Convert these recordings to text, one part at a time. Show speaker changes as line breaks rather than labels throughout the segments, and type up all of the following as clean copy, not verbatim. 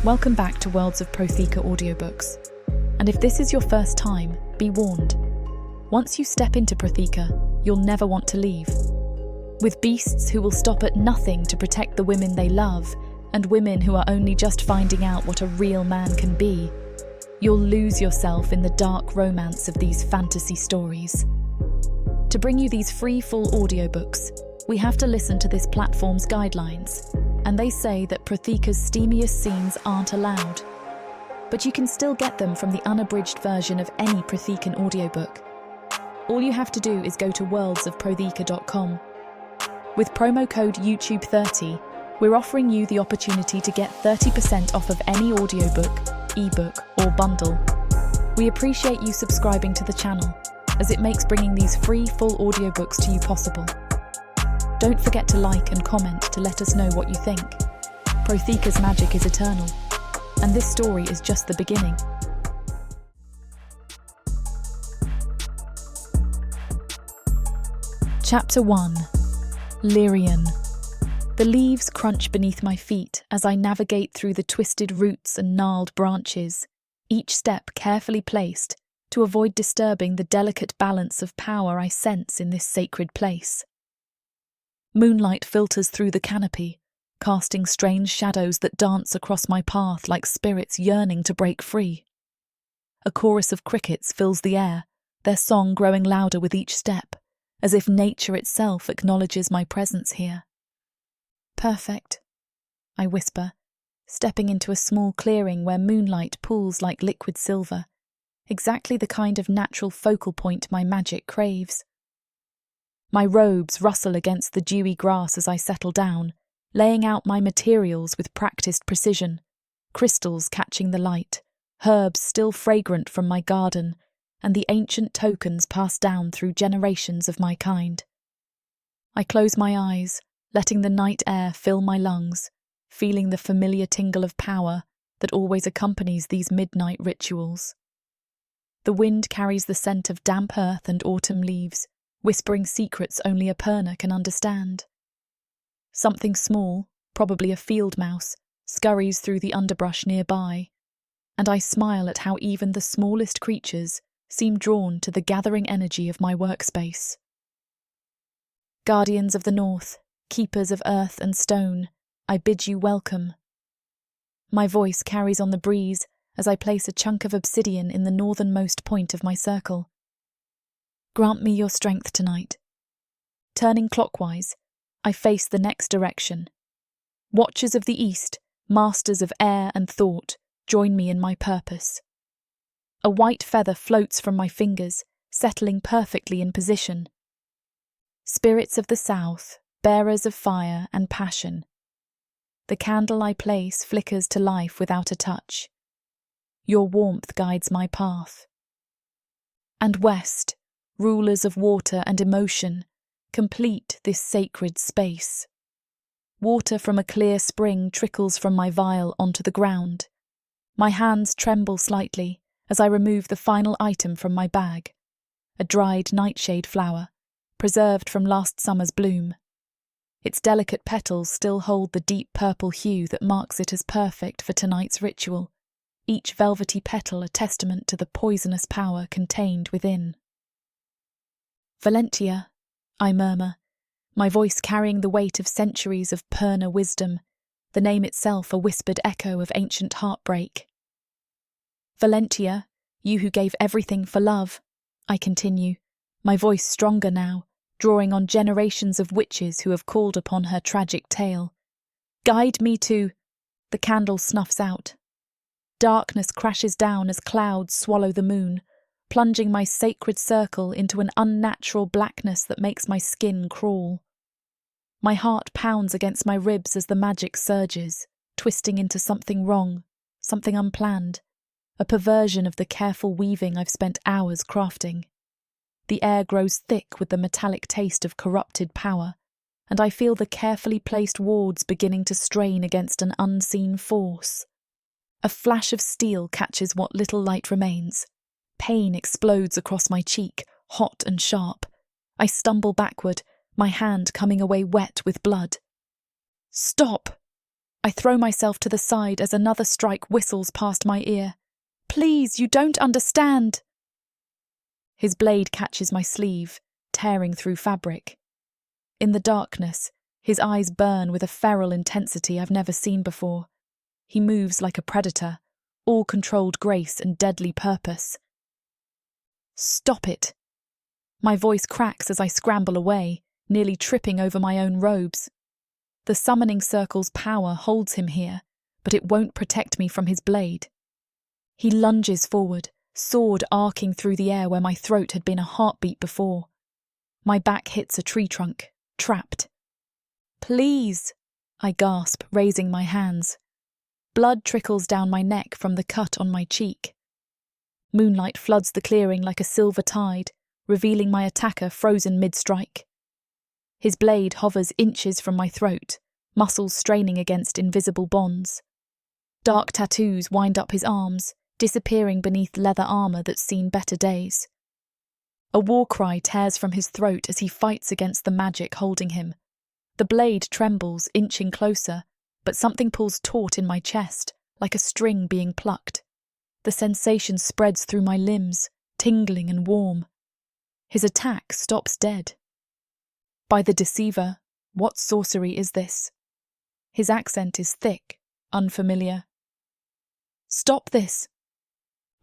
Welcome back to Worlds of Protheka audiobooks. And if this is your first time, be warned. Once you step into Protheka, you'll never want to leave. With beasts who will stop at nothing to protect the women they love, and women who are only just finding out what a real man can be, you'll lose yourself in the dark romance of these fantasy stories. To bring you these free full audiobooks, we have to listen to this platform's guidelines, and they say that Protheka's steamiest scenes aren't allowed. But you can still get them from the unabridged version of any Prothekan audiobook. All you have to do is go to worldsofprotheka.com. With promo code YouTube30, we're offering you the opportunity to get 30% off of any audiobook, ebook, or bundle. We appreciate you subscribing to the channel, as it makes bringing these free full audiobooks to you possible. Don't forget to like and comment to let us know what you think. Protheka's magic is eternal, and this story is just the beginning. Chapter 1. Lyrian. The leaves crunch beneath my feet as I navigate through the twisted roots and gnarled branches, each step carefully placed to avoid disturbing the delicate balance of power I sense in this sacred place. Moonlight filters through the canopy, casting strange shadows that dance across my path like spirits yearning to break free. A chorus of crickets fills the air, their song growing louder with each step, as if nature itself acknowledges my presence here. Perfect, I whisper, stepping into a small clearing where moonlight pools like liquid silver, exactly the kind of natural focal point my magic craves. My robes rustle against the dewy grass as I settle down, laying out my materials with practiced precision, crystals catching the light, herbs still fragrant from my garden, and the ancient tokens passed down through generations of my kind. I close my eyes, letting the night air fill my lungs, feeling the familiar tingle of power that always accompanies these midnight rituals. The wind carries the scent of damp earth and autumn leaves, whispering secrets only a Perna can understand. Something small, probably a field mouse, scurries through the underbrush nearby, and I smile at how even the smallest creatures seem drawn to the gathering energy of my workspace. Guardians of the North, keepers of earth and stone, I bid you welcome. My voice carries on the breeze as I place a chunk of obsidian in the northernmost point of my circle. Grant me your strength tonight. Turning clockwise, I face the next direction. Watchers of the East, masters of air and thought, join me in my purpose. A white feather floats from my fingers, settling perfectly in position. Spirits of the South, bearers of fire and passion. The candle I place flickers to life without a touch. Your warmth guides my path. And West, rulers of water and emotion, complete this sacred space. Water from a clear spring trickles from my vial onto the ground. My hands tremble slightly as I remove the final item from my bag, a dried nightshade flower, preserved from last summer's bloom. Its delicate petals still hold the deep purple hue that marks it as perfect for tonight's ritual, each velvety petal a testament to the poisonous power contained within. Valentia, I murmur, my voice carrying the weight of centuries of Perna wisdom, the name itself a whispered echo of ancient heartbreak. Valentia, you who gave everything for love, I continue, my voice stronger now, drawing on generations of witches who have called upon her tragic tale. Guide me to... The candle snuffs out. Darkness crashes down as clouds swallow the moon, plunging my sacred circle into an unnatural blackness that makes my skin crawl. My heart pounds against my ribs as the magic surges, twisting into something wrong, something unplanned, a perversion of the careful weaving I've spent hours crafting. The air grows thick with the metallic taste of corrupted power, and I feel the carefully placed wards beginning to strain against an unseen force. A flash of steel catches what little light remains. Pain explodes across my cheek, hot and sharp. I stumble backward, my hand coming away wet with blood. Stop! I throw myself to the side as another strike whistles past my ear. Please, you don't understand. His blade catches my sleeve, tearing through fabric. In the darkness, his eyes burn with a feral intensity I've never seen before. He moves like a predator, all controlled grace and deadly purpose. Stop it! My voice cracks as I scramble away, nearly tripping over my own robes. The summoning circle's power holds him here, but it won't protect me from his blade. He lunges forward, sword arcing through the air where my throat had been a heartbeat before. My back hits a tree trunk, trapped. Please, I gasp, raising my hands. Blood trickles down my neck from the cut on my cheek. Moonlight floods the clearing like a silver tide, revealing my attacker frozen mid-strike. His blade hovers inches from my throat, muscles straining against invisible bonds. Dark tattoos wind up his arms, disappearing beneath leather armour that's seen better days. A war cry tears from his throat as he fights against the magic holding him. The blade trembles, inching closer, but something pulls taut in my chest, like a string being plucked. The sensation spreads through my limbs, tingling and warm. His attack stops dead. By the deceiver, what sorcery is this? His accent is thick, unfamiliar. Stop this!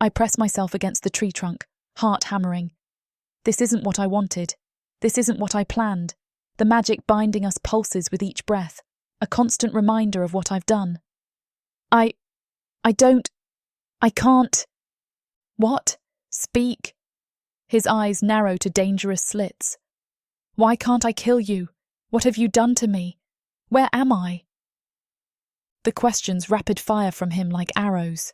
I press myself against the tree trunk, heart hammering. This isn't what I wanted. This isn't what I planned. The magic binding us pulses with each breath, a constant reminder of what I've done. I can't. What? Speak. His eyes narrow to dangerous slits. Why can't I kill you? What have you done to me? Where am I? The questions rapid fire from him like arrows.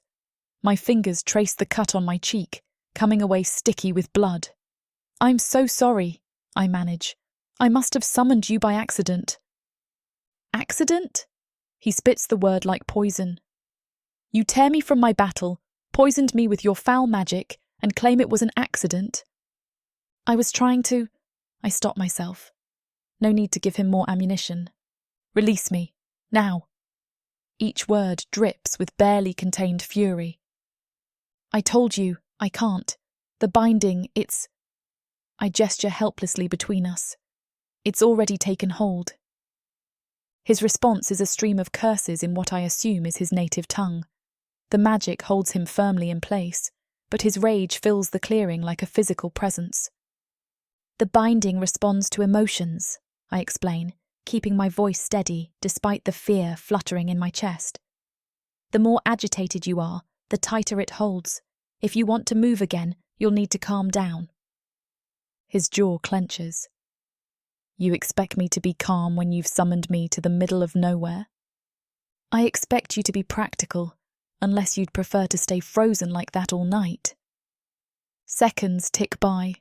My fingers trace the cut on my cheek, coming away sticky with blood. I'm so sorry, I manage. I must have summoned you by accident. Accident? He spits the word like poison. You tear me from my battle, poisoned me with your foul magic, and claim it was an accident. I was trying to... I stop myself. No need to give him more ammunition. Release me, now. Each word drips with barely contained fury. I told you, I can't. The binding, it's... I gesture helplessly between us. It's already taken hold. His response is a stream of curses in what I assume is his native tongue. The magic holds him firmly in place, but his rage fills the clearing like a physical presence. The binding responds to emotions, I explain, keeping my voice steady despite the fear fluttering in my chest. The more agitated you are, the tighter it holds. If you want to move again, you'll need to calm down. His jaw clenches. You expect me to be calm when you've summoned me to the middle of nowhere? I expect you to be practical, unless you'd prefer to stay frozen like that all night. Seconds tick by.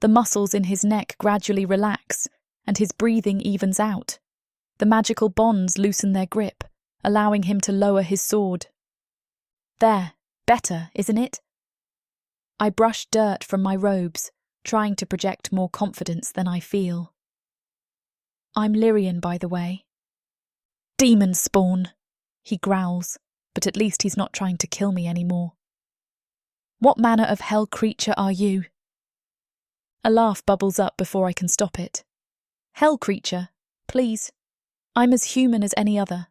The muscles in his neck gradually relax, and his breathing evens out. The magical bonds loosen their grip, allowing him to lower his sword. There, better, isn't it? I brush dirt from my robes, trying to project more confidence than I feel. I'm Lyrian, by the way. Demon spawn, he growls, but at least he's not trying to kill me anymore. What manner of hell creature are you? A laugh bubbles up before I can stop it. Hell creature, please. I'm as human as any other.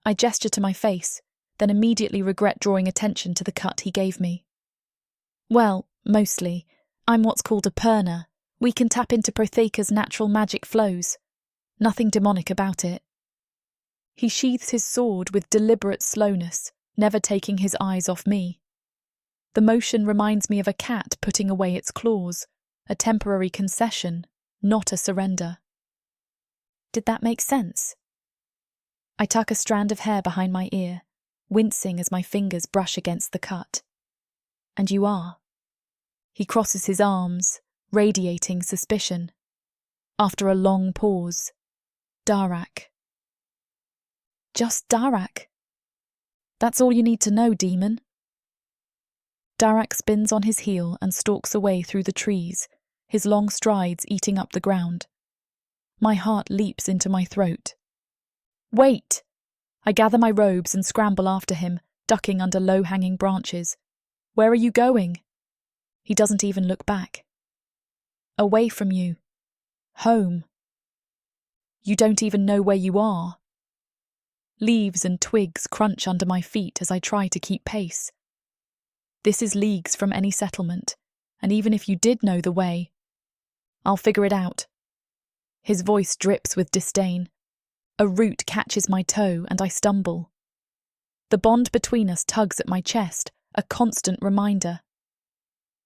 I gesture to my face, then immediately regret drawing attention to the cut he gave me. Well, mostly. I'm what's called a purner. We can tap into Protheka's natural magic flows. Nothing demonic about it. He sheathes his sword with deliberate slowness, never taking his eyes off me. The motion reminds me of a cat putting away its claws, a temporary concession, not a surrender. Did that make sense? I tuck a strand of hair behind my ear, wincing as my fingers brush against the cut. And you are. He crosses his arms, radiating suspicion. After a long pause, Darak. Just Darak. That's all you need to know, demon. Darak spins on his heel and stalks away through the trees, his long strides eating up the ground. My heart leaps into my throat. Wait! I gather my robes and scramble after him, ducking under low-hanging branches. Where are you going? He doesn't even look back. Away from you. Home. You don't even know where you are. Leaves and twigs crunch under my feet as I try to keep pace. This is leagues from any settlement, and even if you did know the way, I'll figure it out. His voice drips with disdain. A root catches my toe and I stumble. The bond between us tugs at my chest, a constant reminder.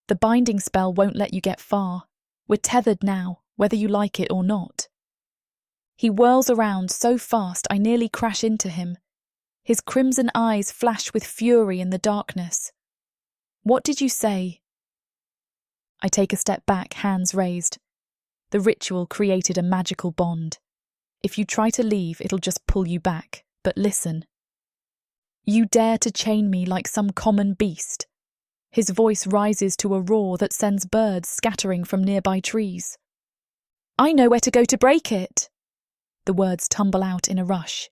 The binding spell won't let you get far. We're tethered now, whether you like it or not. He whirls around so fast I nearly crash into him. His crimson eyes flash with fury in the darkness. What did you say? I take a step back, hands raised. The ritual created a magical bond. If you try to leave, it'll just pull you back. But listen. You dare to chain me like some common beast. His voice rises to a roar that sends birds scattering from nearby trees. I know where to go to break it. The words tumble out in a rush.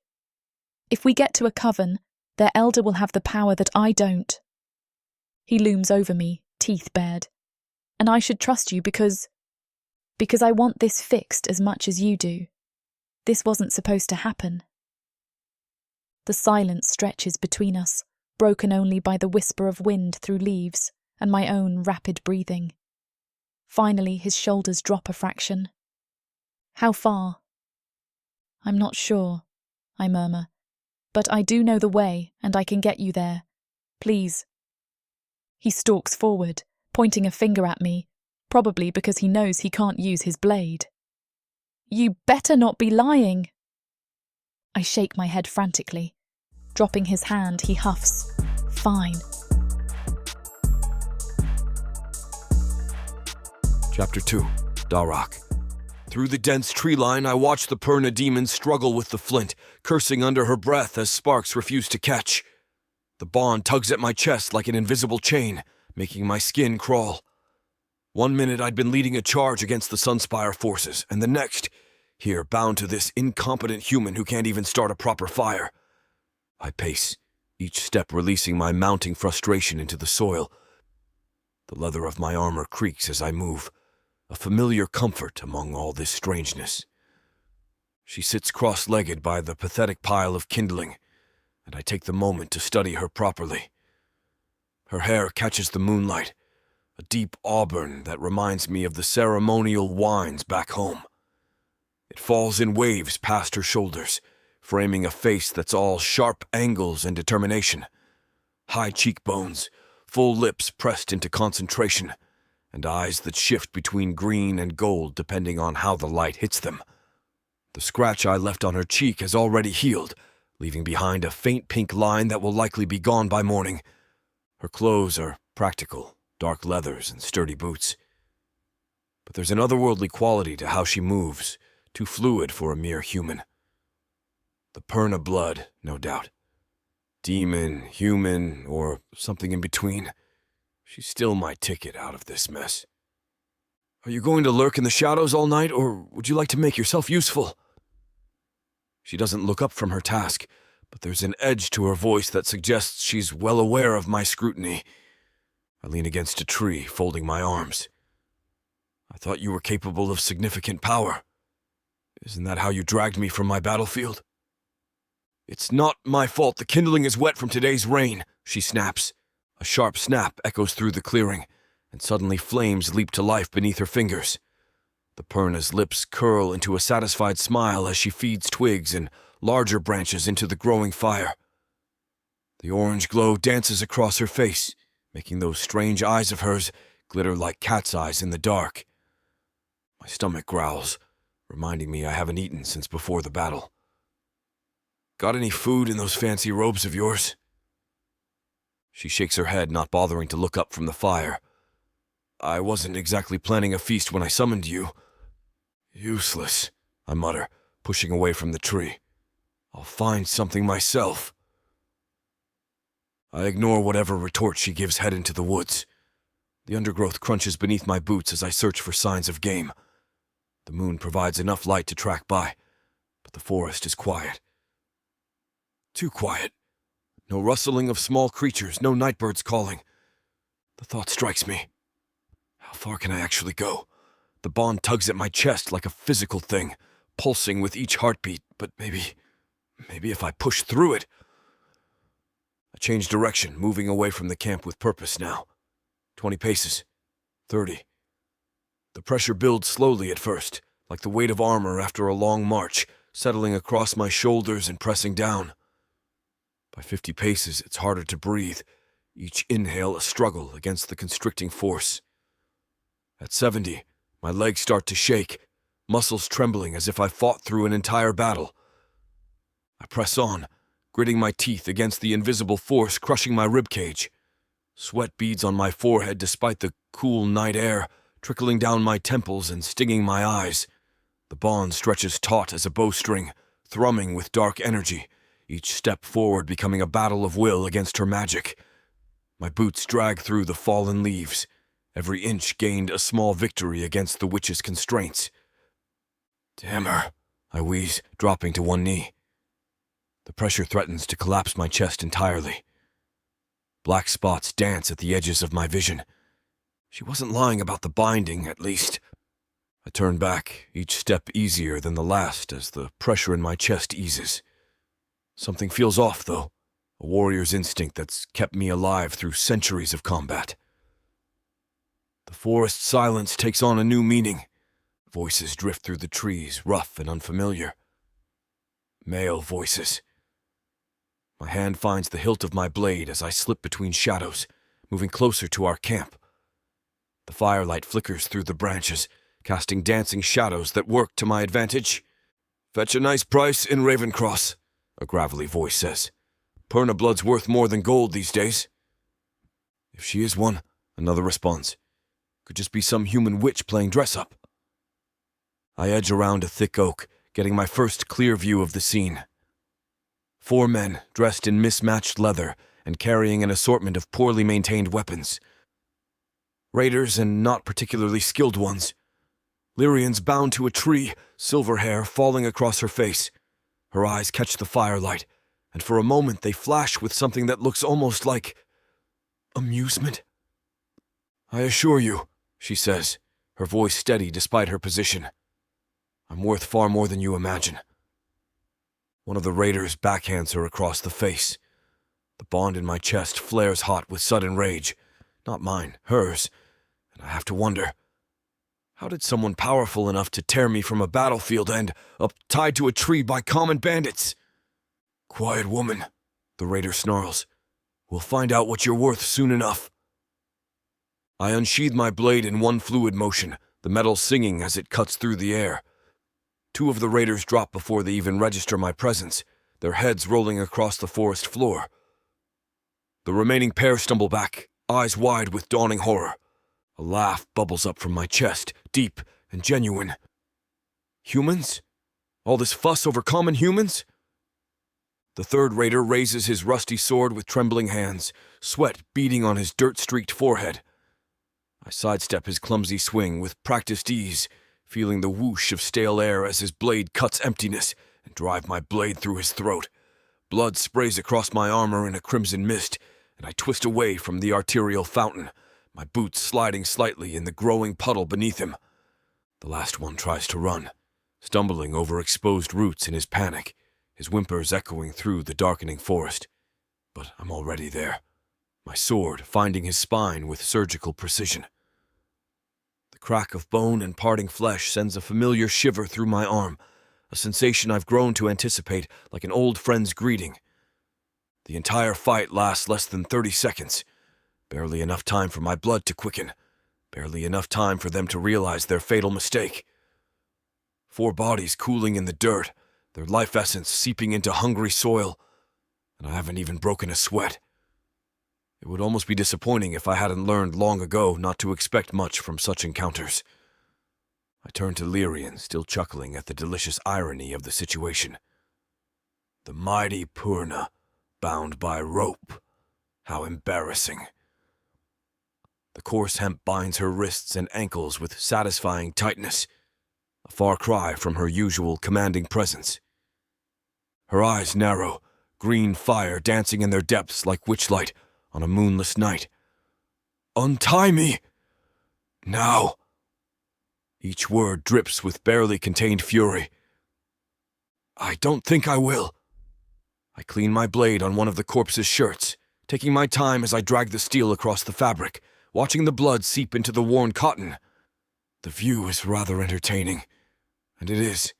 If we get to a coven, their elder will have the power that I don't. He looms over me, teeth bared. And I should trust you because I want this fixed as much as you do. This wasn't supposed to happen. The silence stretches between us, broken only by the whisper of wind through leaves and my own rapid breathing. Finally, his shoulders drop a fraction. How far? I'm not sure, I murmur, but I do know the way and I can get you there. Please. He stalks forward, pointing a finger at me, probably because he knows he can't use his blade. You better not be lying. I shake my head frantically. Dropping his hand, he huffs. Fine.
Chapter 2. Darak. Through the dense tree line, I watch the Perna demon struggle with the flint, cursing under her breath as sparks refuse to catch. The bond tugs at my chest like an invisible chain, making my skin crawl. 1 minute I'd been leading a charge against the Sunspire forces, and the next, here bound to this incompetent human who can't even start a proper fire. I pace, each step releasing my mounting frustration into the soil. The leather of my armor creaks as I move, a familiar comfort among all this strangeness. She sits cross-legged by the pathetic pile of kindling, and I take the moment to study her properly. Her hair catches the moonlight, a deep auburn that reminds me of the ceremonial wines back home. It falls in waves past her shoulders, framing a face that's all sharp angles and determination. High cheekbones, full lips pressed into concentration, and eyes that shift between green and gold depending on how the light hits them. The scratch I left on her cheek has already healed, leaving behind a faint pink line that will likely be gone by morning. Her clothes are practical, dark leathers and sturdy boots. But there's an otherworldly quality to how she moves, too fluid for a mere human. The Perna blood, no doubt. Demon, human, or something in between. She's still my ticket out of this mess. Are you going to lurk in the shadows all night, or would you like to make yourself useful? She doesn't look up from her task, but there's an edge to her voice that suggests she's well aware of my scrutiny. I lean against a tree, folding my arms. I thought you were capable of significant power. Isn't that how you dragged me from my battlefield? It's not my fault the kindling is wet from today's rain, she snaps. A sharp snap echoes through the clearing, and suddenly flames leap to life beneath her fingers. The Perna's lips curl into a satisfied smile as she feeds twigs and larger branches into the growing fire. The orange glow dances across her face, making those strange eyes of hers glitter like cat's eyes in the dark. My stomach growls, reminding me I haven't eaten since before the battle. Got any food in those fancy robes of yours? She shakes her head, not bothering to look up from the fire. I wasn't exactly planning a feast when I summoned you. Useless, I mutter, pushing away from the tree. I'll find something myself. I ignore whatever retort she gives, head into the woods. The undergrowth crunches beneath my boots as I search for signs of game. The moon provides enough light to track by, but the forest is quiet. Too quiet. No rustling of small creatures, no nightbirds calling. The thought strikes me. How far can I actually go? The bond tugs at my chest like a physical thing, pulsing with each heartbeat, but maybe if I push through it. I change direction, moving away from the camp with purpose now. 20 paces. 30. The pressure builds slowly at first, like the weight of armor after a long march, settling across my shoulders and pressing down. By 50 paces, it's harder to breathe, each inhale a struggle against the constricting force. At 70, my legs start to shake, muscles trembling as if I fought through an entire battle. I press on, gritting my teeth against the invisible force crushing my ribcage. Sweat beads on my forehead despite the cool night air, trickling down my temples and stinging my eyes. The bond stretches taut as a bowstring, thrumming with dark energy, each step forward becoming a battle of will against her magic. My boots drag through the fallen leaves. Every inch gained a small victory against the witch's constraints. Damn her, I wheeze, dropping to one knee. The pressure threatens to collapse my chest entirely. Black spots dance at the edges of my vision. She wasn't lying about the binding, at least. I turn back, each step easier than the last as the pressure in my chest eases. Something feels off, though, a warrior's instinct that's kept me alive through centuries of combat. The forest silence takes on a new meaning. Voices drift through the trees, rough and unfamiliar. Male voices. My hand finds the hilt of my blade as I slip between shadows, moving closer to our camp. The firelight flickers through the branches, casting dancing shadows that work to my advantage. "Fetch a nice price in Ravencross," a gravelly voice says. "Perna blood's worth more than gold these days." "If she is one," another responds. "Could just be some human witch playing dress-up." I edge around a thick oak, getting my first clear view of the scene. 4 men, dressed in mismatched leather and carrying an assortment of poorly maintained weapons. Raiders and not particularly skilled ones. Lyrian's bound to a tree, silver hair falling across her face. Her eyes catch the firelight, and for a moment they flash with something that looks almost like amusement. "I assure you," she says, her voice steady despite her position, "I'm worth far more than you imagine." One of the raiders backhands her across the face. The bond in my chest flares hot with sudden rage. Not mine, hers. And I have to wonder, how did someone powerful enough to tear me from a battlefield end up tied to a tree by common bandits? "Quiet, woman," the raider snarls. "We'll find out what you're worth soon enough." I unsheathe my blade in one fluid motion, the metal singing as it cuts through the air. 2 of the raiders drop before they even register my presence, their heads rolling across the forest floor. The remaining pair stumble back, eyes wide with dawning horror. A laugh bubbles up from my chest, deep and genuine. Humans? All this fuss over common humans? The 3rd raider raises his rusty sword with trembling hands, sweat beading on his dirt-streaked forehead. I sidestep his clumsy swing with practiced ease, feeling the whoosh of stale air as his blade cuts emptiness, and drive my blade through his throat. Blood sprays across my armor in a crimson mist, and I twist away from the arterial fountain, my boots sliding slightly in the growing puddle beneath him. The last one tries to run, stumbling over exposed roots in his panic, his whimpers echoing through the darkening forest. But I'm already there, my sword finding his spine with surgical precision. The crack of bone and parting flesh sends a familiar shiver through my arm, a sensation I've grown to anticipate like an old friend's greeting. The entire fight lasts less than 30 seconds, barely enough time for my blood to quicken, barely enough time for them to realize their fatal mistake. 4 bodies cooling in the dirt, their life essence seeping into hungry soil, and I haven't even broken a sweat. It would almost be disappointing if I hadn't learned long ago not to expect much from such encounters. I turn to Lyrian, still chuckling at the delicious irony of the situation. The mighty Purna, bound by rope. How embarrassing. The coarse hemp binds her wrists and ankles with satisfying tightness, a far cry from her usual commanding presence. Her eyes narrow, green fire dancing in their depths like witchlight on a moonless night. Untie me! Now! Each word drips with barely contained fury. I don't think I will. I clean my blade on one of the corpse's shirts, taking my time as I drag the steel across the fabric, watching the blood seep into the worn cotton. The view is rather entertaining, and it is.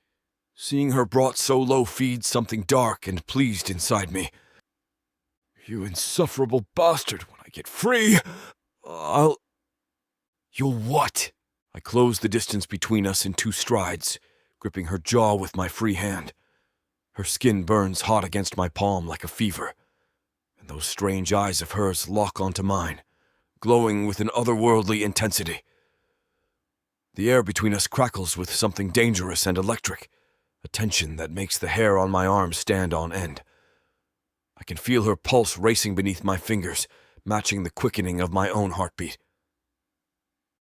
Seeing her brought so low feeds something dark and pleased inside me. You insufferable bastard, when I get free, You'll what? I close the distance between us in 2 strides, gripping her jaw with my free hand. Her skin burns hot against my palm like a fever, and those strange eyes of hers lock onto mine, glowing with an otherworldly intensity. The air between us crackles with something dangerous and electric, a tension that makes the hair on my arms stand on end. I can feel her pulse racing beneath my fingers, matching the quickening of my own heartbeat.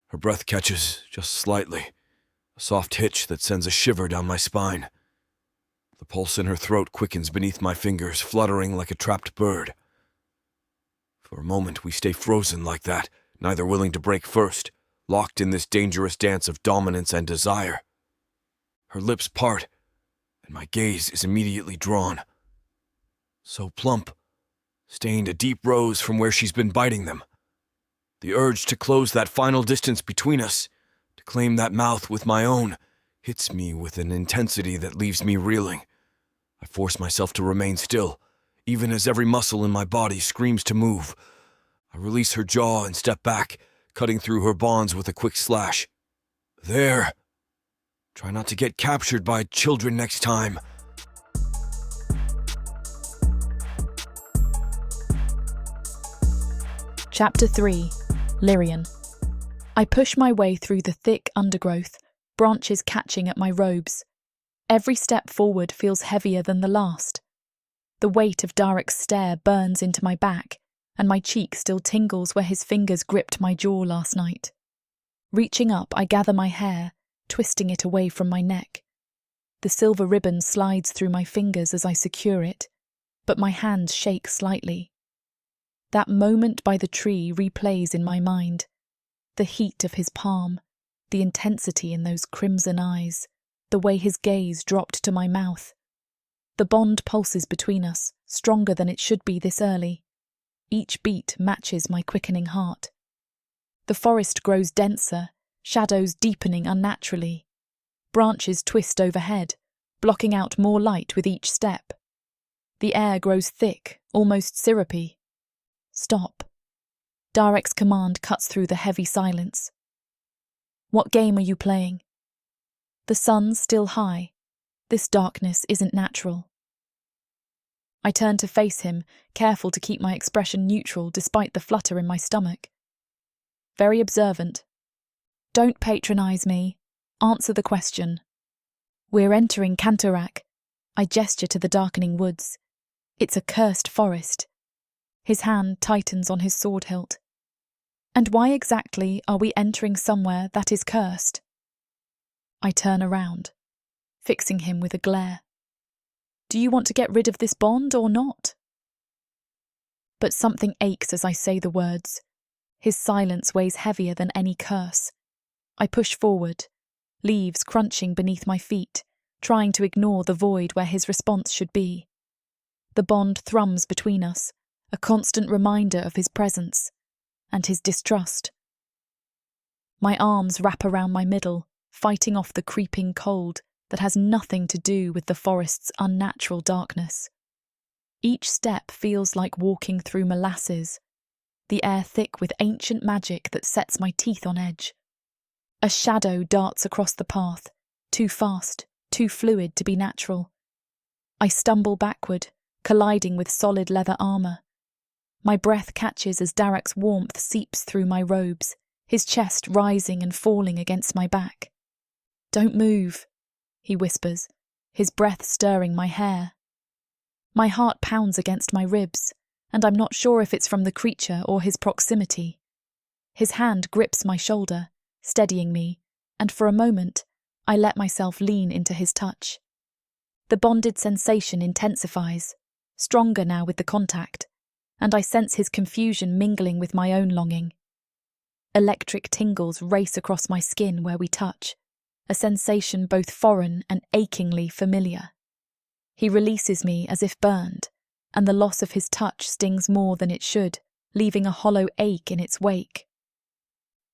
Her breath catches just slightly, a soft hitch that sends a shiver down my spine. The pulse in her throat quickens beneath my fingers, fluttering like a trapped bird. For a moment we stay frozen like that, neither willing to break first, locked in this dangerous dance of dominance and desire. Her lips part, and my gaze is immediately drawn. So plump, stained a deep rose from where she's been biting them. The urge to close that final distance between us, to claim that mouth with my own, hits me with an intensity that leaves me reeling. I force myself to remain still, even as every muscle in my body screams to move. I release her jaw and step back, cutting through her bonds with a quick slash. There. Try not to get captured by children next time.
Chapter 3. Lyrian. I push my way through the thick undergrowth, branches catching at my robes. Every step forward feels heavier than the last. The weight of Darak's stare burns into my back, and my cheek still tingles where his fingers gripped my jaw last night. Reaching up, I gather my hair, twisting it away from my neck. The silver ribbon slides through my fingers as I secure it, but my hands shake slightly. That moment by the tree replays in my mind. The heat of his palm, the intensity in those crimson eyes, the way his gaze dropped to my mouth. The bond pulses between us, stronger than it should be this early. Each beat matches my quickening heart. The forest grows denser, shadows deepening unnaturally. Branches twist overhead, blocking out more light with each step. The air grows thick, almost syrupy. Stop. Darak's command cuts through the heavy silence. What game are you playing? The sun's still high. This darkness isn't natural. I turn to face him, careful to keep my expression neutral despite the flutter in my stomach. Very observant. Don't patronize me. Answer the question. We're entering Cantorak. I gesture to the darkening woods. It's a cursed forest. His hand tightens on his sword hilt. And why exactly are we entering somewhere that is cursed? I turn around, fixing him with a glare. Do you want to get rid of this bond or not? But something aches as I say the words. His silence weighs heavier than any curse. I push forward, leaves crunching beneath my feet, trying to ignore the void where his response should be. The bond thrums between us, a constant reminder of his presence and his distrust. My arms wrap around my middle, fighting off the creeping cold that has nothing to do with the forest's unnatural darkness. Each step feels like walking through molasses, the air thick with ancient magic that sets my teeth on edge. A shadow darts across the path, too fast, too fluid to be natural. I stumble backward, colliding with solid leather armour. My breath catches as Darak's warmth seeps through my robes, his chest rising and falling against my back. Don't move, he whispers, his breath stirring my hair. My heart pounds against my ribs, and I'm not sure if it's from the creature or his proximity. His hand grips my shoulder, steadying me, and for a moment, I let myself lean into his touch. The bonded sensation intensifies, stronger now with the contact, and I sense his confusion mingling with my own longing. Electric tingles race across my skin where we touch, a sensation both foreign and achingly familiar. He releases me as if burned, and the loss of his touch stings more than it should, leaving a hollow ache in its wake.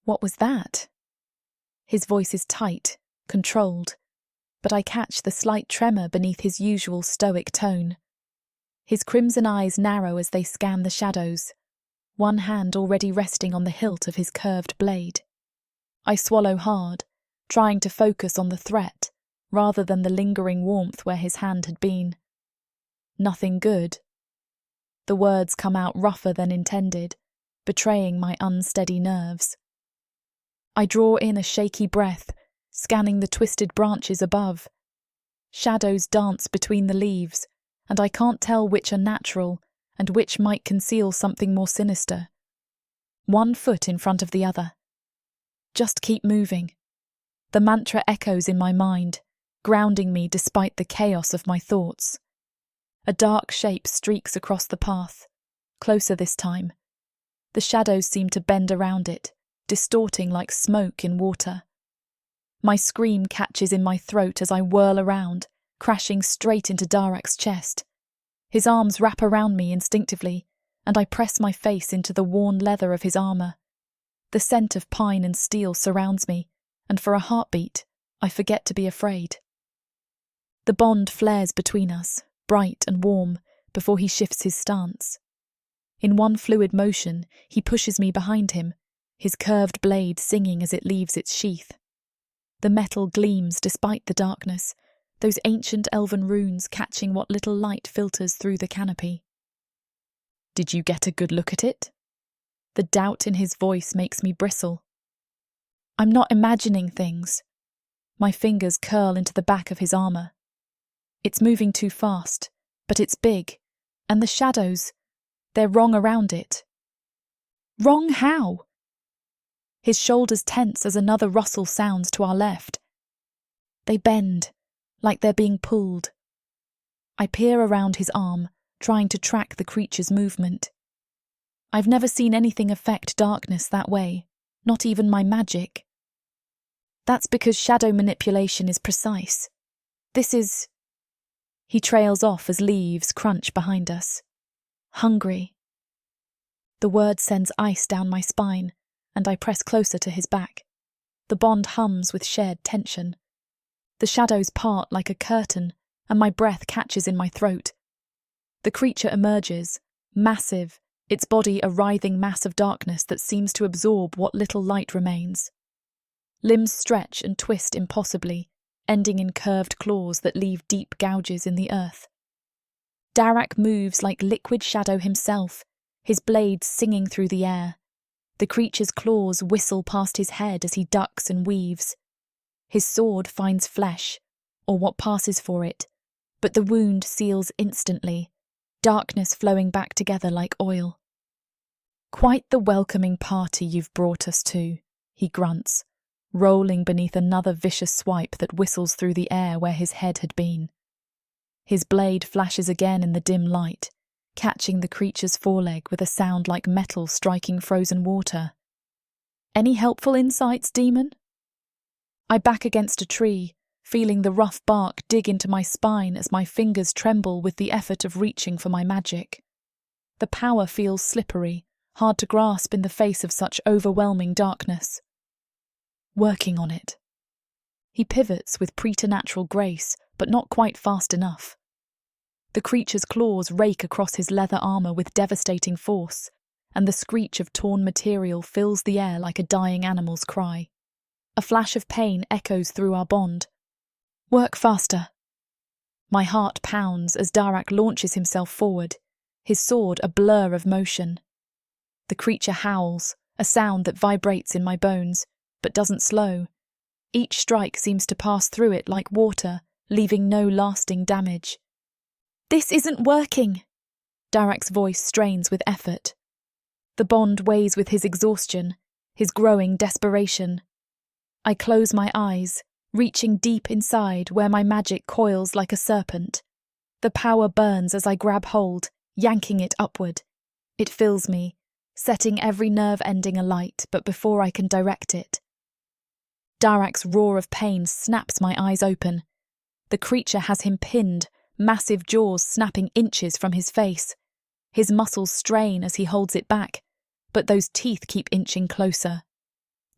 What was that? His voice is tight, controlled, but I catch the slight tremor beneath his usual stoic tone. His crimson eyes narrow as they scan the shadows, one hand already resting on the hilt of his curved blade. I swallow hard, trying to focus on the threat rather than the lingering warmth where his hand had been. Nothing good. The words come out rougher than intended, betraying my unsteady nerves. I draw in a shaky breath, scanning the twisted branches above. Shadows dance between the leaves, and I can't tell which are natural and which might conceal something more sinister. One foot in front of the other. Just keep moving. The mantra echoes in my mind, grounding me despite the chaos of my thoughts. A dark shape streaks across the path, closer this time. The shadows seem to bend around it, distorting like smoke in water. My scream catches in my throat as I whirl around, crashing straight into Darak's chest. His arms wrap around me instinctively, and I press my face into the worn leather of his armour. The scent of pine and steel surrounds me, and for a heartbeat, I forget to be afraid. The bond flares between us, bright and warm, before he shifts his stance. In one fluid motion, he pushes me behind him, his curved blade singing as it leaves its sheath. The metal gleams despite the darkness, those ancient elven runes catching what little light filters through the canopy. Did you get a good look at it? The doubt in his voice makes me bristle. I'm not imagining things. My fingers curl into the back of his armour. It's moving too fast, but it's big, and the shadows, they're wrong around it. Wrong how? His shoulders tense as another rustle sounds to our left. They bend, like they're being pulled. I peer around his arm, trying to track the creature's movement. I've never seen anything affect darkness that way, not even my magic. That's because shadow manipulation is precise. This is... He trails off as leaves crunch behind us. Hungry. The word sends ice down my spine, and I press closer to his back. The bond hums with shared tension. The shadows part like a curtain, and my breath catches in my throat. The creature emerges, massive, its body a writhing mass of darkness that seems to absorb what little light remains. Limbs stretch and twist impossibly, ending in curved claws that leave deep gouges in the earth. Darak moves like liquid shadow himself, his blades singing through the air. The creature's claws whistle past his head as he ducks and weaves. His sword finds flesh, or what passes for it, but the wound seals instantly, darkness flowing back together like oil. Quite the welcoming party you've brought us to, he grunts, rolling beneath another vicious swipe that whistles through the air where his head had been. His blade flashes again in the dim light, catching the creature's foreleg with a sound like metal striking frozen water. Any helpful insights, demon? I back against a tree, feeling the rough bark dig into my spine as my fingers tremble with the effort of reaching for my magic. The power feels slippery, hard to grasp in the face of such overwhelming darkness. Working on it. He pivots with preternatural grace, but not quite fast enough. The creature's claws rake across his leather armour with devastating force, and the screech of torn material fills the air like a dying animal's cry. A flash of pain echoes through our bond. Work faster. My heart pounds as Darak launches himself forward, his sword a blur of motion. The creature howls, a sound that vibrates in my bones, but doesn't slow. Each strike seems to pass through it like water, leaving no lasting damage. This isn't working! Darak's voice strains with effort. The bond weighs with his exhaustion, his growing desperation. I close my eyes, reaching deep inside where my magic coils like a serpent. The power burns as I grab hold, yanking it upward. It fills me, setting every nerve ending alight, but before I can direct it. Darak's roar of pain snaps my eyes open. The creature has him pinned, massive jaws snapping inches from his face. His muscles strain as he holds it back, but those teeth keep inching closer.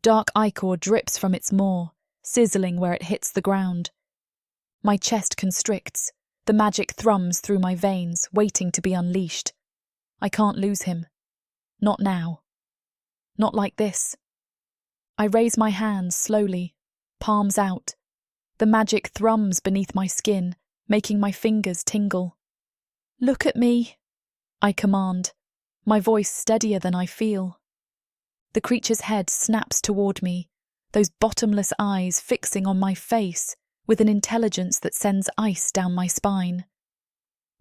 Dark ichor drips from its maw, sizzling where it hits the ground. My chest constricts, the magic thrums through my veins, waiting to be unleashed. I can't lose him. Not now. Not like this. I raise my hands slowly, palms out. The magic thrums beneath my skin, making my fingers tingle. "Look at me," I command, my voice steadier than I feel. The creature's head snaps toward me, those bottomless eyes fixing on my face with an intelligence that sends ice down my spine.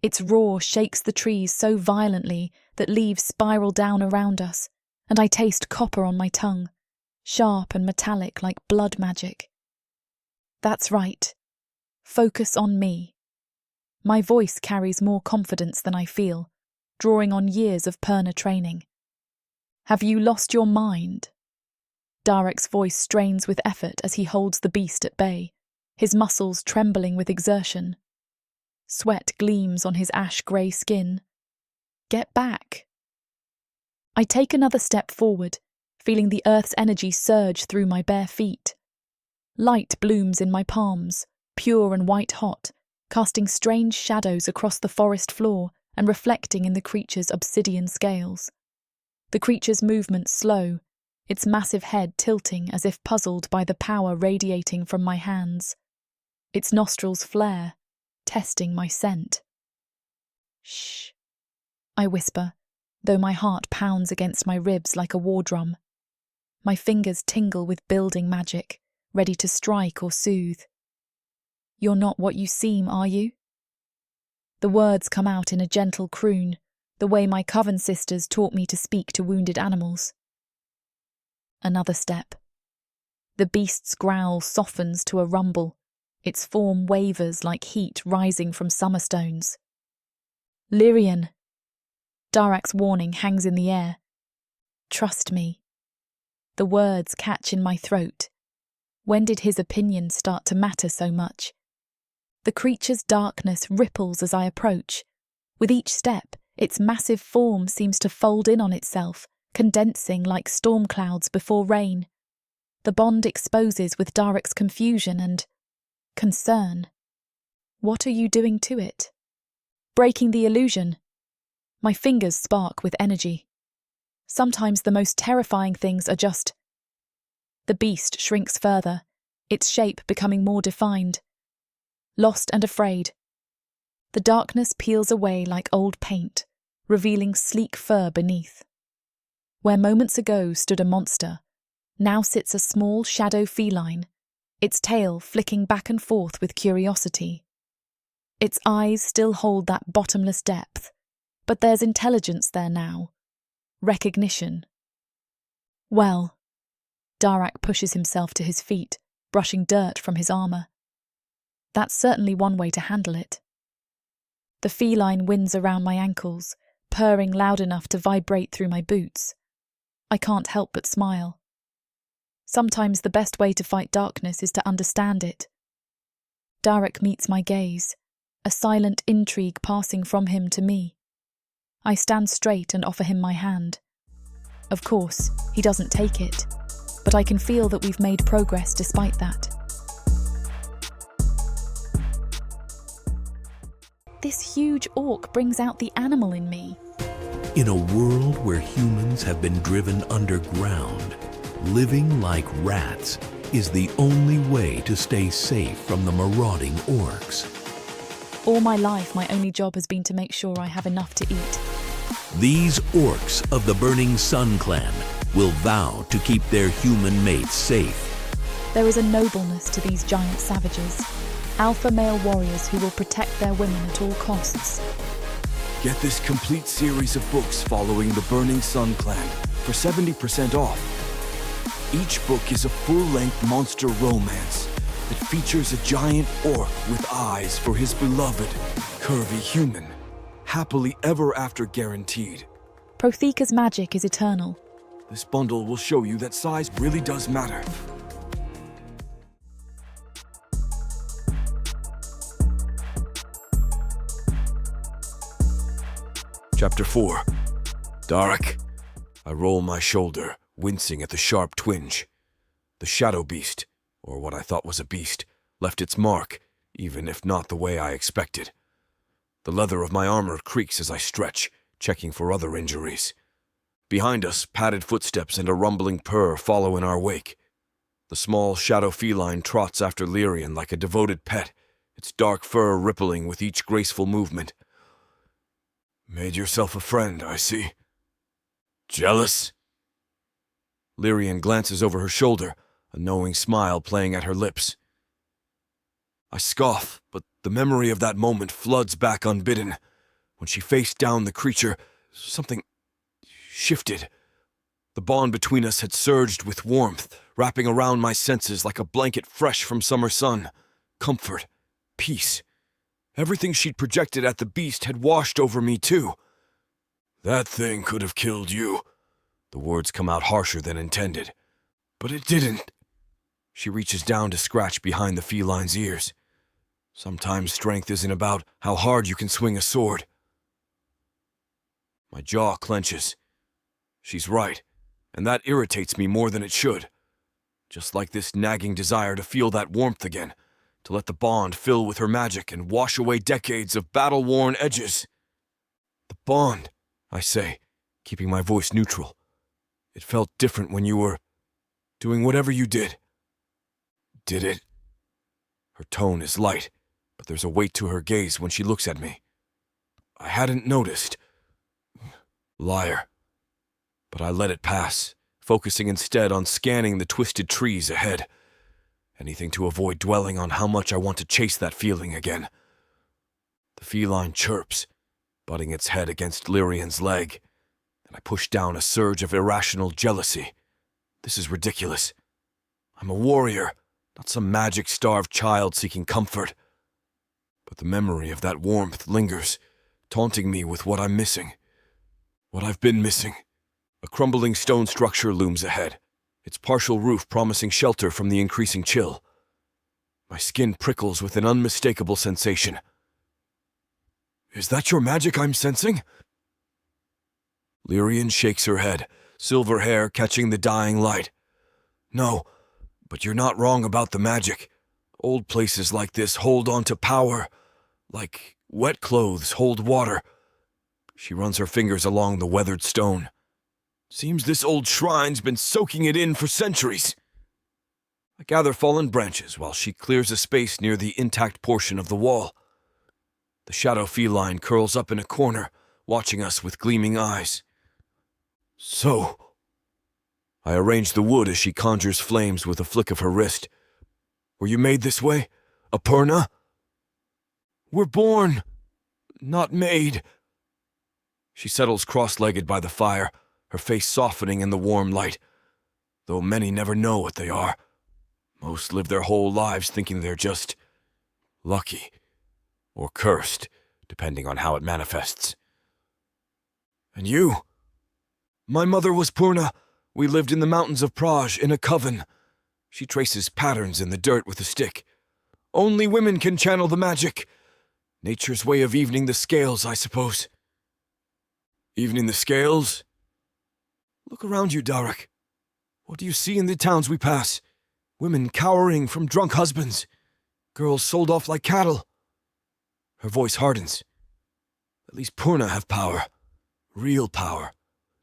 Its roar shakes the trees so violently that leaves spiral down around us, and I taste copper on my tongue, sharp and metallic like blood magic. That's right. Focus on me. My voice carries more confidence than I feel, drawing on years of Perna training. "Have you lost your mind?" Darak's voice strains with effort as he holds the beast at bay, his muscles trembling with exertion. Sweat gleams on his ash-grey skin. "Get back." I take another step forward, feeling the earth's energy surge through my bare feet. Light blooms in my palms, pure and white-hot, casting strange shadows across the forest floor and reflecting in the creature's obsidian scales. The creature's movements slow, its massive head tilting as if puzzled by the power radiating from my hands. Its nostrils flare, testing my scent. "Shh," I whisper, though my heart pounds against my ribs like a war drum. My fingers tingle with building magic, ready to strike or soothe. "You're not what you seem, are you?" The words come out in a gentle croon, the way my coven sisters taught me to speak to wounded animals. Another step. The beast's growl softens to a rumble, its form wavers like heat rising from summer stones. "Lyrian!" Darak's warning hangs in the air. "Trust me." The words catch in my throat. When did his opinion start to matter so much? The creature's darkness ripples as I approach. With each step, its massive form seems to fold in on itself, condensing like storm clouds before rain. The bond exposes with Darak's confusion and concern. "What are you doing to it?" "Breaking the illusion." My fingers spark with energy. Sometimes the most terrifying things are just... The beast shrinks further, its shape becoming more defined. Lost and afraid. The darkness peels away like old paint, revealing sleek fur beneath. Where moments ago stood a monster, now sits a small shadow feline, its tail flicking back and forth with curiosity. Its eyes still hold that bottomless depth, but there's intelligence there now. Recognition. "Well," Darak pushes himself to his feet, brushing dirt from his armour. "That's certainly one way to handle it." The feline winds around my ankles, purring loud enough to vibrate through my boots. I can't help but smile. Sometimes the best way to fight darkness is to understand it. Darak meets my gaze, a silent intrigue passing from him to me. I stand straight and offer him my hand. Of course, he doesn't take it, but I can feel that we've made progress despite that. This huge orc brings out the animal in me.
In a world where humans have been driven underground, living like rats is the only way to stay safe from the marauding orcs.
All my life, my only job has been to make sure I have enough to eat.
These orcs of the Burning Sun clan will vow to keep their human mates safe.
There is a nobleness to these giant savages, alpha male warriors who will protect their women at all costs.
Get this complete series of books following the Burning Sun clan for 70% off. Each book is a full-length monster romance that features a giant orc with eyes for his beloved, curvy human, happily ever after guaranteed.
Protheka's magic is eternal.
This bundle will show you that size really does matter. Chapter 4. Darak. I roll my shoulder, wincing at the sharp twinge. The shadow beast, or what I thought was a beast, left its mark, even if not the way I expected. The leather of my armor creaks as I stretch, checking for other injuries. Behind us, padded footsteps and a rumbling purr follow in our wake. The small shadow feline trots after Lyrian like a devoted pet, its dark fur rippling with each graceful movement. Made yourself a friend, I see. Jealous? Lyrian glances over her shoulder, a knowing smile playing at her lips. I scoff, but the memory of that moment floods back unbidden. When she faced down the creature, something shifted. The bond between us had surged with warmth, wrapping around my senses like a blanket fresh from summer sun. Comfort, peace. Everything she'd projected at the beast had washed over me too. That thing could have killed you. The words come out harsher than intended. But it didn't. She reaches down to scratch behind the feline's ears. Sometimes strength isn't about how hard you can swing a sword. My jaw clenches. She's right, and that irritates me more than it should. Just like this nagging desire to feel that warmth again, to let the bond fill with her magic and wash away decades of battle-worn edges. The bond, I say, keeping my voice neutral. It felt different when you were doing whatever you did. Did it? Her tone is light, but there's a weight to her gaze when she looks at me. I hadn't noticed. Liar. But I let it pass, focusing instead on scanning the twisted trees ahead. Anything to avoid dwelling on how much I want to chase that feeling again. The feline chirps, butting its head against Lyrian's leg, and I push down a surge of irrational jealousy. This is ridiculous. I'm a warrior, not some magic-starved child seeking comfort. But the memory of that warmth lingers, taunting me with what I'm missing. What I've been missing. A crumbling stone structure looms ahead, its partial roof promising shelter from the increasing chill. My skin prickles with an unmistakable sensation. Is that your magic I'm sensing? Lyrian shakes her head, silver hair catching the dying light. No, but you're not wrong about the magic. Old places like this hold on to power, like wet clothes hold water. She runs her fingers along the weathered stone. Seems this old shrine's been soaking it in for centuries. I gather fallen branches while she clears a space near the intact portion of the wall. The shadow feline curls up in a corner, watching us with gleaming eyes. So, I arrange the wood as she conjures flames with a flick of her wrist. Were you made this way? A Purna? We're born, not made. She settles cross-legged by the fire, her face softening in the warm light. Though many never know what they are. Most live their whole lives thinking they're just lucky or cursed, depending on how it manifests. And you? My mother was Purna. We lived in the mountains of Praj in a coven. She traces patterns in the dirt with a stick. Only women can channel the magic. Nature's way of evening the scales, I suppose. Evening the scales? Look around you, Darak. What do you see in the towns we pass? Women cowering from drunk husbands. Girls sold off like cattle. Her voice hardens. At least Purna have power. Real power.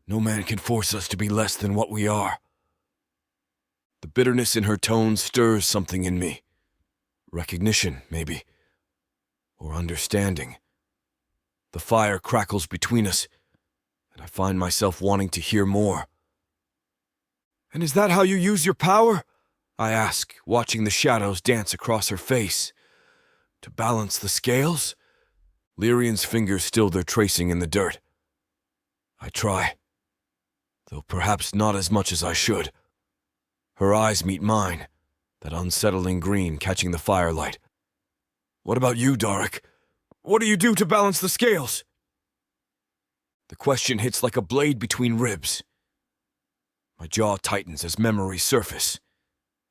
No man can force us to be less than what we are. The bitterness in her tone stirs something in me. Recognition, maybe. Or understanding. The fire crackles between us, and I find myself wanting to hear more. And is that how you use your power? I ask, watching the shadows dance across her face. To balance the scales? Lyrian's fingers still their tracing in the dirt. I try, though perhaps not as much as I should. Her eyes meet mine, that unsettling green catching the firelight. What about you, Darak? What do you do to balance the scales? The question hits like a blade between ribs. My jaw tightens as memories surface.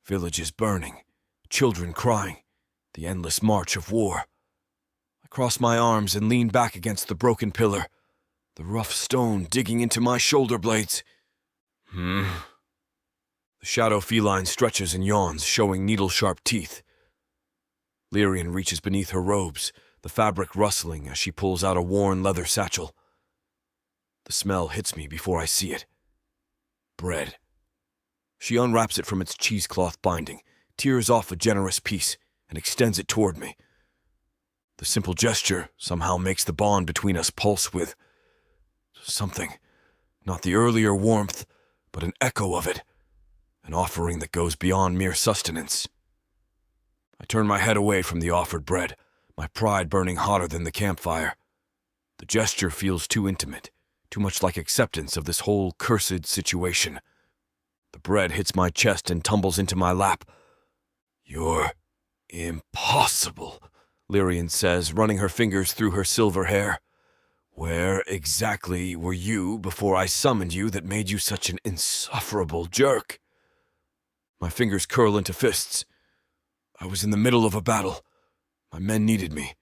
Villages burning, children crying, the endless march of war. I cross my arms and lean back against the broken pillar, the rough stone digging into my shoulder blades. The shadow feline stretches and yawns, showing needle-sharp teeth. Lyrian reaches beneath her robes, the fabric rustling as she pulls out a worn leather satchel. The smell hits me before I see it. Bread. She unwraps it from its cheesecloth binding, tears off a generous piece, and extends it toward me. The simple gesture somehow makes the bond between us pulse with something. Not the earlier warmth, but an echo of it. An offering that goes beyond mere sustenance. I turn my head away from the offered bread, my pride burning hotter than the campfire. The gesture feels too intimate, too much like acceptance of this whole cursed situation. The bread hits my chest and tumbles into my lap. "You're impossible," Lyrian says, running her fingers through her silver hair. "Where exactly were you before I summoned you that made you such an insufferable jerk?" My fingers curl into fists. I was in the middle of a battle. My men needed me,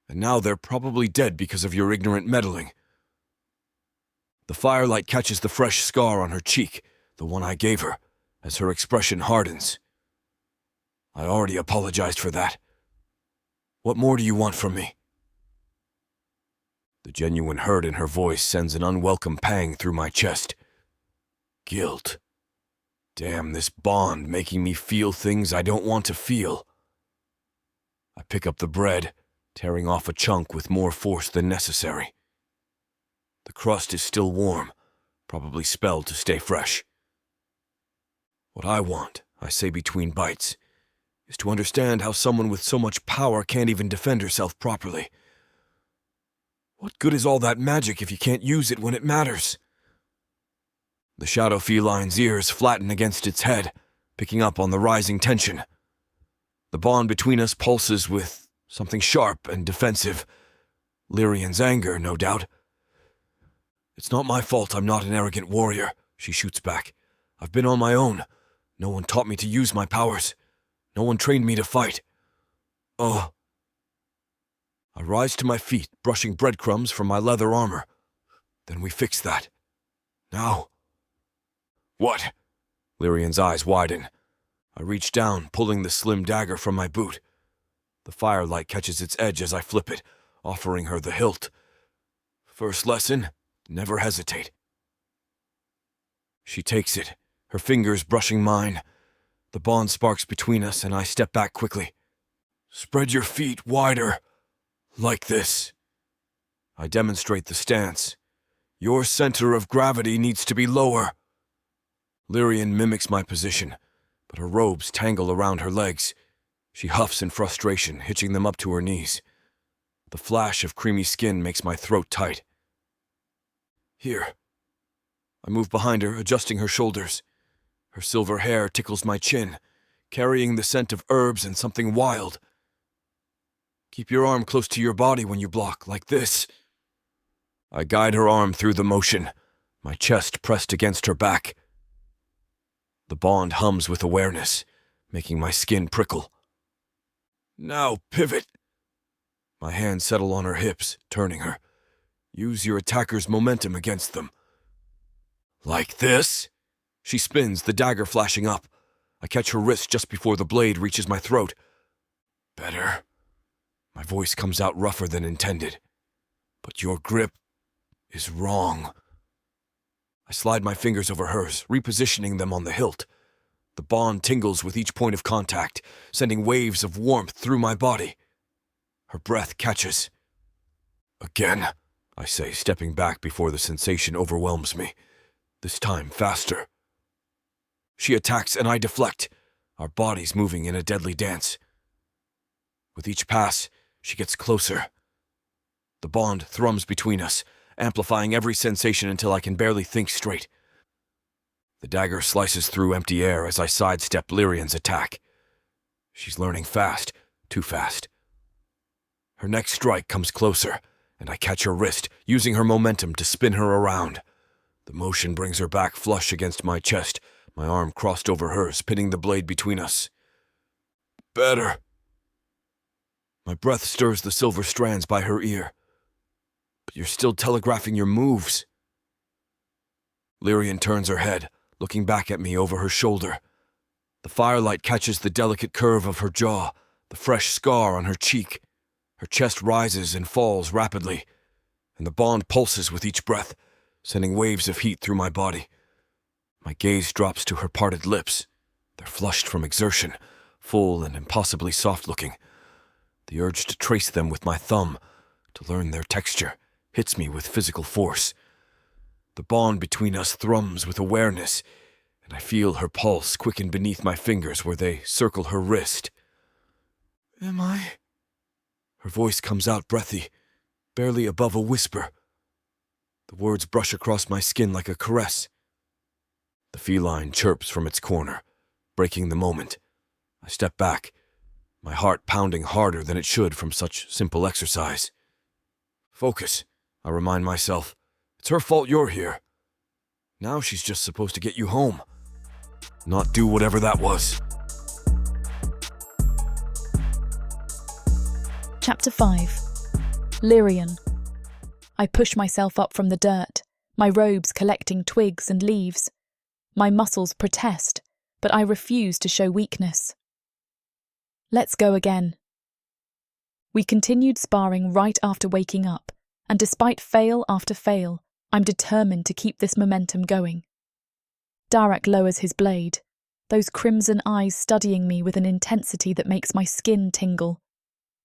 and now they're probably dead because of your ignorant meddling. The firelight catches the fresh scar on her cheek, the one I gave her, as her expression hardens. I already apologized for that. What more do you want from me? The genuine hurt in her voice sends an unwelcome pang through my chest. Guilt. Damn this bond making me feel things I don't want to feel. I pick up the bread, tearing off a chunk with more force than necessary. The crust is still warm, probably spelled to stay fresh. What I want, I say between bites, is to understand how someone with so much power can't even defend herself properly. What good is all that magic if you can't use it when it matters? The shadow feline's ears flatten against its head, picking up on the rising tension. The bond between us pulses with something sharp and defensive. Lyrian's anger, no doubt. "It's not my fault I'm not an arrogant warrior," she shoots back. "I've been on my own. No one taught me to use my powers. No one trained me to fight. Oh." I rise to my feet, brushing breadcrumbs from my leather armor. "Then we fix that. Now." "What?" Lyrian's eyes widen. I reach down, pulling the slim dagger from my boot. The firelight catches its edge as I flip it, offering her the hilt. "First lesson, never hesitate." She takes it, her fingers brushing mine. The bond sparks between us, and I step back quickly. "Spread your feet wider. Like this." I demonstrate the stance. "Your center of gravity needs to be lower." Lyrian mimics my position, but her robes tangle around her legs. She huffs in frustration, hitching them up to her knees. The flash of creamy skin makes my throat tight. "Here." I move behind her, adjusting her shoulders. Her silver hair tickles my chin, carrying the scent of herbs and something wild. "Keep your arm close to your body when you block, like this." I guide her arm through the motion, my chest pressed against her back. The bond hums with awareness, making my skin prickle. "Now pivot." My hands settle on her hips, turning her. "Use your attacker's momentum against them." "Like this?" She spins, the dagger flashing up. I catch her wrist just before the blade reaches my throat. "Better." My voice comes out rougher than intended. "But your grip is wrong." I slide my fingers over hers, repositioning them on the hilt. The bond tingles with each point of contact, sending waves of warmth through my body. Her breath catches. "Again," I say, stepping back before the sensation overwhelms me. This time faster. She attacks and I deflect, our bodies moving in a deadly dance. With each pass, she gets closer. The bond thrums between us, amplifying every sensation until I can barely think straight. The dagger slices through empty air as I sidestep Lyrian's attack. She's learning fast, too fast. Her next strike comes closer, and I catch her wrist, using her momentum to spin her around. The motion brings her back flush against my chest, my arm crossed over hers, pinning the blade between us. Better. My breath stirs the silver strands by her ear. But you're still telegraphing your moves. Lyrian turns her head, looking back at me over her shoulder. The firelight catches the delicate curve of her jaw, the fresh scar on her cheek. Her chest rises and falls rapidly, and the bond pulses with each breath, sending waves of heat through my body. My gaze drops to her parted lips. They're flushed from exertion, full and impossibly soft-looking. The urge to trace them with my thumb, to learn their texture, hits me with physical force. The bond between us thrums with awareness, and I feel her pulse quicken beneath my fingers where they circle her wrist. Am I? Her voice comes out breathy, barely above a whisper. The words brush across my skin like a caress. The feline chirps from its corner, breaking the moment. I step back, my heart pounding harder than it should from such simple exercise. Focus, I remind myself. It's her fault you're here. Now she's just supposed to get you home, not do whatever that was.
Chapter 5. Lyrian. I push myself up from the dirt, my robes collecting twigs and leaves. My muscles protest, but I refuse to show weakness. Let's go again. We continued sparring right after waking up, and despite fail after fail, I'm determined to keep this momentum going. Darak lowers his blade, those crimson eyes studying me with an intensity that makes my skin tingle.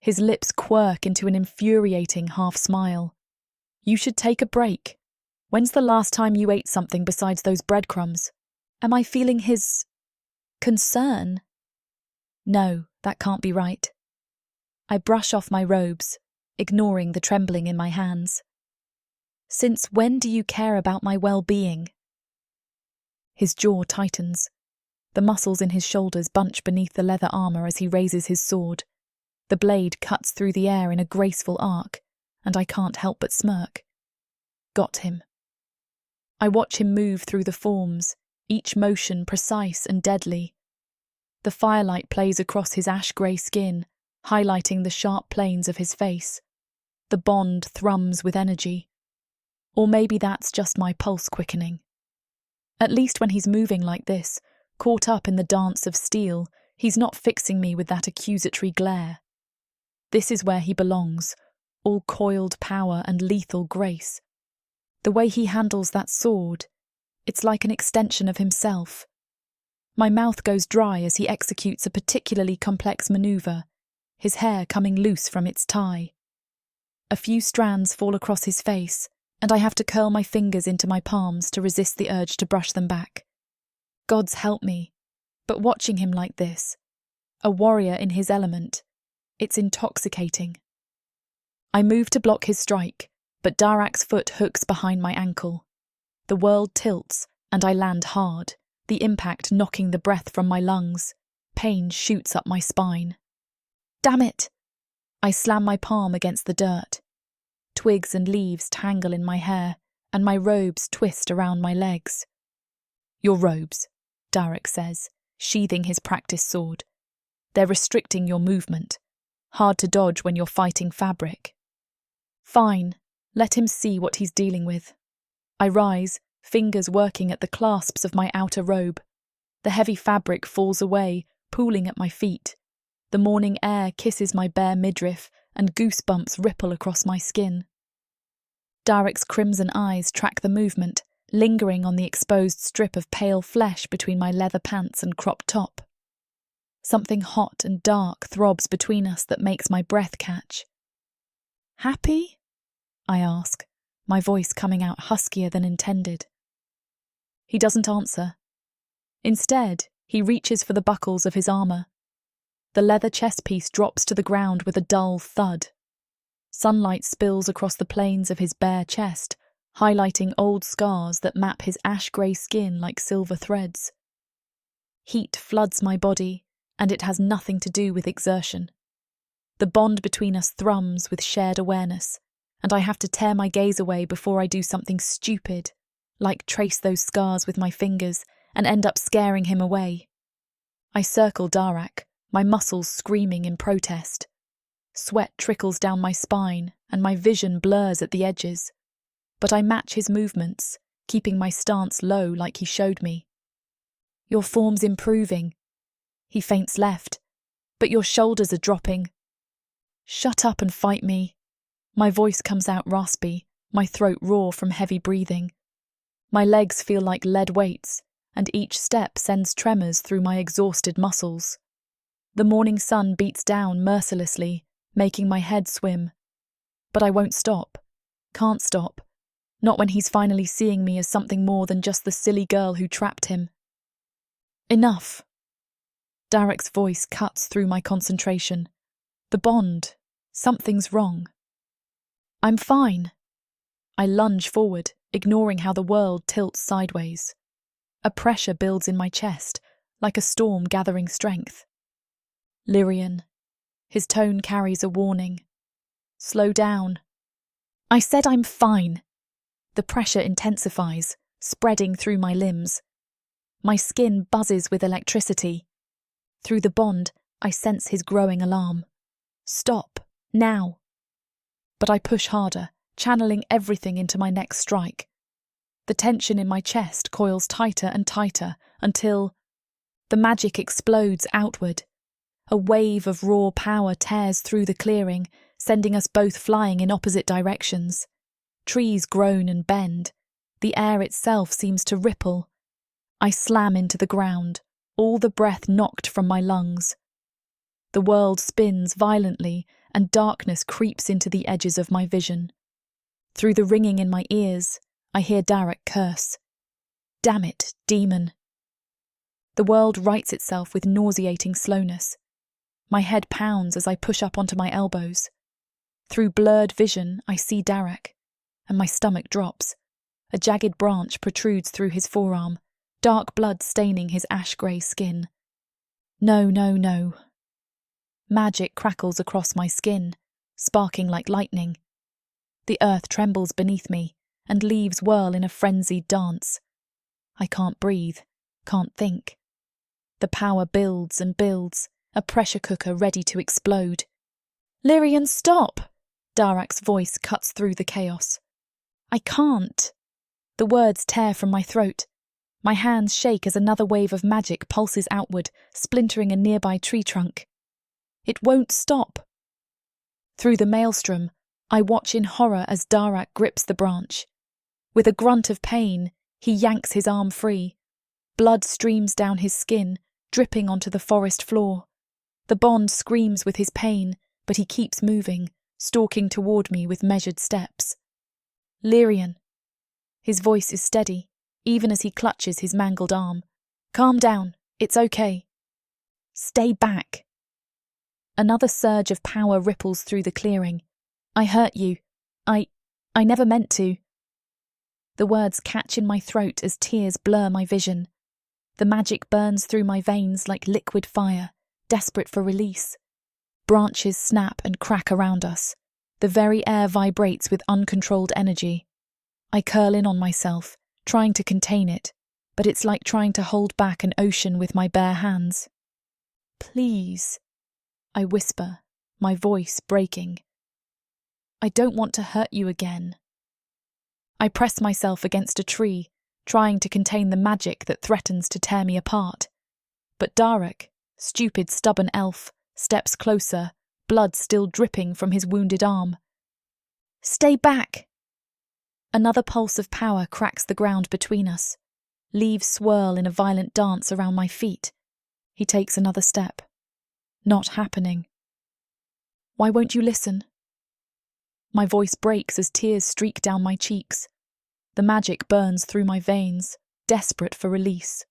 His lips quirk into an infuriating half-smile. You should take a break. When's the last time you ate something besides those breadcrumbs? Am I feeling his concern? No, that can't be right. I brush off my robes, ignoring the trembling in my hands. Since when do you care about my well-being? His jaw tightens. The muscles in his shoulders bunch beneath the leather armour as he raises his sword. The blade cuts through the air in a graceful arc, and I can't help but smirk. Got him. I watch him move through the forms, each motion precise and deadly. The firelight plays across his ash-grey skin, highlighting the sharp planes of his face. The bond thrums with energy. Or maybe that's just my pulse quickening. At least when he's moving like this, caught up in the dance of steel, he's not fixing me with that accusatory glare. This is where he belongs, all coiled power and lethal grace. The way he handles that sword, it's like an extension of himself. My mouth goes dry as he executes a particularly complex maneuver, his hair coming loose from its tie. A few strands fall across his face, and I have to curl my fingers into my palms to resist the urge to brush them back. Gods help me, but watching him like this, a warrior in his element, it's intoxicating. I move to block his strike, but Darak's foot hooks behind my ankle. The world tilts, and I land hard, the impact knocking the breath from my lungs. Pain shoots up my spine. Damn it! I slam my palm against the dirt. Twigs and leaves tangle in my hair, and my robes twist around my legs. Your robes, Darak says, sheathing his practice sword. They're restricting your movement. Hard to dodge when you're fighting fabric. Fine, let him see what he's dealing with. I rise, fingers working at the clasps of my outer robe. The heavy fabric falls away, pooling at my feet. The morning air kisses my bare midriff, and goosebumps ripple across my skin. Darak's crimson eyes track the movement, lingering on the exposed strip of pale flesh between my leather pants and cropped top. Something hot and dark throbs between us that makes my breath catch. Happy? I ask, my voice coming out huskier than intended. He doesn't answer. Instead, he reaches for the buckles of his armour. The leather chest piece drops to the ground with a dull thud. Sunlight spills across the planes of his bare chest, highlighting old scars that map his ash-grey skin like silver threads. Heat floods my body, and it has nothing to do with exertion. The bond between us thrums with shared awareness, and I have to tear my gaze away before I do something stupid, like trace those scars with my fingers and end up scaring him away. I circle Darak, my muscles screaming in protest. Sweat trickles down my spine and my vision blurs at the edges. But I match his movements, keeping my stance low like he showed me. Your form's improving. He feints left, but your shoulders are dropping. Shut up and fight me. My voice comes out raspy, my throat raw from heavy breathing. My legs feel like lead weights, and each step sends tremors through my exhausted muscles. The morning sun beats down mercilessly, making my head swim. But I won't stop. Can't stop. Not when he's finally seeing me as something more than just the silly girl who trapped him. Enough. Darak's voice cuts through my concentration. The bond. Something's wrong. I'm fine. I lunge forward, ignoring how the world tilts sideways. A pressure builds in my chest, like a storm gathering strength. Lyrian. His tone carries a warning. Slow down. I said I'm fine. The pressure intensifies, spreading through my limbs. My skin buzzes with electricity. Through the bond, I sense his growing alarm. Stop, now. But I push harder, channeling everything into my next strike. The tension in my chest coils tighter and tighter until the magic explodes outward. A wave of raw power tears through the clearing, sending us both flying in opposite directions. Trees groan and bend. The air itself seems to ripple. I slam into the ground, all the breath knocked from my lungs. The world spins violently, and darkness creeps into the edges of my vision. Through the ringing in my ears, I hear Darak curse. Damn it, demon. The world rights itself with nauseating slowness. My head pounds as I push up onto my elbows. Through blurred vision, I see Darak, and my stomach drops. A jagged branch protrudes through his forearm, dark blood staining his ash-grey skin. No, no, no. Magic crackles across my skin, sparking like lightning. The earth trembles beneath me, and leaves whirl in a frenzied dance. I can't breathe, can't think. The power builds and builds, a pressure cooker ready to explode. Lyrian, stop! Darak's voice cuts through the chaos. I can't. The words tear from my throat. My hands shake as another wave of magic pulses outward, splintering a nearby tree trunk. It won't stop. Through the maelstrom, I watch in horror as Darak grips the branch. With a grunt of pain, he yanks his arm free. Blood streams down his skin, dripping onto the forest floor. The bond screams with his pain, but he keeps moving, stalking toward me with measured steps. Lyrian. His voice is steady, even as he clutches his mangled arm. Calm down, it's okay. Stay back. Another surge of power ripples through the clearing. I hurt you. I never meant to. The words catch in my throat as tears blur my vision. The magic burns through my veins like liquid fire, desperate for release. Branches snap and crack around us. The very air vibrates with uncontrolled energy. I curl in on myself, trying to contain it, but it's like trying to hold back an ocean with my bare hands. Please, I whisper, my voice breaking. I don't want to hurt you again. I press myself against a tree, trying to contain the magic that threatens to tear me apart. But Darak, stupid stubborn elf, steps closer, blood still dripping from his wounded arm. Stay back! Another pulse of power cracks the ground between us. Leaves swirl in a violent dance around my feet. He takes another step. Not happening. Why won't you listen? My voice breaks as tears streak down my cheeks. The magic burns through my veins, desperate for release.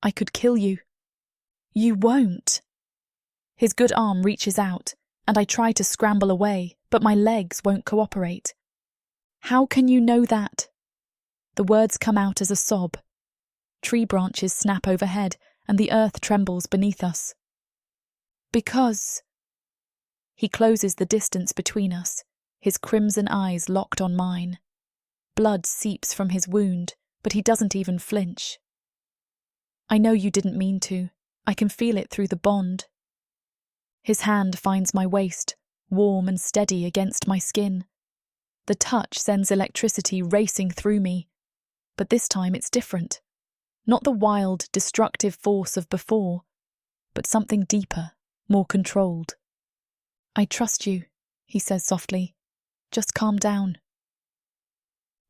I could kill you. You won't. His good arm reaches out, and I try to scramble away, but my legs won't cooperate. How can you know that? The words come out as a sob. Tree branches snap overhead, and the earth trembles beneath us. Because He closes the distance between us, his crimson eyes locked on mine. Blood seeps from his wound, but he doesn't even flinch. I know you didn't mean to. I can feel it through the bond. His hand finds my waist, warm and steady against my skin. The touch sends electricity racing through me, but this time it's different. Not the wild, destructive force of before, but something deeper, more controlled. I trust you, he says softly. Just calm down.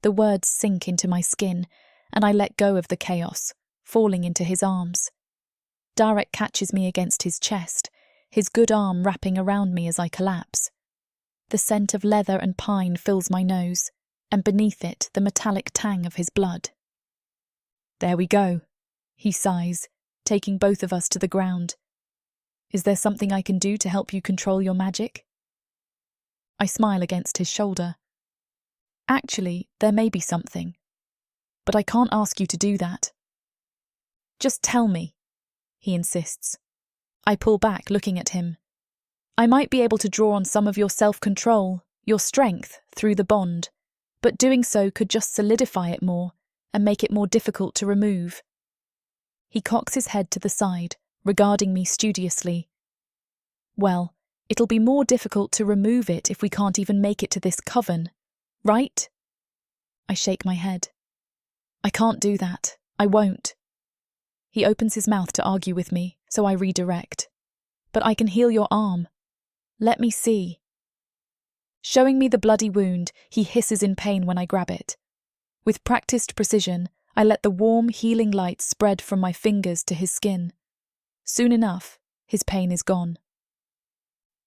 The words sink into my skin, and I let go of the chaos, falling into his arms. Darak catches me against his chest, his good arm wrapping around me as I collapse. The scent of leather and pine fills my nose, and beneath it the metallic tang of his blood. There we go, he sighs, taking both of us to the ground. Is there something I can do to help you control your magic? I smile against his shoulder. Actually, there may be something, but I can't ask you to do that. Just tell me, he insists. I pull back, looking at him. I might be able to draw on some of your self-control, your strength, through the bond, but doing so could just solidify it more and make it more difficult to remove. He cocks his head to the side, regarding me studiously. Well, it'll be more difficult to remove it if we can't even make it to this coven, right? I shake my head. I can't do that. I won't. He opens his mouth to argue with me, so I redirect. But I can heal your arm. Let me see. Showing me the bloody wound, he hisses in pain when I grab it. With practiced precision, I let the warm, healing light spread from my fingers to his skin. Soon enough, his pain is gone.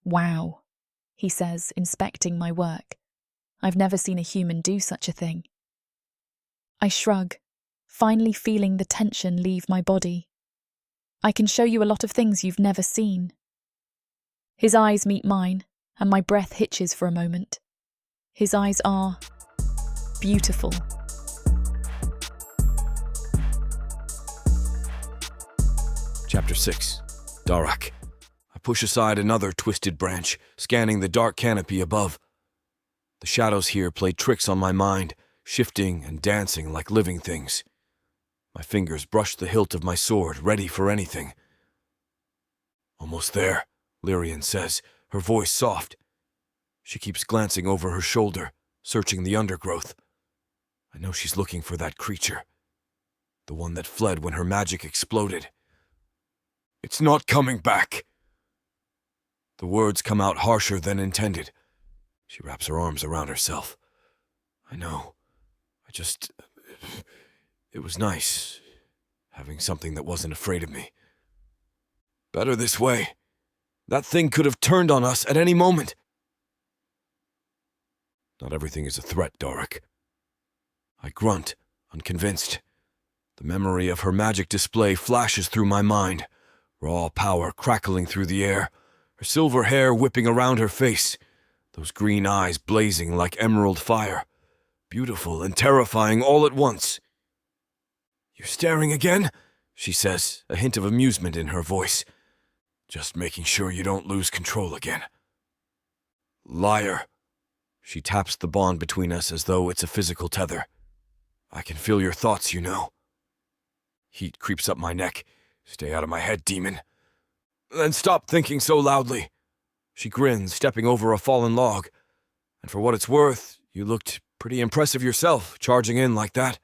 Wow, he says, inspecting my work. I've never seen a human do such a thing. I shrug, finally feeling the tension leave my body. I can show you a lot of things you've never seen. His eyes meet mine, and my breath hitches for a moment. His eyes are beautiful.
Chapter 6. Darak. I push aside another twisted branch, scanning the dark canopy above. The shadows here play tricks on my mind, shifting and dancing like living things. My fingers brush the hilt of my sword, ready for anything. Almost there, Lyrian says, her voice soft. She keeps glancing over her shoulder, searching the undergrowth. I know she's looking for that creature. The one that fled when her magic exploded. It's not coming back. The words come out harsher than intended. She wraps her arms around herself. I know. It was nice, having something that wasn't afraid of me. Better this way. That thing could have turned on us at any moment. Not everything is a threat, Darak. I grunt, unconvinced. The memory of her magic display flashes through my mind, raw power crackling through the air, her silver hair whipping around her face, those green eyes blazing like emerald fire, beautiful and terrifying all at once. You're staring again? She says, a hint of amusement in her voice. Just making sure you don't lose control again. Liar. She taps the bond between us as though it's a physical tether. I can feel your thoughts, you know. Heat creeps up my neck. Stay out of my head, demon. Then stop thinking so loudly. She grins, stepping over a fallen log. And for what it's worth, you looked pretty impressive yourself, charging in like that.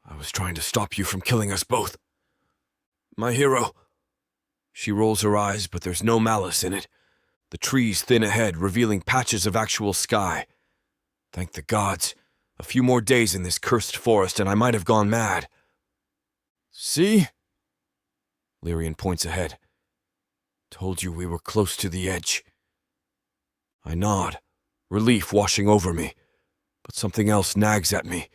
I was trying to stop you from killing us both. My hero. She rolls her eyes, but there's no malice in it. The trees thin ahead, revealing patches of actual sky. Thank the gods. A few more days in this cursed forest and I might have gone mad. See? Lyrian points ahead. Told you we were close to the edge. I nod, relief washing over me. But something else nags at me.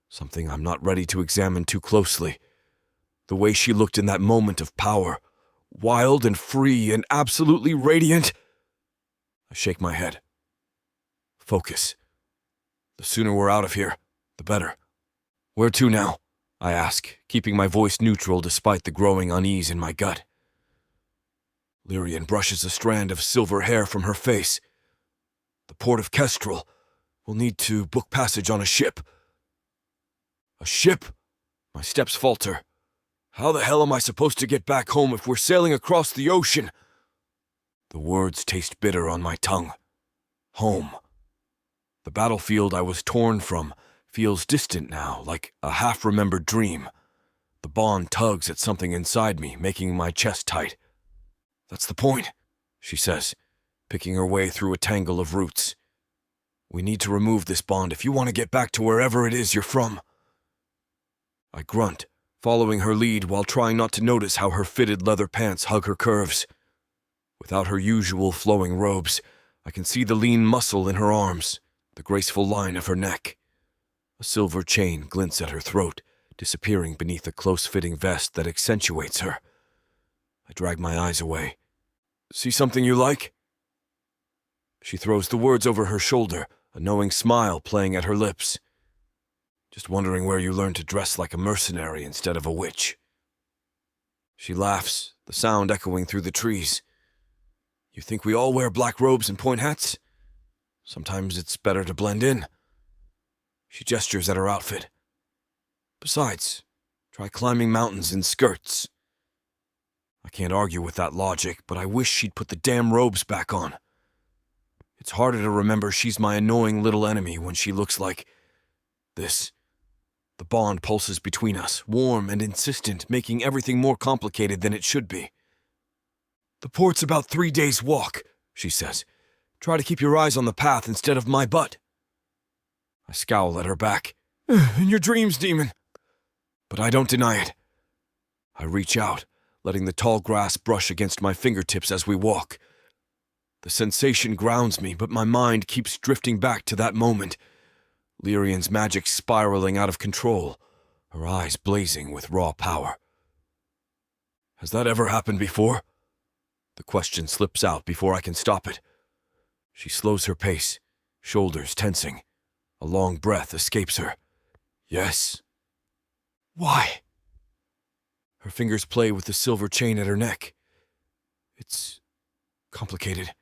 Something I'm not ready to examine too closely. The way she looked in that moment of power. Wild and free and absolutely radiant. I shake my head. Focus. The sooner we're out of here, the better. Where to now? I ask, keeping my voice neutral despite the growing unease in my gut. Lyrian brushes a strand of silver hair from her face. The port of Kestrel will need to book passage on a ship. A ship? My steps falter. How the hell am I supposed to get back home if we're sailing across the ocean? The words taste bitter on my tongue. Home. The battlefield I was torn from feels distant now, like a half-remembered dream. The bond tugs at something inside me, making my chest tight. That's the point, she says, picking her way through a tangle of roots. We need to remove this bond if you want to get back to wherever it is you're from. I grunt, following her lead while trying not to notice how her fitted leather pants hug her curves. Without her usual flowing robes, I can see the lean muscle in her arms, the graceful line of her neck. A silver chain glints at her throat, disappearing beneath a close-fitting vest that accentuates her. I drag my eyes away. See something you like? She throws the words over her shoulder, a knowing smile playing at her lips. Just wondering where you learned to dress like a mercenary instead of a witch. She laughs, the sound echoing through the trees. You think we all wear black robes and point hats? Sometimes it's better to blend in. She gestures at her outfit. Besides, try climbing mountains in skirts. I can't argue with that logic, but I wish she'd put the damn robes back on. It's harder to remember she's my annoying little enemy when she looks like this. The bond pulses between us, warm and insistent, making everything more complicated than it should be. The port's about 3 days' walk, she says. Try to keep your eyes on the path instead of my butt. I scowl at her back. In your dreams, demon. But I don't deny it. I reach out, letting the tall grass brush against my fingertips as we walk. The sensation grounds me, but my mind keeps drifting back to that moment. Lyrian's magic spiraling out of control, her eyes blazing with raw power. Has that ever happened before? The question slips out before I can stop it. She slows her pace, shoulders tensing. A long breath escapes her. Yes. Why? Her fingers play with the silver chain at her neck. It's complicated.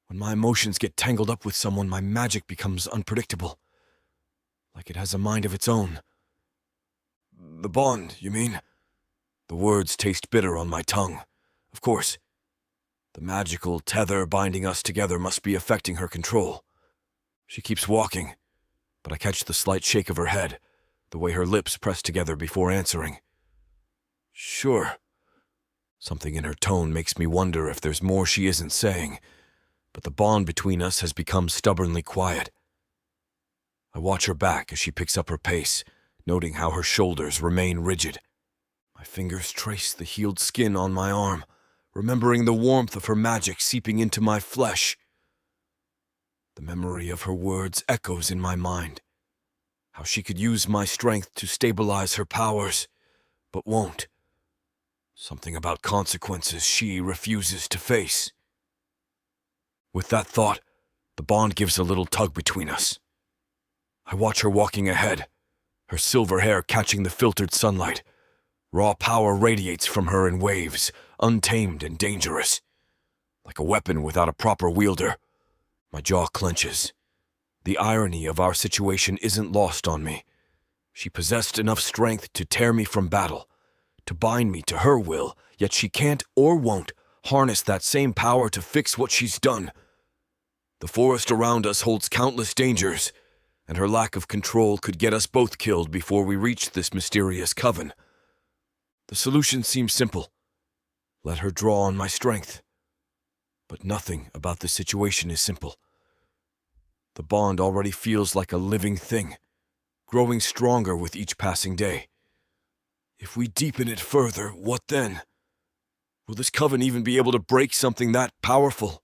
When my emotions get tangled up with someone, my magic becomes unpredictable. Like it has a mind of its own. The bond, you mean? The words taste bitter on my tongue. Of course. The magical tether binding us together must be affecting her control. She keeps walking, but I catch the slight shake of her head, the way her lips press together before answering. Sure. Something in her tone makes me wonder if there's more she isn't saying, but the bond between us has become stubbornly quiet. I watch her back as she picks up her pace, noting how her shoulders remain rigid. My fingers trace the healed skin on my arm, remembering the warmth of her magic seeping into my flesh. The memory of her words echoes in my mind. How she could use my strength to stabilize her powers, but won't. Something about consequences she refuses to face. With that thought, the bond gives a little tug between us. I watch her walking ahead, her silver hair catching the filtered sunlight. Raw power radiates from her in waves, untamed and dangerous. Like a weapon without a proper wielder. My jaw clenches. The irony of our situation isn't lost on me. She possessed enough strength to tear me from battle, to bind me to her will, yet she can't or won't harness that same power to fix what she's done. The forest around us holds countless dangers, and her lack of control could get us both killed before we reach this mysterious coven. The solution seems simple. Let her draw on my strength. But nothing about the situation is simple. The bond already feels like a living thing, growing stronger with each passing day. If we deepen it further, what then? Will this coven even be able to break something that powerful?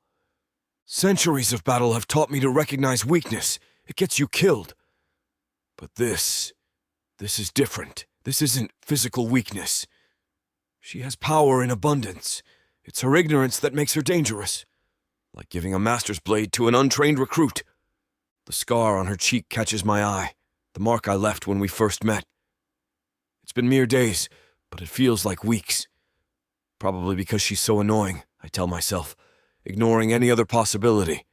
Centuries of battle have taught me to recognize weakness. It gets you killed. But this is different. This isn't physical weakness. She has power in abundance. It's her ignorance that makes her dangerous. Like giving a master's blade to an untrained recruit. The scar on her cheek catches my eye, the mark I left when we first met. It's been mere days, but it feels like weeks. Probably because she's so annoying, I tell myself, ignoring any other possibility.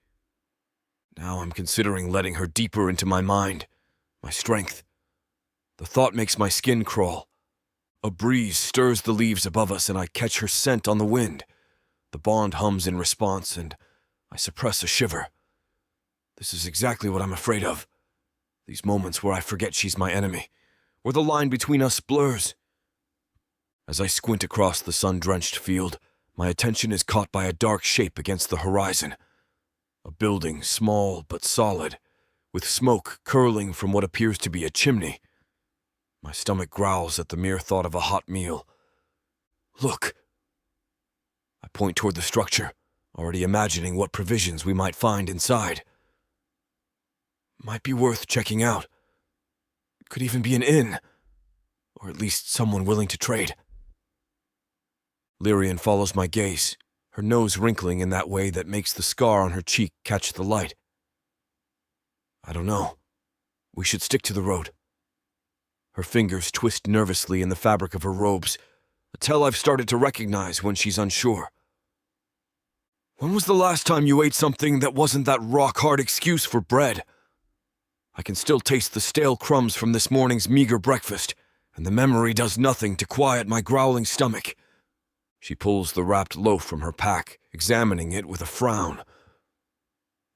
Now I'm considering letting her deeper into my mind, my strength. The thought makes my skin crawl. A breeze stirs the leaves above us and I catch her scent on the wind. The bond hums in response and I suppress a shiver. This is exactly what I'm afraid of. These moments where I forget she's my enemy, where the line between us blurs. As I squint across the sun-drenched field, my attention is caught by a dark shape against the horizon. A building, small but solid, with smoke curling from what appears to be a chimney. My stomach growls at the mere thought of a hot meal. Look! I point toward the structure, already imagining what provisions we might find inside. Might be worth checking out. Could even be an inn, or at least someone willing to trade. Lyrian follows my gaze, her nose wrinkling in that way that makes the scar on her cheek catch the light. I don't know. We should stick to the road. Her fingers twist nervously in the fabric of her robes, a tell I've started to recognize when she's unsure. When was the last time you ate something that wasn't that rock-hard excuse for bread? I can still taste the stale crumbs from this morning's meager breakfast, and the memory does nothing to quiet my growling stomach. She pulls the wrapped loaf from her pack, examining it with a frown.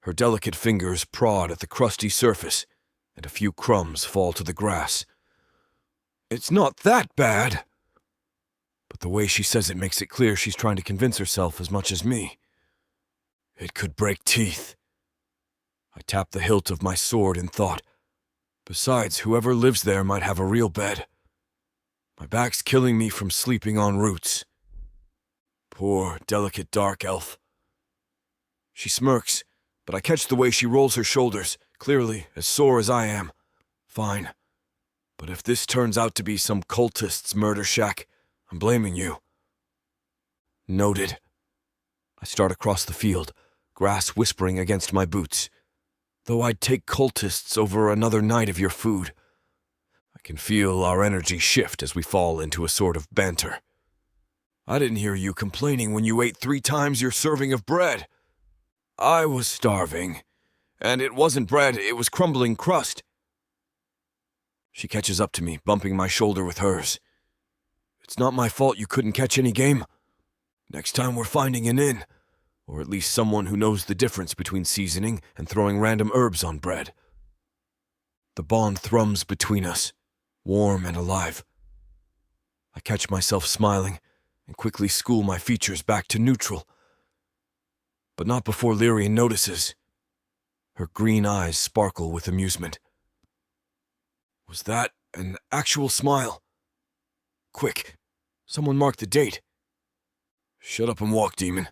Her delicate fingers prod at the crusty surface, and a few crumbs fall to the grass. It's not that bad. But the way she says it makes it clear she's trying to convince herself as much as me. It could break teeth. I tap the hilt of my sword in thought. Besides, whoever lives there might have a real bed. My back's killing me from sleeping on roots. Poor, delicate dark elf. She smirks, but I catch the way she rolls her shoulders, clearly as sore as I am. Fine. But if this turns out to be some cultist's murder shack, I'm blaming you. Noted. I start across the field, grass whispering against my boots. Though I'd take cultists over another night of your food. I can feel our energy shift as we fall into a sort of banter. I didn't hear you complaining when you ate 3 times your serving of bread. I was starving, and it wasn't bread, it was crumbling crust. She catches up to me, bumping my shoulder with hers. It's not my fault you couldn't catch any game. Next time we're finding an inn, or at least someone who knows the difference between seasoning and throwing random herbs on bread. The bond thrums between us, warm and alive. I catch myself smiling and quickly school my features back to neutral. But not before Lyrian notices. Her green eyes sparkle with amusement. Was that an actual smile? Quick, someone mark the date. Shut up and walk, demon.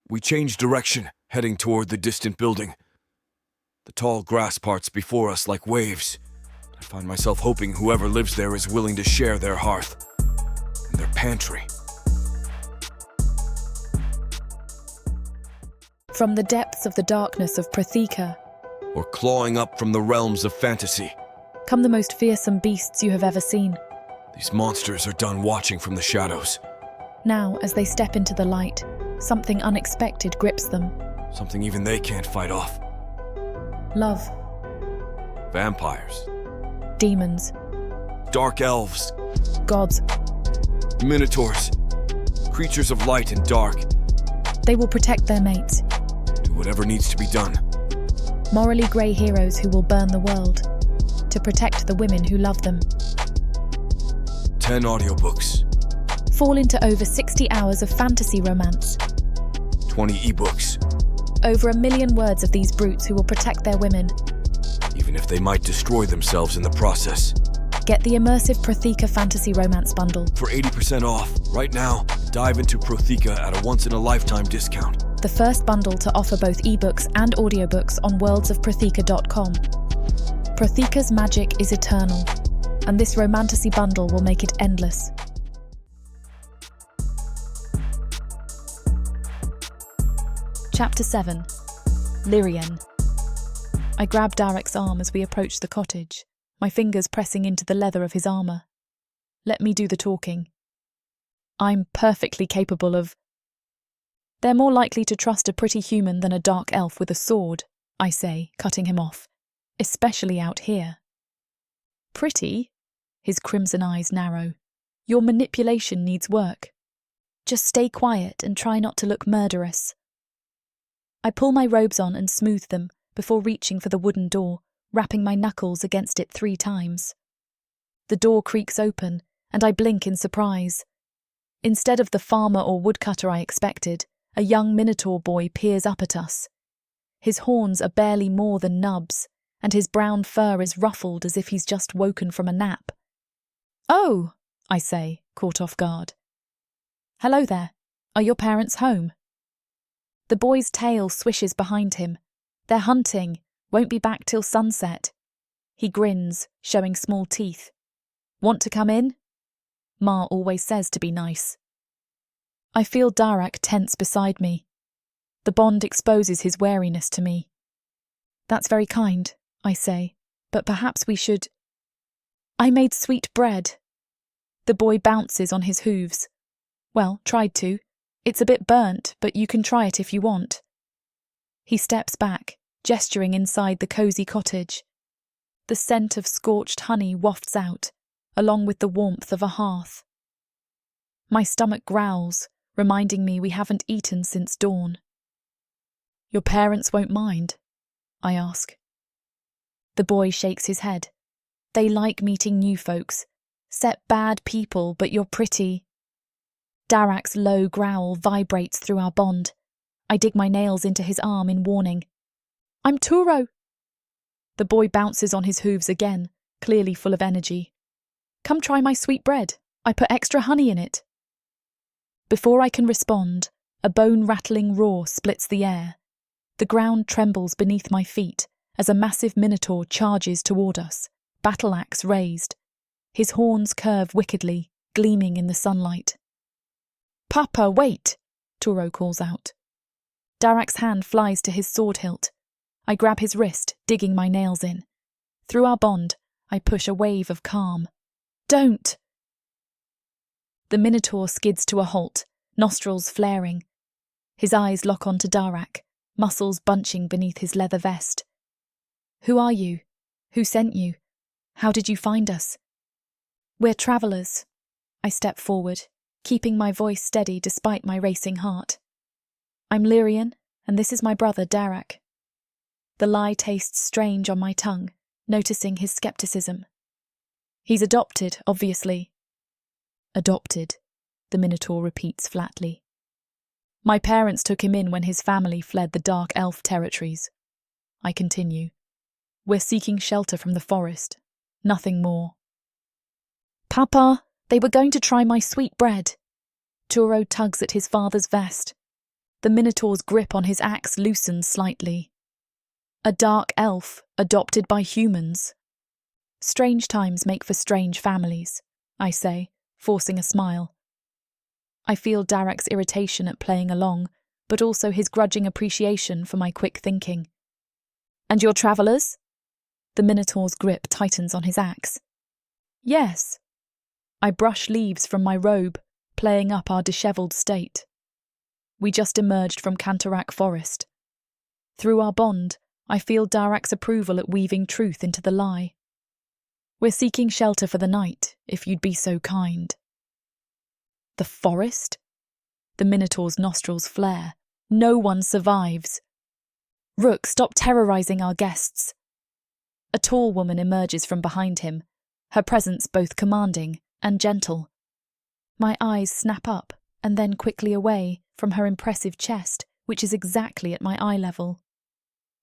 We change direction, heading toward the distant building. The tall grass parts before us like waves. I find myself hoping whoever lives there is willing to share their hearth and their pantry.
From the depths of the darkness of Protheka,
Or clawing up from the realms of fantasy.
come the most fearsome beasts you have ever seen.
These monsters are done watching from the shadows.
Now, as they step into the light, something unexpected grips them.
Something even they can't fight off.
Love,
Vampires.
demons,
Dark elves.
gods.
Minotaurs. Creatures of light and dark.
They will protect their mates.
Do whatever needs to be done.
Morally grey heroes who will burn the world to protect the women who love them.
10 audiobooks.
Fall into over 60 hours of fantasy romance.
20 ebooks.
Over 1 million words of these brutes who will protect their women.
Even if they might destroy themselves in the process.
Get the immersive Protheka fantasy romance bundle.
For 80% off, right now, dive into Protheka at a once-in-a-lifetime discount.
The first bundle to offer both ebooks and audiobooks on worldsofprotheka.com. Protheka's magic is eternal, and this romantasy bundle will make it endless. Chapter 7. Lyrian. I grab Darak's arm as we approach the cottage, my fingers pressing into the leather of his armour. Let me do the talking. I'm perfectly capable of... They're more likely to trust a pretty human than a dark elf with a sword, I say, cutting him off. Especially out here. Pretty? His crimson eyes narrow. Your manipulation needs work. Just stay quiet and try not to look murderous. I pull my robes on and smooth them before reaching for the wooden door, rapping my knuckles against it 3 times. The door creaks open, and I blink in surprise. Instead of the farmer or woodcutter I expected, a young Minotaur boy peers up at us. His horns are barely more than nubs, and his brown fur is ruffled as if he's just woken from a nap. "Oh," I say, caught off guard. "Hello there. Are your parents home?" The boy's tail swishes behind him. They're hunting, won't be back till sunset. He grins, showing small teeth. "Want to come in?" Ma always says to be nice. I feel Darak tense beside me. The bond exposes his wariness to me. "That's very kind," I say, "but perhaps we should—" "I made sweet bread." The boy bounces on his hooves. "Well, tried to. It's a bit burnt, but you can try it if you want." He steps back, gesturing inside the cosy cottage. The scent of scorched honey wafts out, along with the warmth of a hearth. My stomach growls, reminding me we haven't eaten since dawn. "Your parents won't mind?" I ask. The boy shakes his head. "They like meeting new folks. Set bad people, but you're pretty." Darak's low growl vibrates through our bond. I dig my nails into his arm in warning. "I'm Turo." The boy bounces on his hooves again, clearly full of energy. "Come try my sweet bread. I put extra honey in it." Before I can respond, a bone-rattling roar splits the air. The ground trembles beneath my feet as a massive minotaur charges toward us, battle-axe raised. His horns curve wickedly, gleaming in the sunlight. "Papa, wait!" Turo calls out. Darak's hand flies to his sword hilt. I grab his wrist, digging my nails in. Through our bond, I push a wave of calm. "Don't!" The minotaur skids to a halt, nostrils flaring. His eyes lock onto Darak, muscles bunching beneath his leather vest. "Who are you? Who sent you? How did you find us?" "We're travellers." I step forward, keeping my voice steady despite my racing heart. "I'm Lyrian, and this is my brother Darak." The lie tastes strange on my tongue, noticing his skepticism. "He's adopted, obviously." "Adopted," the Minotaur repeats flatly. "My parents took him in when his family fled the Dark Elf territories." I continue. "We're seeking shelter from the forest. Nothing more." "Papa, they were going to try my sweet bread." Turo tugs at his father's vest. The Minotaur's grip on his axe loosens slightly. "A dark elf, adopted by humans." "Strange times make for strange families," I say, forcing a smile. I feel Darak's irritation at playing along, but also his grudging appreciation for my quick thinking. "And you're travellers?" The Minotaur's grip tightens on his axe. "Yes." I brush leaves from my robe, playing up our dishevelled state. We just emerged from Cantorak Forest. Through our bond, I feel Darak's approval at weaving truth into the lie. "We're seeking shelter for the night, if you'd be so kind." "The forest?" The Minotaur's nostrils flare. "No one survives." "Rook, stop terrorising our guests." A tall woman emerges from behind him, her presence both commanding and gentle. My eyes snap up and then quickly away from her impressive chest, which is exactly at my eye level.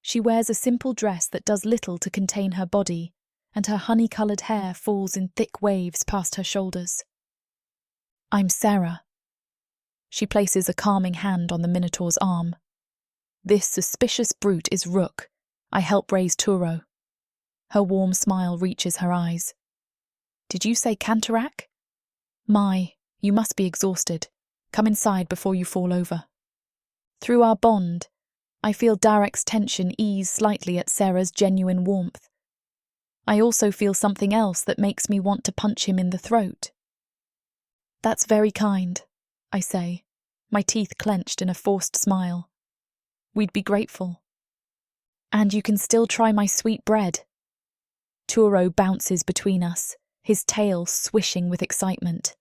She wears a simple dress that does little to contain her body, and her honey-coloured hair falls in thick waves past her shoulders. "I'm Sarah." She places a calming hand on the Minotaur's arm. "This suspicious brute is Rook. I help raise Turo." Her warm smile reaches her eyes. "Did you say Cantorak?" "My, you must be exhausted. Come inside before you fall over." Through our bond, I feel Darak's tension ease slightly at Sarah's genuine warmth. I also feel something else that makes me want to punch him in the throat. "That's very kind," I say, my teeth clenched in a forced smile. We'd be grateful. And you can still try my sweet bread. Turo bounces between us, his tail swishing with excitement.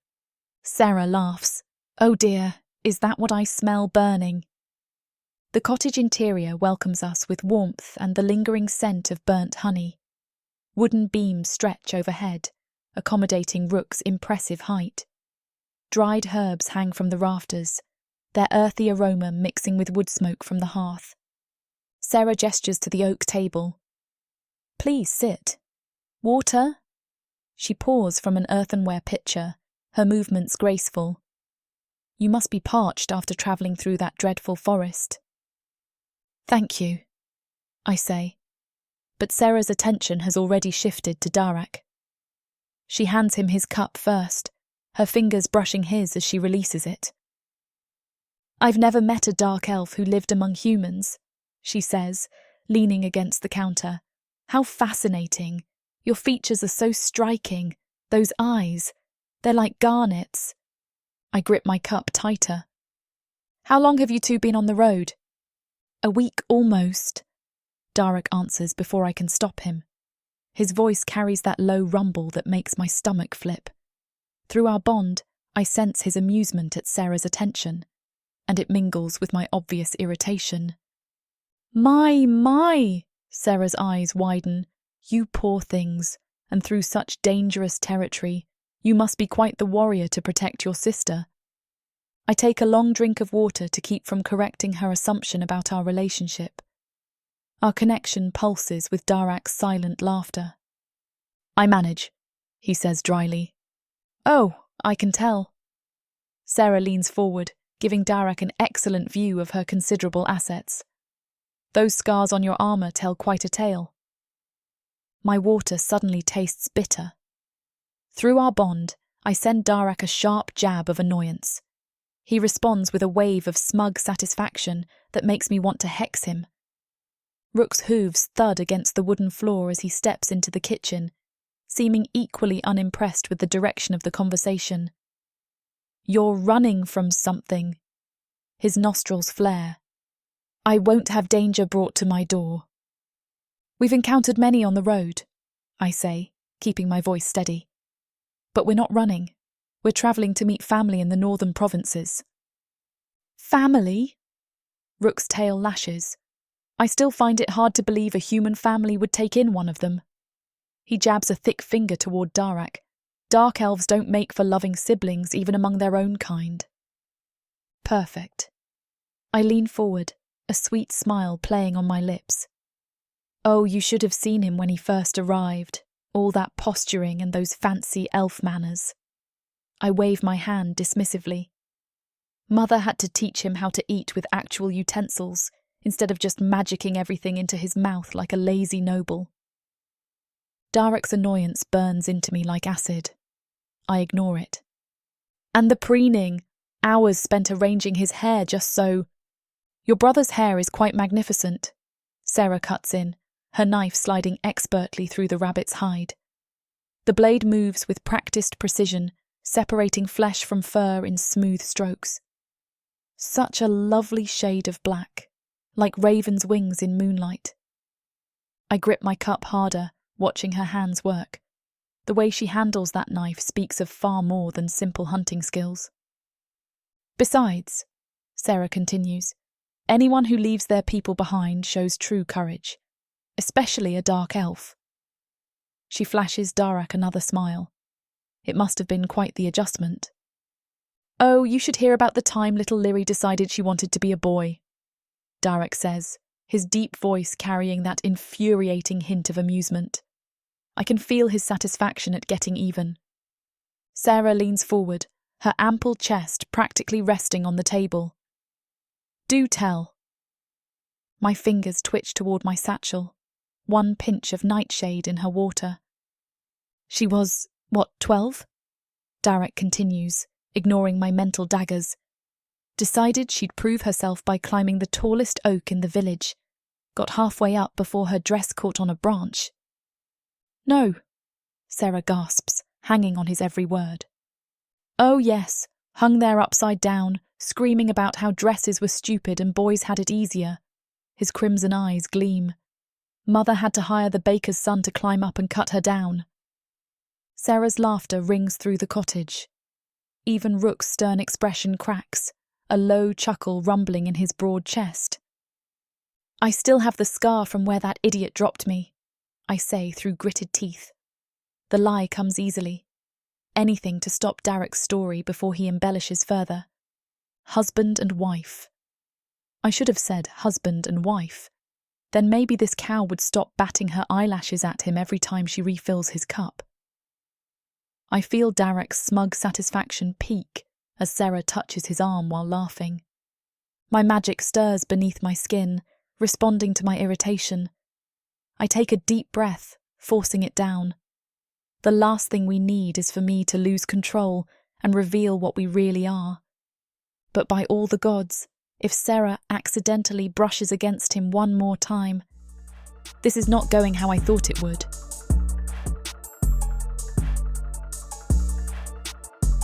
Sarah laughs. Oh dear, is that what I smell burning? The cottage interior welcomes us with warmth and the lingering scent of burnt honey. Wooden beams stretch overhead, accommodating Rook's impressive height. Dried herbs hang from the rafters, their earthy aroma mixing with wood smoke from the hearth. Sarah gestures to the oak table. Please sit. Water? She pours from an earthenware pitcher, her movements graceful. You must be parched after travelling through that dreadful forest. Thank you, I say, but Sarah's attention has already shifted to Darak. She hands him his cup first, her fingers brushing his as she releases it. I've never met a dark elf who lived among humans, she says, leaning against the counter. How fascinating. Your features are so striking. Those eyes, they're like garnets. I grip my cup tighter. How long have you two been on the road? A week almost, Darak answers before I can stop him. His voice carries that low rumble that makes my stomach flip. Through our bond, I sense his amusement at Sarah's attention, and it mingles with my obvious irritation. My, Sarah's eyes widen. You poor things, and through such dangerous territory, you must be quite the warrior to protect your sister. I take a long drink of water to keep from correcting her assumption about our relationship. Our connection pulses with Darak's silent laughter. I manage, he says dryly. Oh, I can tell. Sarah leans forward, giving Darak an excellent view of her considerable assets. Those scars on your armour tell quite a tale. My water suddenly tastes bitter. Through our bond, I send Darak a sharp jab of annoyance. He responds with a wave of smug satisfaction that makes me want to hex him. Rook's hooves thud against the wooden floor as he steps into the kitchen, seeming equally unimpressed with the direction of the conversation. You're running from something. His nostrils flare. I won't have danger brought to my door. We've encountered many on the road, I say, keeping my voice steady. But we're not running. We're travelling to meet family in the northern provinces. Family? Rook's tail lashes. I still find it hard to believe a human family would take in one of them. He jabs a thick finger toward Darak. Dark elves don't make for loving siblings even among their own kind. Perfect. I lean forward, a sweet smile playing on my lips. Oh, you should have seen him when he first arrived, all that posturing and those fancy elf manners. I wave my hand dismissively. Mother had to teach him how to eat with actual utensils, instead of just magicking everything into his mouth like a lazy noble. Darak's annoyance burns into me like acid. I ignore it. And the preening, hours spent arranging his hair just so. Your brother's hair is quite magnificent, Sarah cuts in, her knife sliding expertly through the rabbit's hide. The blade moves with practiced precision, separating flesh from fur in smooth strokes. Such a lovely shade of black, like raven's wings in moonlight. I grip my cup harder, watching her hands work. The way she handles that knife speaks of far more than simple hunting skills. Besides, Sarah continues, anyone who leaves their people behind shows true courage, especially a dark elf. She flashes Darak another smile. It must have been quite the adjustment. Oh, you should hear about the time little Lyri decided she wanted to be a boy, Darak says, his deep voice carrying that infuriating hint of amusement. I can feel his satisfaction at getting even. Sarah leans forward, her ample chest practically resting on the table. Do tell. My fingers twitch toward my satchel, one pinch of nightshade in her water. She was, 12? Darak continues, ignoring my mental daggers. Decided she'd prove herself by climbing the tallest oak in the village. Got halfway up before her dress caught on a branch. No, Sarah gasps, hanging on his every word. Oh yes, hung there upside down, screaming about how dresses were stupid and boys had it easier. His crimson eyes gleam. Mother had to hire the baker's son to climb up and cut her down. Sarah's laughter rings through the cottage. Even Rook's stern expression cracks, a low chuckle rumbling in his broad chest. I still have the scar from where that idiot dropped me, I say through gritted teeth. The lie comes easily. Anything to stop Darak's story before he embellishes further. Husband and wife. I should have said husband and wife. Then maybe this cow would stop batting her eyelashes at him every time she refills his cup. I feel Darak's smug satisfaction peak as Sarah touches his arm while laughing. My magic stirs beneath my skin, responding to my irritation. I take a deep breath, forcing it down. The last thing we need is for me to lose control and reveal what we really are. But by all the gods, if Sarah accidentally brushes against him one more time, this is not going how I thought it would.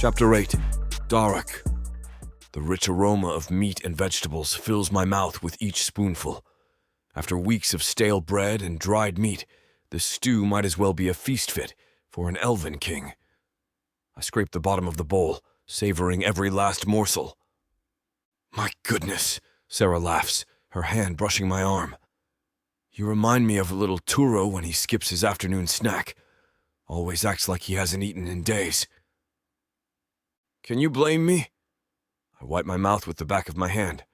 Chapter 8. Darak. The rich aroma of meat and vegetables fills my mouth with each spoonful. After weeks of stale bread and dried meat, this stew might as well be a feast fit for an elven king. I scrape the bottom of the bowl, savoring every last morsel. My goodness, Sarah laughs, her hand brushing my arm. You remind me of little Turo when he skips his afternoon snack. Always acts like he hasn't eaten in days. Can you blame me? I wipe my mouth with the back of my hand.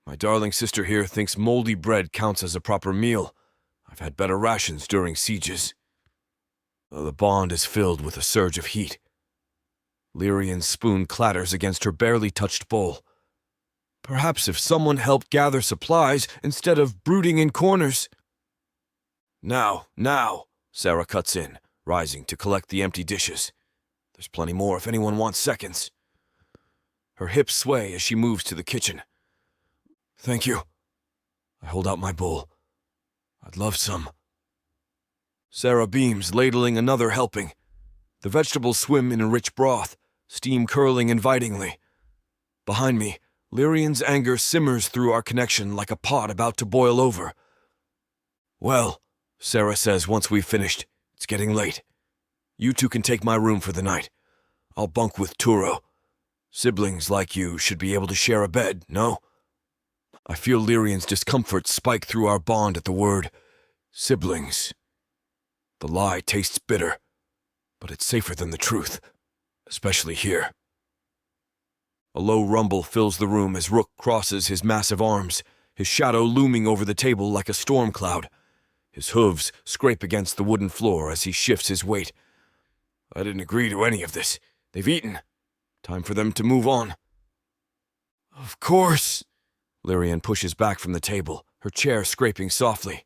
My darling sister here thinks moldy bread counts as a proper meal. I've had better rations during sieges. The bond is filled with a surge of heat. Lyrian's spoon clatters against her barely touched bowl. Perhaps if someone helped gather supplies instead of brooding in corners. Now, Sarah cuts in, rising to collect the empty dishes. There's plenty more if anyone wants seconds. Her hips sway as she moves to the kitchen. Thank you. I hold out my bowl. I'd love some. Sarah beams, ladling another helping. The vegetables swim in a rich broth, steam curling invitingly. Behind me, Lyrian's anger simmers through our connection like a pot about to boil over. Well, Sarah says once we've finished, it's getting late. You two can take my room for the night. I'll bunk with Turo. Siblings like you should be able to share a bed, no? I feel Lyrian's discomfort spike through our bond at the word siblings. The lie tastes bitter, but it's safer than the truth, especially here. A low rumble fills the room as Rook crosses his massive arms, his shadow looming over the table like a storm cloud. His hooves scrape against the wooden floor as he shifts his weight. I didn't agree to any of this. They've eaten. Time for them to move on. Of course. Lyrian pushes back from the table, her chair scraping softly.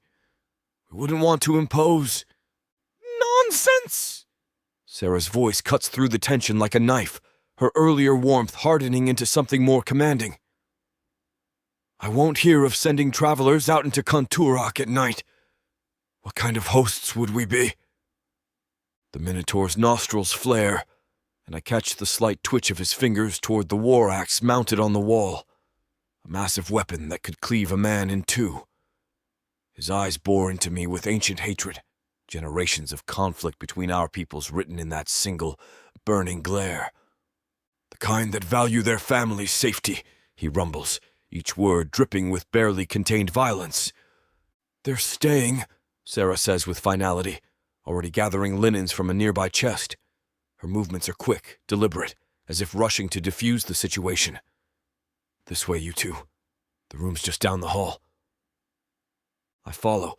We wouldn't want to impose. Nonsense! Sarah's voice cuts through the tension like a knife, her earlier warmth hardening into something more commanding. I won't hear of sending travelers out into Turak at night. What kind of hosts would we be? The Minotaur's nostrils flare, and I catch the slight twitch of his fingers toward the war axe mounted on the wall, a massive weapon that could cleave a man in two. His eyes bore into me with ancient hatred, generations of conflict between our peoples written in that single, burning glare. The kind that value their family's safety, he rumbles, each word dripping with barely contained violence. They're staying, Sarah says with finality, already gathering linens from a nearby chest. Her movements are quick, deliberate, as if rushing to defuse the situation. This way, you two. The room's just down the hall. I follow,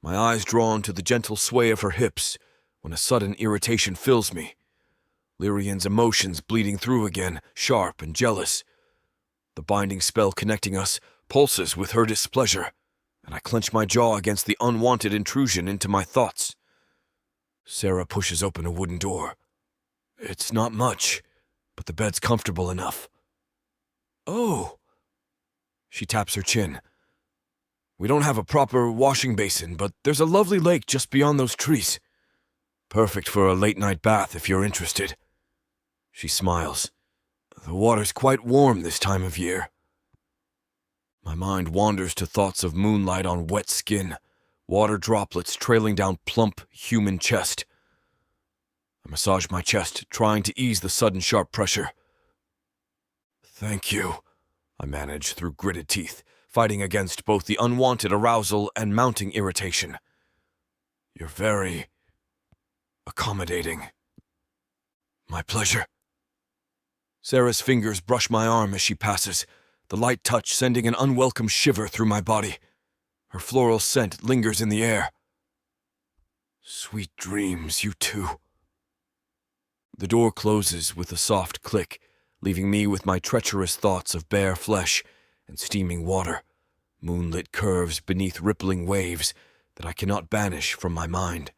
my eyes drawn to the gentle sway of her hips, when a sudden irritation fills me. Lyrian's emotions bleeding through again, sharp and jealous. The binding spell connecting us pulses with her displeasure, and I clench my jaw against the unwanted intrusion into my thoughts. Sarah pushes open a wooden door. It's not much, but the bed's comfortable enough. Oh! She taps her chin. We don't have a proper washing basin, but there's a lovely lake just beyond those trees. Perfect for a late-night bath if you're interested. She smiles. The water's quite warm this time of year. My mind wanders to thoughts of moonlight on wet skin, water droplets trailing down plump human chest. I massage my chest, trying to ease the sudden sharp pressure. "Thank you," I manage through gritted teeth, fighting against both the unwanted arousal and mounting irritation. "You're very accommodating." "My pleasure." Sarah's fingers brush my arm as she passes, the light touch sending an unwelcome shiver through my body. Her floral scent lingers in the air. "Sweet dreams, you too." The door closes with a soft click, leaving me with my treacherous thoughts of bare flesh and steaming water, moonlit curves beneath rippling waves that I cannot banish from my mind.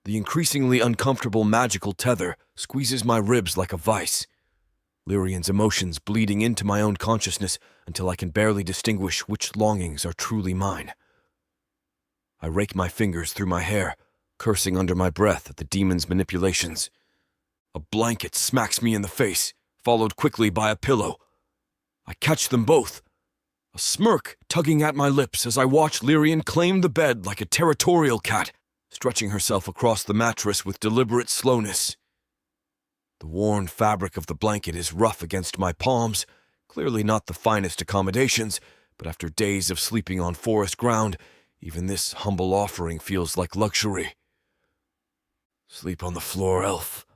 The increasingly uncomfortable magical tether squeezes my ribs like a vice, Lyrian's emotions bleeding into my own consciousness until I can barely distinguish which longings are truly mine. I rake my fingers through my hair, cursing under my breath at the demon's manipulations. A blanket smacks me in the face, followed quickly by a pillow. I catch them both, a smirk tugging at my lips as I watch Lyrian claim the bed like a territorial cat, stretching herself across the mattress with deliberate slowness. The worn fabric of the blanket is rough against my palms, clearly not the finest accommodations, but after days of sleeping on forest ground, even this humble offering feels like luxury. "Sleep on the floor, elf."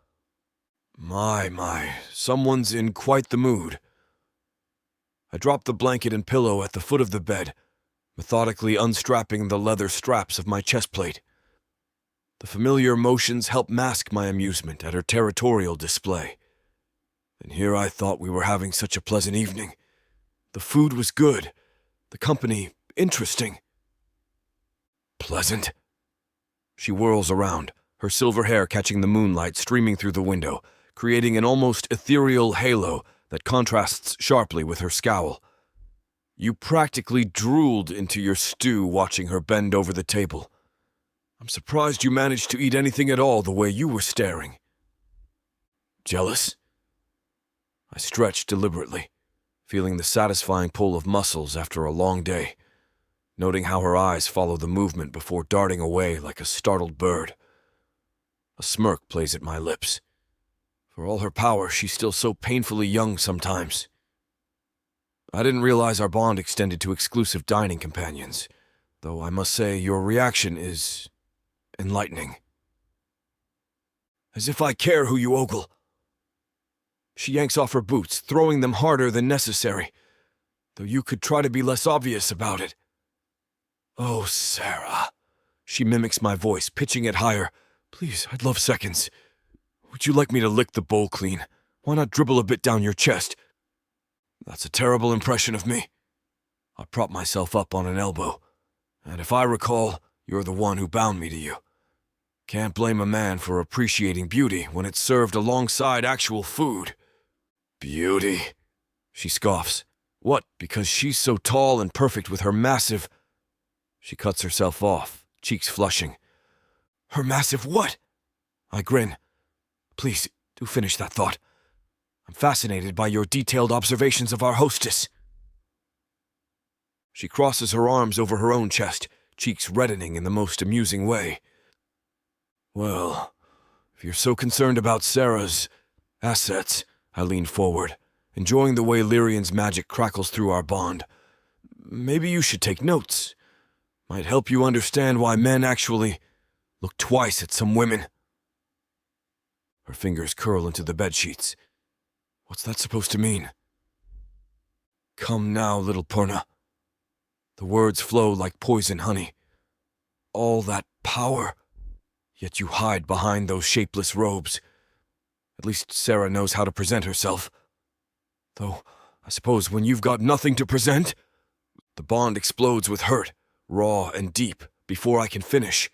My, someone's in quite the mood. I drop the blanket and pillow at the foot of the bed, methodically unstrapping the leather straps of my chest plate. The familiar motions help mask my amusement at her territorial display. And here I thought we were having such a pleasant evening. The food was good, the company interesting. Pleasant? She whirls around, her silver hair catching the moonlight streaming through the window, creating an almost ethereal halo that contrasts sharply with her scowl. You practically drooled into your stew watching her bend over the table. I'm surprised you managed to eat anything at all the way you were staring. Jealous? I stretch deliberately, feeling the satisfying pull of muscles after a long day, noting how her eyes follow the movement before darting away like a startled bird. A smirk plays at my lips. For all her power, she's still so painfully young sometimes. I didn't realize our bond extended to exclusive dining companions, though I must say your reaction is enlightening. As if I care who you ogle. She yanks off her boots, throwing them harder than necessary, though you could try to be less obvious about it. Oh, Sarah. She mimics my voice, pitching it higher. Please, I'd love seconds. Would you like me to lick the bowl clean? Why not dribble a bit down your chest? That's a terrible impression of me. I prop myself up on an elbow, and if I recall, you're the one who bound me to you. Can't blame a man for appreciating beauty when it's served alongside actual food. Beauty, she scoffs. What, because she's so tall and perfect with her massive... She cuts herself off, cheeks flushing. Her massive what? I grin. Please, do finish that thought. I'm fascinated by your detailed observations of our hostess. She crosses her arms over her own chest, cheeks reddening in the most amusing way. Well, if you're so concerned about Sarah's assets, I lean forward, enjoying the way Lyrian's magic crackles through our bond. Maybe you should take notes. Might help you understand why men actually look twice at some women. Her fingers curl into the bedsheets. What's that supposed to mean? Come now, little Purna. The words flow like poison honey. All that power, yet you hide behind those shapeless robes. At least Sarah knows how to present herself. Though, I suppose when you've got nothing to present, the bond explodes with hurt, raw and deep, before I can finish.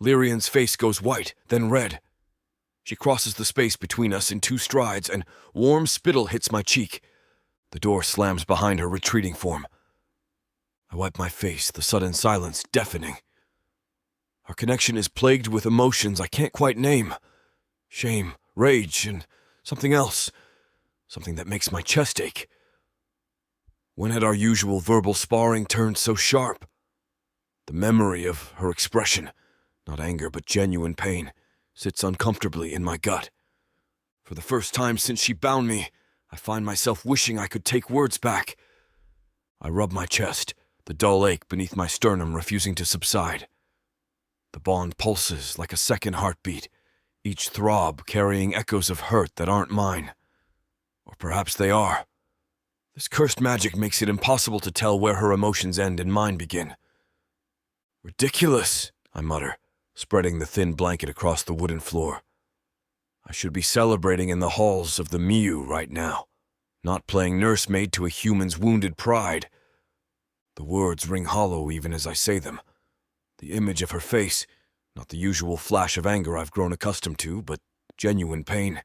Lyrian's face goes white, then red. She crosses the space between us in 2 strides, and warm spittle hits my cheek. The door slams behind her retreating form. I wipe my face, the sudden silence deafening. Our connection is plagued with emotions I can't quite name. Shame, rage, and something else. something that makes my chest ache. When had our usual verbal sparring turned so sharp? The memory of her expression, not anger but genuine pain, sits uncomfortably in my gut. For the first time since she bound me, I find myself wishing I could take words back. I rub my chest, the dull ache beneath my sternum refusing to subside. The bond pulses like a second heartbeat, each throb carrying echoes of hurt that aren't mine. Or perhaps they are. This cursed magic makes it impossible to tell where her emotions end and mine begin. Ridiculous, I mutter, spreading the thin blanket across the wooden floor. I should be celebrating in the halls of the Miu right now, not playing nursemaid to a human's wounded pride. The words ring hollow even as I say them. The image of her face, not the usual flash of anger I've grown accustomed to, but genuine pain,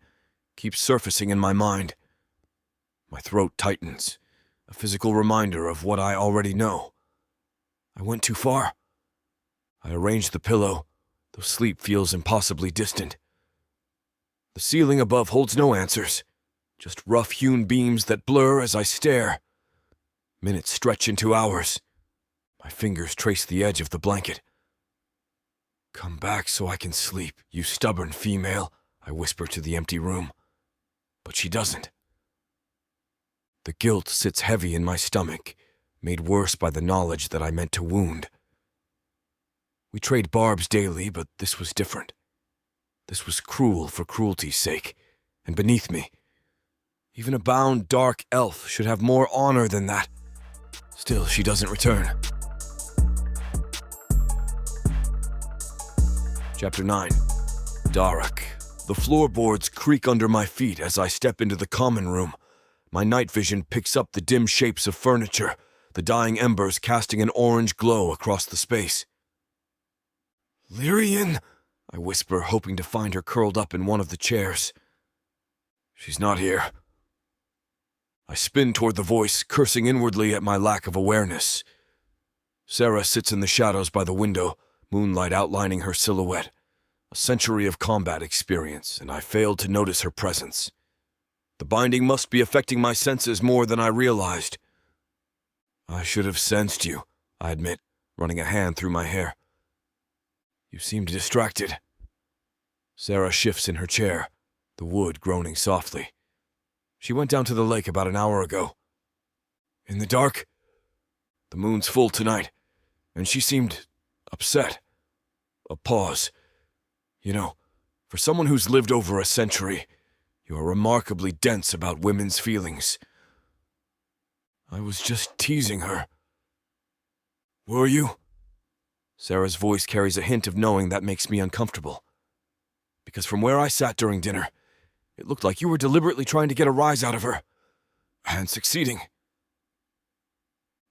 keeps surfacing in my mind. My throat tightens, a physical reminder of what I already know. I went too far. I arrange the pillow, though sleep feels impossibly distant. The ceiling above holds no answers, just rough-hewn beams that blur as I stare. Minutes stretch into hours. My fingers trace the edge of the blanket. "Come back so I can sleep, you stubborn female," I whisper to the empty room. But she doesn't. The guilt sits heavy in my stomach, made worse by the knowledge that I meant to wound. We trade barbs daily, but this was different. This was cruel for cruelty's sake, and beneath me. Even a bound dark elf should have more honor than that. Still, she doesn't return. Chapter 9. Darak. The floorboards creak under my feet as I step into the common room. My night vision picks up the dim shapes of furniture, the dying embers casting an orange glow across the space. "Lyrian," I whisper, hoping to find her curled up in one of the chairs. She's not here. I spin toward the voice, cursing inwardly at my lack of awareness. Sarah sits in the shadows by the window, moonlight outlining her silhouette. A century of combat experience, and I failed to notice her presence. The binding must be affecting my senses more than I realized. "I should have sensed you," I admit, running a hand through my hair. "You seemed distracted." Sarah shifts in her chair, the wood groaning softly. "She went down to the lake about an hour ago." "In the dark?" "The moon's full tonight, and she seemed upset." A pause. "You know, for someone who's lived over a century, you are remarkably dense about women's feelings." "I was just teasing her." "Were you?" Sarah's voice carries a hint of knowing that makes me uncomfortable. "Because from where I sat during dinner, it looked like you were deliberately trying to get a rise out of her. And succeeding."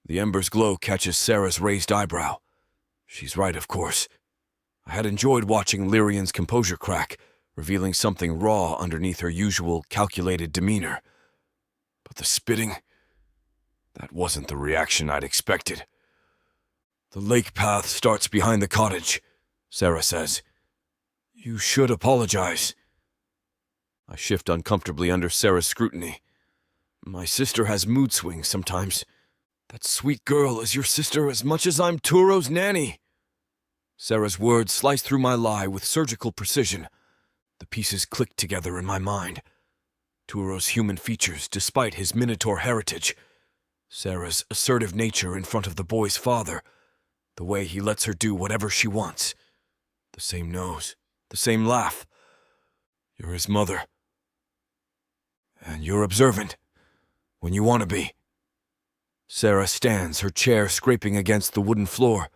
The ember's glow catches Sarah's raised eyebrow. She's right, of course. I had enjoyed watching Lyrian's composure crack, revealing something raw underneath her usual calculated demeanor. But the spitting, that wasn't the reaction I'd expected. "The lake path starts behind the cottage," Sarah says. "You should apologize." I shift uncomfortably under Sarah's scrutiny. "My sister has mood swings sometimes. That sweet girl is your sister as much as I'm Turo's nanny." Sarah's words slice through my lie with surgical precision. The pieces click together in my mind. Turo's human features, despite his Minotaur heritage. Sarah's assertive nature in front of the boy's father. The way he lets her do whatever she wants. The same nose, the same laugh. You're his mother. And you're observant. When you want to be. Sarah stands, her chair scraping against the wooden floor.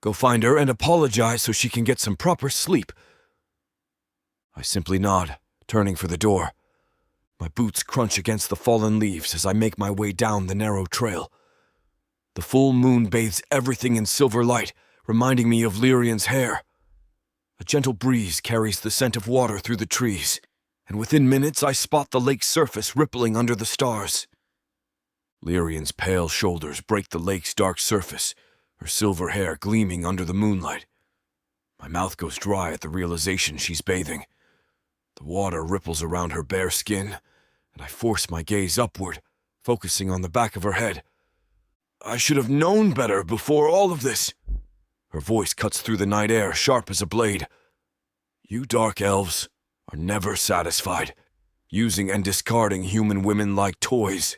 Go find her and apologize so she can get some proper sleep. I simply nod, turning for the door. My boots crunch against the fallen leaves as I make my way down the narrow trail. The full moon bathes everything in silver light, reminding me of Lyrian's hair. A gentle breeze carries the scent of water through the trees, and within minutes I spot the lake's surface rippling under the stars. Lyrian's pale shoulders break the lake's dark surface, her silver hair gleaming under the moonlight. My mouth goes dry at the realization she's bathing. The water ripples around her bare skin, and I force my gaze upward, focusing on the back of her head. I should have known better before all of this. Her voice cuts through the night air, sharp as a blade. You dark elves are never satisfied, using and discarding human women like toys.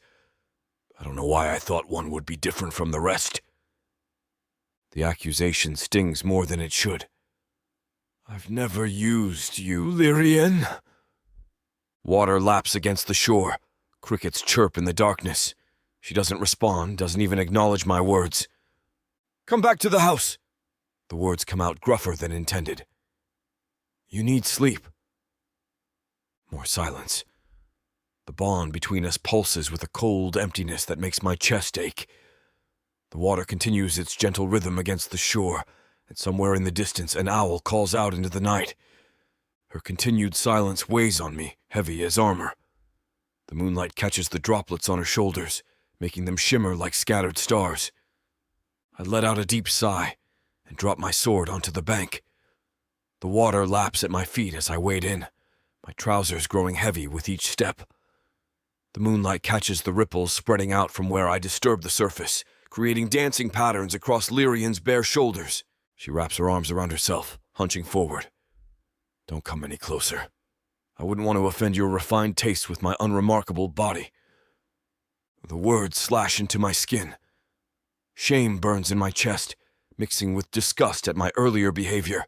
I don't know why I thought one would be different from the rest. The accusation stings more than it should. I've never used you, Lyrian. Water laps against the shore. Crickets chirp in the darkness. She doesn't respond, doesn't even acknowledge my words. Come back to the house. The words come out gruffer than intended. You need sleep. More silence. The bond between us pulses with a cold emptiness that makes my chest ache. The water continues its gentle rhythm against the shore, and somewhere in the distance an owl calls out into the night. Her continued silence weighs on me, heavy as armor. The moonlight catches the droplets on her shoulders, making them shimmer like scattered stars. I let out a deep sigh and drop my sword onto the bank. The water laps at my feet as I wade in, my trousers growing heavy with each step. The moonlight catches the ripples spreading out from where I disturb the surface, creating dancing patterns across Lyrian's bare shoulders. She wraps her arms around herself, hunching forward. Don't come any closer. I wouldn't want to offend your refined taste with my unremarkable body. The words slash into my skin. Shame burns in my chest, mixing with disgust at my earlier behavior.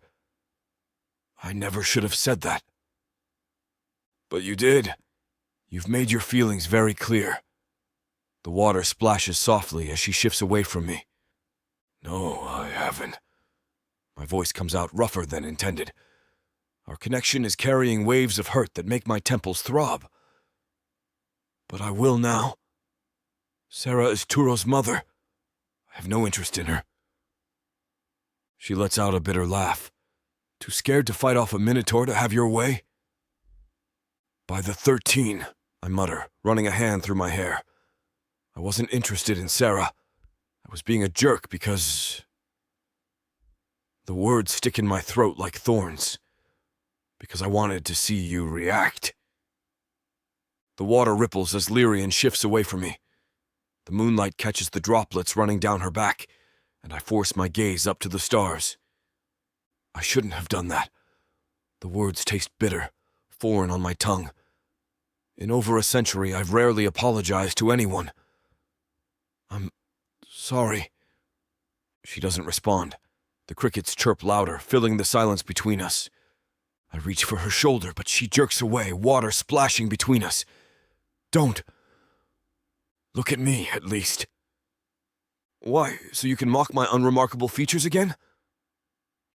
I never should have said that. But you did. You've made your feelings very clear. The water splashes softly as she shifts away from me. No, I haven't. My voice comes out rougher than intended. Our connection is carrying waves of hurt that make my temples throb. But I will now. Sarah is Turo's mother. I have no interest in her. She lets out a bitter laugh. Too scared to fight off a minotaur to have your way? By the 13, I mutter, running a hand through my hair. I wasn't interested in Sarah. I was being a jerk because... The words stick in my throat like thorns. Because I wanted to see you react. The water ripples as Lyrian shifts away from me. The moonlight catches the droplets running down her back, and I force my gaze up to the stars. I shouldn't have done that. The words taste bitter, foreign on my tongue. In over a century, I've rarely apologized to anyone. I'm sorry. She doesn't respond. The crickets chirp louder, filling the silence between us. I reach for her shoulder, but she jerks away, water splashing between us. Don't. Look at me, at least. Why, so you can mock my unremarkable features again?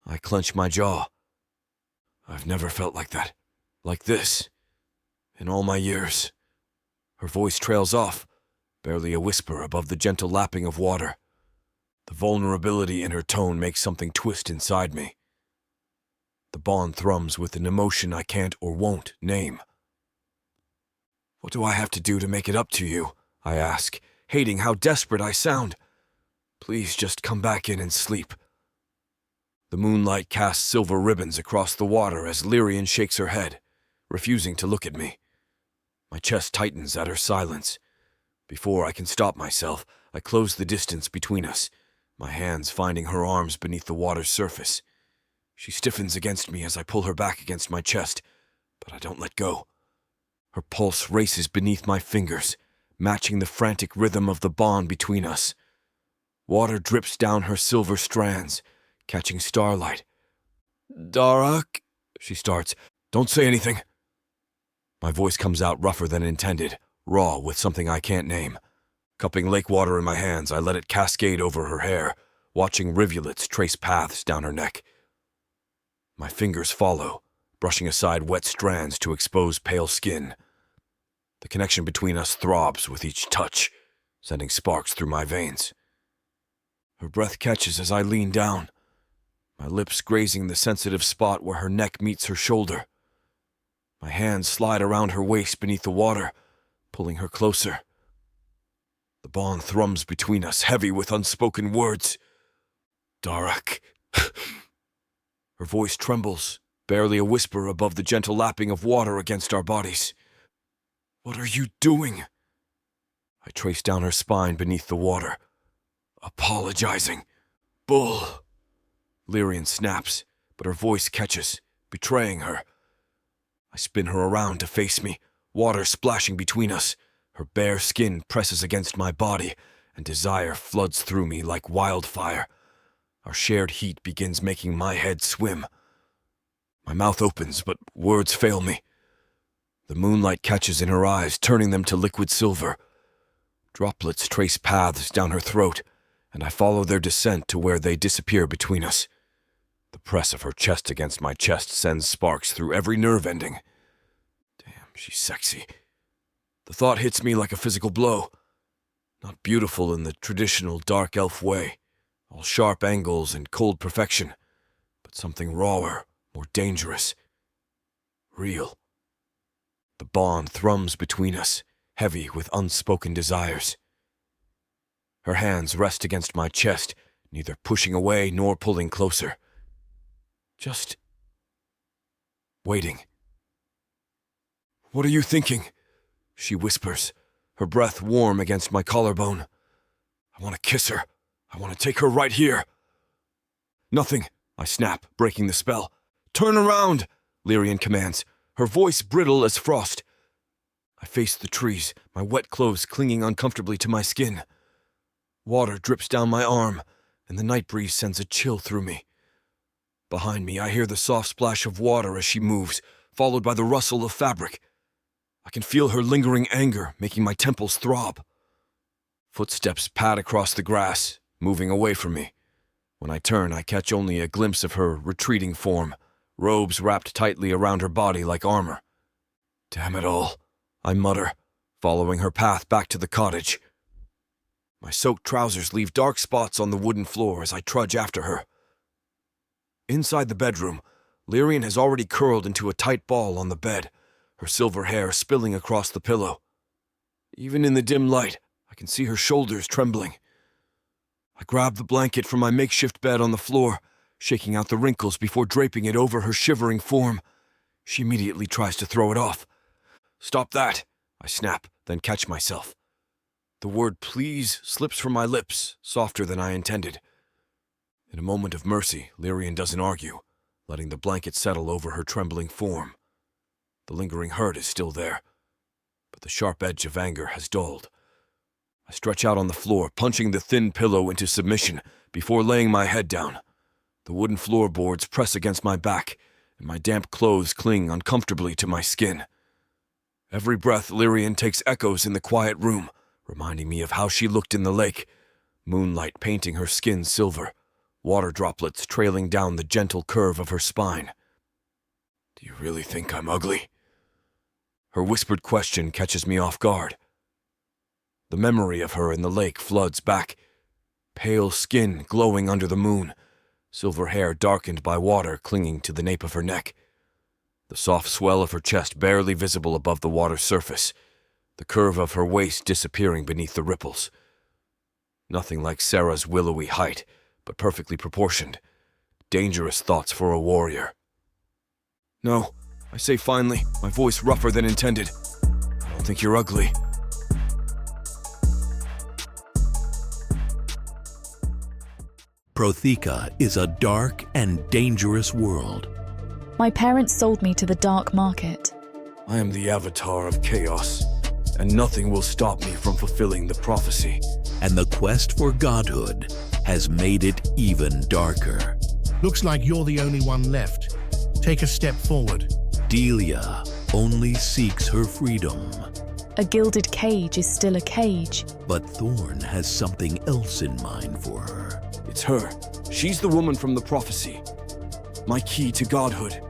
I clench my jaw. I've never felt like that. Like this. In all my years. Her voice trails off, barely a whisper above the gentle lapping of water. The vulnerability in her tone makes something twist inside me. The bond thrums with an emotion I can't or won't name. What do I have to do to make it up to you? I ask, hating how desperate I sound. Please just come back in and sleep. The moonlight casts silver ribbons across the water as Lyrian shakes her head, refusing to look at me. My chest tightens at her silence. Before I can stop myself, I close the distance between us, my hands finding her arms beneath the water's surface. She stiffens against me as I pull her back against my chest, but I don't let go. Her pulse races beneath my fingers, matching the frantic rhythm of the bond between us. Water drips down her silver strands, catching starlight. Darak, she starts. Don't say anything. My voice comes out rougher than intended, raw with something I can't name. Cupping lake water in my hands, I let it cascade over her hair, watching rivulets trace paths down her neck. My fingers follow, brushing aside wet strands to expose pale skin. The connection between us throbs with each touch, sending sparks through my veins. Her breath catches as I lean down, my lips grazing the sensitive spot where her neck meets her shoulder. My hands slide around her waist beneath the water, pulling her closer. The bond thrums between us, heavy with unspoken words. Darak. Her voice trembles, barely a whisper above the gentle lapping of water against our bodies. What are you doing? I trace down her spine beneath the water. Apologizing. Bull. Lyrian snaps, but her voice catches, betraying her. I spin her around to face me, water splashing between us. Her bare skin presses against my body, and desire floods through me like wildfire. Our shared heat begins making my head swim. My mouth opens, but words fail me. The moonlight catches in her eyes, turning them to liquid silver. Droplets trace paths down her throat, and I follow their descent to where they disappear between us. The press of her chest against my chest sends sparks through every nerve ending. Damn, she's sexy. The thought hits me like a physical blow. Not beautiful in the traditional dark elf way, all sharp angles and cold perfection, but something rawer, more dangerous. Real. The bond thrums between us, heavy with unspoken desires. Her hands rest against my chest, neither pushing away nor pulling closer. Just waiting. What are you thinking? She whispers, her breath warm against my collarbone. I want to kiss her. I want to take her right here. Nothing, I snap, breaking the spell. Turn around, Lyrian commands, her voice brittle as frost. I face the trees, my wet clothes clinging uncomfortably to my skin. Water drips down my arm, and the night breeze sends a chill through me. Behind me, I hear the soft splash of water as she moves, followed by the rustle of fabric. I can feel her lingering anger, making my temples throb. Footsteps pad across the grass, moving away from me. When I turn, I catch only a glimpse of her retreating form, robes wrapped tightly around her body like armor. Damn it all, I mutter, following her path back to the cottage. My soaked trousers leave dark spots on the wooden floor as I trudge after her. Inside the bedroom, Lyrian has already curled into a tight ball on the bed, her silver hair spilling across the pillow. Even in the dim light, I can see her shoulders trembling. I grab the blanket from my makeshift bed on the floor, shaking out the wrinkles before draping it over her shivering form. She immediately tries to throw it off. Stop that, I snap, then catch myself. The word please slips from my lips, softer than I intended. In a moment of mercy, Lyrian doesn't argue, letting the blanket settle over her trembling form. The lingering hurt is still there, but the sharp edge of anger has dulled. I stretch out on the floor, punching the thin pillow into submission before laying my head down. The wooden floorboards press against my back, and my damp clothes cling uncomfortably to my skin. Every breath Lyrian takes echoes in the quiet room, reminding me of how she looked in the lake, moonlight painting her skin silver, water droplets trailing down the gentle curve of her spine. Do you really think I'm ugly? Her whispered question catches me off guard. The memory of her in the lake floods back, pale skin glowing under the moon, silver hair darkened by water clinging to the nape of her neck, the soft swell of her chest barely visible above the water's surface, the curve of her waist disappearing beneath the ripples. Nothing like Sarah's willowy height, but perfectly proportioned. Dangerous thoughts for a warrior. No, I say finally, my voice rougher than intended. I don't think you're ugly.
Protheka is a dark and dangerous world.
My parents sold me to the dark market.
I am the avatar of chaos, and nothing will stop me from fulfilling the prophecy.
And the quest for godhood has made it even darker.
Looks like you're the only one left. Take a step forward.
Delia only seeks her freedom.
A gilded cage is still a cage.
But Thorn has something else in mind for her.
It's her. She's the woman from the prophecy. My key to godhood.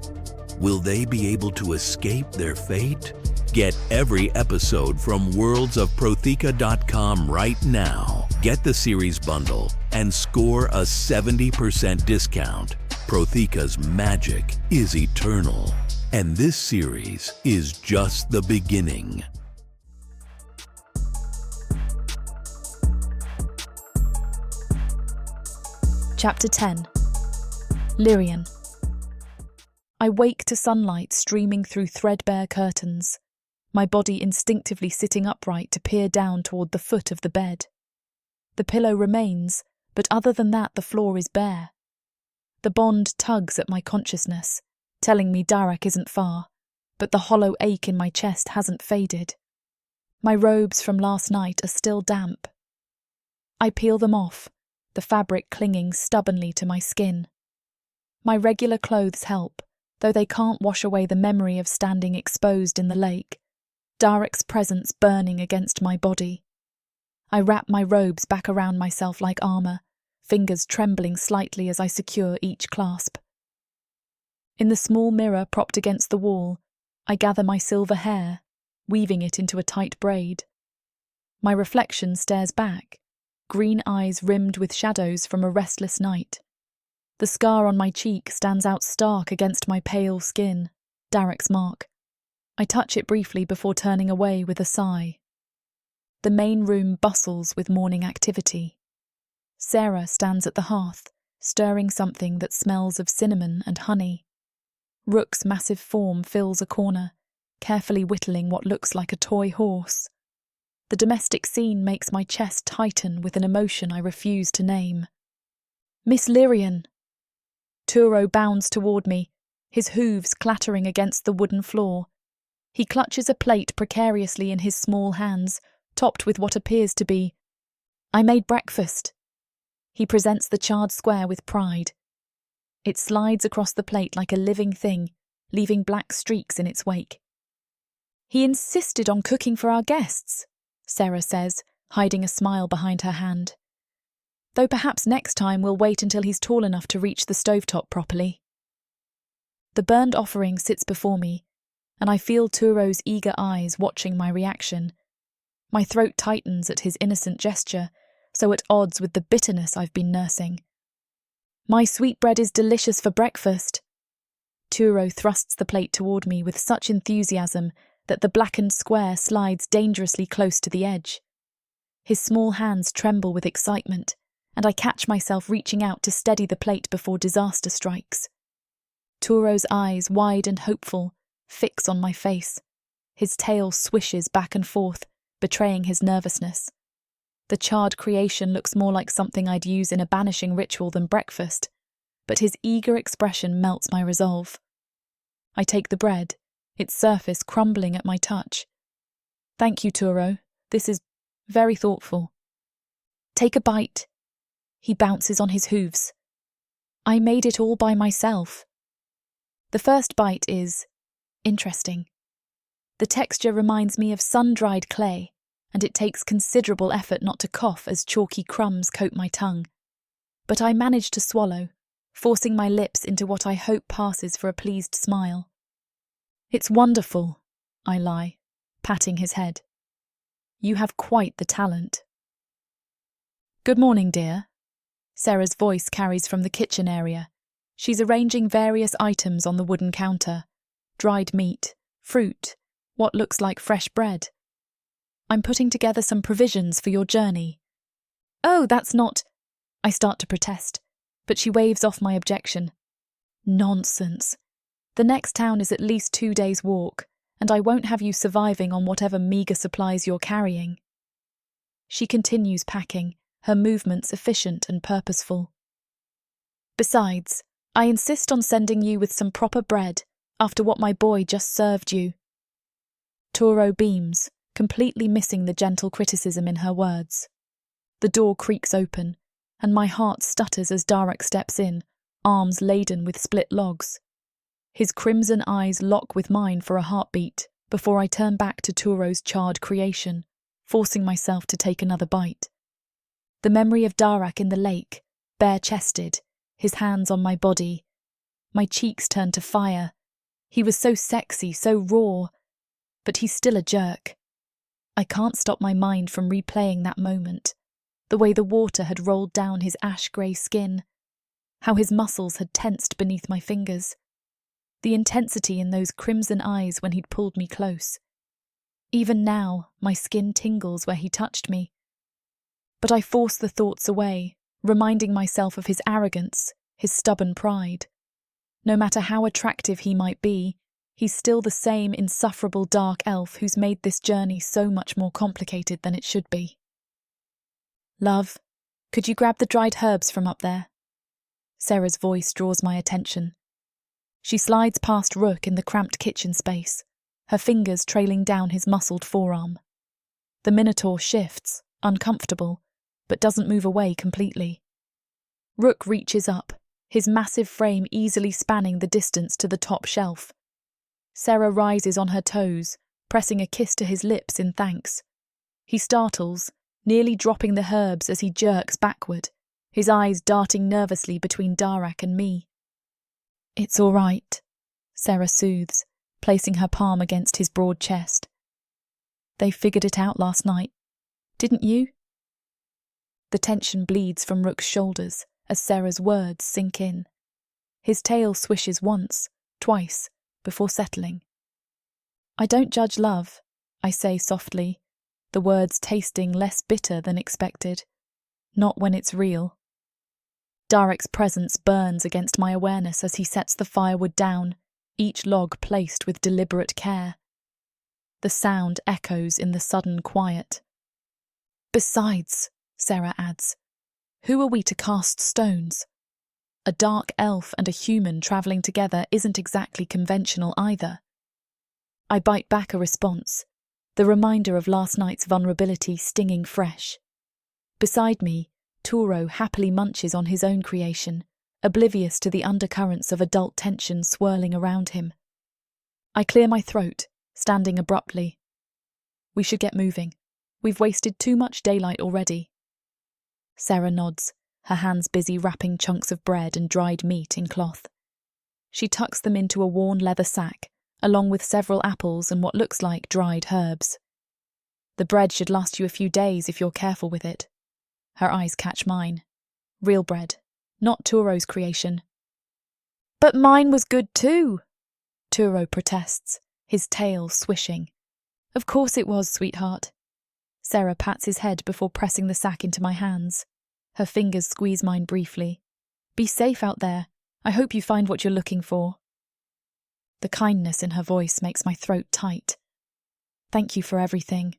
Will they be able to escape their fate? Get every episode from worldsofprotheka.com right now. Get the series bundle and score a 70% discount. Protheka's magic is eternal, and this series is just the beginning.
Chapter 10. Lyrian. I wake to sunlight streaming through threadbare curtains. my body instinctively sitting upright to peer down toward the foot of the bed. The pillow remains, but other than that the floor is bare. The bond tugs at my consciousness, telling me Darak isn't far, but the hollow ache in my chest hasn't faded. My robes from last night are still damp. I peel them off, the fabric clinging stubbornly to my skin. My regular clothes help, though they can't wash away the memory of standing exposed in the lake, Darak's presence burning against my body. I wrap my robes back around myself like armour, fingers trembling slightly as I secure each clasp. In the small mirror propped against the wall, I gather my silver hair, weaving it into a tight braid. My reflection stares back, green eyes rimmed with shadows from a restless night. The scar on my cheek stands out stark against my pale skin, Darak's mark. I touch it briefly before turning away with a sigh. The main room bustles with morning activity. Sarah stands at the hearth, stirring something that smells of cinnamon and honey. Rook's massive form fills a corner, carefully whittling what looks like a toy horse. The domestic scene makes my chest tighten with an emotion I refuse to name. Miss Lyrian! Turo bounds toward me, his hooves clattering against the wooden floor. He clutches a plate precariously in his small hands, topped with what appears to be, "I made breakfast." He presents the charred square with pride. It slides across the plate like a living thing, leaving black streaks in its wake. "He insisted on cooking for our guests," Sarah says, hiding a smile behind her hand. "Though perhaps next time we'll wait until he's tall enough to reach the stovetop properly." The burned offering sits before me, and I feel Turo's eager eyes watching my reaction. My throat tightens at his innocent gesture, so at odds with the bitterness I've been nursing. "My sweetbread is delicious for breakfast." Turo thrusts the plate toward me with such enthusiasm that the blackened square slides dangerously close to the edge. His small hands tremble with excitement, and I catch myself reaching out to steady the plate before disaster strikes. Turo's eyes, wide and hopeful, fix on my face. His tail swishes back and forth, betraying his nervousness. The charred creation looks more like something I'd use in a banishing ritual than breakfast, but his eager expression melts my resolve. I take the bread, its surface crumbling at my touch. "Thank you, Turo. This is very thoughtful." "Take a bite." He bounces on his hooves. "I made it all by myself." The first bite is interesting. The texture reminds me of sun-dried clay, and it takes considerable effort not to cough as chalky crumbs coat my tongue. But I manage to swallow, forcing my lips into what I hope passes for a pleased smile. "It's wonderful," I lie, patting his head. "You have quite the talent." "Good morning, dear." Sarah's voice carries from the kitchen area. She's arranging various items on the wooden counter. Dried meat, fruit, what looks like fresh bread. "I'm putting together some provisions for your journey." "Oh, that's not—" I start to protest, but she waves off my objection. "Nonsense. The next town is at least 2 days' walk, and I won't have you surviving on whatever meagre supplies you're carrying." She continues packing, her movements efficient and purposeful. "Besides, I insist on sending you with some proper bread after what my boy just served you." Turo beams, completely missing the gentle criticism in her words. The door creaks open, and my heart stutters as Darak steps in, arms laden with split logs. His crimson eyes lock with mine for a heartbeat before I turn back to Turo's charred creation, forcing myself to take another bite. The memory of Darak in the lake, bare-chested, his hands on my body. My cheeks turn to fire. He was so sexy, so raw, but he's still a jerk. I can't stop my mind from replaying that moment, the way the water had rolled down his ash-grey skin, how his muscles had tensed beneath my fingers, the intensity in those crimson eyes when he'd pulled me close. Even now, my skin tingles where he touched me. But I force the thoughts away, reminding myself of his arrogance, his stubborn pride. No matter how attractive he might be, He's still the same insufferable dark elf who's made this journey so much more complicated than it should be. Love, could you grab the dried herbs from up there? Sarah's voice draws my attention. She slides past Rook in the cramped kitchen space, her fingers trailing down his muscled forearm. The Minotaur shifts, uncomfortable, but doesn't move away completely. Rook reaches up, his massive frame easily spanning the distance to the top shelf. Sarah rises on her toes, pressing a kiss to his lips in thanks. He startles, nearly dropping the herbs as he jerks backward, his eyes darting nervously between Darak and me. It's all right, Sarah soothes, placing her palm against his broad chest. They figured it out last night, didn't you? The tension bleeds from Rook's shoulders as Sarah's words sink in. His tail swishes once, twice, before settling. I don't judge love, I say softly, the words tasting less bitter than expected. Not when it's real. Darak's presence burns against my awareness as he sets the firewood down, each log placed with deliberate care. The sound echoes in the sudden quiet. Besides, Sarah adds, who are we to cast stones? A dark elf and a human travelling together isn't exactly conventional either. I bite back a response, the reminder of last night's vulnerability stinging fresh. Beside me, Turo happily munches on his own creation, oblivious to the undercurrents of adult tension swirling around him. I clear my throat, standing abruptly. We should get moving. We've wasted too much daylight already. Sarah nods, her hands busy wrapping chunks of bread and dried meat in cloth. She tucks them into a worn leather sack, along with several apples and what looks like dried herbs. The bread should last you a few days if you're careful with it. Her eyes catch mine. Real bread, not Turo's creation. But mine was good too, Turo protests, his tail swishing. Of course it was, sweetheart. Sarah pats his head before pressing the sack into my hands. Her fingers squeeze mine briefly. Be safe out there. I hope you find what you're looking for. The kindness in her voice makes my throat tight. Thank you for everything.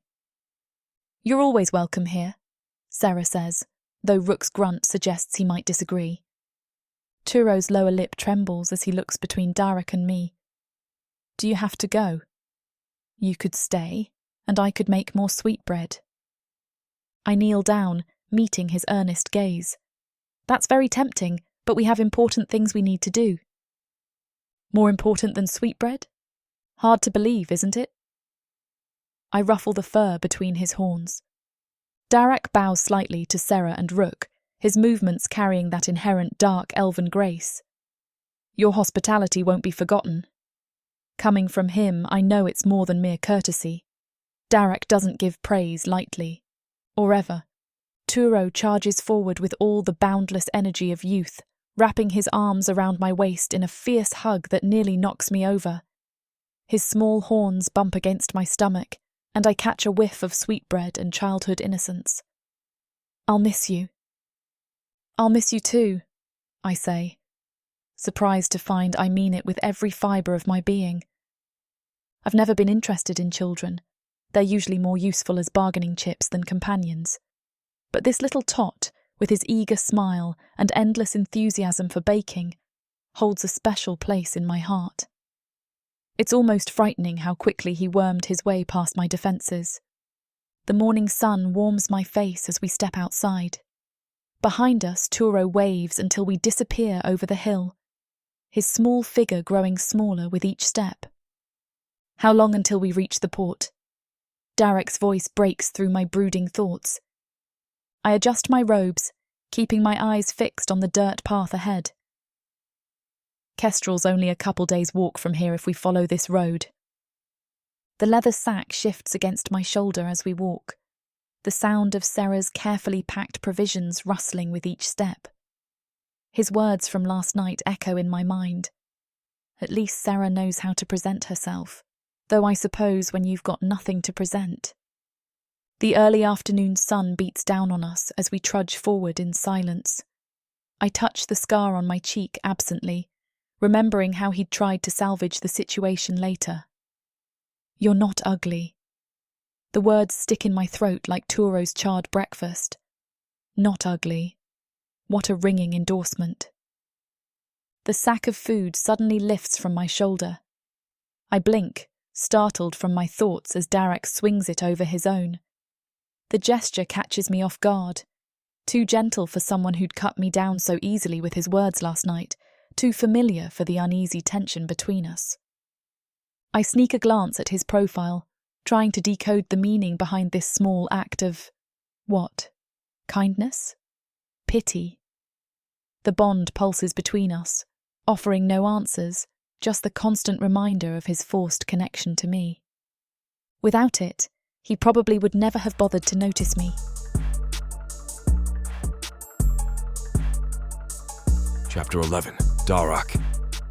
You're always welcome here, Sarah says, though Rook's grunt suggests he might disagree. Turo's lower lip trembles as he looks between Darak and me. Do you have to go? You could stay, and I could make more sweetbread. I kneel down, meeting his earnest gaze. That's very tempting, but we have important things we need to do. More important than sweetbread? Hard to believe, isn't it? I ruffle the fur between his horns. Darak bows slightly to Sarah and Rook, his movements carrying that inherent dark elven grace. Your hospitality won't be forgotten. Coming from him, I know it's more than mere courtesy. Darak doesn't give praise lightly, or ever. Turo charges forward with all the boundless energy of youth, wrapping his arms around my waist in a fierce hug that nearly knocks me over. His small horns bump against my stomach, and I catch a whiff of sweetbread and childhood innocence. I'll miss you. I'll miss you too, I say, surprised to find I mean it with every fibre of my being. I've never been interested in children. They're usually more useful as bargaining chips than companions. But this little tot, with his eager smile and endless enthusiasm for baking, holds a special place in my heart. It's almost frightening how quickly he wormed his way past my defences. The morning sun warms my face as we step outside. Behind us, Turo waves until we disappear over the hill, his small figure growing smaller with each step. How long until we reach the port? Darak's voice breaks through my brooding thoughts. I adjust my robes, keeping my eyes fixed on the dirt path ahead. Kestrel's only a couple days' walk from here if we follow this road. The leather sack shifts against my shoulder as we walk, the sound of Sarah's carefully packed provisions rustling with each step. His words from last night echo in my mind. At least Sarah knows how to present herself, though I suppose when you've got nothing to present. The early afternoon sun beats down on us as we trudge forward in silence. I touch the scar on my cheek absently, remembering how he'd tried to salvage the situation later. "You're not ugly." The words stick in my throat like Turo's charred breakfast. Not ugly. What a ringing endorsement. The sack of food suddenly lifts from my shoulder. I blink, startled from my thoughts as Darak swings it over his own. The gesture catches me off guard. Too gentle for someone who'd cut me down so easily with his words last night, too familiar for the uneasy tension between us. I sneak a glance at his profile, trying to decode the meaning behind this small act of… what? Kindness? Pity? The bond pulses between us, offering no answers, just the constant reminder of his forced connection to me. Without it, he probably would never have bothered to notice me.
Chapter 11. Darak.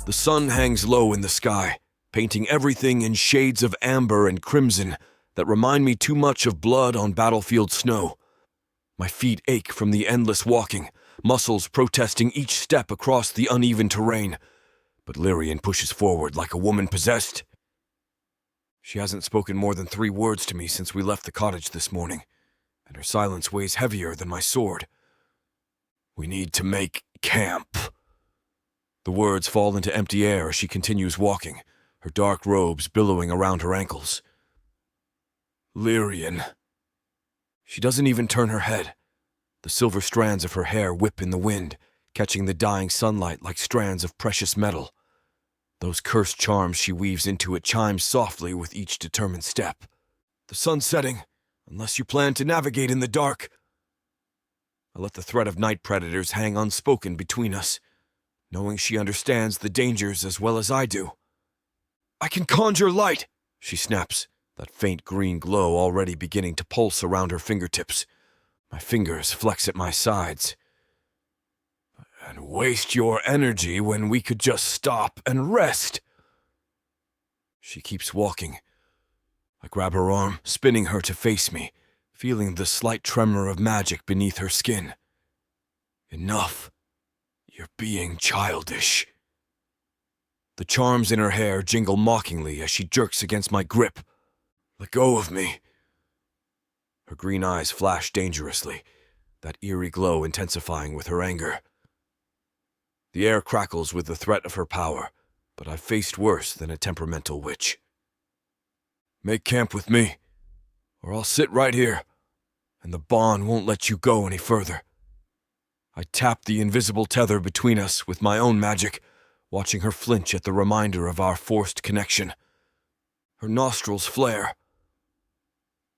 The sun hangs low in the sky, painting everything in shades of amber and crimson that remind me too much of blood on battlefield snow. My feet ache from the endless walking, muscles protesting each step across the uneven terrain. But Lyrian pushes forward like a woman possessed. She hasn't spoken more than 3 words to me since we left the cottage this morning, and her silence weighs heavier than my sword. "We need to make camp." The words fall into empty air as she continues walking, her dark robes billowing around her ankles. Lyrian. She doesn't even turn her head. The silver strands of her hair whip in the wind, catching the dying sunlight like strands of precious metal. Those cursed charms she weaves into it chime softly with each determined step. "The sun's setting, unless you plan to navigate in the dark." I let the threat of night predators hang unspoken between us, knowing she understands the dangers as well as I do. "I can conjure light," she snaps, that faint green glow already beginning to pulse around her fingertips. My fingers flex at my sides. "And waste your energy when we could just stop and rest." She keeps walking. I grab her arm, spinning her to face me, feeling the slight tremor of magic beneath her skin. "Enough. You're being childish." The charms in her hair jingle mockingly as she jerks against my grip. "Let go of me." Her green eyes flash dangerously, that eerie glow intensifying with her anger. The air crackles with the threat of her power, but I've faced worse than a temperamental witch. "Make camp with me, or I'll sit right here, and the bond won't let you go any further." I tap the invisible tether between us with my own magic, watching her flinch at the reminder of our forced connection. Her nostrils flare.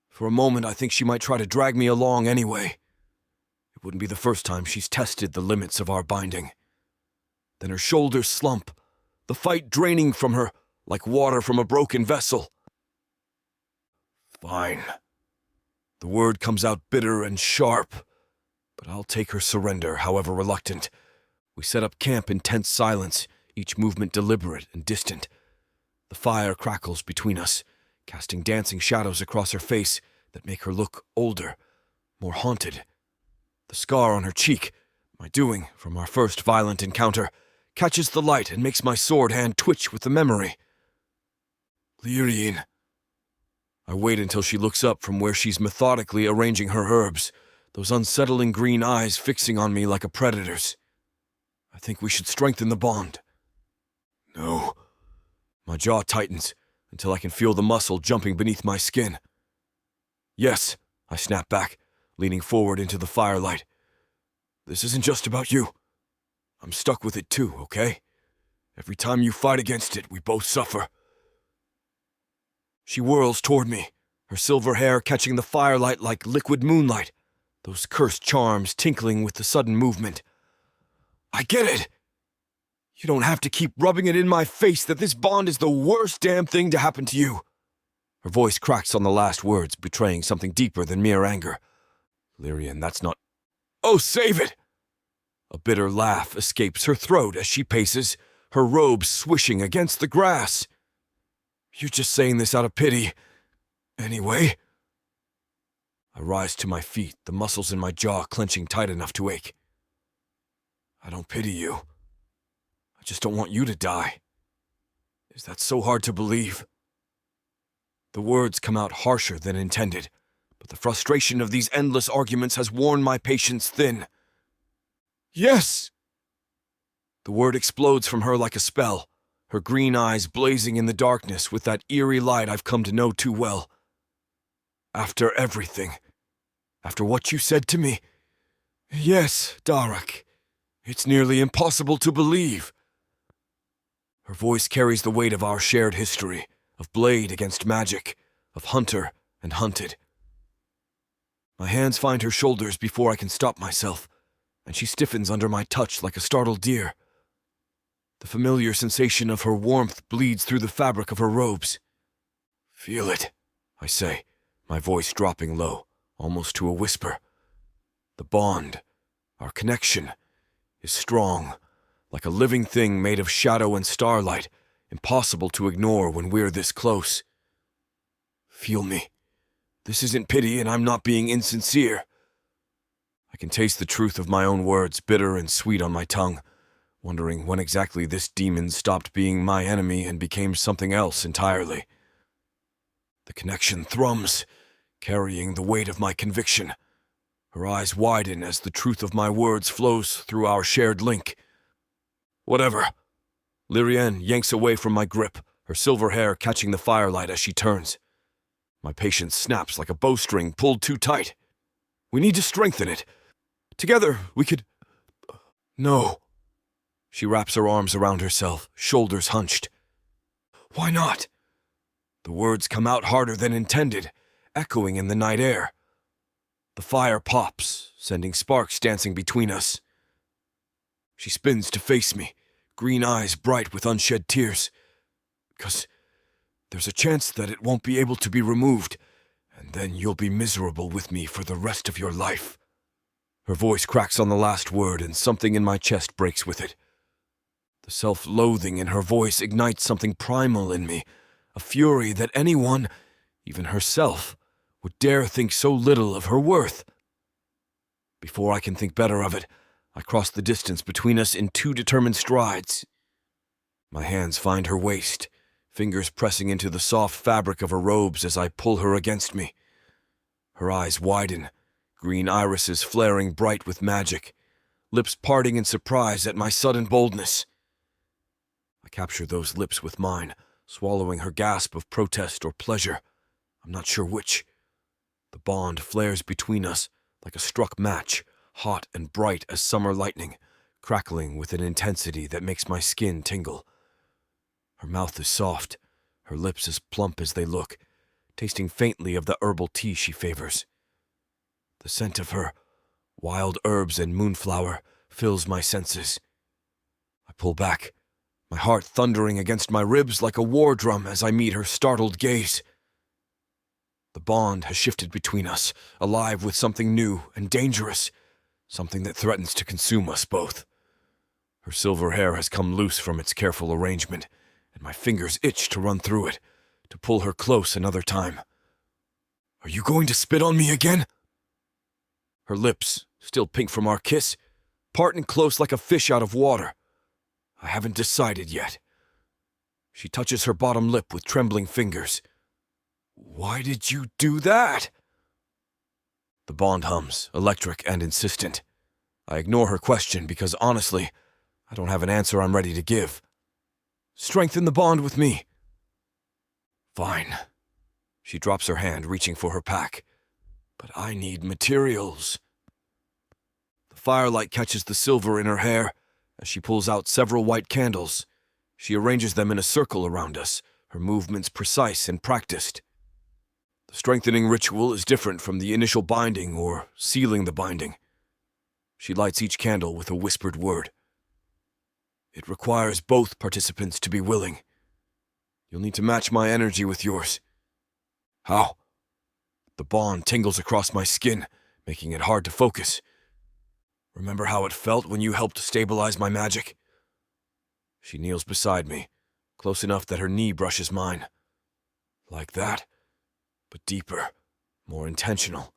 For a moment, I think she might try to drag me along anyway. It wouldn't be the first time she's tested the limits of our binding. Then her shoulders slump, the fight draining from her like water from a broken vessel. "Fine." The word comes out bitter and sharp, but I'll take her surrender, however reluctant. We set up camp in tense silence, each movement deliberate and distant. The fire crackles between us, casting dancing shadows across her face that make her look older, more haunted. The scar on her cheek, my doing from our first violent encounter, catches the light and makes my sword hand twitch with the memory. "Lyrian." I wait until she looks up from where she's methodically arranging her herbs, those unsettling green eyes fixing on me like a predator's. "I think we should strengthen the bond." "No." My jaw tightens until I can feel the muscle jumping beneath my skin. "Yes," I snap back, leaning forward into the firelight. "This isn't just about you. I'm stuck with it too, okay? Every time you fight against it, we both suffer." She whirls toward me, her silver hair catching the firelight like liquid moonlight, those cursed charms tinkling with the sudden movement. "I get it! You don't have to keep rubbing it in my face that this bond is the worst damn thing to happen to you." Her voice cracks on the last words, betraying something deeper than mere anger. "Lyrian, that's not… Oh, save it!" A bitter laugh escapes her throat as she paces, her robes swishing against the grass. "You're just saying this out of pity. Anyway." I rise to my feet, the muscles in my jaw clenching tight enough to ache. "I don't pity you. I just don't want you to die. Is that so hard to believe? The words come out harsher than intended, but the frustration of these endless arguments has worn my patience thin. Yes! The word explodes from her like a spell, her green eyes blazing in the darkness with that eerie light I've come to know too well. After everything, after what you said to me, yes, Darak, it's nearly impossible to believe. Her voice carries the weight of our shared history, of blade against magic, of hunter and hunted. My hands find her shoulders before I can stop myself, and she stiffens under my touch like a startled deer. The familiar sensation of her warmth bleeds through the fabric of her robes. Feel it, I say, my voice dropping low, almost to a whisper. The bond, our connection, is strong, like a living thing made of shadow and starlight, impossible to ignore when we're this close. Feel me. This isn't pity, and I'm not being insincere. I can taste the truth of my own words, bitter and sweet on my tongue, wondering when exactly this demon stopped being my enemy and became something else entirely. The connection thrums, carrying the weight of my conviction. Her eyes widen as the truth of my words flows through our shared link. Whatever. Lyrienne yanks away from my grip, her silver hair catching the firelight as she turns. My patience snaps like a bowstring pulled too tight. We need to strengthen it. Together, we could... No. She wraps her arms around herself, shoulders hunched. Why not? The words come out harder than intended, echoing in the night air. The fire pops, sending sparks dancing between us. She spins to face me, green eyes bright with unshed tears. Because there's a chance that it won't be able to be removed, and then you'll be miserable with me for the rest of your life. Her voice cracks on the last word, and something in my chest breaks with it. The self-loathing in her voice ignites something primal in me, a fury that anyone, even herself, would dare think so little of her worth. Before I can think better of it, I cross the distance between us in 2 determined strides. My hands find her waist, fingers pressing into the soft fabric of her robes as I pull her against me. Her eyes widen, green irises flaring bright with magic, lips parting in surprise at my sudden boldness. I capture those lips with mine, swallowing her gasp of protest or pleasure. I'm not sure which. The bond flares between us like a struck match, hot and bright as summer lightning, crackling with an intensity that makes my skin tingle. Her mouth is soft, her lips as plump as they look, tasting faintly of the herbal tea she favors. The scent of her, wild herbs and moonflower, fills my senses. I pull back, my heart thundering against my ribs like a war drum as I meet her startled gaze. The bond has shifted between us, alive with something new and dangerous, something that threatens to consume us both. Her silver hair has come loose from its careful arrangement, and my fingers itch to run through it, to pull her close another time. Are you going to spit on me again? Her lips, still pink from our kiss, part and close like a fish out of water. I haven't decided yet. She touches her bottom lip with trembling fingers. Why did you do that? The bond hums, electric and insistent. I ignore her question because, honestly, I don't have an answer I'm ready to give. Strengthen the bond with me. Fine. She drops her hand, reaching for her pack. But I need materials. The firelight catches the silver in her hair as she pulls out several white candles. She arranges them in a circle around us, her movements precise and practiced. The strengthening ritual is different from the initial binding or sealing the binding. She lights each candle with a whispered word. It requires both participants to be willing. You'll need to match my energy with yours. How? The bond tingles across my skin, making it hard to focus. Remember how it felt when you helped stabilize my magic? She kneels beside me, close enough that her knee brushes mine. Like that, but deeper, more intentional.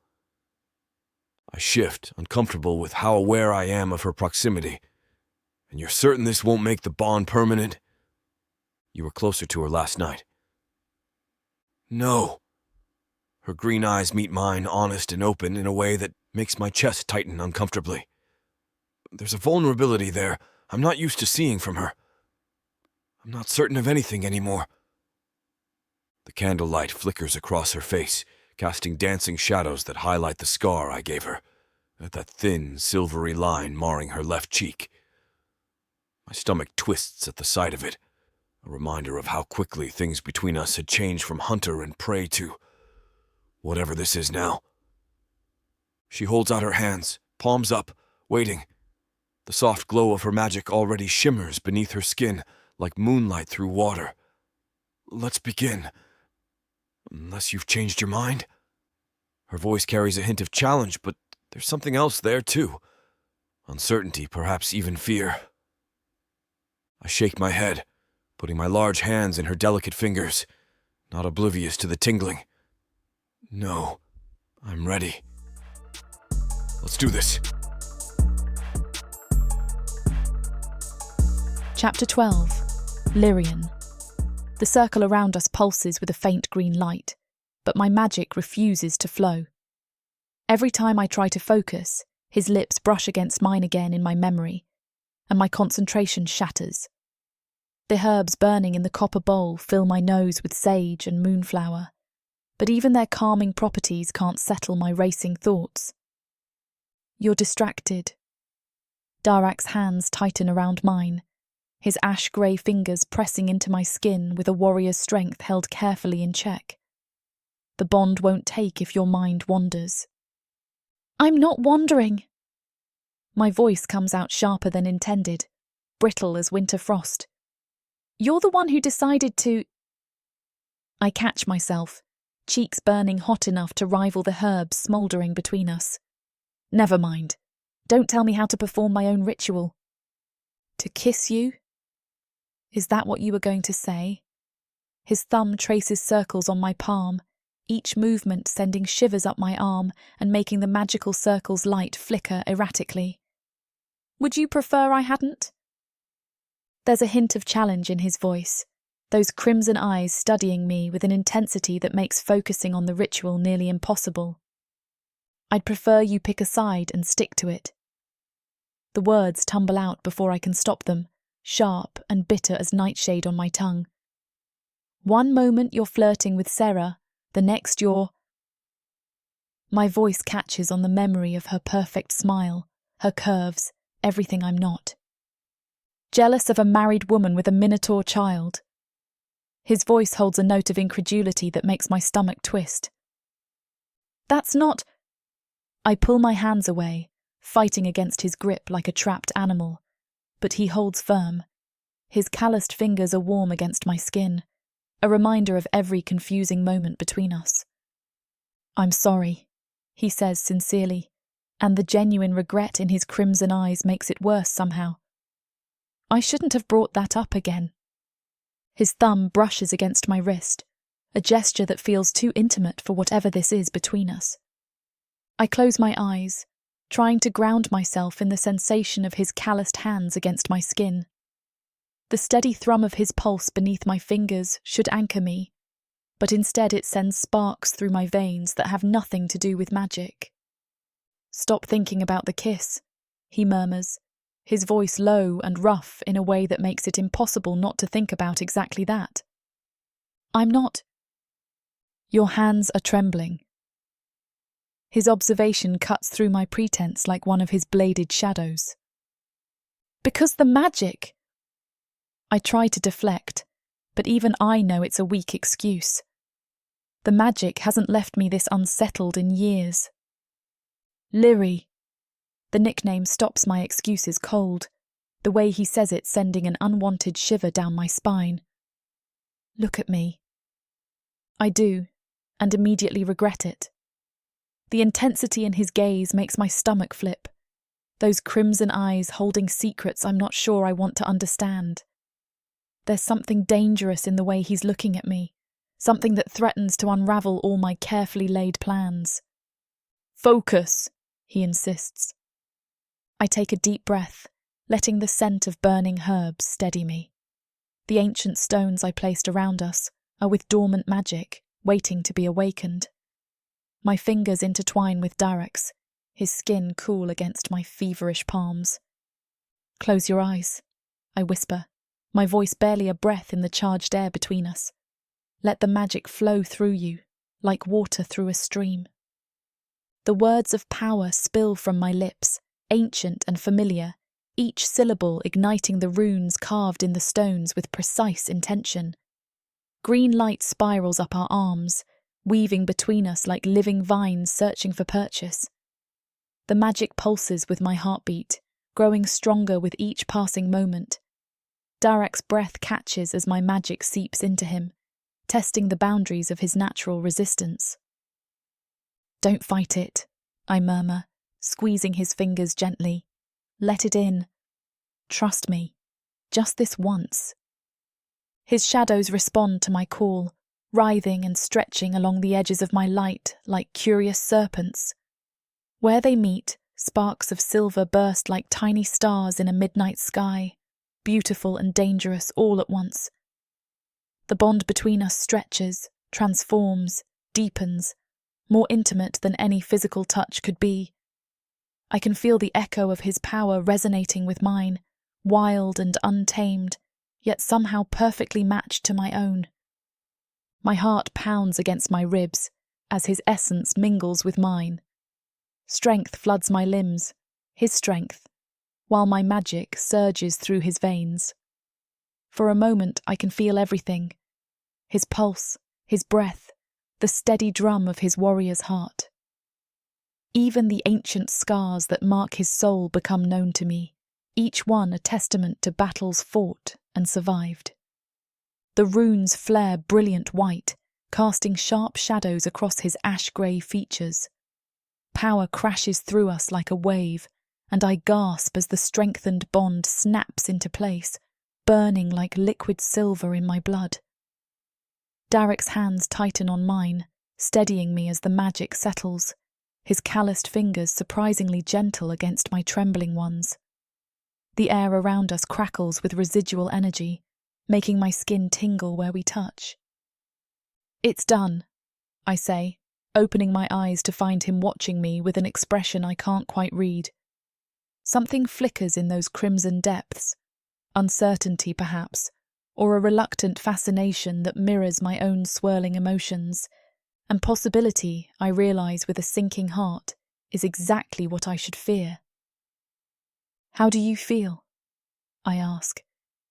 I shift, uncomfortable with how aware I am of her proximity. And you're certain this won't make the bond permanent? You were closer to her last night. No. Her green eyes meet mine, honest and open, in a way that makes my chest tighten uncomfortably. There's a vulnerability there I'm not used to seeing from her. I'm not certain of anything anymore. The candlelight flickers across her face, casting dancing shadows that highlight the scar I gave her, at that thin, silvery line marring her left cheek. My stomach twists at the sight of it, a reminder of how quickly things between us had changed from hunter and prey to whatever this is now. She holds out her hands, palms up, waiting. The soft glow of her magic already shimmers beneath her skin like moonlight through water. Let's begin. Unless you've changed your mind? Her voice carries a hint of challenge, but there's something else there too. Uncertainty, perhaps even fear. I shake my head, putting my large hands in her delicate fingers, not oblivious to the tingling. No, I'm ready. Let's do this.
Chapter 12. Lyrian. The circle around us pulses with a faint green light, but my magic refuses to flow. Every time I try to focus, his lips brush against mine again in my memory, and my concentration shatters. The herbs burning in the copper bowl fill my nose with sage and moonflower, but even their calming properties can't settle my racing thoughts. You're distracted. Darak's hands tighten around mine, his ash-grey fingers pressing into my skin with a warrior's strength held carefully in check. The bond won't take if your mind wanders. I'm not wandering. My voice comes out sharper than intended, brittle as winter frost. You're the one who decided to... I catch myself, cheeks burning hot enough to rival the herbs smouldering between us. Never mind. Don't tell me how to perform my own ritual. To kiss you? Is that what you were going to say? His thumb traces circles on my palm, each movement sending shivers up my arm and making the magical circle's light flicker erratically. Would you prefer I hadn't? There's a hint of challenge in his voice, those crimson eyes studying me with an intensity that makes focusing on the ritual nearly impossible. I'd prefer you pick a side and stick to it. The words tumble out before I can stop them, sharp and bitter as nightshade on my tongue. One moment you're flirting with Sarah, the next you're... My voice catches on the memory of her perfect smile, her curves, everything I'm not. Jealous of a married woman with a minotaur child. His voice holds a note of incredulity that makes my stomach twist. That's not... I pull my hands away, fighting against his grip like a trapped animal, but he holds firm. His calloused fingers are warm against my skin, a reminder of every confusing moment between us. I'm sorry, he says sincerely, and the genuine regret in his crimson eyes makes it worse somehow. I shouldn't have brought that up again. His thumb brushes against my wrist, a gesture that feels too intimate for whatever this is between us. I close my eyes, trying to ground myself in the sensation of his calloused hands against my skin. The steady thrum of his pulse beneath my fingers should anchor me, but instead it sends sparks through my veins that have nothing to do with magic. Stop thinking about the kiss, he murmurs, his voice low and rough in a way that makes it impossible not to think about exactly that. I'm not. Your hands are trembling. His observation cuts through my pretense like one of his bladed shadows. Because the magic... I try to deflect, but even I know it's a weak excuse. The magic hasn't left me this unsettled in years. Lyri. The nickname stops my excuses cold, the way he says it sending an unwanted shiver down my spine. Look at me. I do, and immediately regret it. The intensity in his gaze makes my stomach flip, those crimson eyes holding secrets I'm not sure I want to understand. There's something dangerous in the way he's looking at me, something that threatens to unravel all my carefully laid plans. Focus, he insists. I take a deep breath, letting the scent of burning herbs steady me. The ancient stones I placed around us are with dormant magic, waiting to be awakened. My fingers intertwine with Darak's, his skin cool against my feverish palms. "Close your eyes," I whisper, my voice barely a breath in the charged air between us. "Let the magic flow through you, like water through a stream." The words of power spill from my lips, ancient and familiar, each syllable igniting the runes carved in the stones with precise intention. Green light spirals up our arms, weaving between us like living vines searching for purchase. The magic pulses with my heartbeat, growing stronger with each passing moment. Darak's breath catches as my magic seeps into him, testing the boundaries of his natural resistance. "Don't fight it," I murmur, squeezing his fingers gently. "Let it in. Trust me. Just this once." His shadows respond to my call, writhing and stretching along the edges of my light like curious serpents. Where they meet, sparks of silver burst like tiny stars in a midnight sky, beautiful and dangerous all at once. The bond between us stretches, transforms, deepens, more intimate than any physical touch could be. I can feel the echo of his power resonating with mine, wild and untamed, yet somehow perfectly matched to my own. My heart pounds against my ribs as his essence mingles with mine. Strength floods my limbs, his strength, while my magic surges through his veins. For a moment I can feel everything: his pulse, his breath, the steady drum of his warrior's heart. Even the ancient scars that mark his soul become known to me, each one a testament to battles fought and survived. The runes flare brilliant white, casting sharp shadows across his ash-grey features. Power crashes through us like a wave, and I gasp as the strengthened bond snaps into place, burning like liquid silver in my blood. Darak's hands tighten on mine, steadying me as the magic settles, his calloused fingers surprisingly gentle against my trembling ones. The air around us crackles with residual energy, making my skin tingle where we touch. "It's done," I say, opening my eyes to find him watching me with an expression I can't quite read. Something flickers in those crimson depths, uncertainty perhaps, or a reluctant fascination that mirrors my own swirling emotions, and possibility, I realise with a sinking heart, is exactly what I should fear. "How do you feel?" I ask,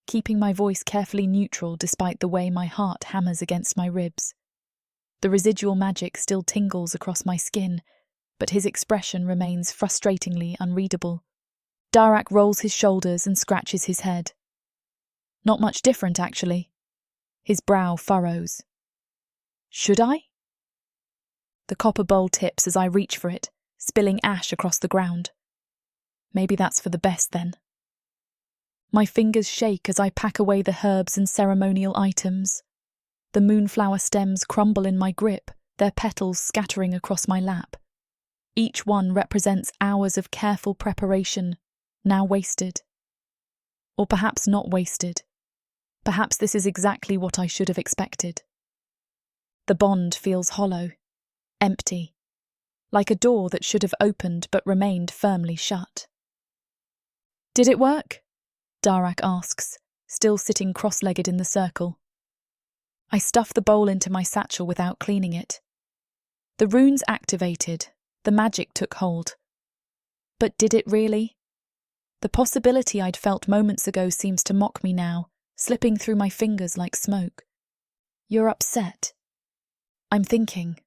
keeping my voice carefully neutral despite the way my heart hammers against my ribs. The residual magic still tingles across my skin, but his expression remains frustratingly unreadable. Darak rolls his shoulders and scratches his head. "Not much different, actually." His brow furrows. "Should I?" The copper bowl tips as I reach for it, spilling ash across the ground. Maybe that's for the best, then. My fingers shake as I pack away the herbs and ceremonial items. The moonflower stems crumble in my grip, their petals scattering across my lap. Each one represents hours of careful preparation, now wasted. Or perhaps not wasted. Perhaps this is exactly what I should have expected. The bond feels hollow, empty, like a door that should have opened but remained firmly shut. "Did it work?" Darak asks, still sitting cross-legged in the circle. I stuff the bowl into my satchel without cleaning it. The runes activated, the magic took hold. But did it really? The possibility I'd felt moments ago seems to mock me now, slipping through my fingers like smoke. "You're upset." "I'm thinking."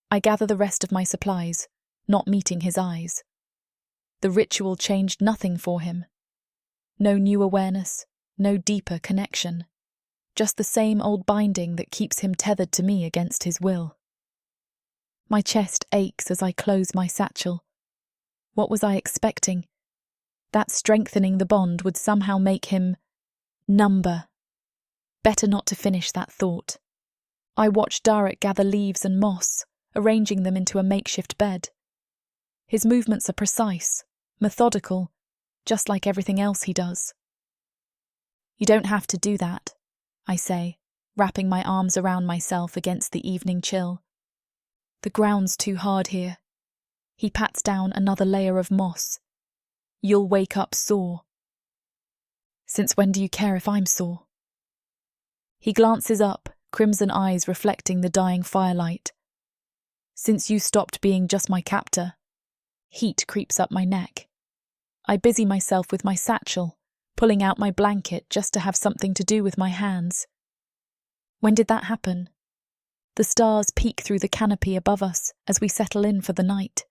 I gather the rest of my supplies, not meeting his eyes. The ritual changed nothing for him. No new awareness, no deeper connection. Just the same old binding that keeps him tethered to me against his will. My chest aches as I close my satchel. What was I expecting? That strengthening the bond would somehow make him number. Better not to finish that thought. I watch Darak gather leaves and moss, arranging them into a makeshift bed. His movements are precise, methodical, just like everything else he does. You don't have to do that, I say, wrapping my arms around myself against the evening chill. The ground's too hard here. He pats down another layer of moss. You'll wake up sore. Since when do you care if I'm sore? He glances up, crimson eyes reflecting the dying firelight. Since you stopped being just my captor. Heat creeps up my neck. I busy myself with my satchel, pulling out my blanket just to have something to do with my hands. When did that happen? The stars peek through the canopy above us as we settle in for the night.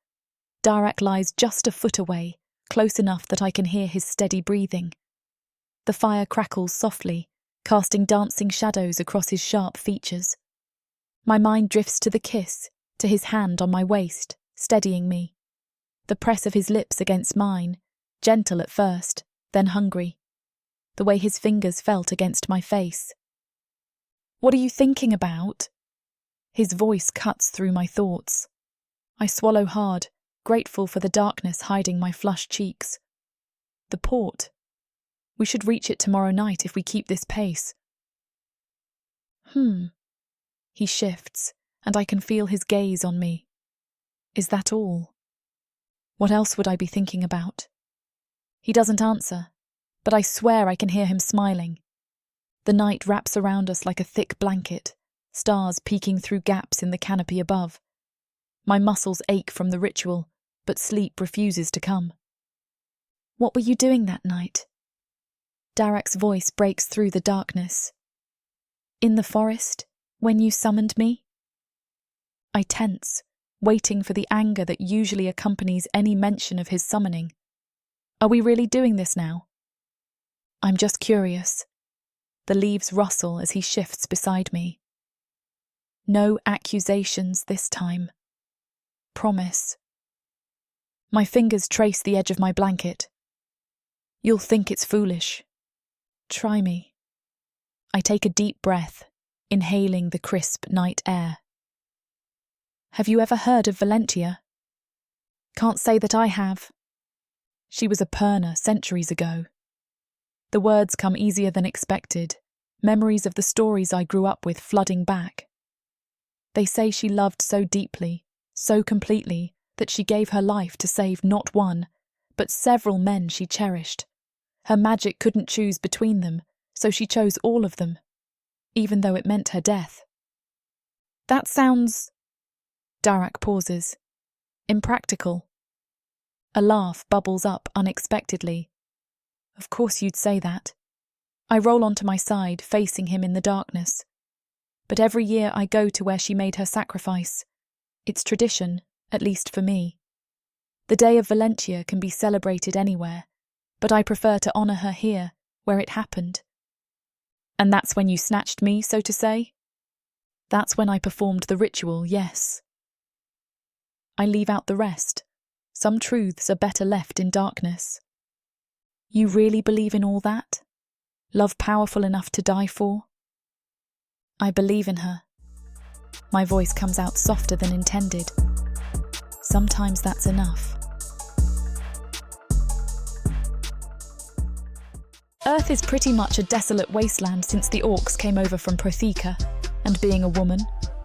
Darak lies just a foot away, close enough that I can hear his steady breathing. The fire crackles softly, casting dancing shadows across his sharp features. My mind drifts to the kiss, to his hand on my waist, steadying me. The press of his lips against mine, gentle at first, then hungry. The way his fingers felt against my face. What are you thinking about? His voice cuts through my thoughts. I swallow hard, grateful for the darkness hiding my flushed cheeks. The port. We should reach it tomorrow night if we keep this pace. He shifts, and I can feel his gaze on me. Is that all? What else would I be thinking about? He doesn't answer, but I swear I can hear him smiling. The night wraps around us like a thick blanket, stars peeking through gaps in the canopy above. My muscles ache from the ritual, but sleep refuses to come. What were you doing that night? Darak's voice breaks through the darkness. In the forest, when you summoned me? I tense, waiting for the anger that usually accompanies any mention of his summoning. Are we really doing this now? I'm just curious. The leaves rustle as he shifts beside me. No accusations this time. Promise. My fingers trace the edge of my blanket. You'll think it's foolish. Try me. I take a deep breath, inhaling the crisp night air. Have you ever heard of Valentia? Can't say that I have. She was a Perna centuries ago. The words come easier than expected, memories of the stories I grew up with flooding back. They say she loved so deeply, so completely, that she gave her life to save not one, but several men she cherished. Her magic couldn't choose between them, so she chose all of them, even though it meant her death. That sounds... Darak pauses. Impractical. A laugh bubbles up unexpectedly. Of course you'd say that. I roll onto my side, facing him in the darkness. But every year I go to where she made her sacrifice. It's tradition, at least for me. The day of Valentia can be celebrated anywhere, but I prefer to honour her here, where it happened. And that's when you snatched me, so to say? That's when I performed the ritual, yes. I leave out the rest. Some truths are better left in darkness. You really believe in all that? Love powerful enough to die for? I believe in her. My voice comes out softer than intended. Sometimes that's enough. Earth is pretty much a desolate wasteland since the orcs came over from Protheka, and being a woman,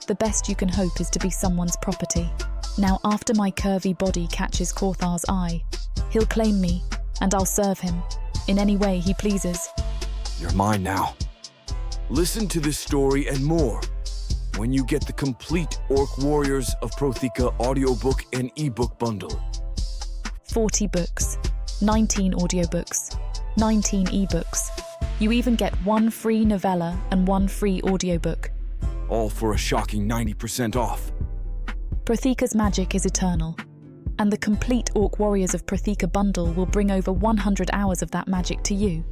the best you can hope is to be someone's property. Now, after my curvy body catches Korthar's eye, he'll claim me, and I'll serve him, in any way he pleases.
You're mine now. Listen to this story and more when you get the complete Orc Warriors of Protheka audiobook and ebook bundle.
40 books, 19 audiobooks, 19 ebooks. You even get 1 free novella and 1 free audiobook.
All for a shocking 90% off.
Protheka's magic is eternal, and the complete Orc Warriors of Protheka bundle will bring over 100 hours of that magic to you.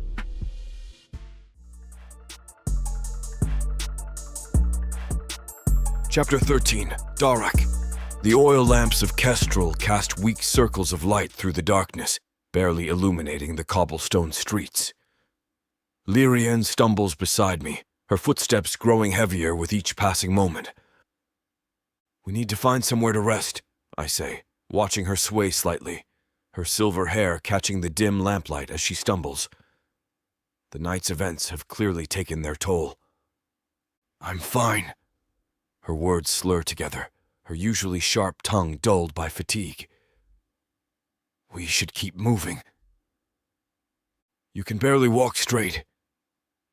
Chapter 13, Darak. The oil lamps of Kestrel cast weak circles of light through the darkness, barely illuminating the cobblestone streets. Lyrian stumbles beside me, her footsteps growing heavier with each passing moment. We need to find somewhere to rest, I say, watching her sway slightly. her silver hair catching the dim lamplight as she stumbles. The night's events have clearly taken their toll. "I'm fine." Her words slur together, her usually sharp tongue dulled by fatigue. "We should keep moving." "You can barely walk straight."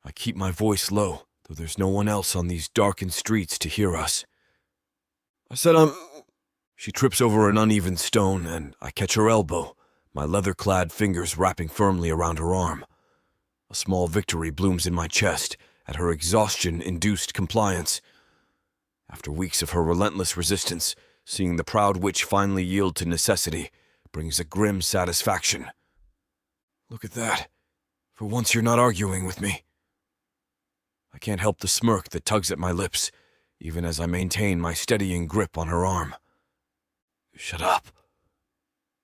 I keep my voice low, though there's no one else on these darkened streets to hear us. "I said I'm—" She trips over an uneven stone, and I catch her elbow, my leather-clad fingers wrapping firmly around her arm. A small victory blooms in my chest at her exhaustion-induced compliance. After weeks of her relentless resistance, seeing the proud witch finally yield to necessity brings a grim satisfaction. "Look at that. For once you're not arguing with me." I can't help the smirk that tugs at my lips, even as I maintain my steadying grip on her arm. "Shut up."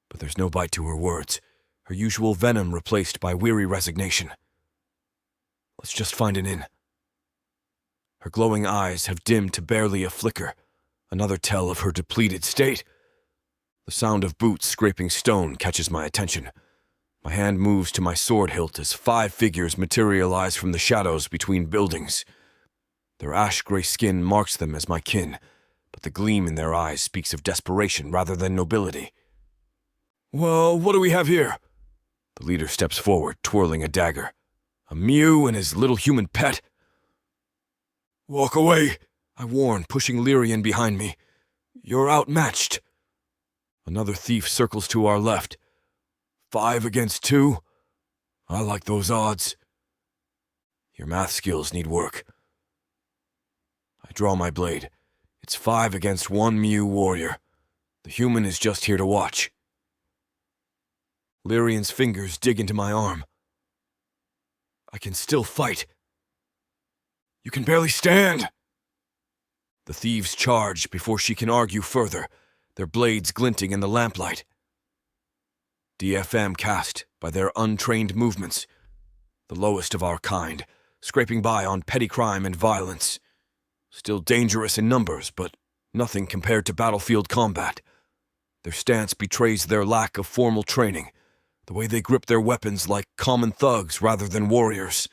But there's no bite to her words, her usual venom replaced by weary resignation. "Let's just find an inn." Her glowing eyes have dimmed to barely a flicker, another tell of her depleted state. The sound of boots scraping stone catches my attention. My hand moves to my sword hilt as 5 figures materialize from the shadows between buildings. Their ash-gray skin marks them as my kin, but the gleam in their eyes speaks of desperation rather than nobility. "Well, what do we have here?" The leader steps forward, twirling a dagger. "A Mew and his little human pet?" "Walk away," I warn, pushing Lyrian behind me. "You're outmatched." Another thief circles to our left. 5 against 2? I like those odds. Your math skills need work. I draw my blade. It's 5 against 1 Mew warrior. The human is just here to watch. Lyrian's fingers dig into my arm. I can still fight. "You can barely stand." The thieves charge before she can argue further, their blades glinting in the lamplight. DFM cast by their untrained movements, the lowest of our kind, scraping by on petty crime and violence. Still dangerous in numbers, but nothing compared to battlefield combat. Their stance betrays their lack of formal training, the way they grip their weapons like common thugs rather than warriors.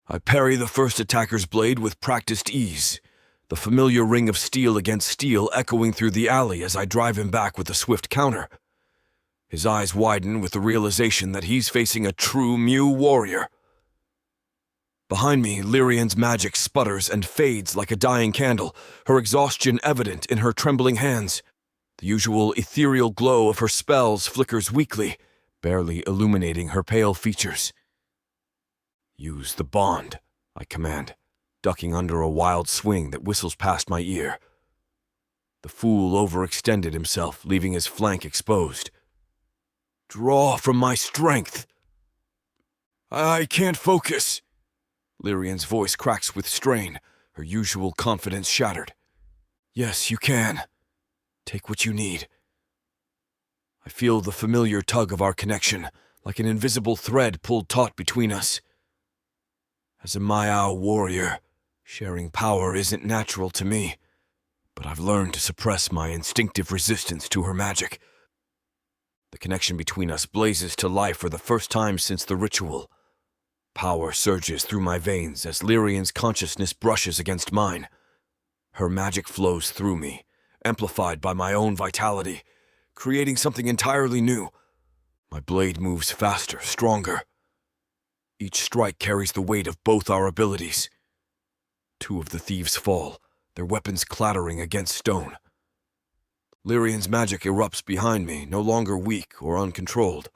I parry the first attacker's blade with practiced ease, the familiar ring of steel against steel echoing through the alley as I drive him back with a swift counter. His eyes widen with the realization that he's facing a true Mew warrior. Behind me, Lyrian's magic sputters and fades like a dying candle, her exhaustion evident in her trembling hands. The usual ethereal glow of her spells flickers weakly, barely illuminating her pale features. "Use the bond," I command, ducking under a wild swing that whistles past my ear. The fool overextended himself, leaving his flank exposed. "Draw from my strength." "I can't focus." Lyrian's voice cracks with strain, her usual confidence shattered. "Yes, you can. Take what you need." I feel the familiar tug of our connection, like an invisible thread pulled taut between us. As a Maiao warrior, sharing power isn't natural to me, but I've learned to suppress my instinctive resistance to her magic. The connection between us blazes to life for the first time since the ritual. Power surges through my veins as Lyrian's consciousness brushes against mine. Her magic flows through me, amplified by my own vitality, creating something entirely new. My blade moves faster, stronger. Each strike carries the weight of both our abilities. 2 of the thieves fall, their weapons clattering against stone. Lyrian's magic erupts behind me, no longer weak or uncontrolled.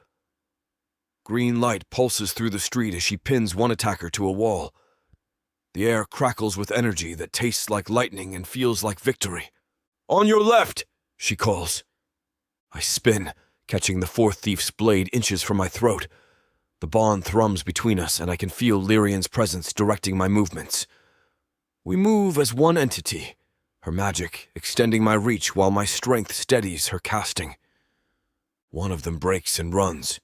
Green light pulses through the street as she pins one attacker to a wall. The air crackles with energy that tastes like lightning and feels like victory. "On your left!" she calls. I spin, catching the 4th thief's blade inches from my throat. The bond thrums between us, and I can feel Lyrian's presence directing my movements. We move as one entity, her magic extending my reach while my strength steadies her casting. One of them breaks and runs.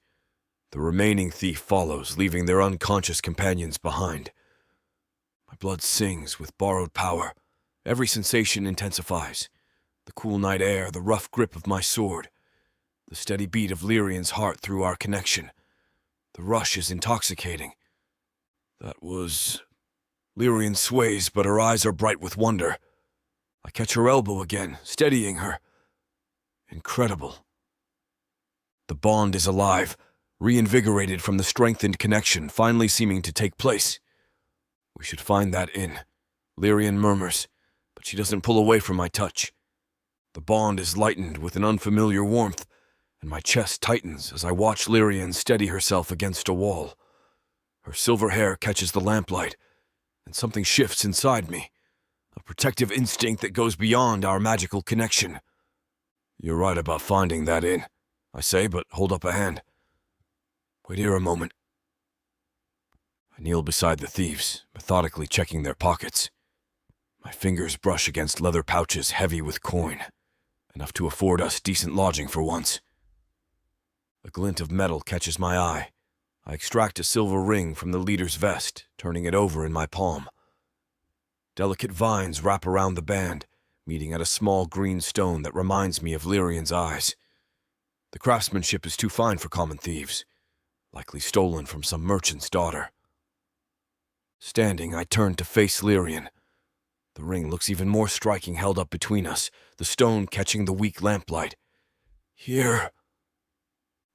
The remaining thief follows, leaving their unconscious companions behind. My blood sings with borrowed power. Every sensation intensifies. The cool night air, the rough grip of my sword. The the steady beat of Lyrian's heart through our connection. The rush is intoxicating. That was... Lyrian sways, but her eyes are bright with wonder. I catch her elbow again, steadying her. Incredible. The bond is alive, reinvigorated from the strengthened connection finally seeming to take place. We should find that inn. Lyrian murmurs, but she doesn't pull away from my touch. The bond is lightened with an unfamiliar warmth, and my chest tightens as I watch Lyrian steady herself against a wall. Her silver hair catches the lamplight, and something shifts inside me, a protective instinct that goes beyond our magical connection. You're right about finding that inn, I say, but hold up a hand. Wait here a moment. I kneel beside the thieves, methodically checking their pockets. My fingers brush against leather pouches heavy with coin, enough to afford us decent lodging for once. A glint of metal catches my eye. I extract a silver ring from the leader's vest, turning it over in my palm. Delicate vines wrap around the band, meeting at a small green stone that reminds me of Lyrian's eyes. The craftsmanship is too fine for common thieves, likely stolen from some merchant's daughter. Standing, I turn to face Lyrian. The ring looks even more striking held up between us, the stone catching the weak lamplight. Here.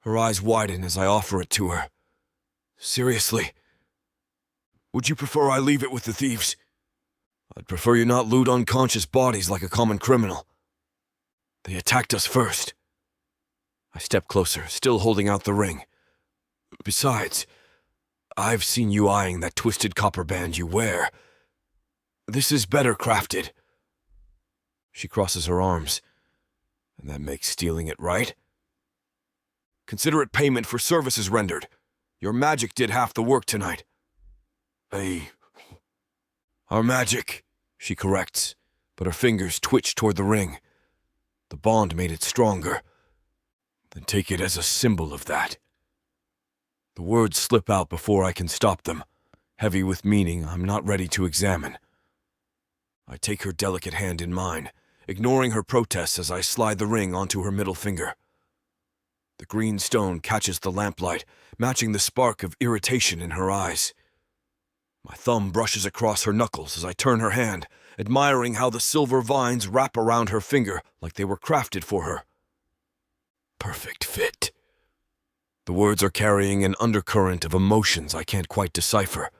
Her eyes widen as I offer it to her. Seriously? Would you prefer I leave it with the thieves? I'd prefer you not loot unconscious bodies like a common criminal. They attacked us first. I step closer, still holding out the ring. Besides, I've seen you eyeing that twisted copper band you wear. This is better crafted. She crosses her arms. And that makes stealing it right? Consider it payment for services rendered. Your magic did half the work tonight. Our magic, she corrects, but her fingers twitch toward the ring. The bond made it stronger. Then take it as a symbol of that. The words slip out before I can stop them, heavy with meaning I'm not ready to examine. I take her delicate hand in mine, ignoring her protests as I slide the ring onto her middle finger. The green stone catches the lamplight, matching the spark of irritation in her eyes. My thumb brushes across her knuckles as I turn her hand, admiring how the silver vines wrap around her finger like they were crafted for her. Perfect fit. The words are carrying an undercurrent of emotions I can't quite decipher.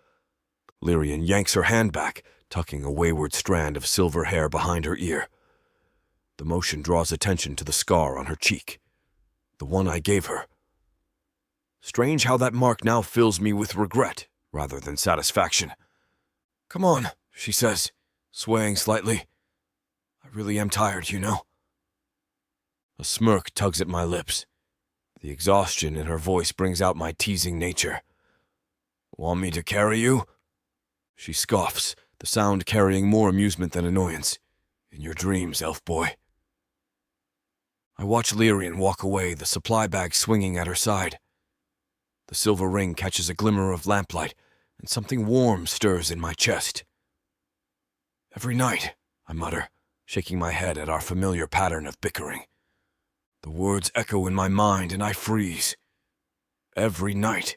Lyrian yanks her hand back, tucking a wayward strand of silver hair behind her ear. The motion draws attention to the scar on her cheek. The one I gave her. Strange how that mark now fills me with regret rather than satisfaction. Come on, she says, swaying slightly. I really am tired, you know. A smirk tugs at my lips. The exhaustion in her voice brings out my teasing nature. Want me to carry you? She scoffs, the sound carrying more amusement than annoyance. In your dreams, elf boy. I watch Lyrian walk away, the supply bag swinging at her side. The silver ring catches a glimmer of lamplight, and something warm stirs in my chest. Every night, I mutter, shaking my head at our familiar pattern of bickering. The words echo in my mind, and I freeze. Every night.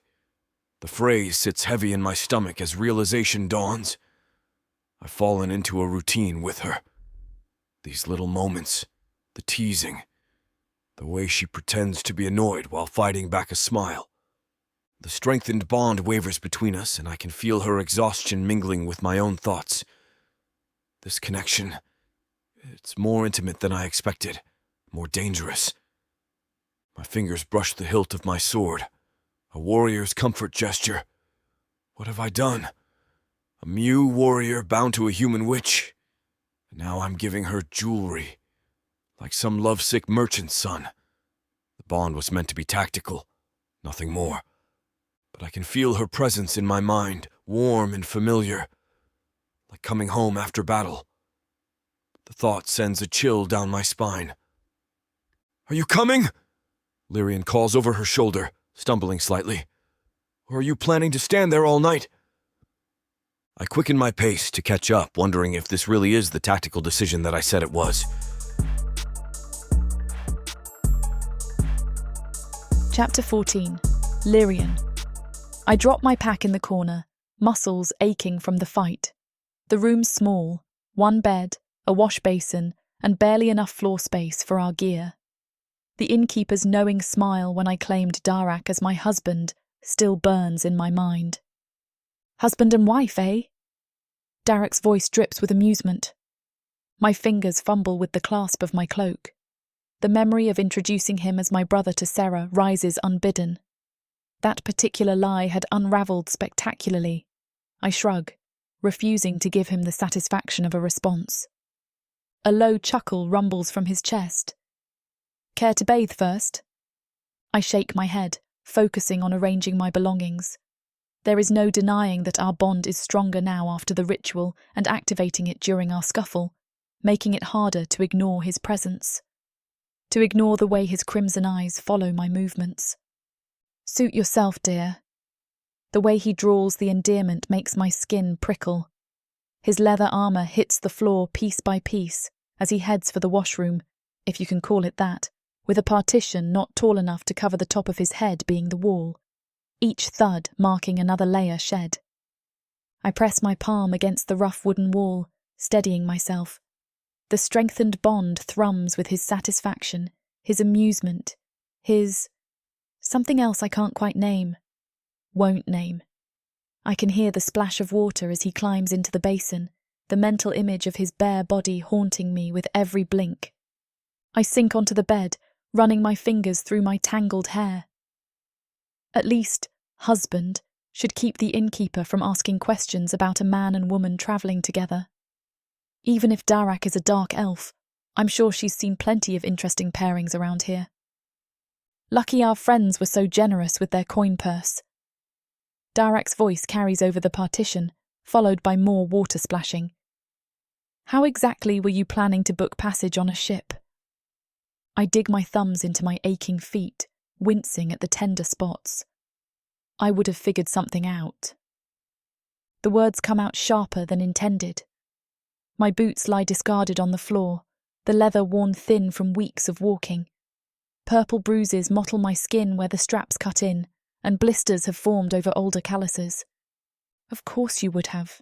The phrase sits heavy in my stomach as realization dawns. I've fallen into a routine with her. These little moments, the teasing, the way she pretends to be annoyed while fighting back a smile. The strengthened bond wavers between us, and I can feel her exhaustion mingling with my own thoughts. This connection, it's more intimate than I expected, more dangerous. My fingers brush the hilt of my sword, a warrior's comfort gesture. What have I done? A Mew warrior bound to a human witch. And now I'm giving her jewelry, like some lovesick merchant's son. The bond was meant to be tactical, nothing more. But I can feel her presence in my mind, warm and familiar, like coming home after battle. The thought sends a chill down my spine. Are you coming? Lyrian calls over her shoulder, stumbling slightly. Or are you planning to stand there all night? I quicken my pace to catch up, wondering if this really is the tactical decision that I said it was.
Chapter 14. Lyrian. I drop my pack in the corner, muscles aching from the fight. The room's small, one bed, a wash basin, and barely enough floor space for our gear. The innkeeper's knowing smile when I claimed Darak as my husband still burns in my mind. Husband and wife, eh? Darak's voice drips with amusement. My fingers fumble with the clasp of my cloak. The memory of introducing him as my brother to Sarah rises unbidden. That particular lie had unravelled spectacularly. I shrug, refusing to give him the satisfaction of a response. A low chuckle rumbles from his chest. Care to bathe first? I shake my head, focusing on arranging my belongings. There is no denying that our bond is stronger now after the ritual and activating it during our scuffle, making it harder to ignore his presence. To ignore the way his crimson eyes follow my movements. Suit yourself, dear. The way he drawls the endearment makes my skin prickle. His leather armour hits the floor piece by piece as he heads for the washroom, if you can call it that, with a partition not tall enough to cover the top of his head being the wall, each thud marking another layer shed. I press my palm against the rough wooden wall, steadying myself. The strengthened bond thrums with his satisfaction, his amusement, his... something else I can't quite name. Won't name. I can hear the splash of water as he climbs into the basin, the mental image of his bare body haunting me with every blink. I sink onto the bed, running my fingers through my tangled hair. At least, husband should keep the innkeeper from asking questions about a man and woman travelling together. Even if Darak is a dark elf, I'm sure she's seen plenty of interesting pairings around here. Lucky our friends were so generous with their coin purse. Darak's voice carries over the partition, followed by more water splashing. How exactly were you planning to book passage on a ship? I dig my thumbs into my aching feet, wincing at the tender spots. I would have figured something out. The words come out sharper than intended. My boots lie discarded on the floor, the leather worn thin from weeks of walking. Purple bruises mottle my skin where the straps cut in, and blisters have formed over older calluses. Of course you would have.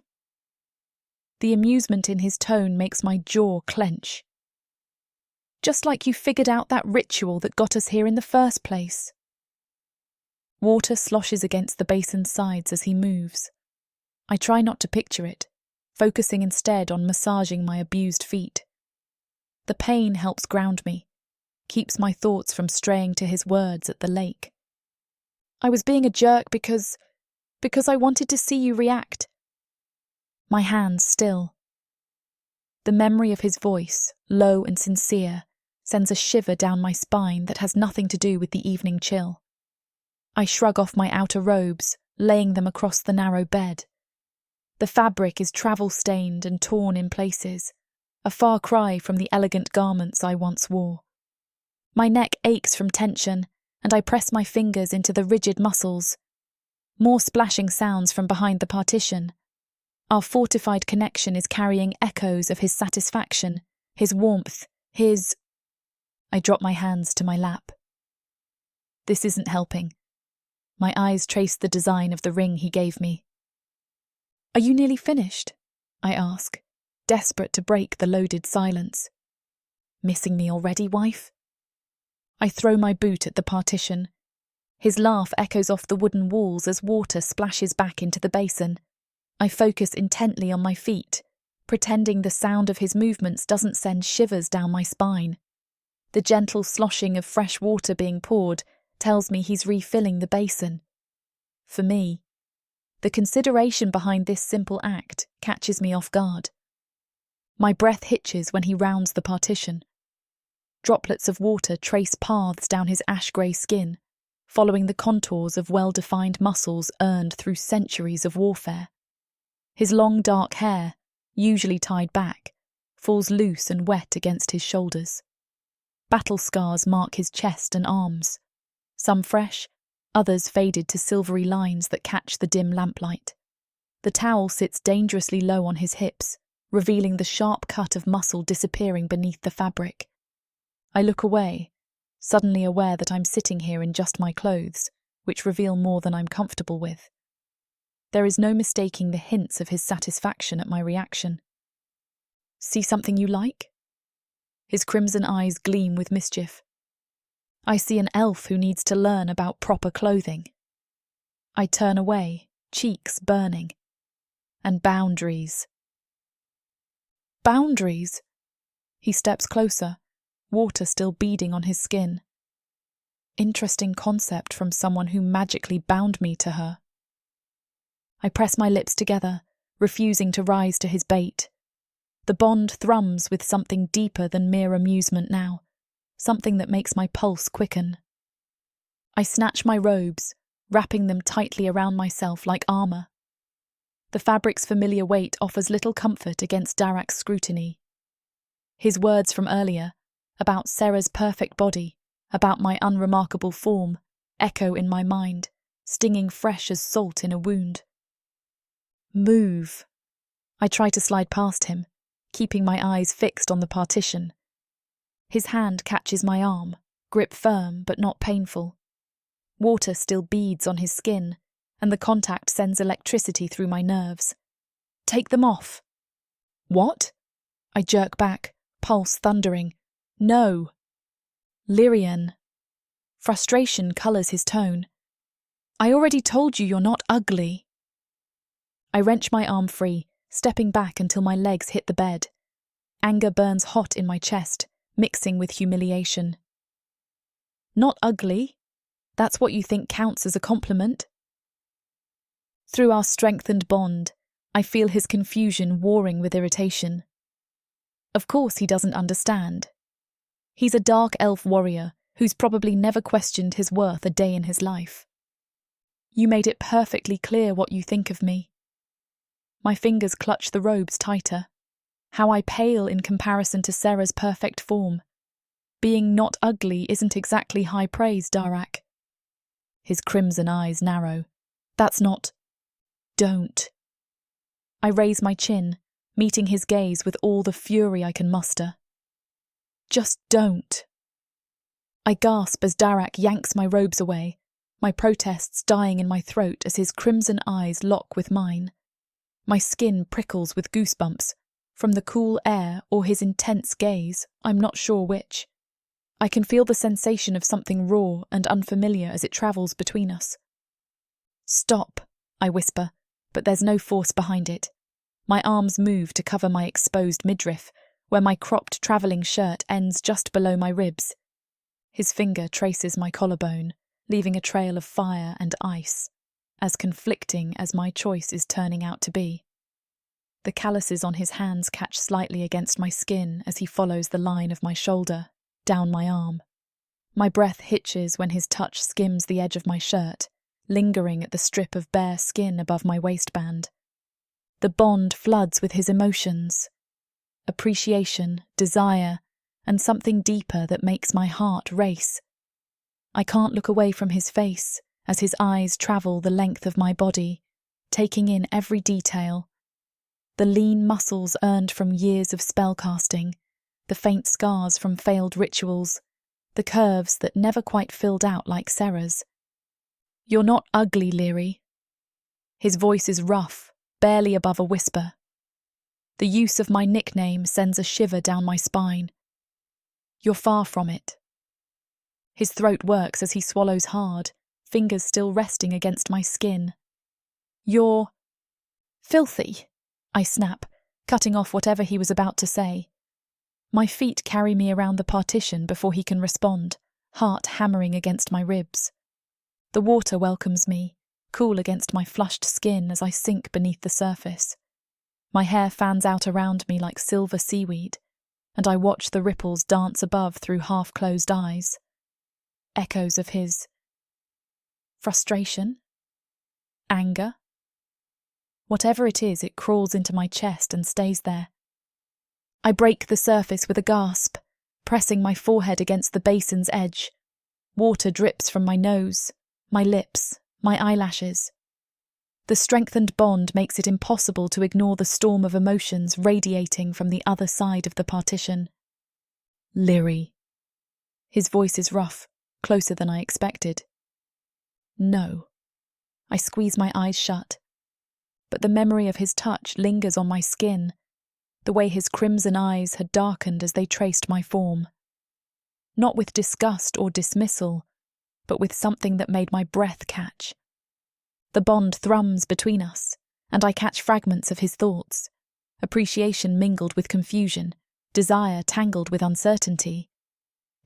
The amusement in his tone makes my jaw clench. Just like you figured out that ritual that got us here in the first place. Water sloshes against the basin's sides as he moves. I try not to picture it, focusing instead on massaging my abused feet. The pain helps ground me, keeps my thoughts from straying to his words at the lake. I was being a jerk because I wanted to see you react. My hands still. The memory of his voice, low and sincere, sends a shiver down my spine that has nothing to do with the evening chill. I shrug off my outer robes, laying them across the narrow bed. The fabric is travel-stained and torn in places, a far cry from the elegant garments I once wore. My neck aches from tension, and I press my fingers into the rigid muscles. More splashing sounds from behind the partition. Our fortified connection is carrying echoes of his satisfaction, his warmth, his... I drop my hands to my lap. This isn't helping. My eyes trace the design of the ring he gave me. Are you nearly finished? I ask, desperate to break the loaded silence. Missing me already, wife? I throw my boot at the partition. His laugh echoes off the wooden walls as water splashes back into the basin. I focus intently on my feet, pretending the sound of his movements doesn't send shivers down my spine. The gentle sloshing of fresh water being poured tells me he's refilling the basin. For me, the consideration behind this simple act catches me off guard. My breath hitches when he rounds the partition. Droplets of water trace paths down his ash-grey skin, following the contours of well-defined muscles earned through centuries of warfare. His long dark hair, usually tied back, falls loose and wet against his shoulders. Battle scars mark his chest and arms, some fresh, others faded to silvery lines that catch the dim lamplight. The towel sits dangerously low on his hips, revealing the sharp cut of muscle disappearing beneath the fabric. I look away, suddenly aware that I'm sitting here in just my clothes, which reveal more than I'm comfortable with. There is no mistaking the hints of his satisfaction at my reaction. See something you like? His crimson eyes gleam with mischief. I see an elf who needs to learn about proper clothing. I turn away, cheeks burning. And boundaries. Boundaries? He steps closer, water still beading on his skin. Interesting concept from someone who magically bound me to her. I press my lips together, refusing to rise to his bait. The bond thrums with something deeper than mere amusement now, something that makes my pulse quicken. I snatch my robes, wrapping them tightly around myself like armour. The fabric's familiar weight offers little comfort against Darak's scrutiny. His words from earlier, about Sarah's perfect body, about my unremarkable form, echo in my mind, stinging fresh as salt in a wound. Move. I try to slide past him, keeping my eyes fixed on the partition. His hand catches my arm, grip firm but not painful. Water still beads on his skin, and the contact sends electricity through my nerves. Take them off. What? I jerk back, pulse thundering. No. Lyrian. Frustration colours his tone. I already told you you're not ugly. I wrench my arm free, stepping back until my legs hit the bed. Anger burns hot in my chest, mixing with humiliation. Not ugly? That's what you think counts as a compliment? Through our strengthened bond, I feel his confusion warring with irritation. Of course he doesn't understand. He's a dark elf warrior who's probably never questioned his worth a day in his life. You made it perfectly clear what you think of me. My fingers clutch the robes tighter. How I pale in comparison to Sarah's perfect form. Being not ugly isn't exactly high praise, Darak. His crimson eyes narrow. That's not... Don't. I raise my chin, meeting his gaze with all the fury I can muster. Just don't. I gasp as Darak yanks my robes away, my protests dying in my throat as his crimson eyes lock with mine. My skin prickles with goosebumps, from the cool air or his intense gaze, I'm not sure which. I can feel the sensation of something raw and unfamiliar as it travels between us. Stop, I whisper, but there's no force behind it. My arms move to cover my exposed midriff, where my cropped travelling shirt ends just below my ribs. His finger traces my collarbone, leaving a trail of fire and ice, as conflicting as my choice is turning out to be. The calluses on his hands catch slightly against my skin as he follows the line of my shoulder, down my arm. My breath hitches when his touch skims the edge of my shirt, lingering at the strip of bare skin above my waistband. The bond floods with his emotions. Appreciation, desire, and something deeper that makes my heart race. I can't look away from his face as his eyes travel the length of my body, taking in every detail. The lean muscles earned from years of spellcasting, the faint scars from failed rituals, the curves that never quite filled out like Sarah's. You're not ugly, Leary. His voice is rough, barely above a whisper. The use of my nickname sends a shiver down my spine. You're far from it. His throat works as he swallows hard, fingers still resting against my skin. You're... filthy, I snap, cutting off whatever he was about to say. My feet carry me around the partition before he can respond, heart hammering against my ribs. The water welcomes me, cool against my flushed skin as I sink beneath the surface. My hair fans out around me like silver seaweed, and I watch the ripples dance above through half-closed eyes. Echoes of his frustration? Anger? Whatever it is, it crawls into my chest and stays there. I break the surface with a gasp, pressing my forehead against the basin's edge. Water drips from my nose, my lips, my eyelashes. The strengthened bond makes it impossible to ignore the storm of emotions radiating from the other side of the partition. Leary. His voice is rough, closer than I expected. No. I squeeze my eyes shut. But the memory of his touch lingers on my skin, the way his crimson eyes had darkened as they traced my form. Not with disgust or dismissal, but with something that made my breath catch. The bond thrums between us, and I catch fragments of his thoughts, appreciation mingled with confusion, desire tangled with uncertainty.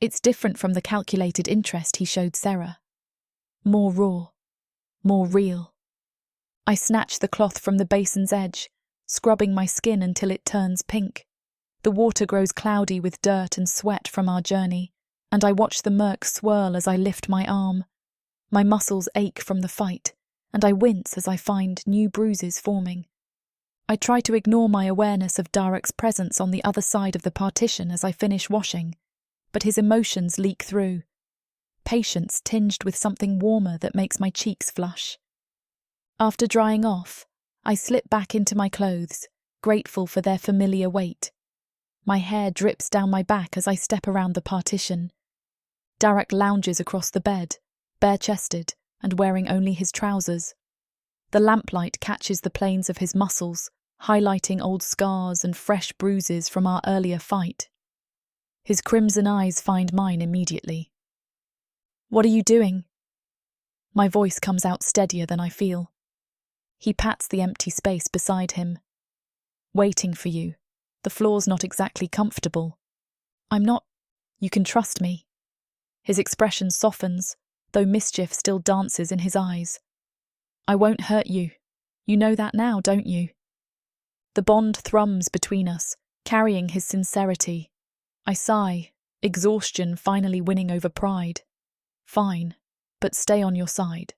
It's different from the calculated interest he showed Sarah. More raw, more real. I snatch the cloth from the basin's edge, scrubbing my skin until it turns pink. The water grows cloudy with dirt and sweat from our journey, and I watch the murk swirl as I lift my arm. My muscles ache from the fight, and I wince as I find new bruises forming. I try to ignore my awareness of Darak's presence on the other side of the partition as I finish washing, but his emotions leak through. Patience tinged with something warmer that makes my cheeks flush. After drying off, I slip back into my clothes, grateful for their familiar weight. My hair drips down my back as I step around the partition. Darak lounges across the bed, bare-chested and wearing only his trousers. The lamplight catches the planes of his muscles, highlighting old scars and fresh bruises from our earlier fight. His crimson eyes find mine immediately. "What are you doing?" My voice comes out steadier than I feel. He pats the empty space beside him. "Waiting for you. The floor's not exactly comfortable." "I'm not. You can trust me." His expression softens, though mischief still dances in his eyes. "I won't hurt you. You know that now, don't you?" The bond thrums between us, carrying his sincerity. I sigh, exhaustion finally winning over pride. "Fine, but stay on your side."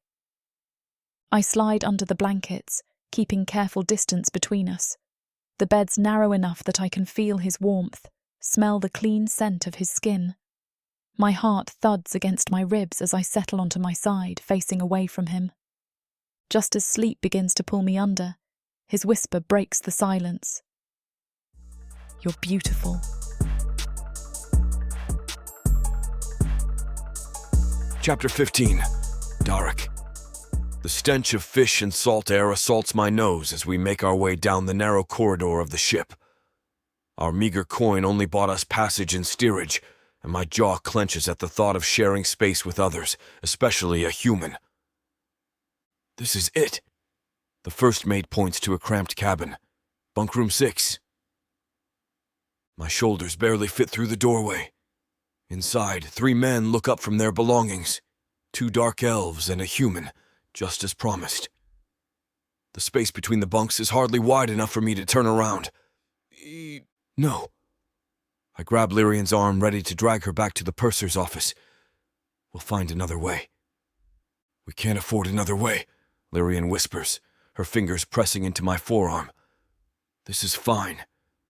I slide under the blankets, keeping careful distance between us. The bed's narrow enough that I can feel his warmth, smell the clean scent of his skin. My heart thuds against my ribs as I settle onto my side, facing away from him. Just as sleep begins to pull me under, his whisper breaks the silence. "You're beautiful."
Chapter 15. Darak. The stench of fish and salt air assaults my nose as we make our way down the narrow corridor of the ship. Our meager coin only bought us passage and steerage, and my jaw clenches at the thought of sharing space with others, especially a human. "This is it." The first mate points to a cramped cabin. "Bunkroom 6. My shoulders barely fit through the doorway. Inside, 3 men look up from their belongings. 2 dark elves and a human, just as promised. The space between the bunks is hardly wide enough for me to turn around. No. I grab Lyrian's arm, ready to drag her back to the purser's office. "We'll find another way." "We can't afford another way," Lyrian whispers, her fingers pressing into my forearm. "This is fine.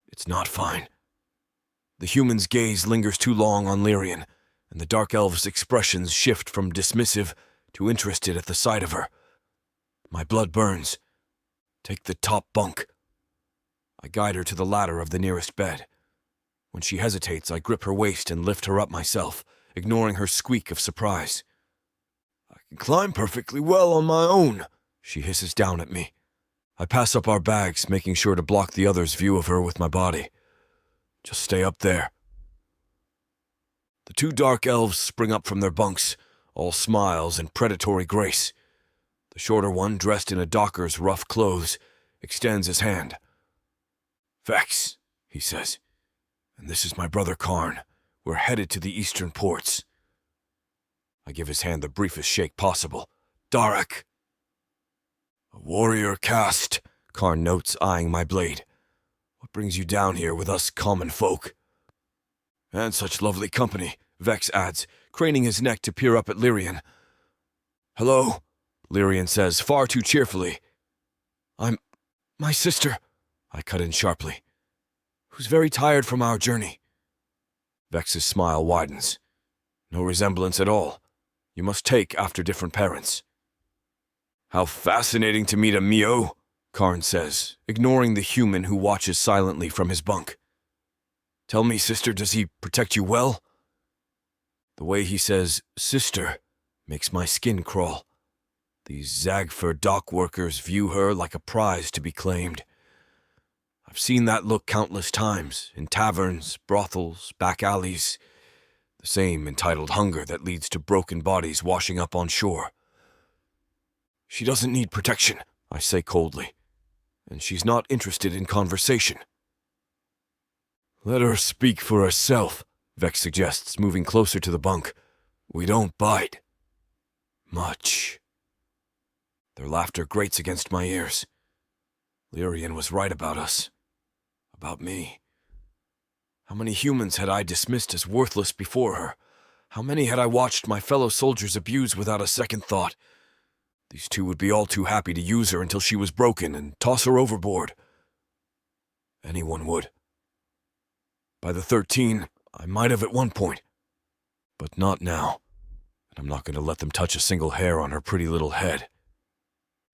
It's not fine." The human's gaze lingers too long on Lyrian, and the dark elf's expressions shift from dismissive to interested at the sight of her. My blood burns. "Take the top bunk." I guide her to the ladder of the nearest bed. When she hesitates, I grip her waist and lift her up myself, ignoring her squeak of surprise. "I can climb perfectly well on my own," she hisses down at me. I pass up our bags, making sure to block the other's view of her with my body. "Just stay up there." The 2 dark elves spring up from their bunks, all smiles and predatory grace. The shorter one, dressed in a docker's rough clothes, extends his hand. "Vex," he says. "And this is my brother Karn. We're headed to the eastern ports." I give his hand the briefest shake possible. "Darak." "A warrior caste," Karn notes, eyeing my blade. "What brings you down here with us common folk?" "And such lovely company," Vex adds, craning his neck to peer up at Lyrian. "Hello," Lyrian says, far too cheerfully. "I'm my sister," I cut in sharply, "who's very tired from our journey." Vex's smile widens. "No resemblance at all. You must take after different parents." "How fascinating to meet a Mio," Karn says, ignoring the human who watches silently from his bunk. "Tell me, sister, does he protect you well?" The way he says, "sister," makes my skin crawl. These Zagford dock workers view her like a prize to be claimed. I've seen that look countless times, in taverns, brothels, back alleys. The same entitled hunger that leads to broken bodies washing up on shore. She doesn't need protection, I say coldly, and she's not interested in conversation. Let her speak for herself, Vex suggests, moving closer to the bunk. We don't bite. Much. Their laughter grates against my ears. Lyrian was right about us. About me. How many humans had I dismissed as worthless before her? How many had I watched my fellow soldiers abuse without a second thought? These two would be all too happy to use her until she was broken and toss her overboard. Anyone would. By the 13, I might have at one point. But not now. And I'm not going to let them touch a single hair on her pretty little head.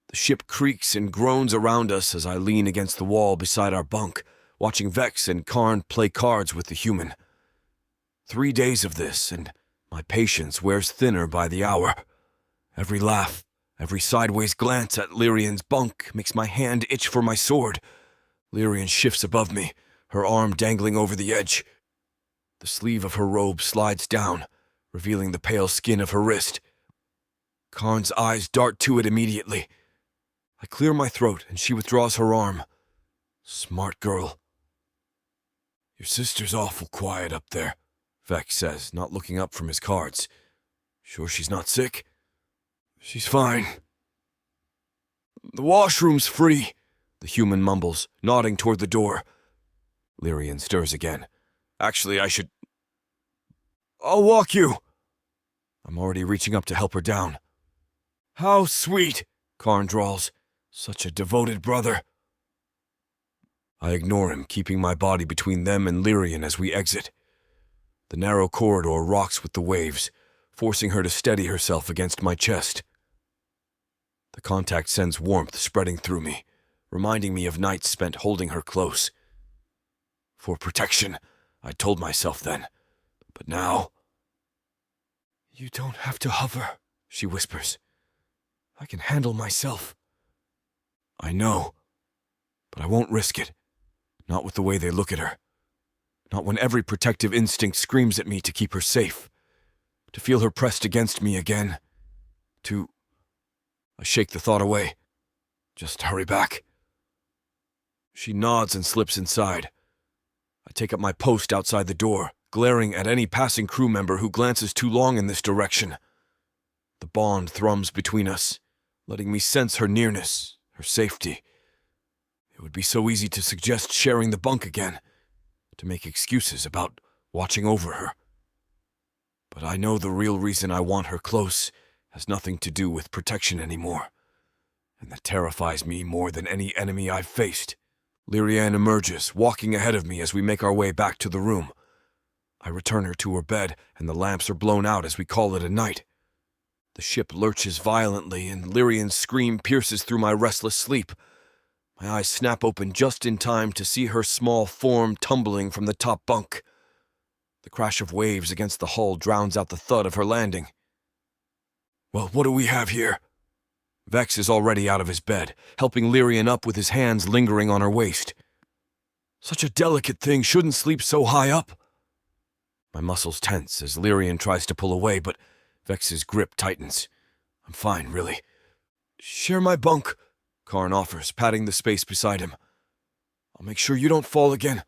The ship creaks and groans around us as I lean against the wall beside our bunk, watching Vex and Karn play cards with the human. 3 days of this, and my patience wears thinner by the hour. Every laugh, every sideways glance at Lyrian's bunk makes my hand itch for my sword. Lyrian shifts above me, her arm dangling over the edge. The sleeve of her robe slides down, revealing the pale skin of her wrist. Karn's eyes dart to it immediately. I clear my throat, and she withdraws her arm. Smart girl. Your sister's awful quiet up there, Vex says, not looking up from his cards. Sure she's not sick? She's fine. The washroom's free, the human mumbles, nodding toward the door. Lyrian stirs again. Actually, I'll walk you. I'm already reaching up to help her down. How sweet, Karn drawls. Such a devoted brother. I ignore him, keeping my body between them and Lyrian as we exit. The narrow corridor rocks with the waves, forcing her to steady herself against my chest. The contact sends warmth spreading through me, reminding me of nights spent holding her close. For protection, I told myself then. But now... You don't have to hover, she whispers. I can handle myself. I know, but I won't risk it. Not with the way they look at her. Not when every protective instinct screams at me to keep her safe. To feel her pressed against me again. I shake the thought away. Just hurry back. She nods and slips inside. I take up my post outside the door, glaring at any passing crew member who glances too long in this direction. The bond thrums between us, letting me sense her nearness, her safety. It would be so easy to suggest sharing the bunk again, to make excuses about watching over her. But I know the real reason I want her close has nothing to do with protection anymore, and that terrifies me more than any enemy I've faced. Lyrian emerges, walking ahead of me as we make our way back to the room. I return her to her bed, and the lamps are blown out as we call it a night. The ship lurches violently, and Lyrian's scream pierces through my restless sleep. My eyes snap open just in time to see her small form tumbling from the top bunk. The crash of waves against the hull drowns out the thud of her landing. Well, what do we have here? Vex is already out of his bed, helping Lyrian up with his hands lingering on her waist. Such a delicate thing shouldn't sleep so high up. My muscles tense as Lyrian tries to pull away, but Vex's grip tightens. I'm fine, really. Share my bunk, Karn offers, patting the space beside him. I'll make sure you don't fall again.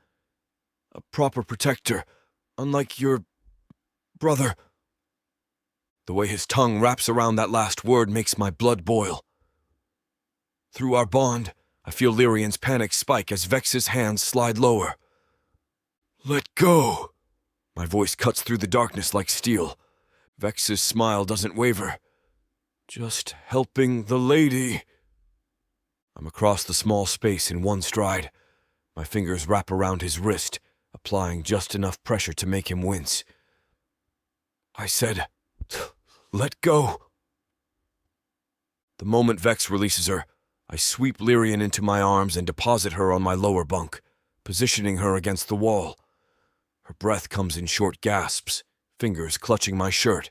A proper protector, unlike your brother. The way his tongue wraps around that last word makes my blood boil. Through our bond, I feel Lyrian's panic spike as Vex's hands slide lower. Let go! My voice cuts through the darkness like steel. Vex's smile doesn't waver. Just helping the lady. I'm across the small space in one stride. My fingers wrap around his wrist, applying just enough pressure to make him wince. I said, let go. The moment Vex releases her, I sweep Lyrian into my arms and deposit her on my lower bunk, positioning her against the wall. Her breath comes in short gasps, fingers clutching my shirt.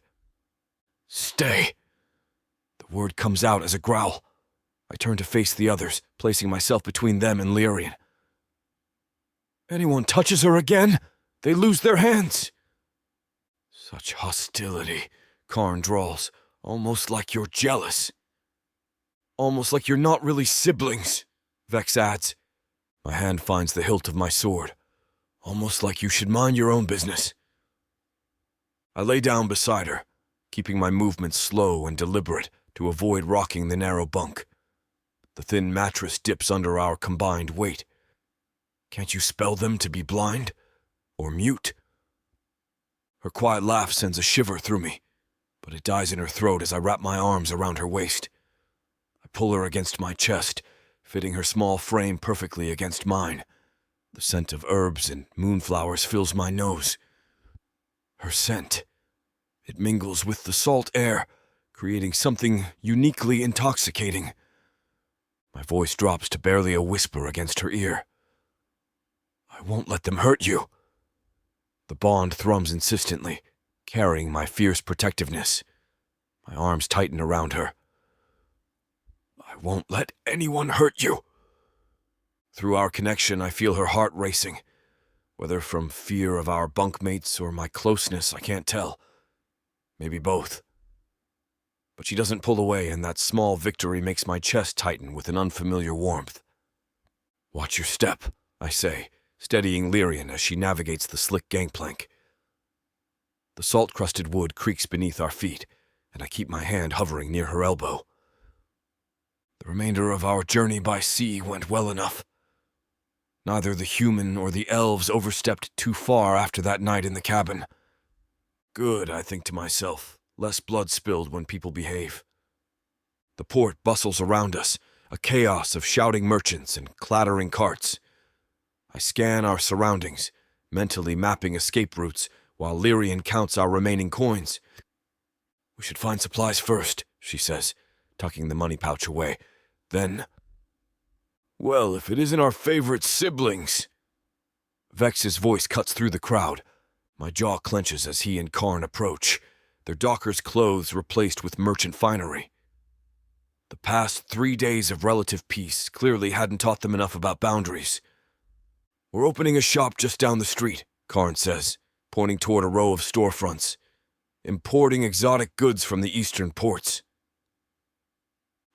Stay! The word comes out as a growl. I turn to face the others, placing myself between them and Lyrian. Anyone touches her again, they lose their hands. Such hostility, Karn drawls, almost like you're jealous. Almost like you're not really siblings, Vex adds. My hand finds the hilt of my sword. Almost like you should mind your own business. I lay down beside her, keeping my movements slow and deliberate to avoid rocking the narrow bunk. The thin mattress dips under our combined weight. Can't you spell them to be blind? Or mute? Her quiet laugh sends a shiver through me, but it dies in her throat as I wrap my arms around her waist. I pull her against my chest, fitting her small frame perfectly against mine. The scent of herbs and moonflowers fills my nose. Her scent. It mingles with the salt air, creating something uniquely intoxicating. My voice drops to barely a whisper against her ear. I won't let them hurt you. The bond thrums insistently, carrying my fierce protectiveness. My arms tighten around her. I won't let anyone hurt you. Through our connection, I feel her heart racing. Whether from fear of our bunkmates or my closeness, I can't tell. Maybe both. But she doesn't pull away, and that small victory makes my chest tighten with an unfamiliar warmth. Watch your step, I say, steadying Lyrian as she navigates the slick gangplank. The salt-crusted wood creaks beneath our feet, and I keep my hand hovering near her elbow. The remainder of our journey by sea went well enough. Neither the human or the elves overstepped too far after that night in the cabin. Good, I think to myself. Less blood spilled when people behave. The port bustles around us, a chaos of shouting merchants and clattering carts. I scan our surroundings, mentally mapping escape routes, while Lyrian counts our remaining coins. We should find supplies first, she says, tucking the money pouch away. Then, well, if it isn't our favorite siblings. Vex's voice cuts through the crowd. My jaw clenches as he and Karn approach, their dockers' clothes replaced with merchant finery. The past 3 days of relative peace clearly hadn't taught them enough about boundaries. We're opening a shop just down the street, Karn says, pointing toward a row of storefronts, importing exotic goods from the eastern ports.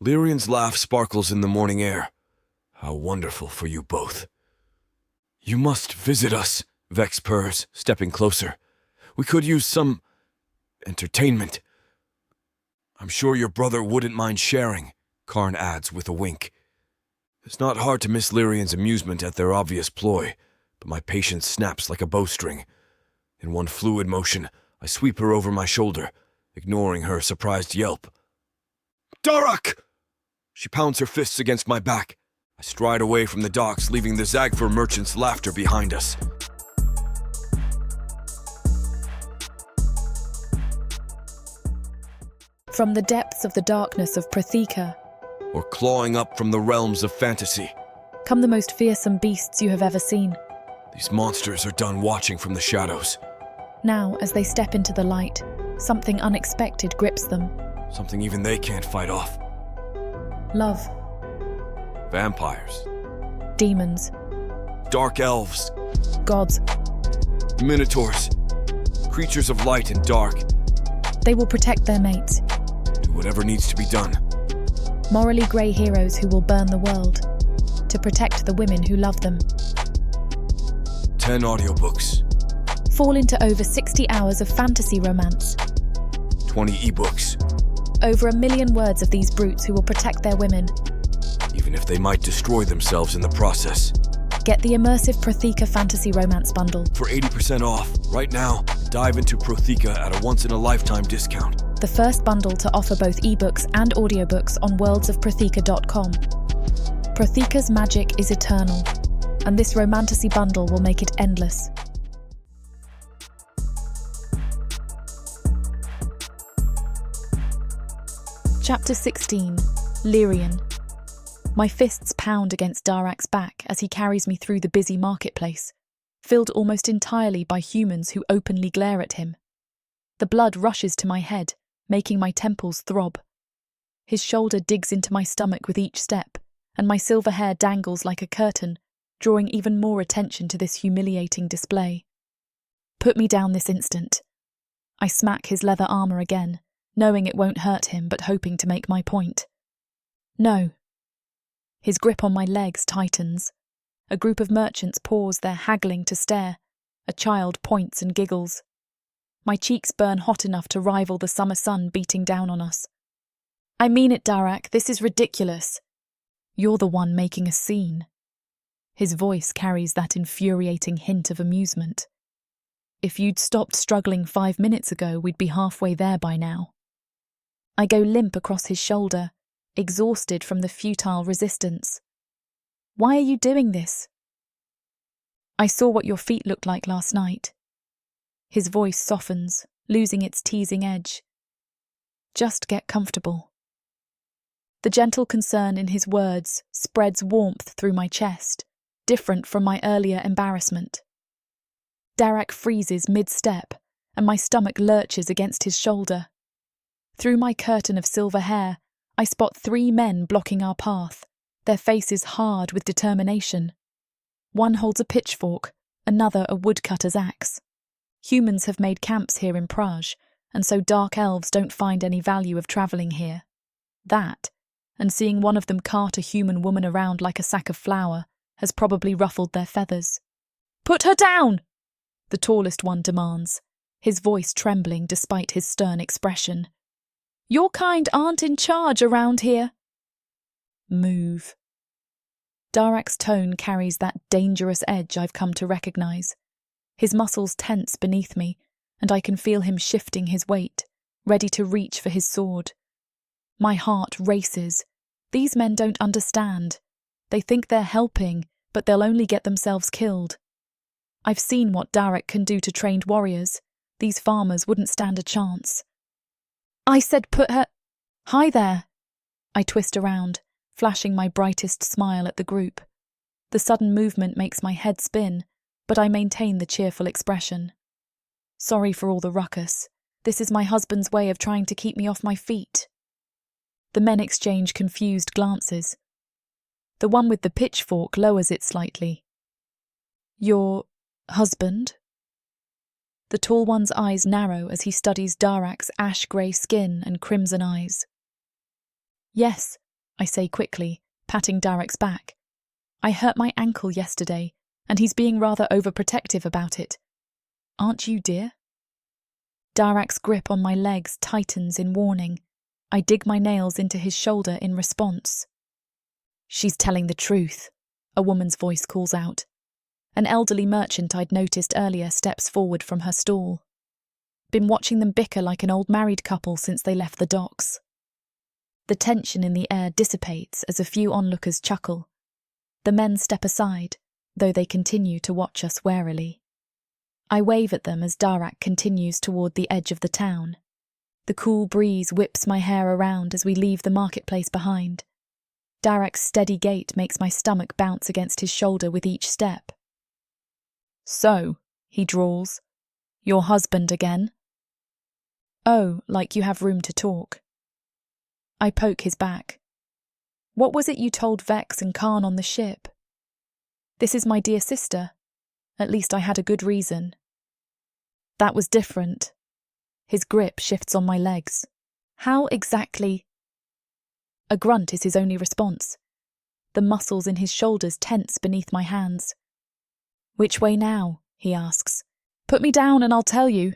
Lyrian's laugh sparkles in the morning air. How wonderful for you both. You must visit us, Vex purrs, stepping closer. We could use some entertainment. I'm sure your brother wouldn't mind sharing, Karn adds with a wink. It's not hard to miss Lyrian's amusement at their obvious ploy, but my patience snaps like a bowstring. In one fluid motion, I sweep her over my shoulder, ignoring her surprised yelp. Darak! She pounds her fists against my back. I stride away from the docks, leaving the Zagfor merchants' laughter behind us.
From the depths of the darkness of Protheka,
Or clawing up from the realms of fantasy.
come the most fearsome beasts you have ever seen.
These monsters are done watching from the shadows.
Now, as they step into the light, something unexpected grips them.
Something even they can't fight off.
Love,
Vampires.
demons,
Dark elves.
gods.
Minotaurs. Creatures of light and dark.
They will protect their mates.
Do whatever needs to be done.
Morally grey heroes who will burn the world to protect the women who love them.
10 audiobooks.
Fall into over 60 hours of fantasy romance.
20 ebooks.
Over 1 million words of these brutes who will protect their women.
Even if they might destroy themselves in the process.
Get the immersive Protheka fantasy romance bundle.
For 80% off, right now, dive into Protheka at a once-in-a-lifetime discount.
The first bundle to offer both ebooks and audiobooks on worldsofprotheka.com. Protheka's magic is eternal, and this romantasy bundle will make it endless. Chapter 16. Lyrian. My fists pound against Darak's back as he carries me through the busy marketplace, filled almost entirely by humans who openly glare at him. The blood rushes to my head, making my temples throb. His shoulder digs into my stomach with each step, and my silver hair dangles like a curtain, drawing even more attention to this humiliating display. Put me down this instant. I smack his leather armour again, knowing it won't hurt him but hoping to make my point. No. His grip on my legs tightens. A group of merchants pause their haggling to stare. A child points and giggles. My cheeks burn hot enough to rival the summer sun beating down on us. I mean it, Darak, this is ridiculous. You're the one making a scene. His voice carries that infuriating hint of amusement. If you'd stopped struggling 5 minutes ago, we'd be halfway there by now. I go limp across his shoulder, exhausted from the futile resistance. Why are you doing this? I saw what your feet looked like last night. His voice softens, losing its teasing edge. Just get comfortable. The gentle concern in his words spreads warmth through my chest, different from my earlier embarrassment. Darak freezes mid-step, and my stomach lurches against his shoulder. Through my curtain of silver hair, I spot 3 men blocking our path, their faces hard with determination. One holds a pitchfork, another a woodcutter's axe. Humans have made camps here in Praj, and so dark elves don't find any value of travelling here. That, and seeing one of them cart a human woman around like a sack of flour, has probably ruffled their feathers. Put her down! The tallest one demands, his voice trembling despite his stern expression. Your kind aren't in charge around here. Move. Darak's tone carries that dangerous edge I've come to recognise. His muscles tense beneath me, and I can feel him shifting his weight, ready to reach for his sword. My heart races. These men don't understand. They think they're helping, but they'll only get themselves killed. I've seen what Darak can do to trained warriors. These farmers wouldn't stand a chance. I said put her... Hi there. I twist around, flashing my brightest smile at the group. The sudden movement makes my head spin, but I maintain the cheerful expression. Sorry for all the ruckus. This is my husband's way of trying to keep me off my feet. The men exchange confused glances. The one with the pitchfork lowers it slightly. Your husband? The tall one's eyes narrow as he studies Darak's ash-grey skin and crimson eyes. Yes, I say quickly, patting Darak's back. I hurt my ankle yesterday, and he's being rather overprotective about it. Aren't you, dear? Darak's grip on my legs tightens in warning. I dig my nails into his shoulder in response. She's telling the truth, a woman's voice calls out. An elderly merchant I'd noticed earlier steps forward from her stall. Been watching them bicker like an old married couple since they left the docks. The tension in the air dissipates as a few onlookers chuckle. The men step aside, though they continue to watch us warily. I wave at them as Darak continues toward the edge of the town. The cool breeze whips my hair around as we leave the marketplace behind. Darak's steady gait makes my stomach bounce against his shoulder with each step. So, he drawls, your husband again? Oh, like you have room to talk. I poke his back. What was it you told Vex and Khan on the ship? This is my dear sister. At least I had a good reason. That was different. His grip shifts on my legs. How exactly? A grunt is his only response. The muscles in his shoulders tense beneath my hands. Which way now? He asks. Put me down and I'll tell you.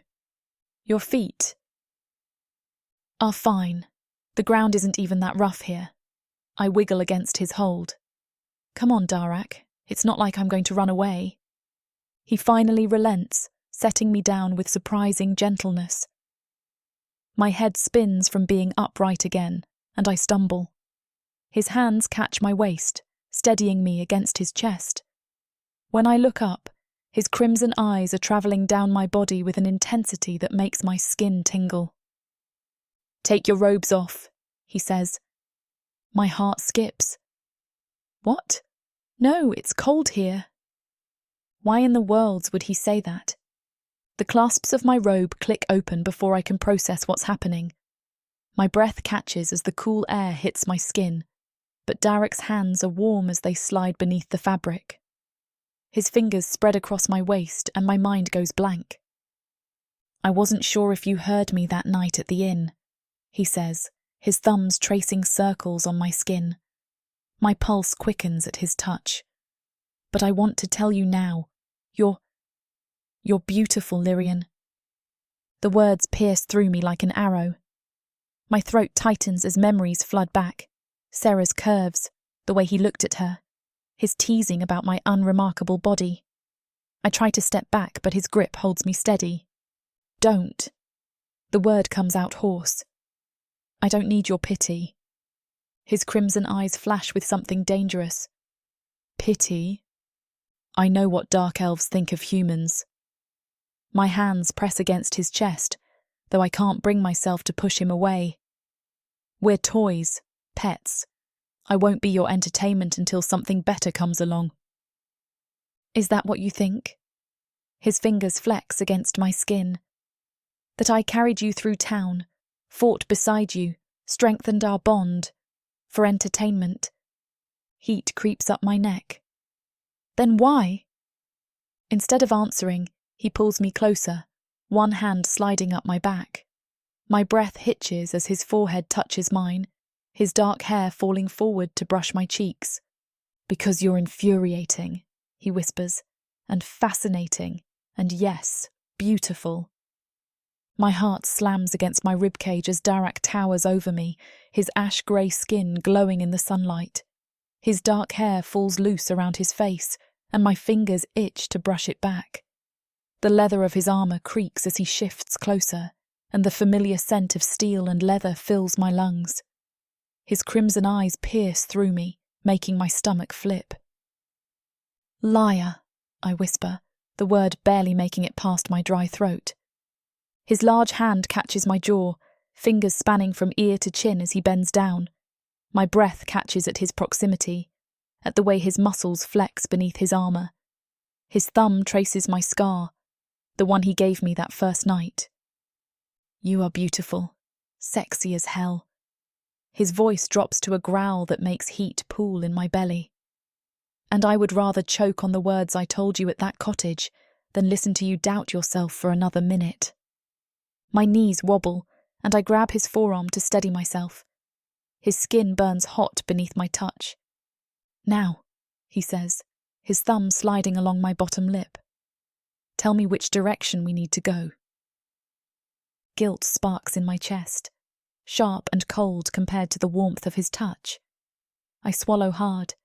Your feet are fine. The ground isn't even that rough here. I wiggle against his hold. Come on, Darak. It's not like I'm going to run away. He finally relents, setting me down with surprising gentleness. My head spins from being upright again, and I stumble. His hands catch my waist, steadying me against his chest. When I look up, his crimson eyes are travelling down my body with an intensity that makes my skin tingle. Take your robes off, he says. My heart skips. What? No, it's cold here. Why in the world would he say that? The clasps of my robe click open before I can process what's happening. My breath catches as the cool air hits my skin, but Darak's hands are warm as they slide beneath the fabric. His fingers spread across my waist and my mind goes blank. "I wasn't sure if you heard me that night at the inn," he says, his thumbs tracing circles on my skin. My pulse quickens at his touch. "But I want to tell you now. You're beautiful, Lyrian." The words pierce through me like an arrow. My throat tightens as memories flood back. Sarah's curves, the way he looked at her, his teasing about my unremarkable body. I try to step back, but his grip holds me steady. "Don't." The word comes out hoarse. "I don't need your pity." His crimson eyes flash with something dangerous. "Pity? I know what dark elves think of humans." My hands press against his chest, though I can't bring myself to push him away. "We're toys, pets. I won't be your entertainment until something better comes along." "Is that what you think?" His fingers flex against my skin. "That I carried you through town, fought beside you, strengthened our bond, for entertainment?" Heat creeps up my neck. "Then why?" Instead of answering, he pulls me closer, one hand sliding up my back. My breath hitches as his forehead touches mine, his dark hair falling forward to brush my cheeks. "Because you're infuriating," he whispers, "and fascinating, and yes, beautiful." My heart slams against my ribcage as Darak towers over me, his ash-grey skin glowing in the sunlight. His dark hair falls loose around his face, and my fingers itch to brush it back. The leather of his armour creaks as he shifts closer, and the familiar scent of steel and leather fills my lungs. His crimson eyes pierce through me, making my stomach flip. "Liar," I whisper, the word barely making it past my dry throat. His large hand catches my jaw, fingers spanning from ear to chin as he bends down. My breath catches at his proximity, at the way his muscles flex beneath his armour. His thumb traces my scar, the one he gave me that first night. "You are beautiful, sexy as hell." His voice drops to a growl that makes heat pool in my belly. "And I would rather choke on the words I told you at that cottage than listen to you doubt yourself for another minute." My knees wobble, and I grab his forearm to steady myself. His skin burns hot beneath my touch. "Now," he says, his thumb sliding along my bottom lip. "Tell me which direction we need to go." Guilt sparks in my chest, sharp and cold compared to the warmth of his touch. I swallow hard,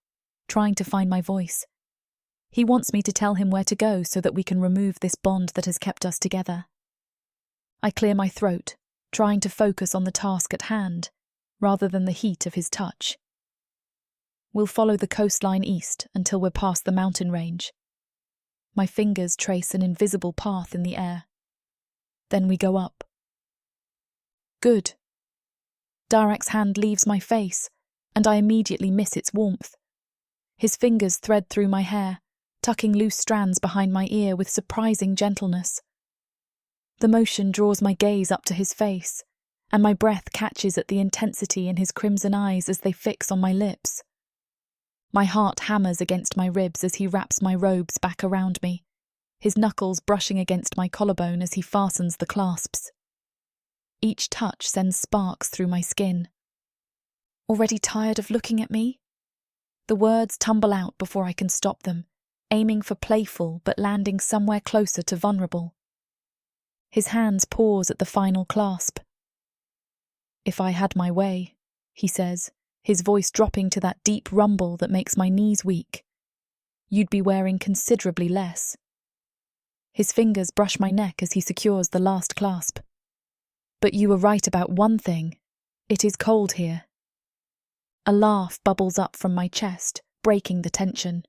trying to find my voice. He wants me to tell him where to go so that we can remove this bond that has kept us together. I clear my throat, trying to focus on the task at hand, rather than the heat of his touch. We'll follow the coastline east until we're past the mountain range. My fingers trace an invisible path in the air. Then we go up. Good. Darak's hand leaves my face, and I immediately miss its warmth. His fingers thread through my hair, tucking loose strands behind my ear with surprising gentleness. The motion draws my gaze up to his face, and my breath catches at the intensity in his crimson eyes as they fix on my lips. My heart hammers against my ribs as he wraps my robes back around me, his knuckles brushing against my collarbone as he fastens the clasps. Each touch sends sparks through my skin. "Already tired of looking at me?" The words tumble out before I can stop them, aiming for playful but landing somewhere closer to vulnerable. His hands pause at the final clasp. "If I had my way," he says, his voice dropping to that deep rumble that makes my knees weak, "you'd be wearing considerably less." His fingers brush my neck as he secures the last clasp. "But you were right about one thing. It is cold here." A laugh bubbles up from my chest, breaking the tension.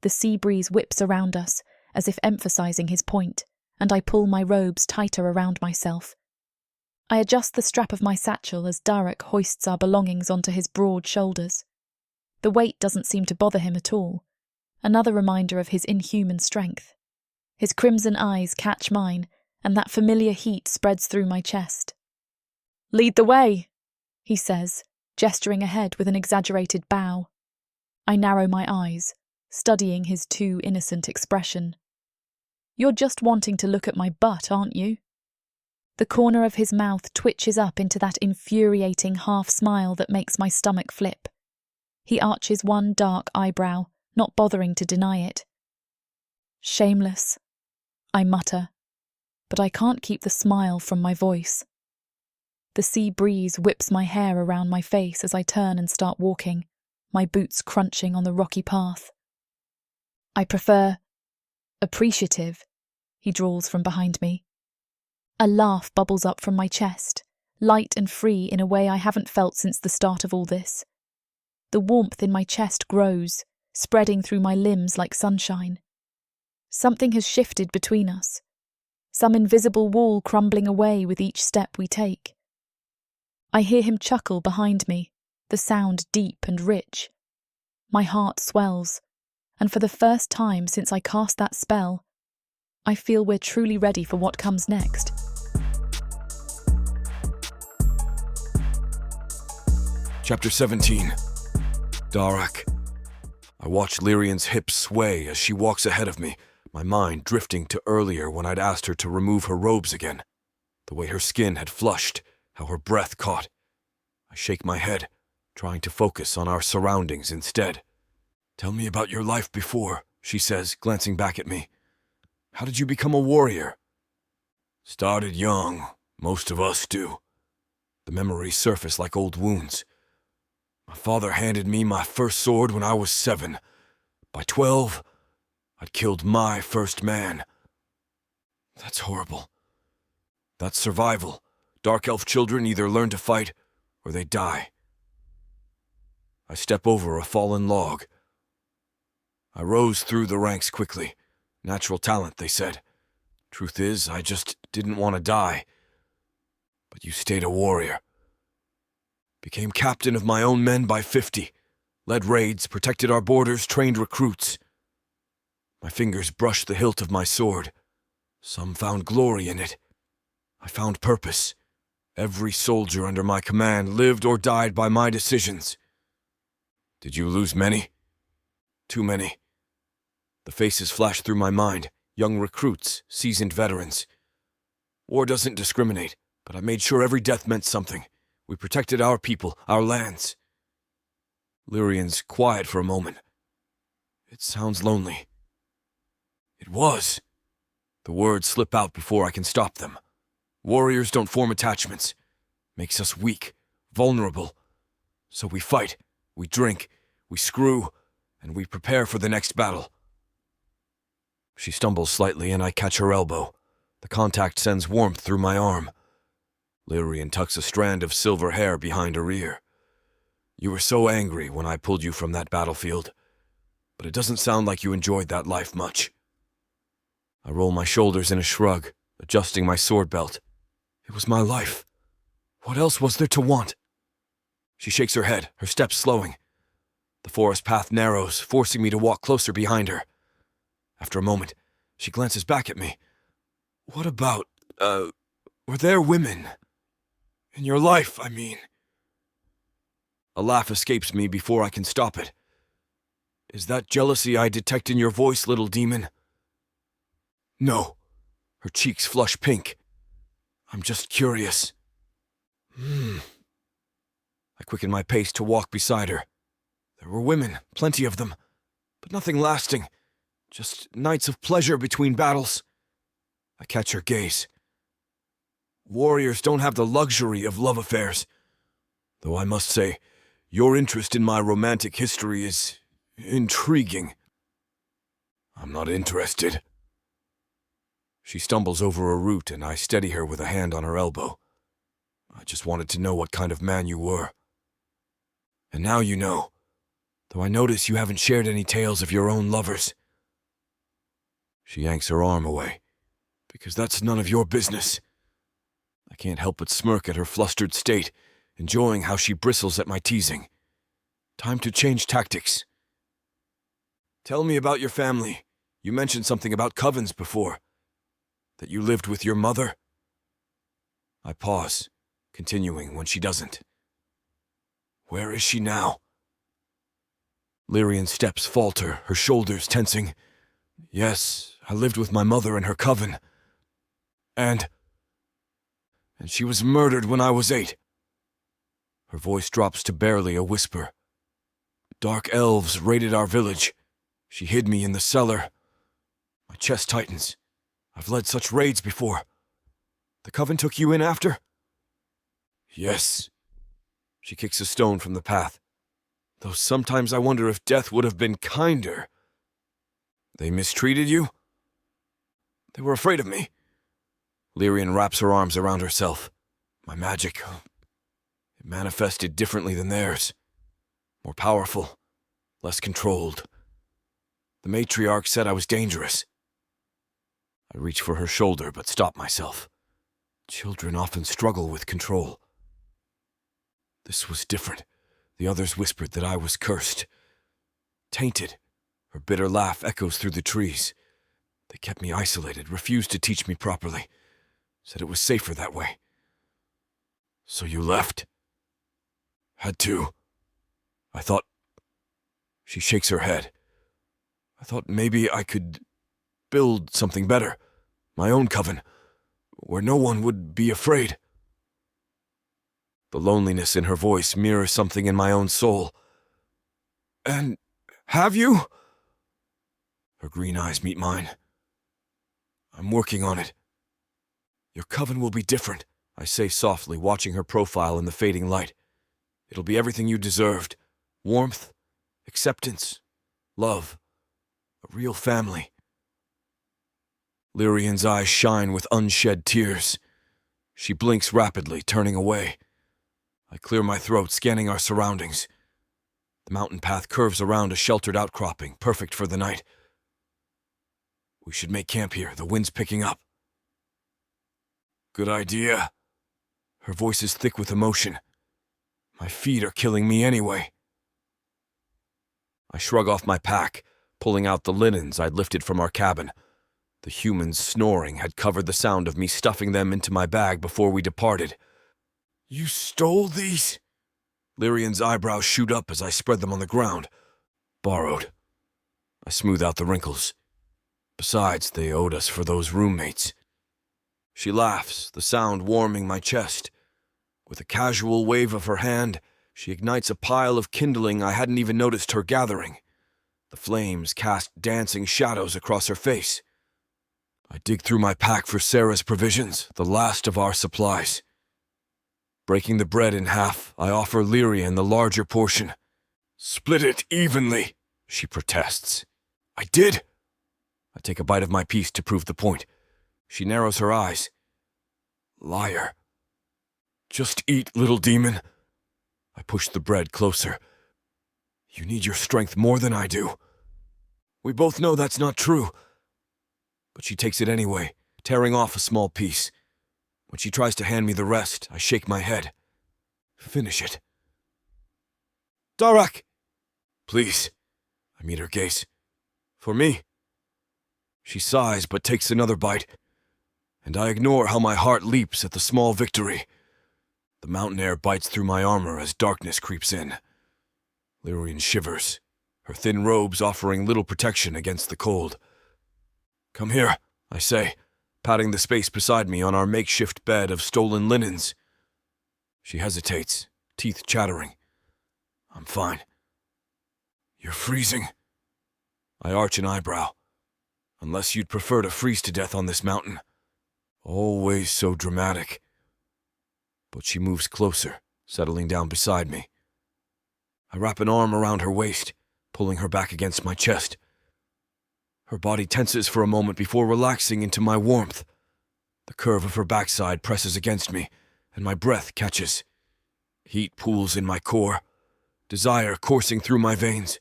The sea breeze whips around us, as if emphasizing his point, and I pull my robes tighter around myself. I adjust the strap of my satchel as Darak hoists our belongings onto his broad shoulders. The weight doesn't seem to bother him at all, another reminder of his inhuman strength. His crimson eyes catch mine, and that familiar heat spreads through my chest. "Lead the way," he says, gesturing ahead with an exaggerated bow. I narrow my eyes, studying his too innocent expression. "You're just wanting to look at my butt, aren't you?" The corner of his mouth twitches up into that infuriating half-smile that makes my stomach flip. He arches one dark eyebrow, not bothering to deny it. "Shameless," I mutter, but I can't keep the smile from my voice. The sea breeze whips my hair around my face as I turn and start walking, my boots crunching on the rocky path. "I prefer appreciative," he drawls from behind me. A laugh bubbles up from my chest, light and free in a way I haven't felt since the start of all this. The warmth in my chest grows, spreading through my limbs like sunshine. Something has shifted between us, some invisible wall crumbling away with each step we take. I hear him chuckle behind me, the sound deep and rich. My heart swells, and for the first time since I cast that spell, I feel we're truly ready for what comes next.
Chapter 17. Darak. I watch Lyrian's hips sway as she walks ahead of me, my mind drifting to earlier when I'd asked her to remove her robes again. The way her skin had flushed, how her breath caught. I shake my head, trying to focus on our surroundings instead. "Tell me about your life before," she says, glancing back at me. "How did you become a warrior?" "Started young. Most of us do." The memories surface like old wounds. My father handed me my first sword when I was 7. By 12, I'd killed my first man. That's horrible. That's survival. Dark elf children either learn to fight or they die. I step over a fallen log. I rose through the ranks quickly. Natural talent, they said. Truth is, I just didn't want to die. But you stayed a warrior. Became captain of my own men by 50. Led raids, protected our borders, trained recruits. My fingers brushed the hilt of my sword. Some found glory in it. I found purpose. Every soldier under my command lived or died by my decisions. Did you lose many? Too many. The faces flashed through my mind. Young recruits, seasoned veterans. War doesn't discriminate, but I made sure every death meant something. We protected our people, our lands. Lyrian's quiet for a moment. It sounds lonely. It was. The words slip out before I can stop them. Warriors don't form attachments. Makes us weak, vulnerable. So we fight, we drink, we screw, and we prepare for the next battle. She stumbles slightly and I catch her elbow. The contact sends warmth through my arm. Lyrian tucks a strand of silver hair behind her ear. You were so angry when I pulled you from that battlefield, but it doesn't sound like you enjoyed that life much. I roll my shoulders in a shrug, adjusting my sword belt. It was my life. What else was there to want? She shakes her head, her steps slowing. The forest path narrows, forcing me to walk closer behind her. After a moment, she glances back at me. What about, were there women? In your life, I mean. A laugh escapes me before I can stop it. Is that jealousy I detect in your voice, little demon? No. Her cheeks flush pink. I'm just curious. I quicken my pace to walk beside her. There were women, plenty of them, but nothing lasting. Just nights of pleasure between battles. I catch her gaze. Warriors don't have the luxury of love affairs. Though I must say, your interest in my romantic history is intriguing. I'm not interested. She stumbles over a root and I steady her with a hand on her elbow. I just wanted to know what kind of man you were. And now you know, though I notice you haven't shared any tales of your own lovers. She yanks her arm away, because that's none of your business. I can't help but smirk at her flustered state, enjoying how she bristles at my teasing. Time to change tactics. Tell me about your family, You mentioned something about covens before. That you lived with your mother? I pause, continuing when she doesn't. Where is she now? Lyrian's steps falter, her shoulders tensing. Yes, I lived with my mother in her coven. And she was murdered when I was 8. Her voice drops to barely a whisper. Dark elves raided our village. She hid me in the cellar. My chest tightens. I've led such raids before. The coven took you in after? Yes. She kicks a stone from the path. Though sometimes I wonder if death would have been kinder. They mistreated you? They were afraid of me. Lyrian wraps her arms around herself. My magic, it manifested differently than theirs. More powerful, less controlled. The matriarch said I was dangerous. I reach for her shoulder but stop myself. Children often struggle with control. This was different. The others whispered that I was cursed. Tainted. Her bitter laugh echoes through the trees. They kept me isolated, refused to teach me properly. Said it was safer that way. So you left? Had to. I thought... She shakes her head. I thought maybe I could build something better. My own coven. Where no one would be afraid. The loneliness in her voice mirrors something in my own soul. And have you? Her green eyes meet mine. I'm working on it. Your coven will be different, I say softly, watching her profile in the fading light. It'll be everything you deserved. Warmth, acceptance, love, a real family. Lyrian's eyes shine with unshed tears. She blinks rapidly, turning away. I clear my throat, scanning our surroundings. The mountain path curves around a sheltered outcropping, perfect for the night. We should make camp here. The wind's picking up. Good idea. Her voice is thick with emotion. My feet are killing me anyway. I shrug off my pack, pulling out the linens I'd lifted from our cabin. The humans' snoring had covered the sound of me stuffing them into my bag before we departed. You stole these? Lyrian's eyebrows shoot up as I spread them on the ground. Borrowed. I smooth out the wrinkles. Besides, they owed us for those roommates. She laughs, the sound warming my chest. With a casual wave of her hand, she ignites a pile of kindling I hadn't even noticed her gathering. The flames cast dancing shadows across her face. I dig through my pack for Sarah's provisions, the last of our supplies. Breaking the bread in half, I offer Lyrian the larger portion. Split it evenly, she protests. I did. I take a bite of my piece to prove the point. She narrows her eyes. Liar. Just eat, little demon. I push the bread closer. You need your strength more than I do. We both know that's not true. But she takes it anyway, tearing off a small piece. When she tries to hand me the rest, I shake my head. Finish it. Darak! Please. I meet her gaze. For me. She sighs but takes another bite, and I ignore how my heart leaps at the small victory. The mountain air bites through my armor as darkness creeps in. Lyrian shivers, her thin robes offering little protection against the cold. Come here, I say, patting the space beside me on our makeshift bed of stolen linens. She hesitates, teeth chattering. I'm fine. You're freezing. I arch an eyebrow. Unless you'd prefer to freeze to death on this mountain. Always so dramatic. But she moves closer, settling down beside me. I wrap an arm around her waist, pulling her back against my chest. Her body tenses for a moment before relaxing into my warmth. The curve of her backside presses against me, and my breath catches. Heat pools in my core, desire coursing through my veins.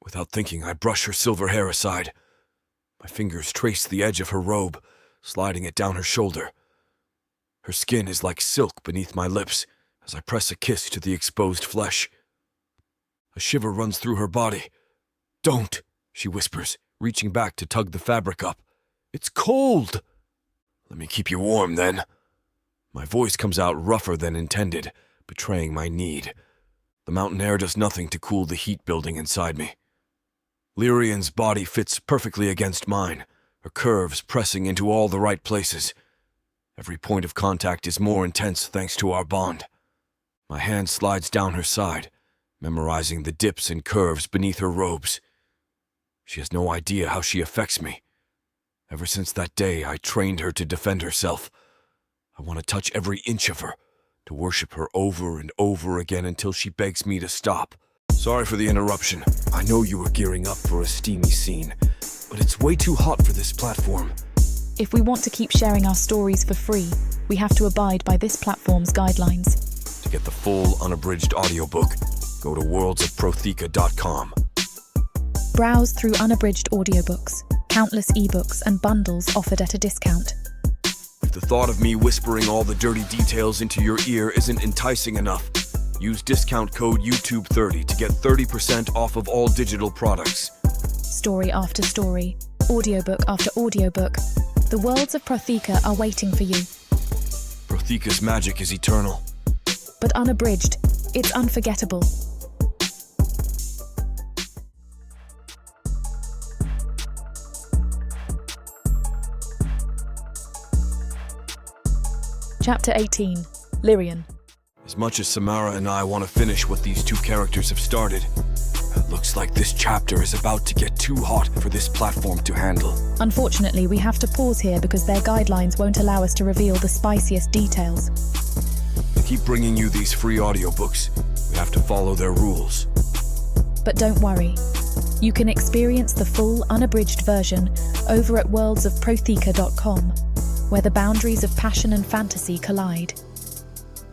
Without thinking, I brush her silver hair aside. My fingers trace the edge of her robe, sliding it down her shoulder. Her skin is like silk beneath my lips as I press a kiss to the exposed flesh. A shiver runs through her body. Don't, she whispers, reaching back to tug the fabric up. It's cold! Let me keep you warm, then. My voice comes out rougher than intended, betraying my need. The mountain air does nothing to cool the heat building inside me. Lyrian's body fits perfectly against mine, her curves pressing into all the right places. Every point of contact is more intense thanks to our bond. My hand slides down her side, memorizing the dips and curves beneath her robes. She has no idea how she affects me. Ever since that day, I trained her to defend herself. I want to touch every inch of her, to worship her over and over again until she begs me to stop. Sorry for the interruption. I know you were gearing up for a steamy scene, but it's way too hot for this platform.
If we want to keep sharing our stories for free, we have to abide by this platform's guidelines.
To get the full unabridged audiobook, go to worldsofprotheka.com.
Browse through unabridged audiobooks, countless ebooks, and bundles offered at a discount.
If the thought of me whispering all the dirty details into your ear isn't enticing enough, use discount code YouTube30 to get 30% off of all digital products.
Story after story, audiobook after audiobook, the Worlds of Protheka are waiting for you.
Protheka's magic is eternal.
But unabridged, it's unforgettable. Chapter 18, Lyrian.
As much as Samara and I want to finish what these two characters have started, it looks like this chapter is about to get too hot for this platform to handle.
Unfortunately, we have to pause here because their guidelines won't allow us to reveal the spiciest details.
To keep bringing you these free audiobooks, we have to follow their rules.
But don't worry. You can experience the full unabridged version over at worldsofprotheka.com, where the boundaries of passion and fantasy collide.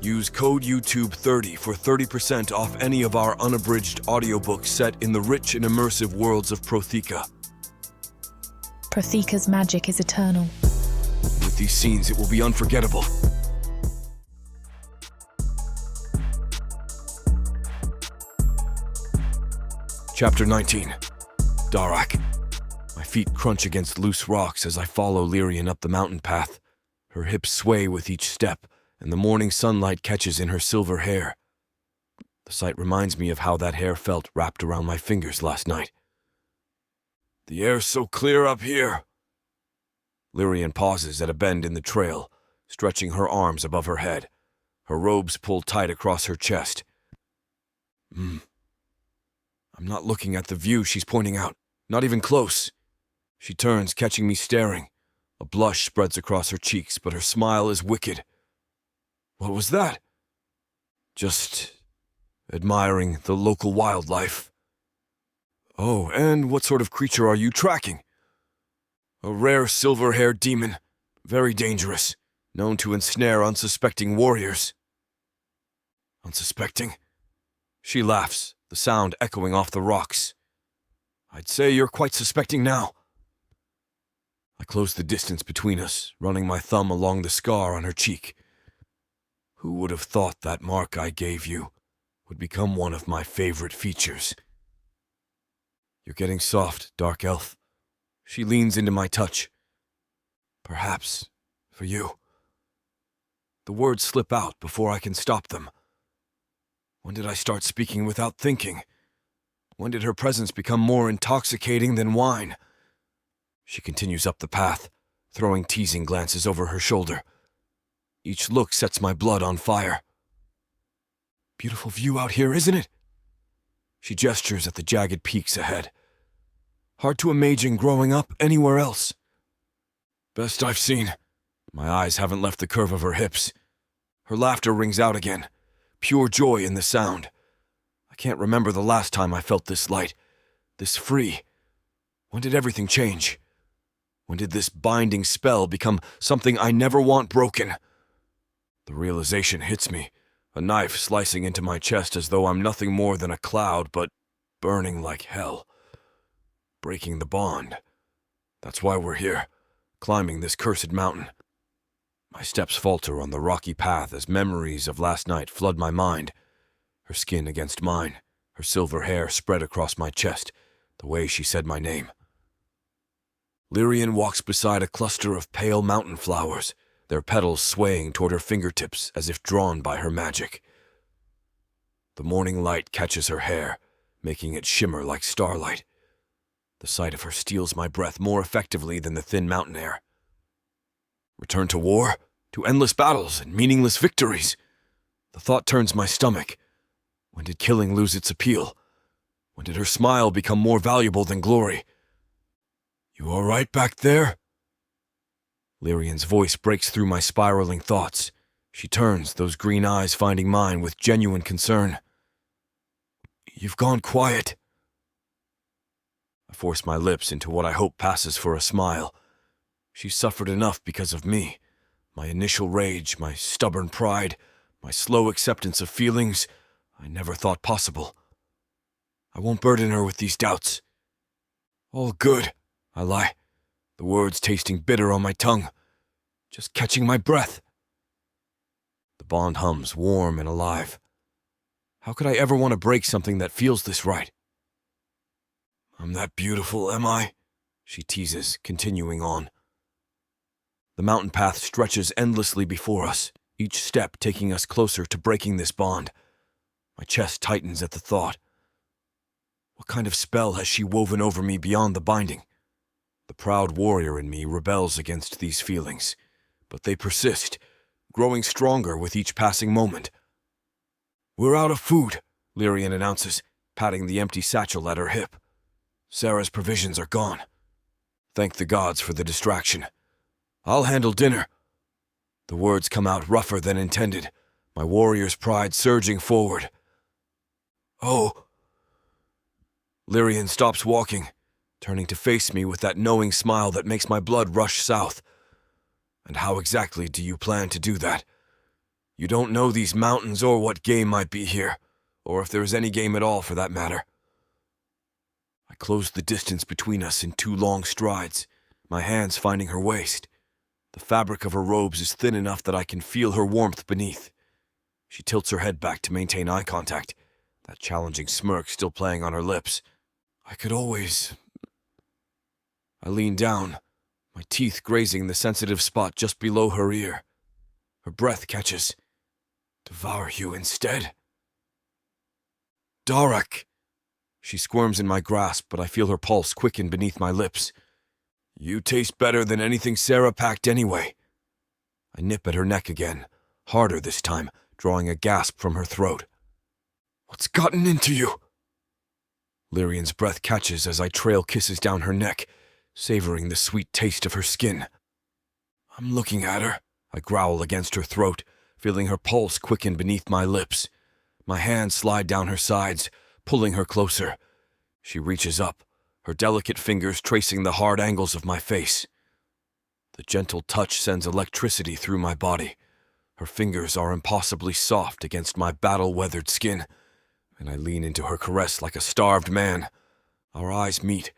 Use code YouTube30 for 30% off any of our unabridged audiobooks set in the rich and immersive worlds of Protheka.
Protheka's magic is eternal.
With these scenes, it will be unforgettable. Chapter 19, Darak. My feet crunch against loose rocks as I follow Lyrian up the mountain path. Her hips sway with each step, and the morning sunlight catches in her silver hair. The sight reminds me of how that hair felt wrapped around my fingers last night. The air's so clear up here. Lyrian pauses at a bend in the trail, stretching her arms above her head. Her robes pull tight across her chest. I'm not looking at the view she's pointing out, not even close. She turns, catching me staring. A blush spreads across her cheeks, but her smile is wicked. What was that? Just admiring the local wildlife. Oh, and what sort of creature are you tracking? A rare silver-haired demon, very dangerous, known to ensnare unsuspecting warriors. Unsuspecting? She laughs, the sound echoing off the rocks. I'd say you're quite suspecting now. I close the distance between us, running my thumb along the scar on her cheek. Who would have thought that mark I gave you would become one of my favorite features? You're getting soft, dark elf. She leans into my touch. Perhaps, for you. The words slip out before I can stop them. When did I start speaking without thinking? When did her presence become more intoxicating than wine? She continues up the path, throwing teasing glances over her shoulder. Each look sets my blood on fire. Beautiful view out here, isn't it? She gestures at the jagged peaks ahead. Hard to imagine growing up anywhere else. Best I've seen. My eyes haven't left the curve of her hips. Her laughter rings out again, pure joy in the sound. I can't remember the last time I felt this light, this free. When did everything change? When did this binding spell become something I never want broken? The realization hits me, a knife slicing into my chest as though I'm nothing more than a cloud, but burning like hell. Breaking the bond. That's why we're here, climbing this cursed mountain. My steps falter on the rocky path as memories of last night flood my mind. Her skin against mine, her silver hair spread across my chest, the way she said my name. Lyrian walks beside a cluster of pale mountain flowers, their petals swaying toward her fingertips as if drawn by her magic. The morning light catches her hair, making it shimmer like starlight. The sight of her steals my breath more effectively than the thin mountain air. Return to war? To endless battles and meaningless victories? The thought turns my stomach. When did killing lose its appeal? When did her smile become more valuable than glory? You all right back there? Lyrian's voice breaks through my spiraling thoughts. She turns, those green eyes finding mine with genuine concern. You've gone quiet. I force my lips into what I hope passes for a smile. She's suffered enough because of me. My initial rage, my stubborn pride, my slow acceptance of feelings I never thought possible. I won't burden her with these doubts. All good, I lie, the words tasting bitter on my tongue, just catching my breath. The bond hums warm and alive. How could I ever want to break something that feels this right? I'm that beautiful, am I? She teases, continuing on. The mountain path stretches endlessly before us, each step taking us closer to breaking this bond. My chest tightens at the thought. What kind of spell has she woven over me beyond the binding? The proud warrior in me rebels against these feelings, but they persist, growing stronger with each passing moment. We're out of food, Lyrian announces, patting the empty satchel at her hip. Sarah's provisions are gone. Thank the gods for the distraction. I'll handle dinner. The words come out rougher than intended, my warrior's pride surging forward. Oh. Lyrian stops walking, turning to face me with that knowing smile that makes my blood rush south. And how exactly do you plan to do that? You don't know these mountains or what game might be here, or if there is any game at all for that matter. I close the distance between us in 2 long strides, my hands finding her waist. The fabric of her robes is thin enough that I can feel her warmth beneath. She tilts her head back to maintain eye contact, that challenging smirk still playing on her lips. I could always... I lean down, my teeth grazing the sensitive spot just below her ear. Her breath catches. Devour you instead? Darak! She squirms in my grasp, but I feel her pulse quicken beneath my lips. You taste better than anything Sarah packed anyway. I nip at her neck again, harder this time, drawing a gasp from her throat. What's gotten into you? Lyrian's breath catches as I trail kisses down her neck, savoring the sweet taste of her skin. I'm looking at her, I growl against her throat, feeling her pulse quicken beneath my lips. My hands slide down her sides, pulling her closer. She reaches up, her delicate fingers tracing the hard angles of my face. The gentle touch sends electricity through my body. Her fingers are impossibly soft against my battle-weathered skin, and I lean into her caress like a starved man. Our eyes meet,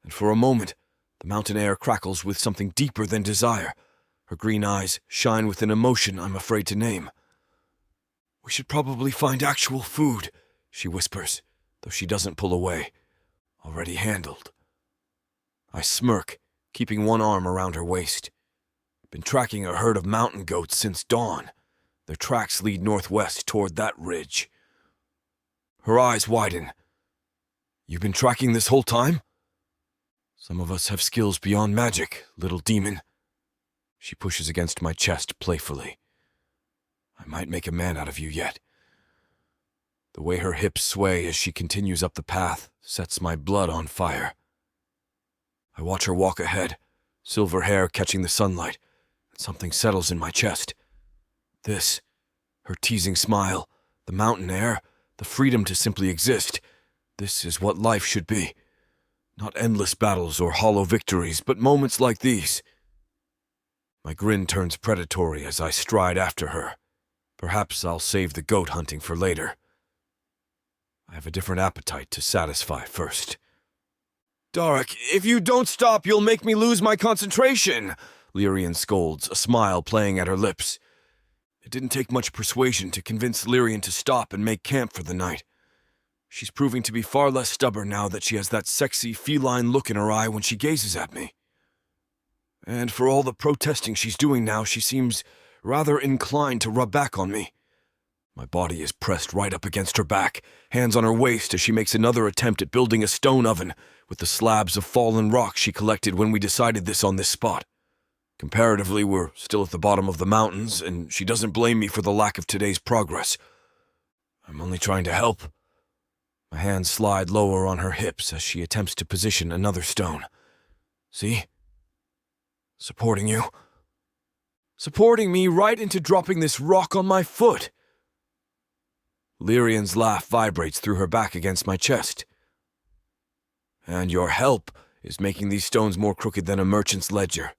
and for a moment, the mountain air crackles with something deeper than desire. Her green eyes shine with an emotion I'm afraid to name. We should probably find actual food, she whispers, though she doesn't pull away. Already handled. I smirk, keeping one arm around her waist. Been tracking a herd of mountain goats since dawn. Their tracks lead northwest toward that ridge. Her eyes widen. You've been tracking this whole time? Some of us have skills beyond magic, little demon. She pushes against my chest playfully. I might make a man out of you yet. The way her hips sway as she continues up the path sets my blood on fire. I watch her walk ahead, silver hair catching the sunlight, and something settles in my chest. This, her teasing smile, the mountain air, the freedom to simply exist, this is what life should be. Not endless battles or hollow victories, but moments like these. My grin turns predatory as I stride after her. Perhaps I'll save the goat hunting for later. I have a different appetite to satisfy first. Darak, if you don't stop, you'll make me lose my concentration, Lyrian scolds, a smile playing at her lips. It didn't take much persuasion to convince Lyrian to stop and make camp for the night. She's proving to be far less stubborn now that she has that sexy, feline look in her eye when she gazes at me. And for all the protesting she's doing now, she seems rather inclined to rub back on me. My body is pressed right up against her back, hands on her waist as she makes another attempt at building a stone oven with the slabs of fallen rock she collected when we decided this on this spot. Comparatively, we're still at the bottom of the mountains, and she doesn't blame me for the lack of today's progress. I'm only trying to help. My hands slide lower on her hips as she attempts to position another stone. See? Supporting you. Supporting me right into dropping this rock on my foot. Lyrian's laugh vibrates through her back against my chest. And your help is making these stones more crooked than a merchant's ledger.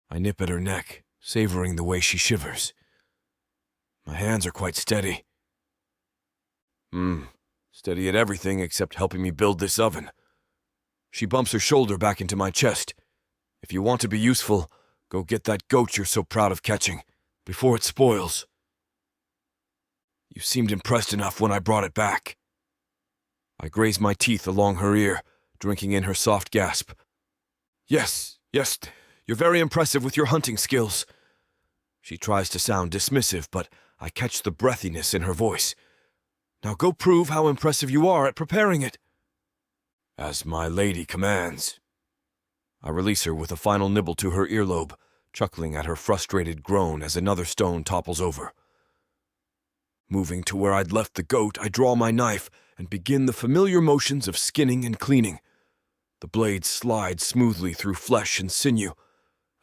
I nip at her neck, savoring the way she shivers. My hands are quite steady. Steady at everything except helping me build this oven. She bumps her shoulder back into my chest. If you want to be useful, go get that goat you're so proud of catching, before it spoils. You seemed impressed enough when I brought it back. I graze my teeth along her ear, drinking in her soft gasp. Yes, you're very impressive with your hunting skills. She tries to sound dismissive, but I catch the breathiness in her voice. Now go prove how impressive you are at preparing it. As my lady commands. I release her with a final nibble to her earlobe, chuckling at her frustrated groan as another stone topples over. Moving to where I'd left the goat, I draw my knife and begin the familiar motions of skinning and cleaning. The blade slides smoothly through flesh and sinew,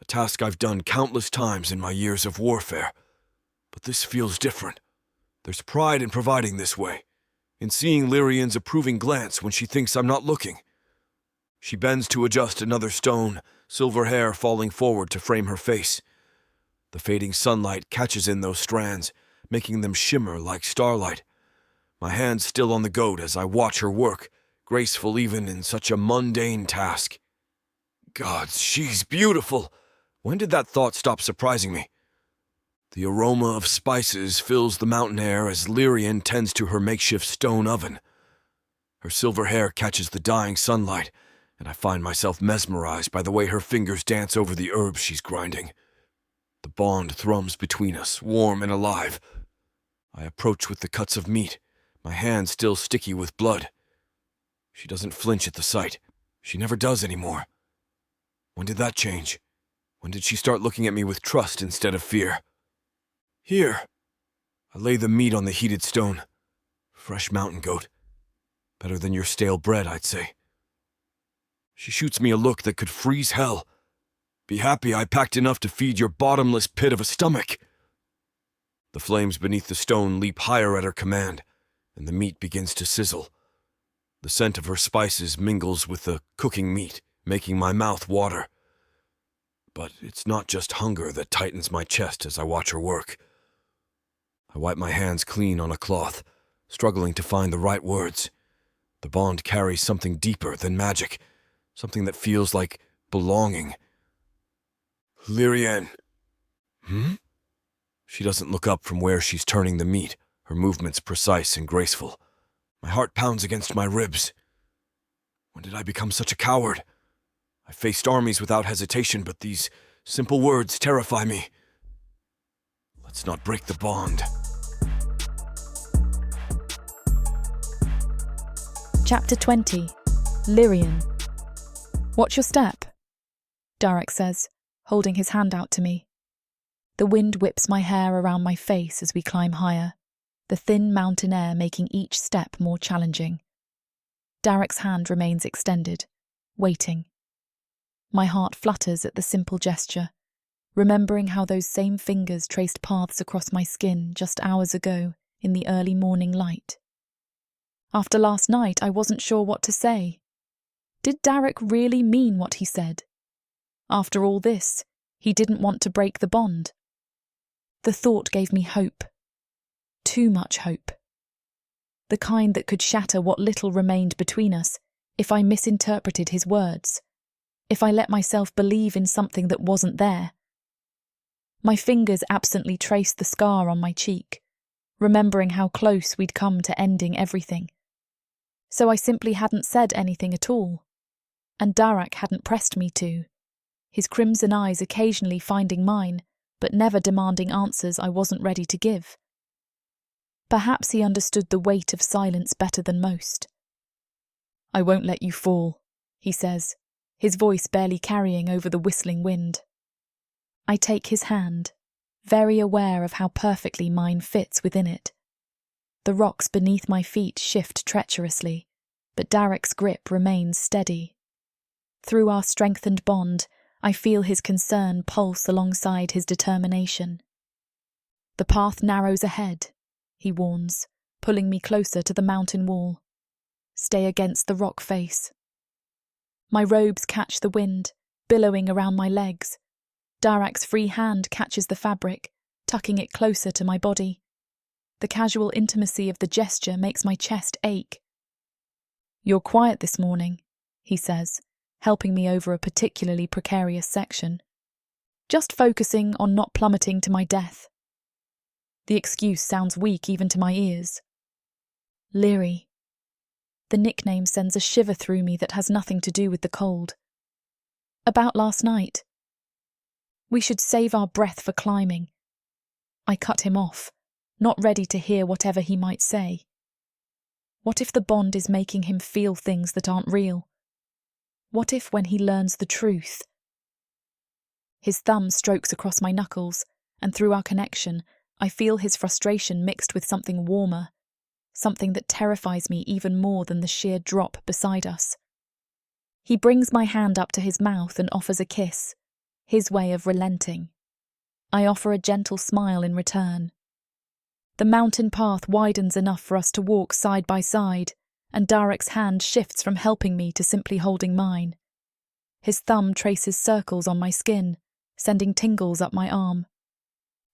a task I've done countless times in my years of warfare. But this feels different. There's pride in providing this way, in seeing Lyrian's approving glance when she thinks I'm not looking. She bends to adjust another stone, silver hair falling forward to frame her face. The fading sunlight catches in those strands, making them shimmer like starlight. My hands still on the goat as I watch her work, graceful even in such a mundane task. Gods, she's beautiful! When did that thought stop surprising me? The aroma of spices fills the mountain air as Lyrian tends to her makeshift stone oven. Her silver hair catches the dying sunlight, and I find myself mesmerized by the way her fingers dance over the herbs she's grinding. The bond thrums between us, warm and alive. I approach with the cuts of meat, my hands still sticky with blood. She doesn't flinch at the sight. She never does anymore. When did that change? When did she start looking at me with trust instead of fear? Here. I lay the meat on the heated stone. Fresh mountain goat. Better than your stale bread, I'd say. She shoots me a look that could freeze hell. Be happy I packed enough to feed your bottomless pit of a stomach. The flames beneath the stone leap higher at her command, and the meat begins to sizzle. The scent of her spices mingles with the cooking meat, making my mouth water. But it's not just hunger that tightens my chest as I watch her work. I wipe my hands clean on a cloth, struggling to find the right words. The bond carries something deeper than magic, something that feels like belonging. Lyrian. She doesn't look up from where she's turning the meat, her movements precise and graceful. My heart pounds against my ribs. When did I become such a coward? I faced armies without hesitation, but these simple words terrify me. Let's not break the bond.
Chapter 20. Lyrian. Watch your step, Darak says, holding his hand out to me. The wind whips my hair around my face as we climb higher, the thin mountain air making each step more challenging. Darak's hand remains extended, waiting. My heart flutters at the simple gesture, remembering how those same fingers traced paths across my skin just hours ago in the early morning light. After last night, I wasn't sure what to say. Did Darak really mean what he said? After all this, he didn't want to break the bond. The thought gave me hope. Too much hope. The kind that could shatter what little remained between us if I misinterpreted his words, if I let myself believe in something that wasn't there. My fingers absently traced the scar on my cheek, remembering how close we'd come to ending everything. So I simply hadn't said anything at all, and Darak hadn't pressed me to. his crimson eyes occasionally finding mine, but never demanding answers I wasn't ready to give. Perhaps he understood the weight of silence better than most. "I won't let you fall," he says, his voice barely carrying over the whistling wind. I take his hand, very aware of how perfectly mine fits within it. The rocks beneath my feet shift treacherously, but Darak's grip remains steady. Through our strengthened bond, I feel his concern pulse alongside his determination. "The path narrows ahead," he warns, pulling me closer to the mountain wall. "Stay against the rock face." My robes catch the wind, billowing around my legs. Darak's free hand catches the fabric, tucking it closer to my body. The casual intimacy of the gesture makes my chest ache. "You're quiet this morning," he says, helping me over a particularly precarious section. "Just focusing on not plummeting to my death." The excuse sounds weak even to my ears. Leary. The nickname sends a shiver through me that has nothing to do with the cold. About last night. We should save our breath for climbing. I cut him off, not ready to hear whatever he might say. What if the bond is making him feel things that aren't real? What if when he learns the truth? His thumb strokes across my knuckles, and through our connection, I feel his frustration mixed with something warmer, something that terrifies me even more than the sheer drop beside us. He brings my hand up to his mouth and offers a kiss, his way of relenting. I offer a gentle smile in return. The mountain path widens enough for us to walk side by side, and Darak's hand shifts from helping me to simply holding mine. His thumb traces circles on my skin, sending tingles up my arm.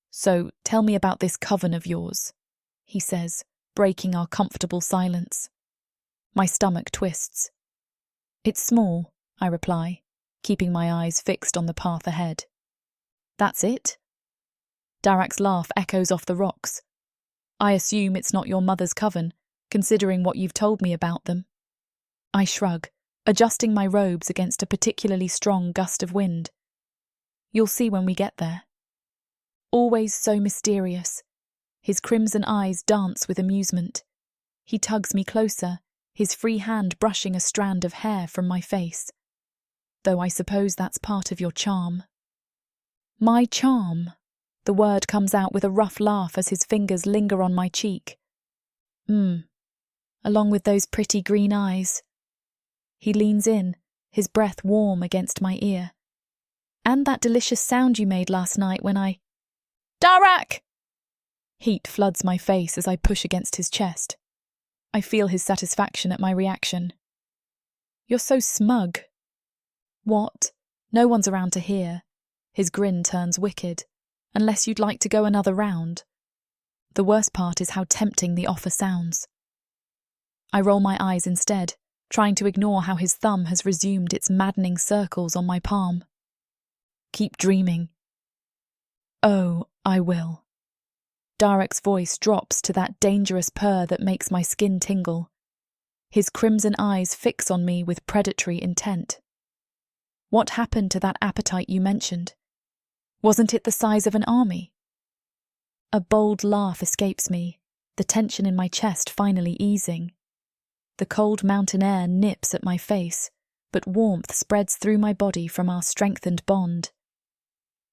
"So, tell me about this coven of yours," he says, breaking our comfortable silence. My stomach twists. "It's small," I reply, keeping my eyes fixed on the path ahead. "That's it?" Darak's laugh echoes off the rocks. "I assume it's not your mother's coven, considering what you've told me about them." I shrug, adjusting my robes against a particularly strong gust of wind. "You'll see when we get there." Always so mysterious. His crimson eyes dance with amusement. He tugs me closer, his free hand brushing a strand of hair from my face. Though I suppose that's part of your charm. My charm? The word comes out with a rough laugh as his fingers linger on my cheek. Along with those pretty green eyes. He leans in, his breath warm against my ear. "And that delicious sound you made last night when I—" "Darak!" Heat floods my face as I push against his chest. I feel his satisfaction at my reaction. "You're so smug." "What? No one's around to hear." His grin turns wicked. "Unless you'd like to go another round." The worst part is how tempting the offer sounds. I roll my eyes instead, trying to ignore how his thumb has resumed its maddening circles on my palm. "Keep dreaming." "Oh, I will." Darak's voice drops to that dangerous purr that makes my skin tingle. His crimson eyes fix on me with predatory intent. "What happened to that appetite you mentioned? Wasn't it the size of an army?" A bold laugh escapes me, the tension in my chest finally easing. The cold mountain air nips at my face, but warmth spreads through my body from our strengthened bond.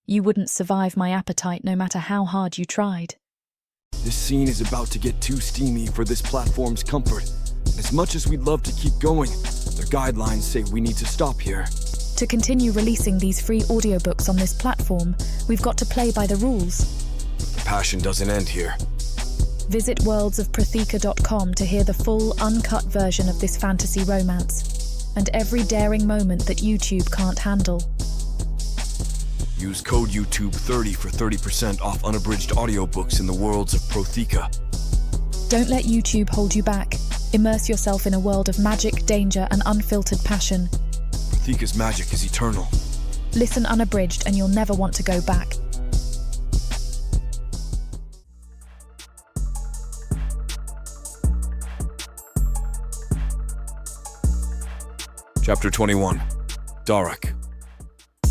"You wouldn't survive my appetite no matter how hard you tried."
This scene is about to get too steamy for this platform's comfort. As much as we'd love to keep going, the guidelines say we need to stop here.
To continue releasing these free audiobooks on this platform, we've got to play by the rules.
The passion doesn't end here.
Visit worldsofprotheka.com to hear the full, uncut version of this fantasy romance, and every daring moment that YouTube can't handle.
Use code YouTube30 for 30% off unabridged audiobooks in the Worlds of Protheka.
Don't let YouTube hold you back. Immerse yourself in a world of magic, danger, and unfiltered passion.
Protheka's magic is eternal.
Listen unabridged and you'll never want to go back.
Chapter 21. Darak.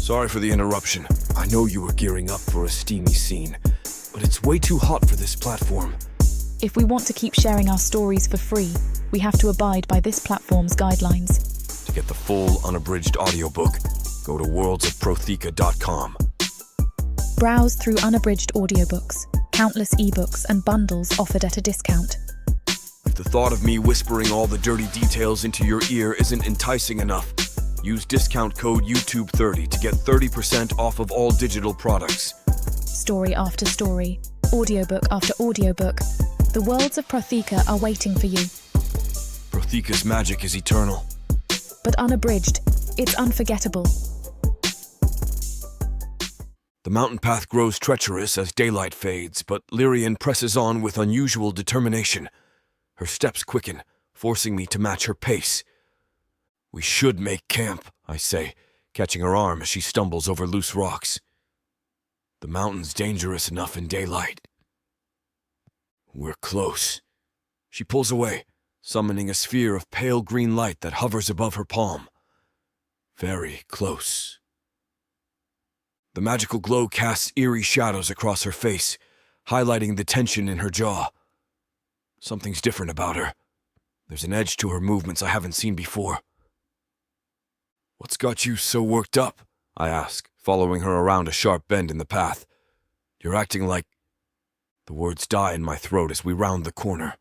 Sorry for the interruption. I know you were gearing up for a steamy scene, but it's way too hot for this platform.
If we want to keep sharing our stories for free, we have to abide by this platform's guidelines.
To get the full unabridged audiobook, go to worldsofprotheka.com.
Browse through unabridged audiobooks, countless ebooks, and bundles offered at a discount.
If the thought of me whispering all the dirty details into your ear isn't enticing enough, use discount code YouTube30 to get 30% off of all digital products.
Story after story, audiobook after audiobook, the Worlds of Protheka are waiting for you.
Protheka's magic is eternal.
But unabridged, it's unforgettable.
The mountain path grows treacherous as daylight fades, but Lyrian presses on with unusual determination. Her steps quicken, forcing me to match her pace. We should make camp, I say, catching her arm as she stumbles over loose rocks. The mountain's dangerous enough in daylight. We're close. She pulls away, summoning a sphere of pale green light that hovers above her palm. Very close. The magical glow casts eerie shadows across her face, highlighting the tension in her jaw. Something's different about her. There's an edge to her movements I haven't seen before. What's got you so worked up? I ask, following her around a sharp bend in the path. You're acting like... The words die in my throat as we round the corner.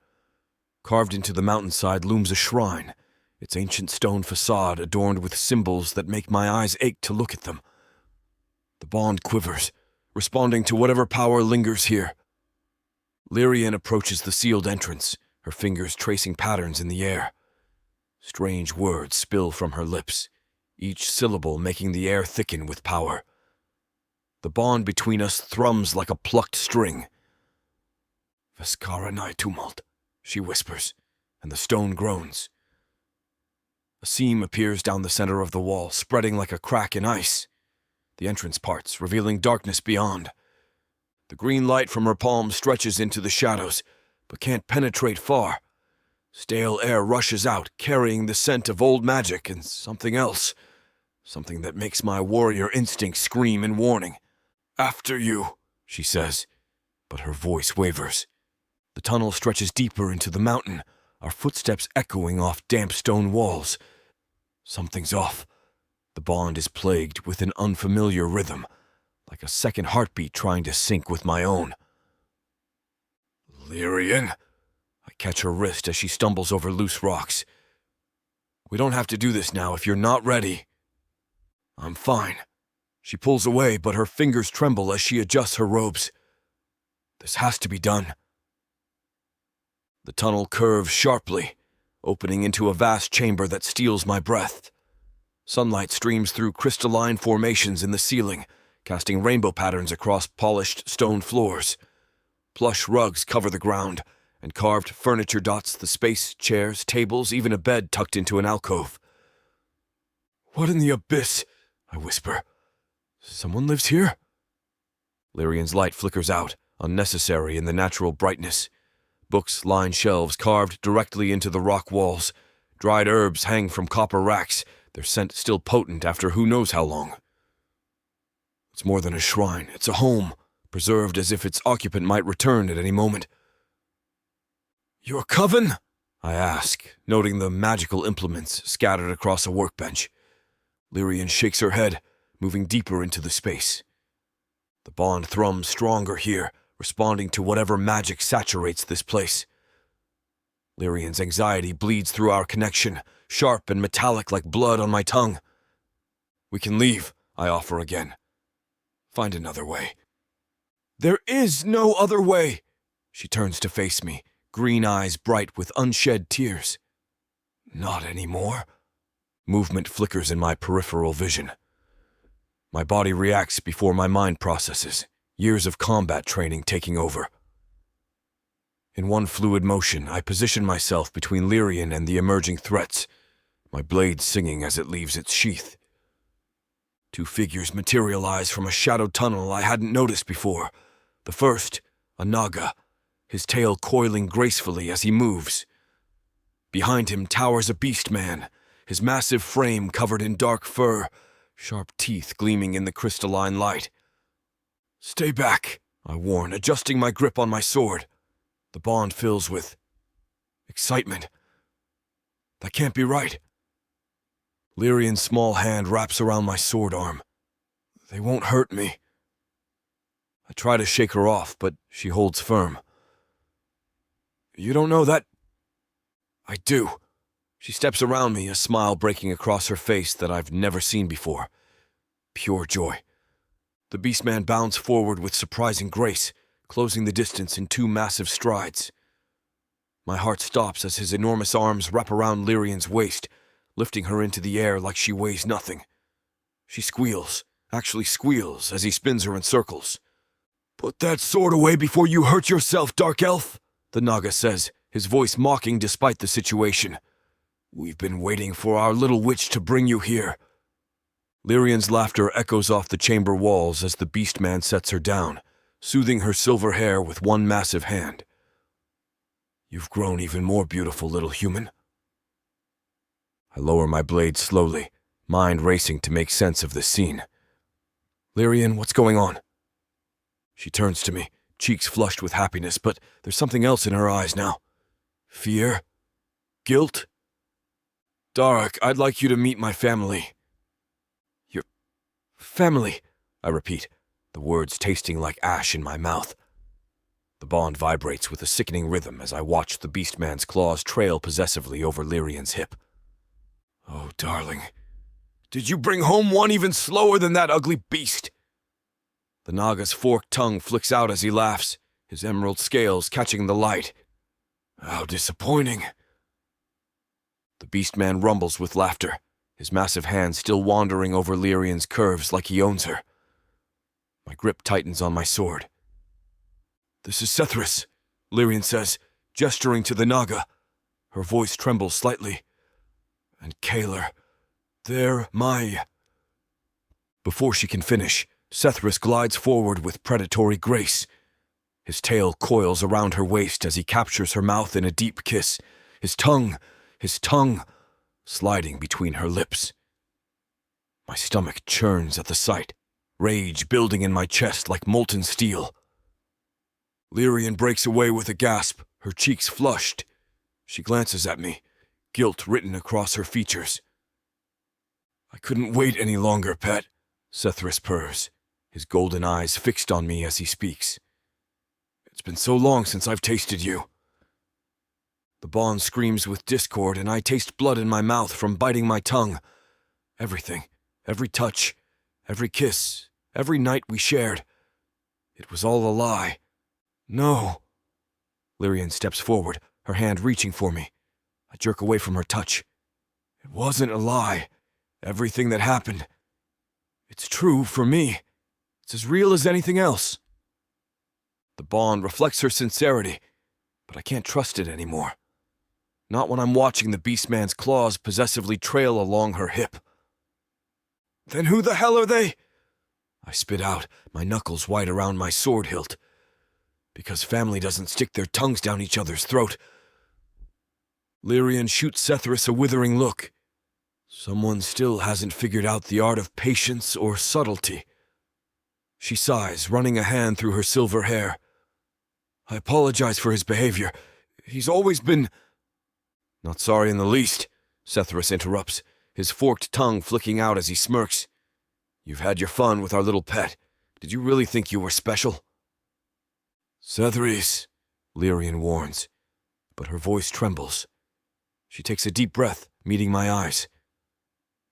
Carved into the mountainside looms a shrine, its ancient stone facade adorned with symbols that make my eyes ache to look at them. The bond quivers, responding to whatever power lingers here. Lyrian approaches the sealed entrance, her fingers tracing patterns in the air. Strange words spill from her lips, each syllable making the air thicken with power. The bond between us thrums like a plucked string. Veskara nai tumult, she whispers, and the stone groans. A seam appears down the center of the wall, spreading like a crack in ice. The entrance parts, revealing darkness beyond. The green light from her palm stretches into the shadows, but can't penetrate far. Stale air rushes out, carrying the scent of old magic and something else. Something that makes my warrior instinct scream in warning. After you, she says, but her voice wavers. The tunnel stretches deeper into the mountain, our footsteps echoing off damp stone walls. Something's off. The bond is plagued with an unfamiliar rhythm, like a second heartbeat trying to sync with my own. Lyrian? I catch her wrist as she stumbles over loose rocks. We don't have to do this now if you're not ready. I'm fine. She pulls away, but her fingers tremble as she adjusts her robes. This has to be done. The tunnel curves sharply, opening into a vast chamber that steals my breath. Sunlight streams through crystalline formations in the ceiling, casting rainbow patterns across polished stone floors. Plush rugs cover the ground, and carved furniture dots the space, chairs, tables, even a bed tucked into an alcove. What in the abyss? I whisper. Someone lives here? Lyrian's light flickers out, unnecessary in the natural brightness. Books line shelves carved directly into the rock walls. Dried herbs hang from copper racks, their scent still potent after who knows how long. It's more than a shrine, it's a home, preserved as if its occupant might return at any moment. Your coven? I ask, noting the magical implements scattered across a workbench. Lyrian shakes her head, moving deeper into the space. The bond thrums stronger here, responding to whatever magic saturates this place. Lyrian's anxiety bleeds through our connection, sharp and metallic like blood on my tongue. We can leave, I offer again. Find another way. There is no other way. She turns to face me, green eyes bright with unshed tears. Not anymore. Movement flickers in my peripheral vision. My body reacts before my mind processes, years of combat training taking over. In one fluid motion, I position myself between Lyrian and the emerging threats, my blade singing as it leaves its sheath. Two figures materialize from a shadowed tunnel I hadn't noticed before. The first, a Naga, his tail coiling gracefully as he moves. Behind him towers a beast man, his massive frame covered in dark fur, sharp teeth gleaming in the crystalline light. "Stay back," I warn, adjusting my grip on my sword. The bond fills with excitement. That can't be right. Lyrian's small hand wraps around my sword arm. "They won't hurt me." I try to shake her off, but she holds firm. "You don't know that?" "I do." She steps around me, a smile breaking across her face that I've never seen before. Pure joy. The beastman bounds forward with surprising grace, closing the distance in 2 massive strides. My heart stops as his enormous arms wrap around Lyrian's waist, lifting her into the air like she weighs nothing. She squeals, actually squeals, as he spins her in circles. "Put that sword away before you hurt yourself, Dark Elf," the Naga says, his voice mocking despite the situation. "We've been waiting for our little witch to bring you here." Lyrian's laughter echoes off the chamber walls as the beastman sets her down, soothing her silver hair with one massive hand. "You've grown even more beautiful, little human." I lower my blade slowly, mind racing to make sense of this scene. "Lyrian, what's going on?" She turns to me, cheeks flushed with happiness, but there's something else in her eyes now. Fear? Guilt? "Darak, I'd like you to meet my family." "Your family?" I repeat, the words tasting like ash in my mouth. The bond vibrates with a sickening rhythm as I watch the beastman's claws trail possessively over Lyrian's hip. "Oh, darling, did you bring home one even slower than that ugly beast?" The Naga's forked tongue flicks out as he laughs, his emerald scales catching the light. "How disappointing." The beastman rumbles with laughter, his massive hand still wandering over Lyrian's curves like he owns her. My grip tightens on my sword. "This is Sethris," Lyrian says, gesturing to the Naga. Her voice trembles slightly. "And Kaler, they're my—" Before she can finish, Sethris glides forward with predatory grace. His tail coils around her waist as he captures her mouth in a deep kiss, his tongue sliding between her lips. My stomach churns at the sight, rage building in my chest like molten steel. Lyrian breaks away with a gasp, her cheeks flushed. She glances at me, guilt written across her features. "I couldn't wait any longer, pet," Sethris purrs, his golden eyes fixed on me as he speaks. "It's been so long since I've tasted you." The bond screams with discord, and I taste blood in my mouth from biting my tongue. Everything, every touch, every kiss, every night we shared. It was all a lie. "No." Lyrian steps forward, her hand reaching for me. I jerk away from her touch. "It wasn't a lie. Everything that happened. It's true for me. It's as real as anything else." The bond reflects her sincerity, but I can't trust it anymore. Not when I'm watching the beastman's claws possessively trail along her hip. "Then who the hell are they?" I spit out, my knuckles white around my sword hilt. Because family doesn't stick their tongues down each other's throat. Lyrian shoots Sethris a withering look. Someone still hasn't figured out the art of patience or subtlety. She sighs, running a hand through her silver hair. "I apologize for his behavior. He's always been—" "Not sorry in the least," Sethris interrupts, his forked tongue flicking out as he smirks. "You've had your fun with our little pet. Did you really think you were special?" "Sethris," Lyrian warns, but her voice trembles. She takes a deep breath, meeting my eyes.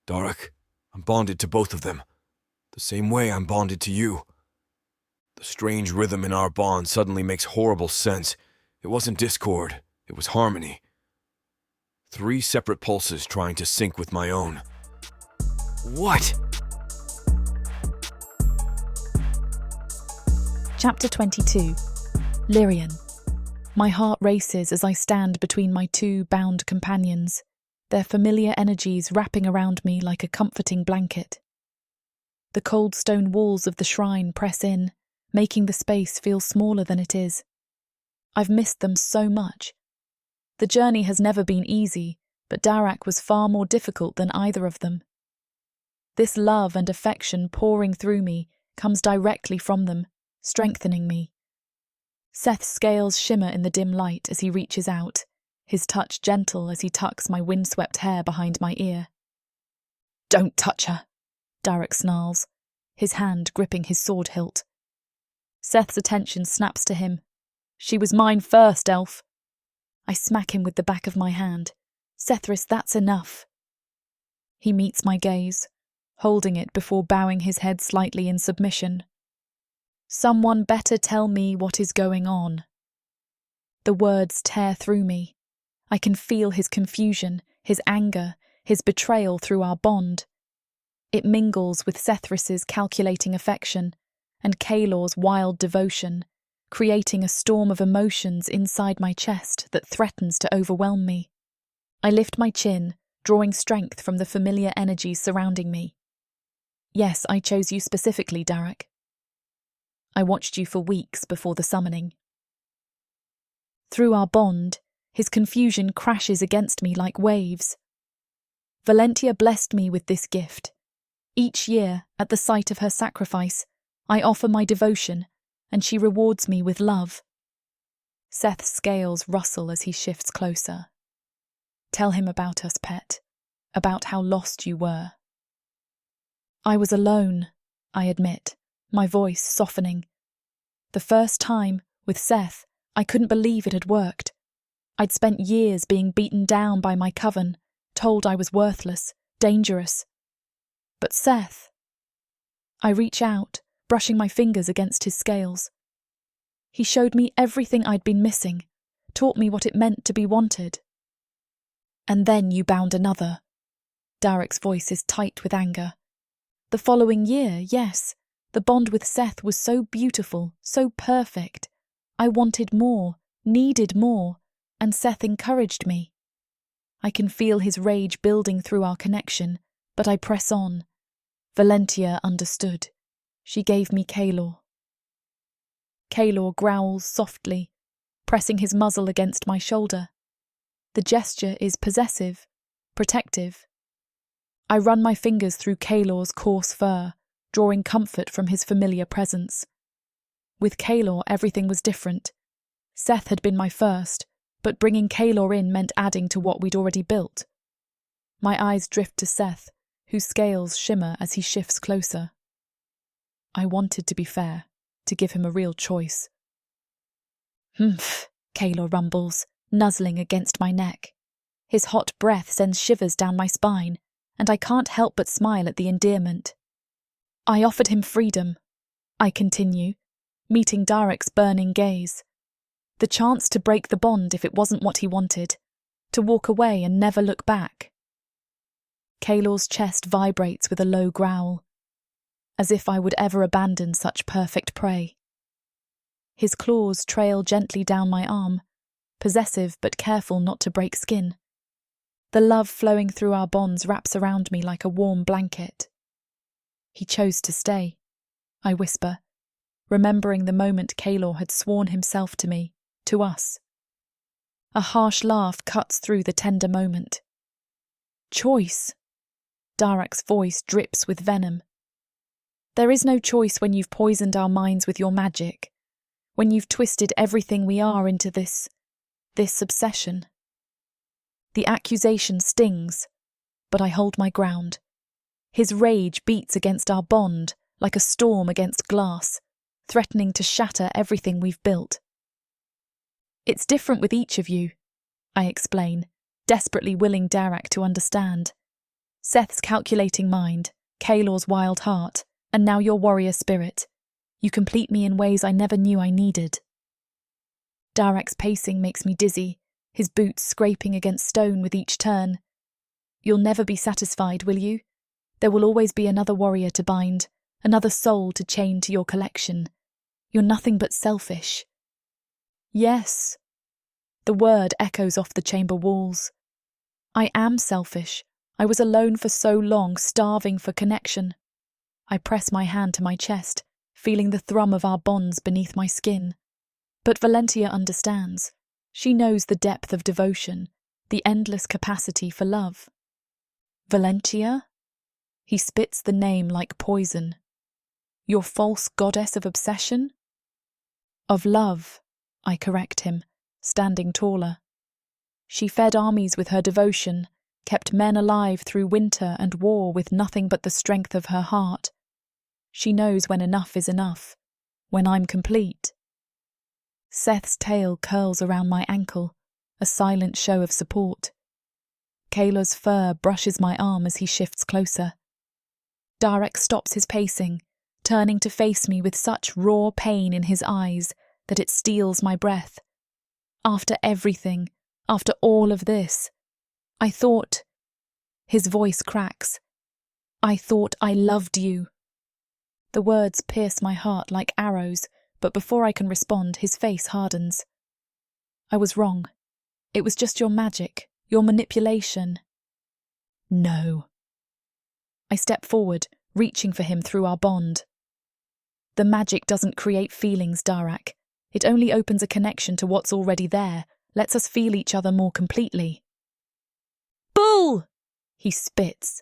"Darak, I'm bonded to both of them, the same way I'm bonded to you." The strange rhythm in our bond suddenly makes horrible sense. It wasn't discord, it was harmony. 3 separate pulses trying to sync with my own. What?
Chapter 22. Lyrian. My heart races as I stand between my 2 bound companions, their familiar energies wrapping around me like a comforting blanket. The cold stone walls of the shrine press in, making the space feel smaller than it is. I've missed them so much. The journey has never been easy, but Darak was far more difficult than either of them. This love and affection pouring through me comes directly from them, strengthening me. Seth's scales shimmer in the dim light as he reaches out, his touch gentle as he tucks my windswept hair behind my ear. "Don't touch her," Darak snarls, his hand gripping his sword hilt. Seth's attention snaps to him. "She was mine first, elf." I smack him with the back of my hand. "Sethris, that's enough." He meets my gaze, holding it before bowing his head slightly in submission. "Someone better tell me what is going on." The words tear through me. I can feel his confusion, his anger, his betrayal through our bond. It mingles with Sethris's calculating affection and Kalor's wild devotion, creating a storm of emotions inside my chest that threatens to overwhelm me. I lift my chin, drawing strength from the familiar energies surrounding me. "Yes, I chose you specifically, Darak. I watched you for weeks before the summoning." Through our bond, his confusion crashes against me like waves. Valentia blessed me with this gift. Each year, at the sight of her sacrifice, I offer my devotion, and she rewards me with love. Seth's scales rustle as he shifts closer. "Tell him about us, pet, about how lost you were." "I was alone," I admit, my voice softening. "The first time, with Seth, I couldn't believe it had worked. I'd spent years being beaten down by my coven, told I was worthless, dangerous. But Seth..." I reach out, brushing my fingers against his scales. "He showed me everything I'd been missing, taught me what it meant to be wanted." "And then you bound another." Darak's voice is tight with anger. "The following year, yes, the bond with Seth was so beautiful, so perfect. I wanted more, needed more, and Seth encouraged me. I can feel his rage building through our connection, but I press on. Valentia understood. She gave me Kalor." Kalor growls softly, pressing his muzzle against my shoulder. The gesture is possessive, protective. I run my fingers through Kalor's coarse fur, drawing comfort from his familiar presence. With Kalor, everything was different. Seth had been my first, but bringing Kalor in meant adding to what we'd already built. My eyes drift to Seth, whose scales shimmer as he shifts closer. I wanted to be fair, to give him a real choice. "Humph," Kalor rumbles, nuzzling against my neck. His hot breath sends shivers down my spine, and I can't help but smile at the endearment. "I offered him freedom," I continue, meeting Darak's burning gaze. The chance to break the bond if it wasn't what he wanted, to walk away and never look back. Kalor's chest vibrates with a low growl, as if I would ever abandon such perfect prey. His claws trail gently down my arm, possessive but careful not to break skin. The love flowing through our bonds wraps around me like a warm blanket. "He chose to stay," I whisper, remembering the moment Kalor had sworn himself to me, to us. A harsh laugh cuts through the tender moment. "Choice?" Darak's voice drips with venom. "There is no choice when you've poisoned our minds with your magic, when you've twisted everything we are into this obsession." The accusation stings, but I hold my ground. His rage beats against our bond like a storm against glass, threatening to shatter everything we've built. "It's different with each of you," I explain, desperately willing Darak to understand. "Seth's calculating mind, Kalor's wild heart, and now your warrior spirit. You complete me in ways I never knew I needed." Darak's pacing makes me dizzy, his boots scraping against stone with each turn. "You'll never be satisfied, will you? There will always be another warrior to bind, another soul to chain to your collection. You're nothing but selfish." "Yes." The word echoes off the chamber walls. "I am selfish. I was alone for so long, starving for connection." I press my hand to my chest, feeling the thrum of our bonds beneath my skin. But Valentia understands. She knows the depth of devotion, the endless capacity for love. "Valentia?" He spits the name like poison. Your false goddess of obsession? Of love, I correct him, standing taller. She fed armies with her devotion, kept men alive through winter and war with nothing but the strength of her heart. She knows when enough is enough, when I'm complete. Seth's tail curls around my ankle, a silent show of support. Kayla's fur brushes my arm as he shifts closer. Darak stops his pacing, turning to face me with such raw pain in his eyes that it steals my breath. After everything, after all of this, I thought... His voice cracks. I thought I loved you. The words pierce my heart like arrows, but before I can respond, his face hardens. I was wrong. It was just your magic, your manipulation. No. I step forward, reaching for him through our bond. The magic doesn't create feelings, Darak. It only opens a connection to what's already there, lets us feel each other more completely. Bull! He spits.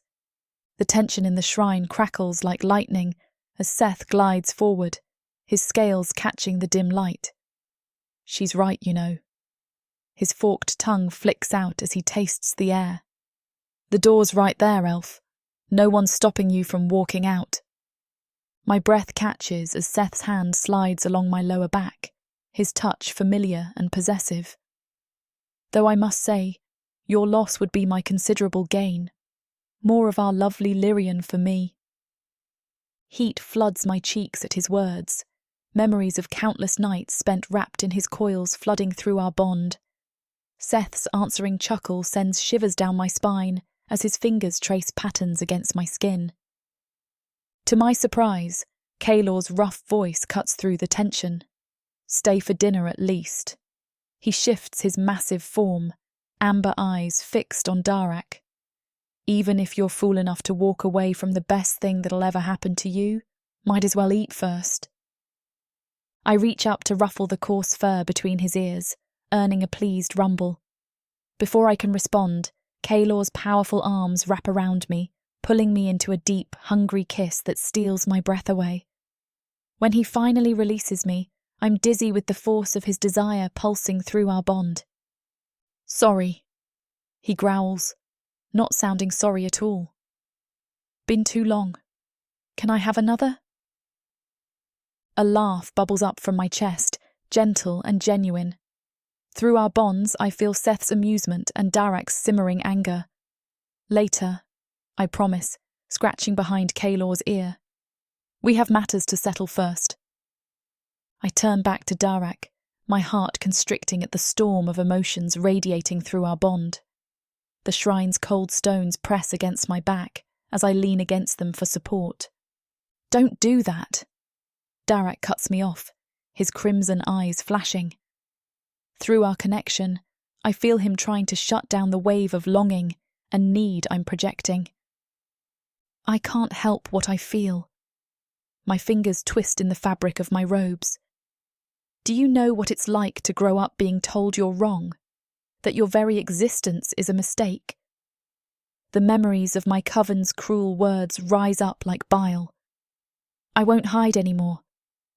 The tension in the shrine crackles like lightning as Seth glides forward, his scales catching the dim light. She's right, you know. His forked tongue flicks out as he tastes the air. The door's right there, elf. No one's stopping you from walking out. My breath catches as Seth's hand slides along my lower back, his touch familiar and possessive. Though I must say, your loss would be my considerable gain. More of our lovely Lyrian for me. Heat floods my cheeks at his words, memories of countless nights spent wrapped in his coils flooding through our bond. Seth's answering chuckle sends shivers down my spine as his fingers trace patterns against my skin. To my surprise, Kaylor's rough voice cuts through the tension. Stay for dinner at least. He shifts his massive form, amber eyes fixed on Darak. Even if you're fool enough to walk away from the best thing that'll ever happen to you, might as well eat first. I reach up to ruffle the coarse fur between his ears, earning a pleased rumble. Before I can respond, Kaylor's powerful arms wrap around me, pulling me into a deep, hungry kiss that steals my breath away. When he finally releases me, I'm dizzy with the force of his desire pulsing through our bond. Sorry, he growls, not sounding sorry at all. Been too long. Can I have another? A laugh bubbles up from my chest, gentle and genuine. Through our bonds, I feel Seth's amusement and Darak's simmering anger. Later, I promise, scratching behind Kaylor's ear. We have matters to settle first. I turn back to Darak, my heart constricting at the storm of emotions radiating through our bond. The shrine's cold stones press against my back as I lean against them for support. Don't do that. Darak cuts me off, his crimson eyes flashing. Through our connection, I feel him trying to shut down the wave of longing and need I'm projecting. I can't help what I feel. My fingers twist in the fabric of my robes. Do you know what it's like to grow up being told you're wrong? That your very existence is a mistake? The memories of my coven's cruel words rise up like bile. I won't hide anymore.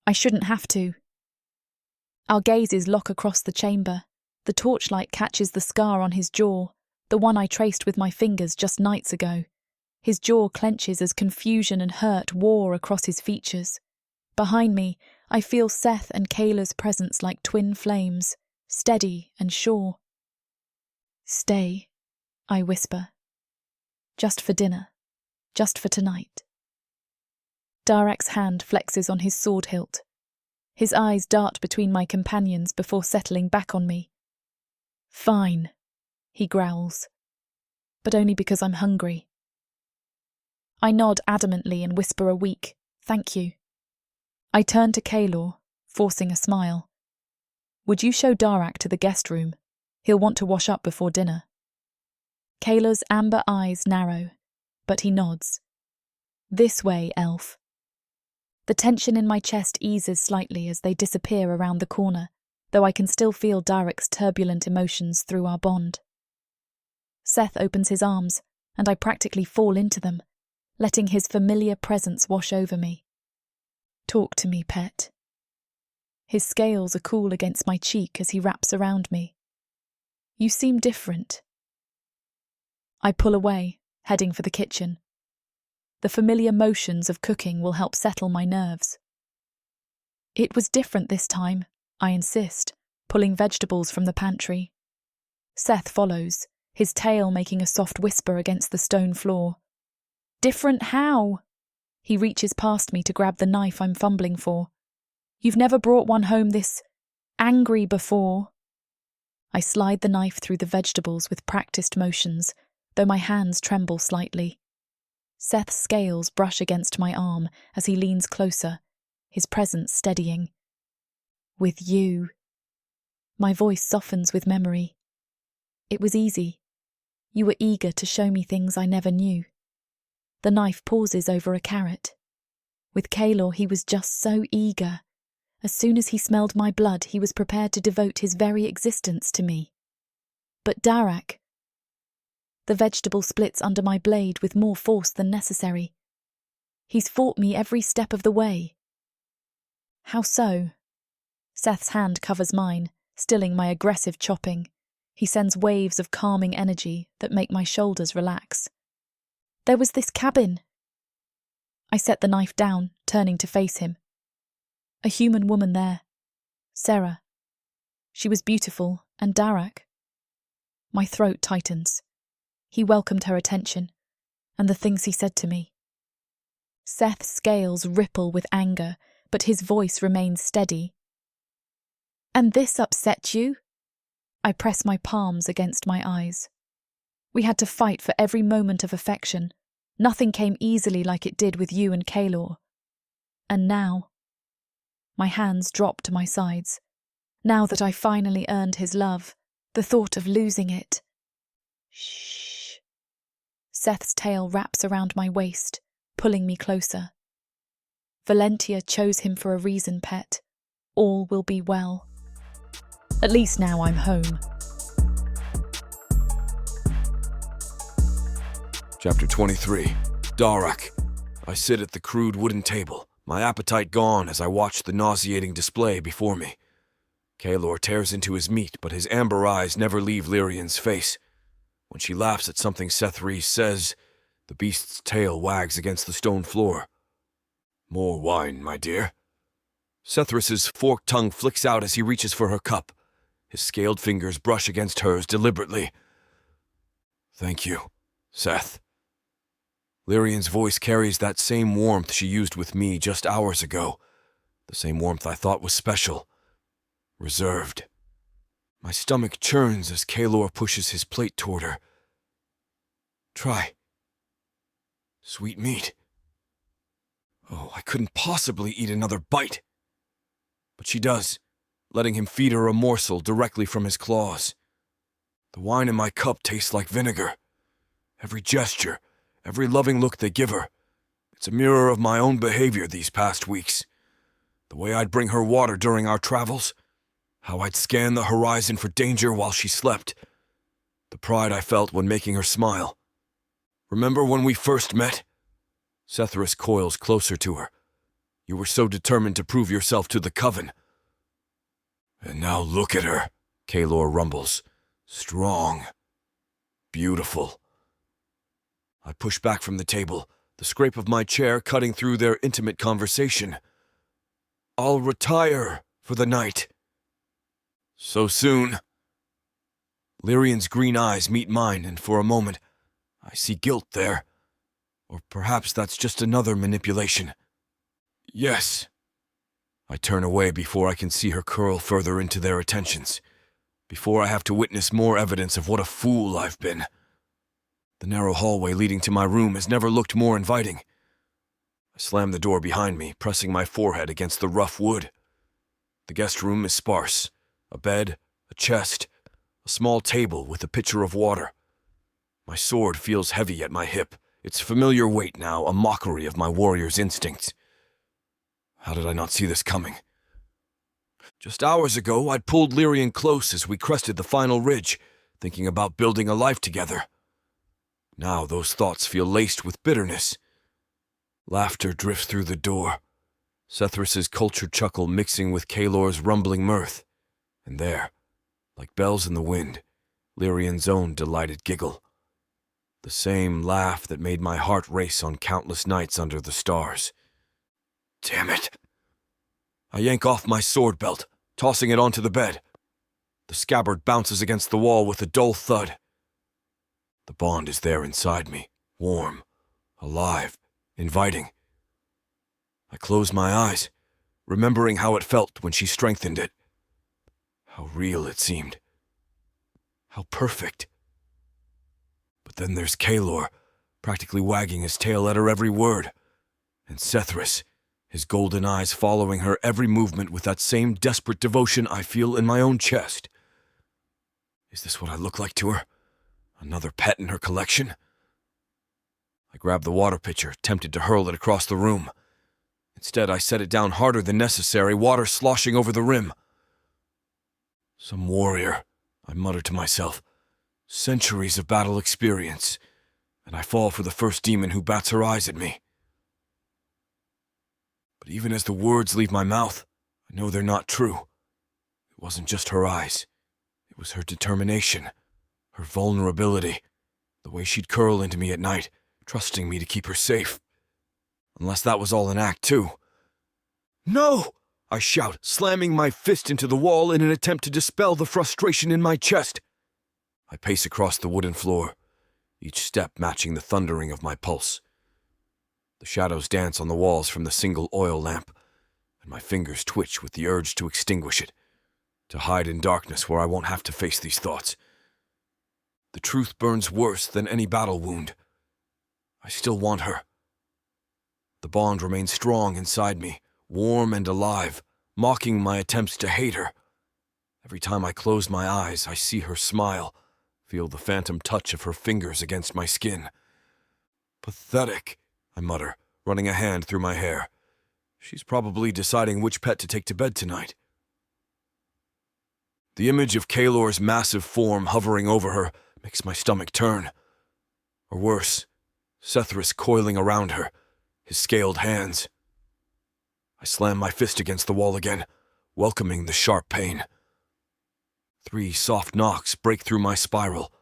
I shouldn't have to. Our gazes lock across the chamber. The torchlight catches the scar on his jaw, the one I traced with my fingers just nights ago. His jaw clenches as confusion and hurt war across his features. Behind me, I feel Seth and Kayla's presence like twin flames, steady and sure. Stay, I whisper. Just for dinner. Just for tonight. Darak's hand flexes on his sword hilt. His eyes dart between my companions before settling back on me. Fine, he growls. But only because I'm hungry. I nod adamantly and whisper a weak, thank you. I turn to Kaylor, forcing a smile. Would you show Darak to the guest room? He'll want to wash up before dinner. Kaylor's amber eyes narrow, but he nods. This way, elf. The tension in my chest eases slightly as they disappear around the corner, though I can still feel Darak's turbulent emotions through our bond. Seth opens his arms, and I practically fall into them, letting his familiar presence wash over me. Talk to me, pet. His scales are cool against my cheek as he wraps around me. You seem different. I pull away, heading for the kitchen. The familiar motions of cooking will help settle my nerves. It was different this time, I insist, pulling vegetables from the pantry. Seth follows, his tail making a soft whisper against the stone floor. Different how? He reaches past me to grab the knife I'm fumbling for. You've never brought one home this angry before. I slide the knife through the vegetables with practiced motions, though my hands tremble slightly. Seth's scales brush against my arm as he leans closer, his presence steadying. With you. My voice softens with memory. It was easy. You were eager to show me things I never knew. The knife pauses over a carrot. With Kalor, he was just so eager. As soon as he smelled my blood, he was prepared to devote his very existence to me. But Darak. The vegetable splits under my blade with more force than necessary. He's fought me every step of the way. How so? Seth's hand covers mine, stilling my aggressive chopping. He sends waves of calming energy that make my shoulders relax. There was this cabin. I set the knife down, turning to face him. A human woman there. Sarah. She was beautiful, and Darak. My throat tightens. He welcomed her attention, and the things he said to me. Seth's scales ripple with anger, but his voice remains steady. And this upset you? I press my palms against my eyes. We had to fight for every moment of affection. Nothing came easily like it did with you and Kalor. And now... My hands drop to my sides. Now that I finally earned his love, the thought of losing it... Shh. Seth's tail wraps around my waist, pulling me closer. Valentia chose him for a reason, pet. All will be well. At least now I'm home.
Chapter 23. Darak. I sit at the crude wooden table, my appetite gone as I watch the nauseating display before me. Kalor tears into his meat, but his amber eyes never leave Lyrian's face. When she laughs at something Seth Reese says, the beast's tail wags against the stone floor. More wine, my dear. Sethris's forked tongue flicks out as he reaches for her cup. His scaled fingers brush against hers deliberately. Thank you, Seth. Lyrian's voice carries that same warmth she used with me just hours ago. The same warmth I thought was special. Reserved. My stomach churns as Kalor pushes his plate toward her. Try. Sweet meat. Oh, I couldn't possibly eat another bite. But she does, letting him feed her a morsel directly from his claws. The wine in my cup tastes like vinegar. Every gesture, every loving look they give her, it's a mirror of my own behavior these past weeks. The way I'd bring her water during our travels, how I'd scan the horizon for danger while she slept, the pride I felt when making her smile. Remember when we first met? Sethris coils closer to her. You were so determined to prove yourself to the Coven. And now look at her, Kalor rumbles. Strong. Beautiful. I push back from the table, the scrape of my chair cutting through their intimate conversation. I'll retire for the night. So soon. Lyrian's green eyes meet mine, and for a moment, I see guilt there. Or perhaps that's just another manipulation. Yes. I turn away before I can see her curl further into their attentions, before I have to witness more evidence of what a fool I've been. The narrow hallway leading to my room has never looked more inviting. I slam the door behind me, pressing my forehead against the rough wood. The guest room is sparse. A bed, a chest, a small table with a pitcher of water. My sword feels heavy at my hip, its familiar weight now a mockery of my warrior's instincts. How did I not see this coming? Just hours ago, I'd pulled Lyrian close as we crested the final ridge, thinking about building a life together. Now those thoughts feel laced with bitterness, Laughter drifts through the door, Sethrus's cultured chuckle mixing with Kalor's rumbling mirth. And there, like bells in the wind, Lyrian's own delighted giggle. The same laugh that made my heart race on countless nights under the stars. Damn it! I yank off my sword belt, tossing it onto the bed. The scabbard bounces against the wall with a dull thud. The bond is there inside me, warm, alive, inviting. I close my eyes, remembering how it felt when she strengthened it. How real it seemed. How perfect. But then there's Kalor, practically wagging his tail at her every word. And Sethrus, his golden eyes following her every movement with that same desperate devotion I feel in my own chest. Is this what I look like to her? Another pet in her collection? I grab the water pitcher, tempted to hurl it across the room. Instead, I set it down harder than necessary, water sloshing over the rim. Some warrior, I mutter to myself. Centuries of battle experience, and I fall for the first demon who bats her eyes at me. But even as the words leave my mouth, I know they're not true. It wasn't just her eyes. It was her determination, her vulnerability, the way she'd curl into me at night, trusting me to keep her safe. Unless that was all an act, too. No! I shout, slamming my fist into the wall in an attempt to dispel the frustration in my chest. I pace across the wooden floor, each step matching the thundering of my pulse. The shadows dance on the walls from the single oil lamp, and my fingers twitch with the urge to extinguish it, to hide in darkness where I won't have to face these thoughts. The truth burns worse than any battle wound. I still want her. The bond remains strong inside me, warm and alive, mocking my attempts to hate her. Every time I close my eyes, I see her smile, feel the phantom touch of her fingers against my skin. Pathetic, I mutter, running a hand through my hair. She's probably deciding which pet to take to bed tonight. The image of Kalor's massive form hovering over her makes my stomach turn. Or worse, Sethrus coiling around her, his scaled hands. I slam my fist against the wall again, welcoming the sharp pain. 3 soft knocks break through my spiral.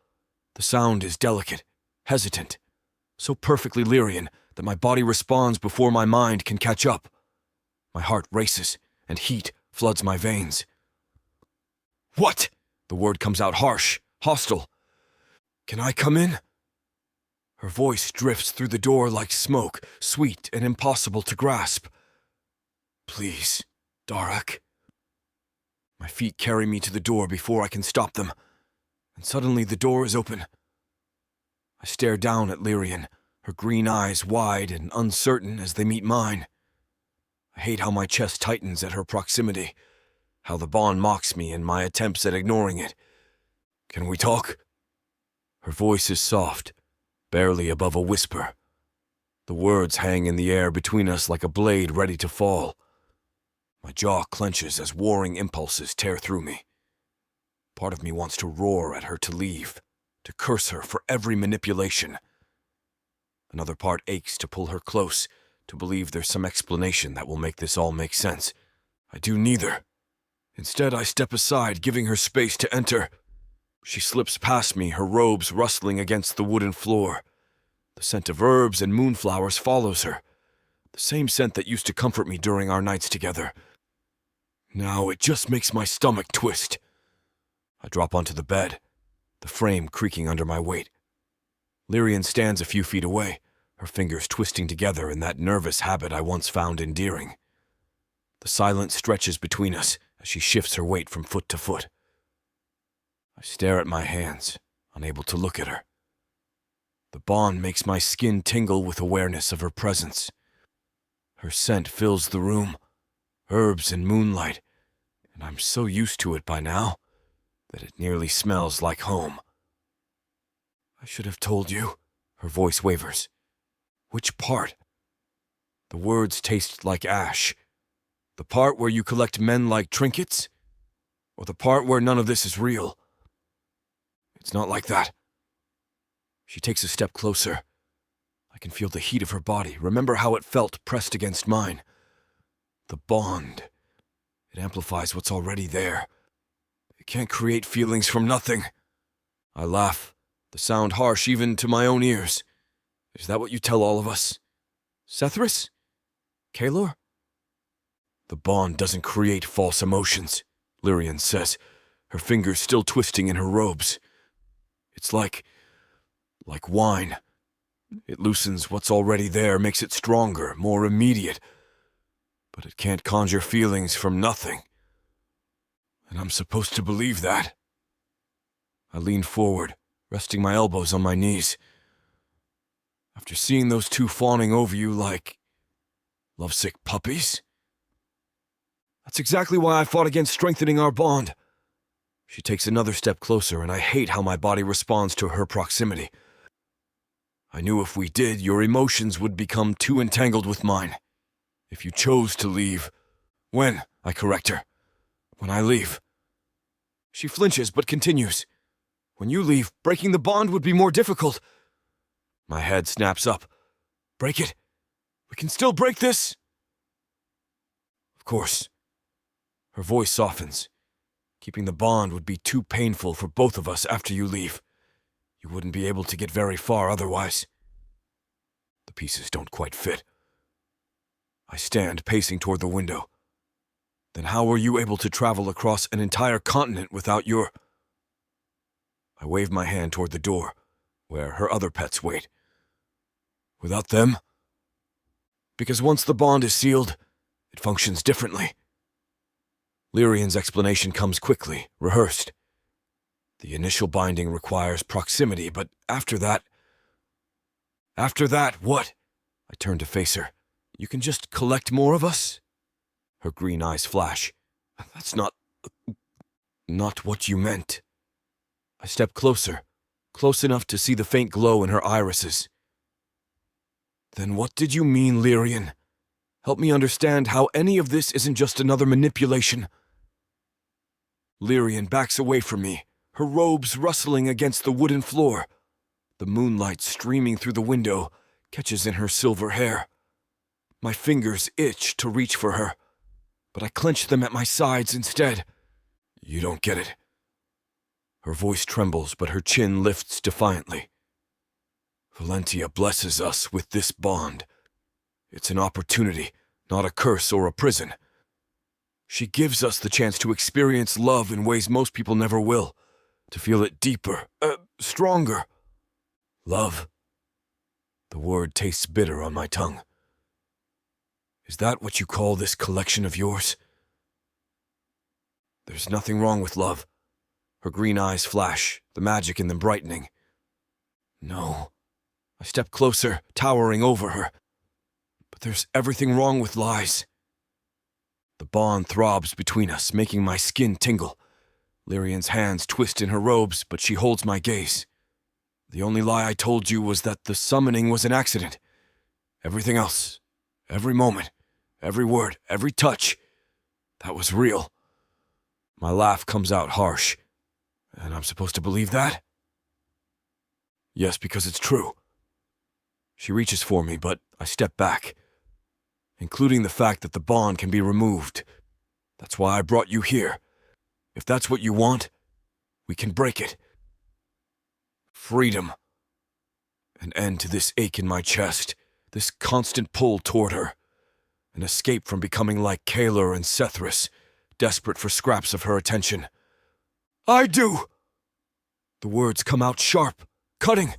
The sound is delicate, hesitant, so perfectly Lyrian that my body responds before my mind can catch up. My heart races, and heat floods my veins. What? The word comes out harsh, hostile. Can I come in? Her voice drifts through the door like smoke, sweet and impossible to grasp. Please, Darak. My feet carry me to the door before I can stop them, and suddenly the door is open. I stare down at Lyrian, her green eyes wide and uncertain as they meet mine. I hate how my chest tightens at her proximity, how the bond mocks me in my attempts at ignoring it. Can we talk? Her voice is soft, barely above a whisper. The words hang in the air between us like a blade ready to fall. My jaw clenches as warring impulses tear through me. Part of me wants to roar at her to leave, to curse her for every manipulation. Another part aches to pull her close, to believe there's some explanation that will make this all make sense. I do neither. Instead, I step aside, giving her space to enter. She slips past me, her robes rustling against the wooden floor. The scent of herbs and moonflowers follows her, the same scent that used to comfort me during our nights together. Now it just makes my stomach twist. I drop onto the bed, the frame creaking under my weight. Lyrian stands a few feet away, her fingers twisting together in that nervous habit I once found endearing. The silence stretches between us as she shifts her weight from foot to foot. I stare at my hands, unable to look at her. The bond makes my skin tingle with awareness of her presence. Her scent fills the room, herbs and moonlight, and I'm so used to it by now that it nearly smells like home. I should have told you, her voice wavers. Which part? The words taste like ash. The part where you collect men like trinkets? Or the part where none of this is real? It's not like that. She takes a step closer. I can feel the heat of her body, remember how it felt pressed against mine. The bond. It amplifies what's already there. It can't create feelings from nothing. I laugh, the sound harsh even to my own ears. Is that what you tell all of us? Sethris? Kalor? The bond doesn't create false emotions, Lyrian says, her fingers still twisting in her robes. It's like wine. It loosens what's already there, makes it stronger, more immediate. But it can't conjure feelings from nothing. And I'm supposed to believe that. I lean forward, resting my elbows on my knees. After seeing those two fawning over you like lovesick puppies? That's exactly why I fought against strengthening our bond. She takes another step closer, and I hate how my body responds to her proximity. I knew if we did, your emotions would become too entangled with mine. If you chose to leave. When? I correct her. When I leave. She flinches, but continues. When you leave, breaking the bond would be more difficult. My head snaps up. Break it? We can still break this? Of course. Her voice softens. Keeping the bond would be too painful for both of us after you leave. You wouldn't be able to get very far otherwise. The pieces don't quite fit. I stand, pacing toward the window. Then how were you able to travel across an entire continent without your... I wave my hand toward the door, where her other pets wait. Without them? Because once the bond is sealed, it functions differently. Lyrian's explanation comes quickly, rehearsed. The initial binding requires proximity, but after that... After that, what? I turn to face her. You can just collect more of us? Her green eyes flash. That's not what you meant. I step closer, close enough to see the faint glow in her irises. Then what did you mean, Lyrian? Help me understand how any of this isn't just another manipulation. Lyrian backs away from me, her robes rustling against the wooden floor. The moonlight streaming through the window catches in her silver hair. My fingers itch to reach for her, but I clench them at my sides instead. You don't get it. Her voice trembles, but her chin lifts defiantly. Valentia blesses us with this bond. It's an opportunity, not a curse or a prison. She gives us the chance to experience love in ways most people never will, to feel it deeper, stronger. Love. The word tastes bitter on my tongue. Is that what you call this collection of yours? There's nothing wrong with love. Her green eyes flash, the magic in them brightening. No. I step closer, towering over her. But there's everything wrong with lies. The bond throbs between us, making my skin tingle. Lyrian's hands twist in her robes, but she holds my gaze. The only lie I told you was that the summoning was an accident. Everything else, every moment, every word, every touch, that was real. My laugh comes out harsh. And I'm supposed to believe that? Yes, because it's true. She reaches for me, but I step back, including the fact that the bond can be removed. That's why I brought you here. If that's what you want, we can break it. Freedom. An end to this ache in my chest, this constant pull toward her. An escape from becoming like Kalor and Sethris, desperate for scraps of her attention. I do! The words come out sharp, cutting.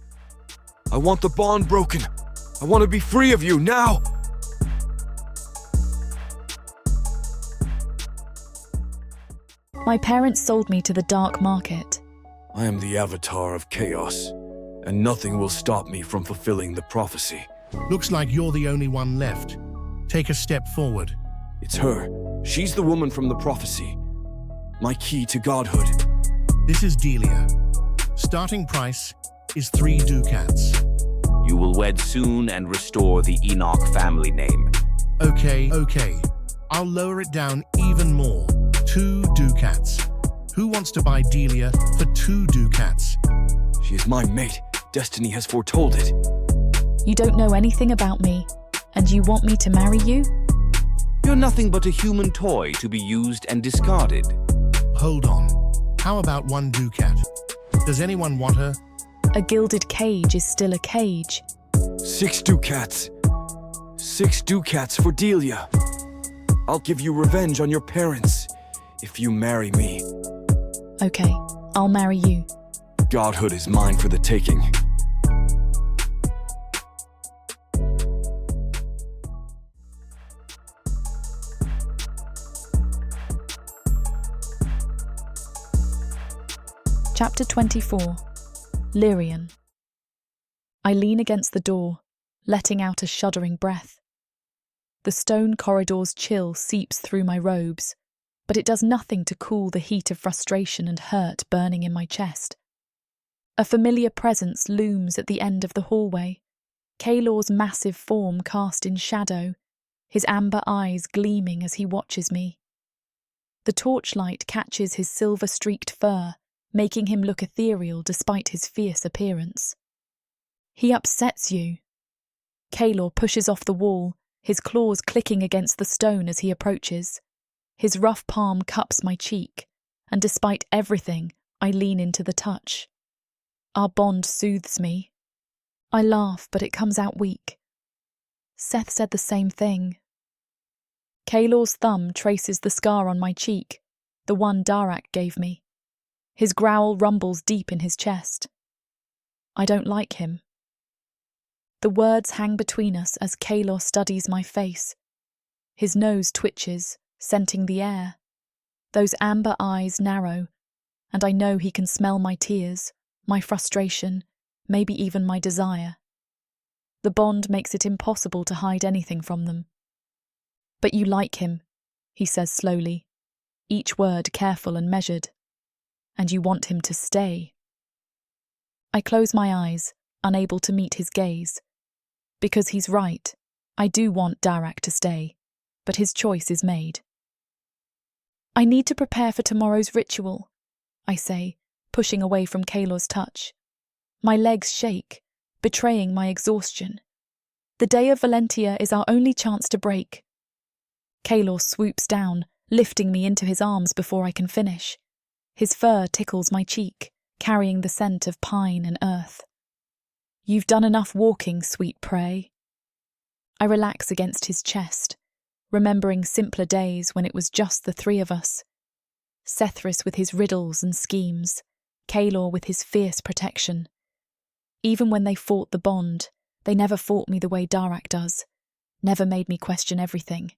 I want the bond broken. I want to be free of you now!
My parents sold me to the dark market.
I am the avatar of chaos, and nothing will stop me from fulfilling the prophecy.
Looks like you're the only one left. Take a step forward.
It's her. She's the woman from the prophecy. My key to godhood.
This is Delia. Starting price is 3 ducats.
You will wed soon and restore the Enoch family name.
Okay. I'll lower it down even more. 2 ducats. Who wants to buy Delia for 2 ducats?
She is my mate. Destiny has foretold it.
You don't know anything about me, and you want me to marry you?
You're nothing but a human toy to be used and discarded.
Hold on. How about 1 ducat? Does anyone want her?
A gilded cage is still a cage.
6 ducats. 6 ducats for Delia. I'll give you revenge on your parents if you marry me.
Okay, I'll marry you.
Godhood is mine for the taking.
Chapter 24. Lyrian. I lean against the door, letting out a shuddering breath. The stone corridor's chill seeps through my robes, but it does nothing to cool the heat of frustration and hurt burning in my chest. A familiar presence looms at the end of the hallway, Kaelor's massive form cast in shadow, his amber eyes gleaming as he watches me. The torchlight catches his silver-streaked fur, making him look ethereal despite his fierce appearance. He upsets you. Kestrel pushes off the wall, his claws clicking against the stone as he approaches. His rough palm cups my cheek, and despite everything, I lean into the touch. Our bond soothes me. I laugh, but it comes out weak. Seth said the same thing. Kestrel's thumb traces the scar on my cheek, the one Darak gave me. His growl rumbles deep in his chest. I don't like him. The words hang between us as Kestrel studies my face. His nose twitches, scenting the air. Those amber eyes narrow, and I know he can smell my tears, my frustration, maybe even my desire. The bond makes it impossible to hide anything from them. But you like him, he says slowly, each word careful and measured. And you want him to stay. I close my eyes, unable to meet his gaze. Because he's right, I do want Darak to stay, but his choice is made. I need to prepare for tomorrow's ritual, I say, pushing away from Kestrel's touch. My legs shake, betraying my exhaustion. The day of Valentia is our only chance to break. Kestrel swoops down, lifting me into his arms before I can finish. His fur tickles my cheek, carrying the scent of pine and earth. You've done enough walking, sweet prey. I relax against his chest, remembering simpler days when it was just the 3 of us. Sethris with his riddles and schemes, Kestrel with his fierce protection. Even when they fought the bond, they never fought me the way Darak does, never made me question everything.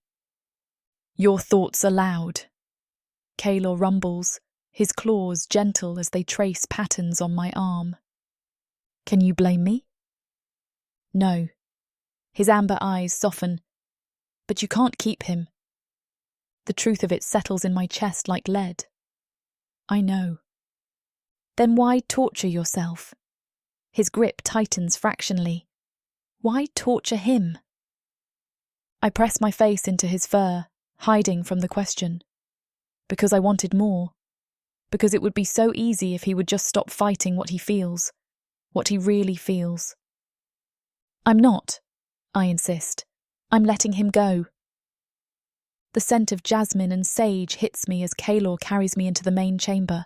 Your thoughts are loud. Kestrel rumbles, his claws gentle as they trace patterns on my arm. Can you blame me? No. His amber eyes soften. But you can't keep him. The truth of it settles in my chest like lead. I know. Then why torture yourself? His grip tightens fractionally. Why torture him? I press my face into his fur, hiding from the question. Because I wanted more. Because it would be so easy if he would just stop fighting what he feels, what he really feels. I'm not, I insist. I'm letting him go. The scent of jasmine and sage hits me as Kestrel carries me into the main chamber.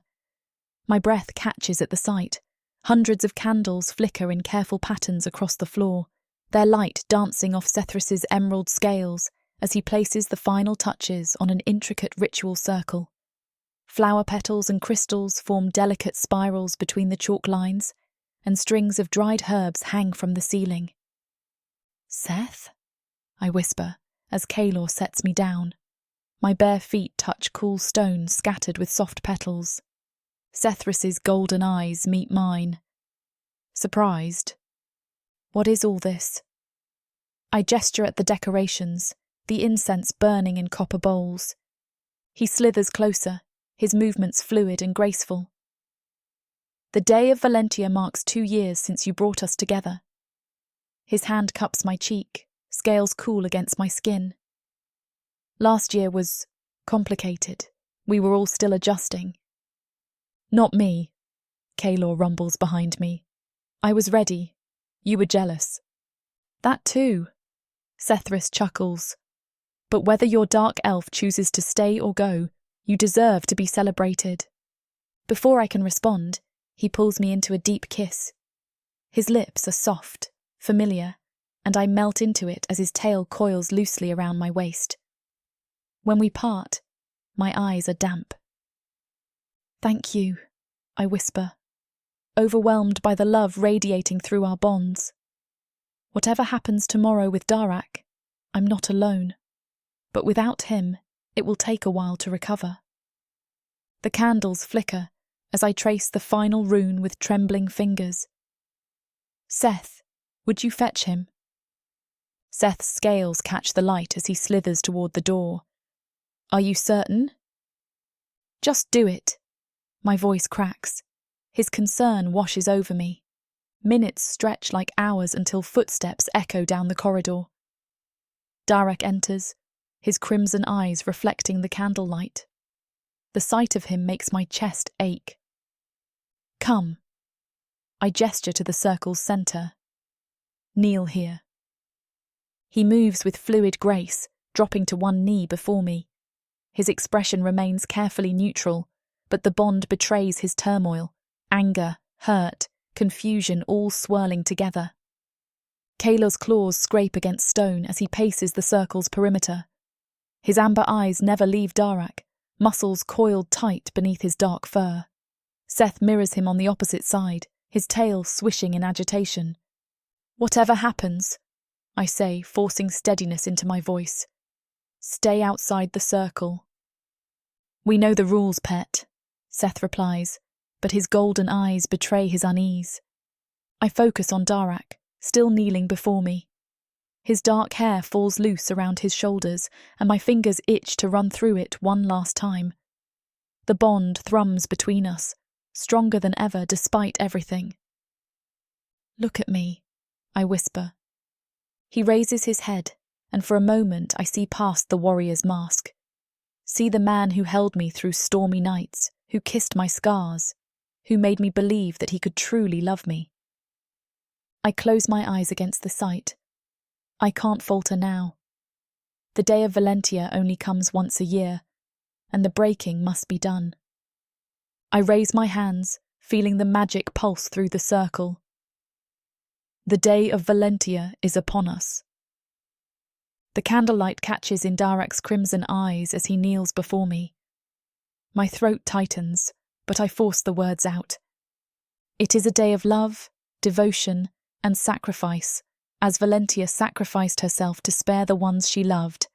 My breath catches at the sight. Hundreds of candles flicker in careful patterns across the floor, their light dancing off Sethris's emerald scales as he places the final touches on an intricate ritual circle. Flower petals and crystals form delicate spirals between the chalk lines, and strings of dried herbs hang from the ceiling. Seth? I whisper, as Kestrel sets me down. My bare feet touch cool stone scattered with soft petals. Sethris's golden eyes meet mine. Surprised. What is all this? I gesture at the decorations, the incense burning in copper bowls. He slithers closer, his movements fluid and graceful. The day of Valentia marks 2 years since you brought us together. His hand cups my cheek, scales cool against my skin. Last year was complicated. We were all still adjusting. Not me, Kestrel rumbles behind me. I was ready. You were jealous. That too, Sethris chuckles. But whether your dark elf chooses to stay or go, you deserve to be celebrated. Before I can respond, he pulls me into a deep kiss. His lips are soft, familiar, and I melt into it as his tail coils loosely around my waist. When we part, my eyes are damp. Thank you, I whisper, overwhelmed by the love radiating through our bonds. Whatever happens tomorrow with Darak, I'm not alone. But without him, it will take a while to recover. The candles flicker as I trace the final rune with trembling fingers. Seth, would you fetch him? Seth's scales catch the light as he slithers toward the door. Are you certain? Just do it. My voice cracks. His concern washes over me. Minutes stretch like hours until footsteps echo down the corridor. Darak enters, his crimson eyes reflecting the candlelight. The sight of him makes my chest ache. Come. I gesture to the circle's centre. Kneel here. He moves with fluid grace, dropping to one knee before me. His expression remains carefully neutral, but the bond betrays his turmoil, anger, hurt, confusion all swirling together. Kalor's claws scrape against stone as he paces the circle's perimeter. His amber eyes never leave Darak, muscles coiled tight beneath his dark fur. Seth mirrors him on the opposite side, his tail swishing in agitation. Whatever happens, I say, forcing steadiness into my voice, stay outside the circle. We know the rules, pet, Seth replies, but his golden eyes betray his unease. I focus on Darak, still kneeling before me. His dark hair falls loose around his shoulders, and my fingers itch to run through it one last time. The bond thrums between us, stronger than ever despite everything. Look at me, I whisper. He raises his head, and for a moment I see past the warrior's mask. See the man who held me through stormy nights, who kissed my scars, who made me believe that he could truly love me. I close my eyes against the sight. I can't falter now. The day of Valentia only comes once a year, and the breaking must be done. I raise my hands, feeling the magic pulse through the circle. The day of Valentia is upon us. The candlelight catches in Darak's crimson eyes as he kneels before me. My throat tightens, but I force the words out. It is a day of love, devotion, and sacrifice, as Valentia sacrificed herself to spare the ones she loved,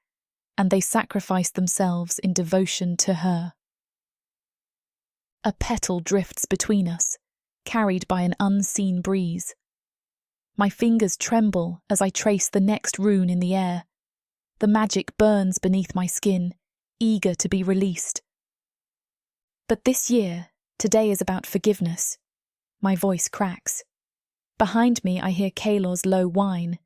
and they sacrificed themselves in devotion to her. A petal drifts between us, carried by an unseen breeze. My fingers tremble as I trace the next rune in the air. The magic burns beneath my skin, eager to be released. But this year, today is about forgiveness. My voice cracks. Behind me I hear Kalor's low whine.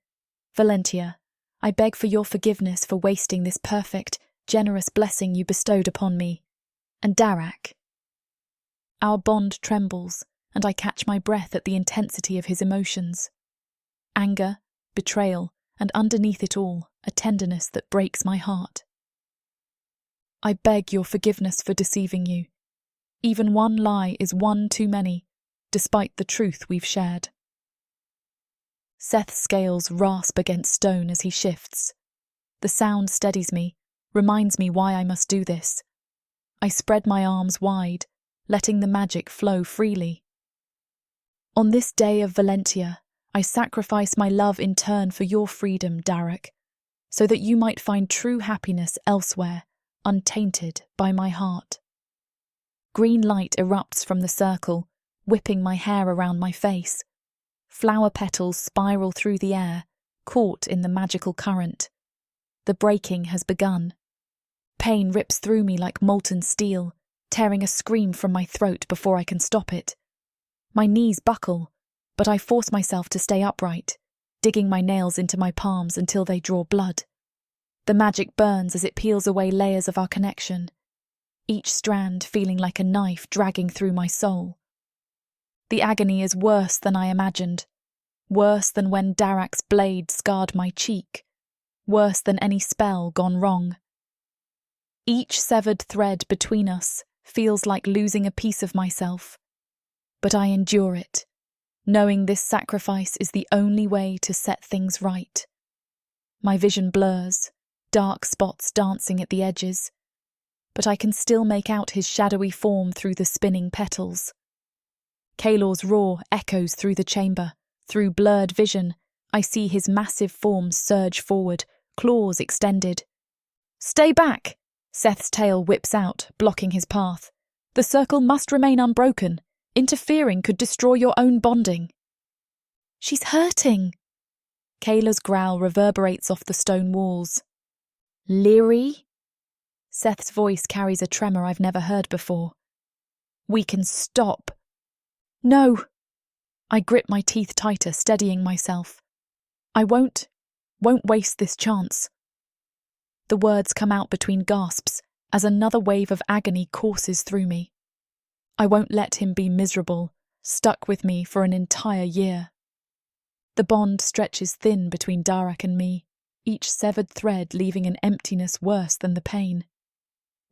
Valentia, I beg for your forgiveness for wasting this perfect, generous blessing you bestowed upon me. And Darak. Our bond trembles, and I catch my breath at the intensity of his emotions. Anger, betrayal, and underneath it all, a tenderness that breaks my heart. I beg your forgiveness for deceiving you. Even one lie is one too many, despite the truth we've shared. Seth's scales rasp against stone as he shifts. The sound steadies me, reminds me why I must do this. I spread my arms wide, letting the magic flow freely. On this day of Valentia, I sacrifice my love in turn for your freedom, Darak, so that you might find true happiness elsewhere, untainted by my heart. Green light erupts from the circle, whipping my hair around my face. Flower petals spiral through the air, caught in the magical current. The breaking has begun. Pain rips through me like molten steel, tearing a scream from my throat before I can stop it. My knees buckle, but I force myself to stay upright, digging my nails into my palms until they draw blood. The magic burns as it peels away layers of our connection, each strand feeling like a knife dragging through my soul. The agony is worse than I imagined. Worse than when Darak's blade scarred my cheek. Worse than any spell gone wrong. Each severed thread between us feels like losing a piece of myself. But I endure it, knowing this sacrifice is the only way to set things right. My vision blurs, dark spots dancing at the edges, but I can still make out his shadowy form through the spinning petals. Kalor's roar echoes through the chamber. Through blurred vision, I see his massive form surge forward, claws extended. "Stay back!" Seth's tail whips out, blocking his path. "The circle must remain unbroken. Interfering could destroy your own bonding." "She's hurting!" Kayla's growl reverberates off the stone walls. "Leary?" Seth's voice carries a tremor I've never heard before. "We can stop." "No!" I grip my teeth tighter, steadying myself. "I won't waste this chance." The words come out between gasps as another wave of agony courses through me. I won't let him be miserable, stuck with me for an entire year. The bond stretches thin between Darak and me, each severed thread leaving an emptiness worse than the pain.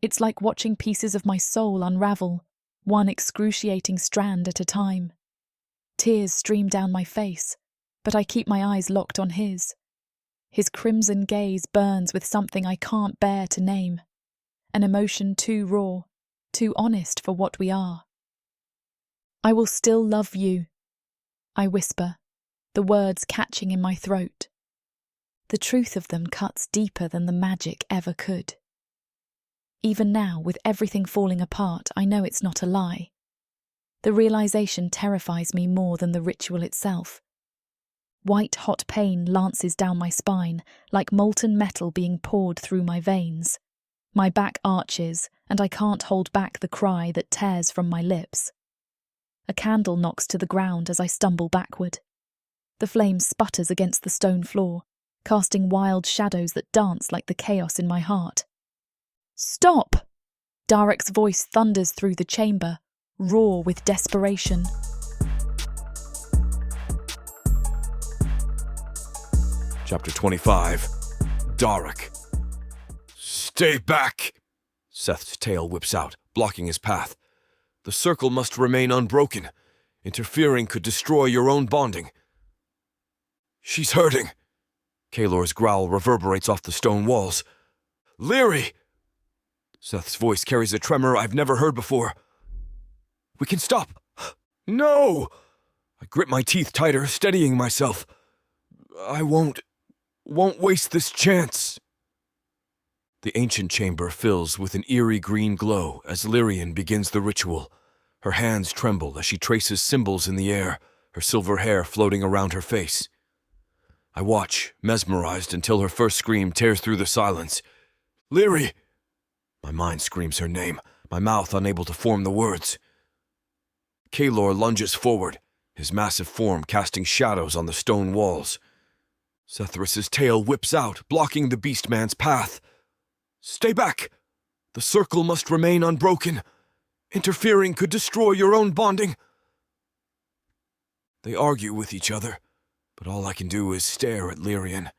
It's like watching pieces of my soul unravel, one excruciating strand at a time. Tears stream down my face, but I keep my eyes locked on his. His crimson gaze burns with something I can't bear to name, an emotion too raw, too honest for what we are. "I will still love you," I whisper, the words catching in my throat. The truth of them cuts deeper than the magic ever could. Even now, with everything falling apart, I know it's not a lie. The realization terrifies me more than the ritual itself. White-hot pain lances down my spine, like molten metal being poured through my veins. My back arches, and I can't hold back the cry that tears from my lips. A candle knocks to the ground as I stumble backward. The flame sputters against the stone floor, casting wild shadows that dance like the chaos in my heart. "Stop!" Darak's voice thunders through the chamber, raw with desperation.
Chapter 25. Darak. "Stay back!" Seth's tail whips out, blocking his path. "The circle must remain unbroken. Interfering could destroy your own bonding." "She's hurting." Kalor's growl reverberates off the stone walls. "Leary!" Seth's voice carries a tremor I've never heard before. "We can stop." "No!" I grip my teeth tighter, steadying myself. "I won't waste this chance." The ancient chamber fills with an eerie green glow as Lyrian begins the ritual. Her hands tremble as she traces symbols in the air, her silver hair floating around her face. I watch, mesmerized, until her first scream tears through the silence. "Leary!" My mind screams her name, my mouth unable to form the words. Kalor lunges forward, his massive form casting shadows on the stone walls. Sethrus's tail whips out, blocking the beast man's path. "Stay back! The circle must remain unbroken. Interfering could destroy your own bonding." They argue with each other, but all I can do is stare at Lyrian,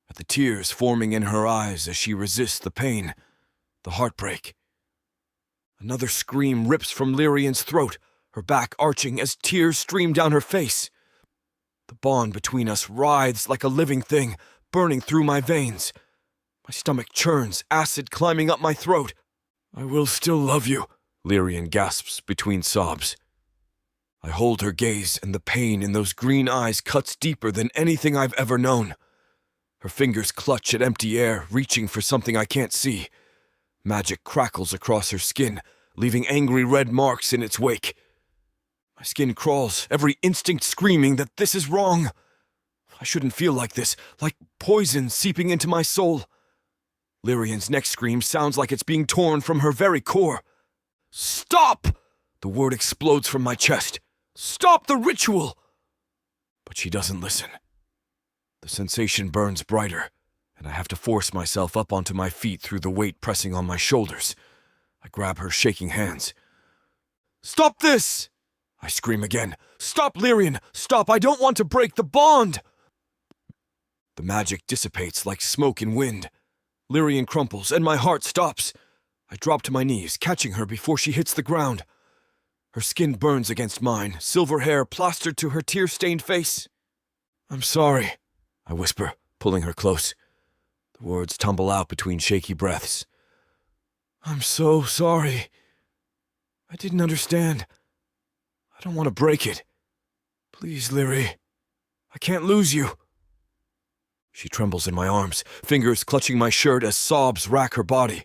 at the tears forming in her eyes as she resists the pain, the heartbreak. Another scream rips from Lyrian's throat, her back arching as tears stream down her face. The bond between us writhes like a living thing, burning through my veins. My stomach churns, acid climbing up my throat. "I will still love you," Lyrian gasps between sobs. I hold her gaze, and the pain in those green eyes cuts deeper than anything I've ever known. Her fingers clutch at empty air, reaching for something I can't see. Magic crackles across her skin, leaving angry red marks in its wake. My skin crawls, every instinct screaming that this is wrong. I shouldn't feel like this, like poison seeping into my soul. Lyrian's next scream sounds like it's being torn from her very core. "Stop!" The word explodes from my chest. "Stop the ritual!" But she doesn't listen. The sensation burns brighter, and I have to force myself up onto my feet through the weight pressing on my shoulders. I grab her shaking hands. "Stop this!" I scream again. Stop, Lyrian! Stop! I don't want to break the bond! The magic dissipates like smoke in wind. Lyrian crumples, and my heart stops. I drop to my knees, catching her before she hits the ground. Her skin burns against mine, silver hair plastered to her tear-stained face. I'm sorry, I whisper, pulling her close. The words tumble out between shaky breaths. I'm so sorry. I didn't understand. I don't want to break it. Please, Lyri. I can't lose you. She trembles in my arms, fingers clutching my shirt as sobs rack her body.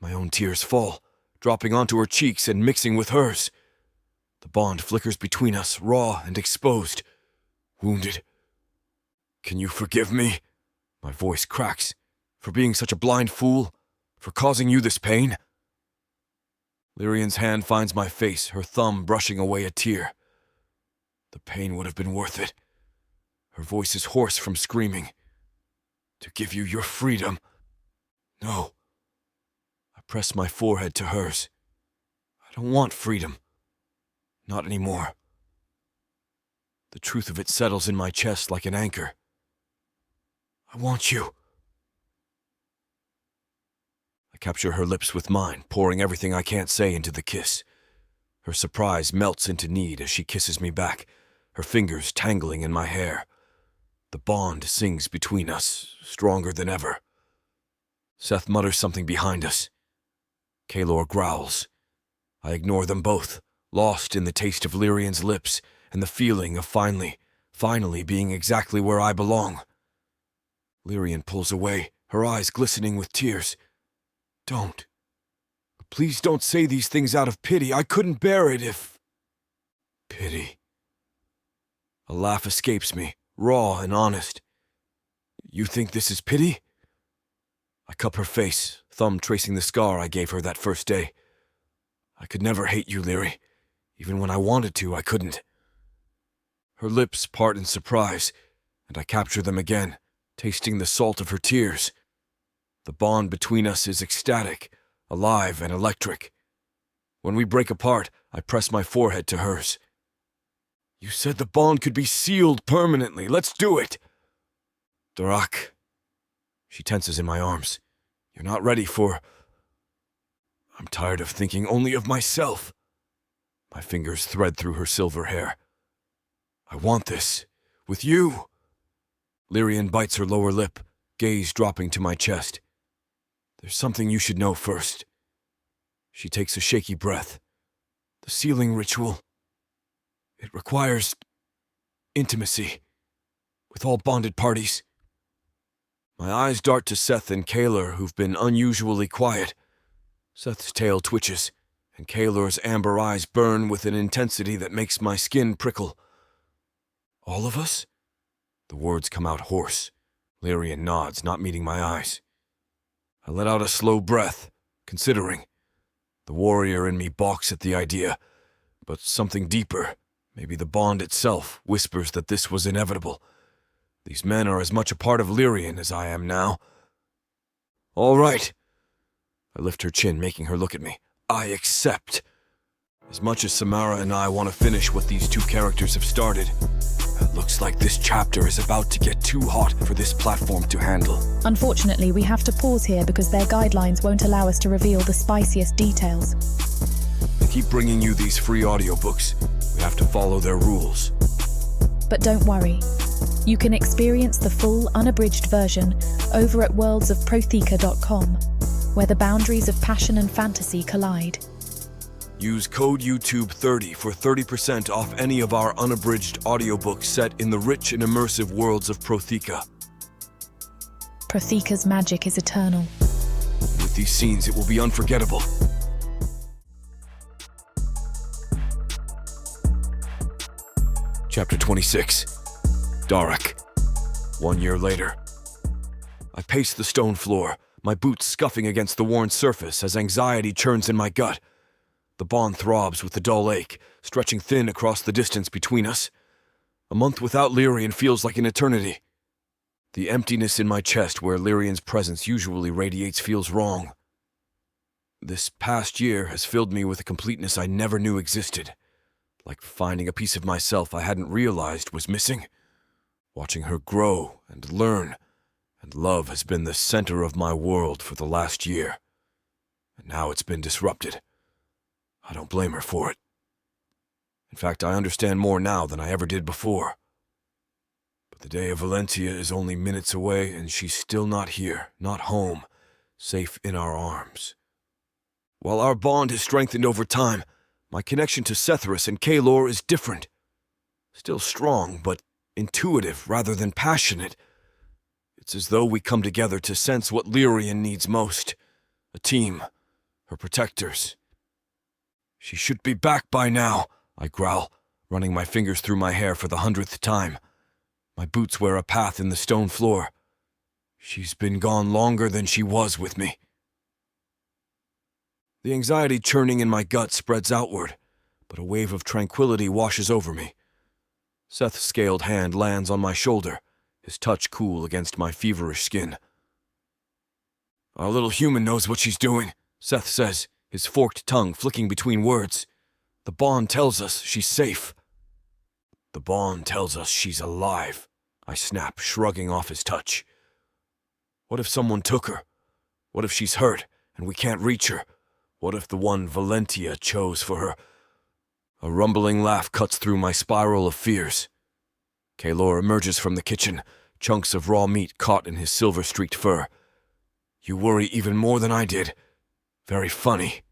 My own tears fall, dropping onto her cheeks and mixing with hers. The bond flickers between us, raw and exposed, wounded. Can you forgive me? My voice cracks. For being such a blind fool? For causing you this pain? Lyrian's hand finds my face, her thumb brushing away a tear. The pain would have been worth it. Her voice is hoarse from screaming. To give you your freedom. No. I press my forehead to hers. I don't want freedom. Not anymore. The truth of it settles in my chest like an anchor. I want you. I capture her lips with mine, pouring everything I can't say into the kiss. Her surprise melts into need as she kisses me back, her fingers tangling in my hair. The bond sings between us, stronger than ever. Seth mutters something behind us. Kalor growls. I ignore them both, lost in the taste of Lyrian's lips and the feeling of finally being exactly where I belong. Lyrian pulls away, her eyes glistening with tears. Don't. Please don't say these things out of pity. I couldn't bear it if... Pity. A laugh escapes me, raw and honest. You think this is pity? I cup her face, thumb tracing the scar I gave her that first day. I could never hate you, Lyri. Even when I wanted to, I couldn't. Her lips part in surprise, and I capture them again, tasting the salt of her tears. The bond between us is ecstatic, alive and electric. When we break apart, I press my forehead to hers. You said the bond could be sealed permanently. Let's do it. Darak. She tenses in my arms. You're not ready for... I'm tired of thinking only of myself. My fingers thread through her silver hair. I want this. With you. Lyrian bites her lower lip, gaze dropping to my chest. There's something you should know first. She takes a shaky breath. The sealing ritual. It requires intimacy with all bonded parties. My eyes dart to Seth and Kalor, who've been unusually quiet. Seth's tail twitches, and Kalor's amber eyes burn with an intensity that makes my skin prickle. All of us? The words come out hoarse. Lyrian nods, not meeting my eyes. I let out a slow breath, considering. The warrior in me balks at the idea, but something deeper, maybe the bond itself, whispers that this was inevitable. These men are as much a part of Lyrian as I am now. All right. I lift her chin, making her look at me. I accept. As much as Samara and I want to finish what these two characters have started, it looks like this chapter is about to get too hot for this platform to handle.
Unfortunately, we have to pause here because their guidelines won't allow us to reveal the spiciest details.
They keep bringing you these free audiobooks. We have to follow their rules.
But don't worry. You can experience the full, unabridged version over at worldsofprotheka.com, where the boundaries of passion and fantasy collide.
Use code YouTube30 for 30% off any of our unabridged audiobooks set in the rich and immersive worlds of Protheka.
Protheka's magic is eternal.
With these scenes, it will be unforgettable. Chapter 26. Darak. 1 year later. I pace the stone floor, my boots scuffing against the worn surface as anxiety churns in my gut. The bond throbs with a dull ache, stretching thin across the distance between us. A month without Lyrian feels like an eternity. The emptiness in my chest where Lyrian's presence usually radiates feels wrong. This past year has filled me with a completeness I never knew existed. like finding a piece of myself I hadn't realized was missing. Watching her grow and learn and love has been the center of my world for the last year. And now it's been disrupted. I don't blame her for it. In fact, I understand more now than I ever did before. But the day of Valentia is only minutes away, and she's still not here, not home, safe in our arms. While our bond has strengthened over time, my connection to Sethrus and Kalor is different. Still strong, but intuitive rather than passionate. It's as though we come together to sense what Lyrian needs most. A team. Her protectors. She should be back by now, I growl, running my fingers through my hair for the 100th time. My boots wear a path in the stone floor. She's been gone longer than she was with me. The anxiety churning in my gut spreads outward, but a wave of tranquility washes over me. Seth's scaled hand lands on my shoulder, his touch cool against my feverish skin. Our little human knows what she's doing, Seth says, his forked tongue flicking between words. The bond tells us she's safe. The bond tells us she's alive, I snap, shrugging off his touch. What if someone took her? What if she's hurt and we can't reach her? What if the one Valentia chose for her? A rumbling laugh cuts through my spiral of fears. Kalor emerges from the kitchen, chunks of raw meat caught in his silver-streaked fur. You worry even more than I did. Very funny.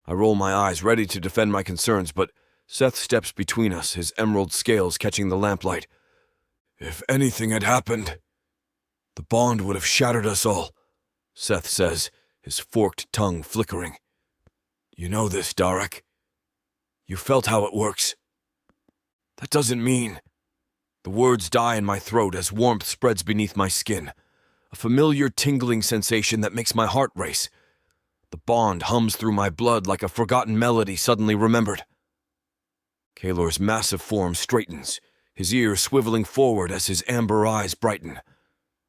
I roll my eyes, ready to defend my concerns, but Seth steps between us, his emerald scales catching the lamplight. If anything had happened, the bond would have shattered us all, Seth says, his forked tongue flickering. You know this, Darak. You felt how it works. That doesn't mean... The words die in my throat as warmth spreads beneath my skin, a familiar tingling sensation that makes my heart race. The bond hums through my blood like a forgotten melody suddenly remembered. Kalor's massive form straightens, his ears swiveling forward as his amber eyes brighten.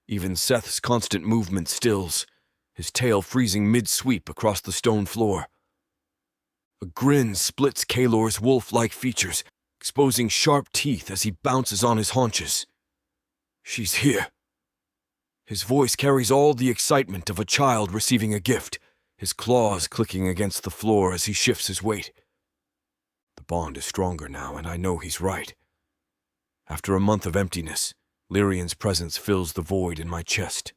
Even Seth's constant movement stills, his tail freezing mid-sweep across the stone floor. A grin splits Kalor's wolf-like features, exposing sharp teeth as he bounces on his haunches. She's here. His voice carries all the excitement of a child receiving a gift, his claws clicking against the floor as he shifts his weight. The bond is stronger now, and I know he's right. After a month of emptiness, Lyrian's presence fills the void in my chest.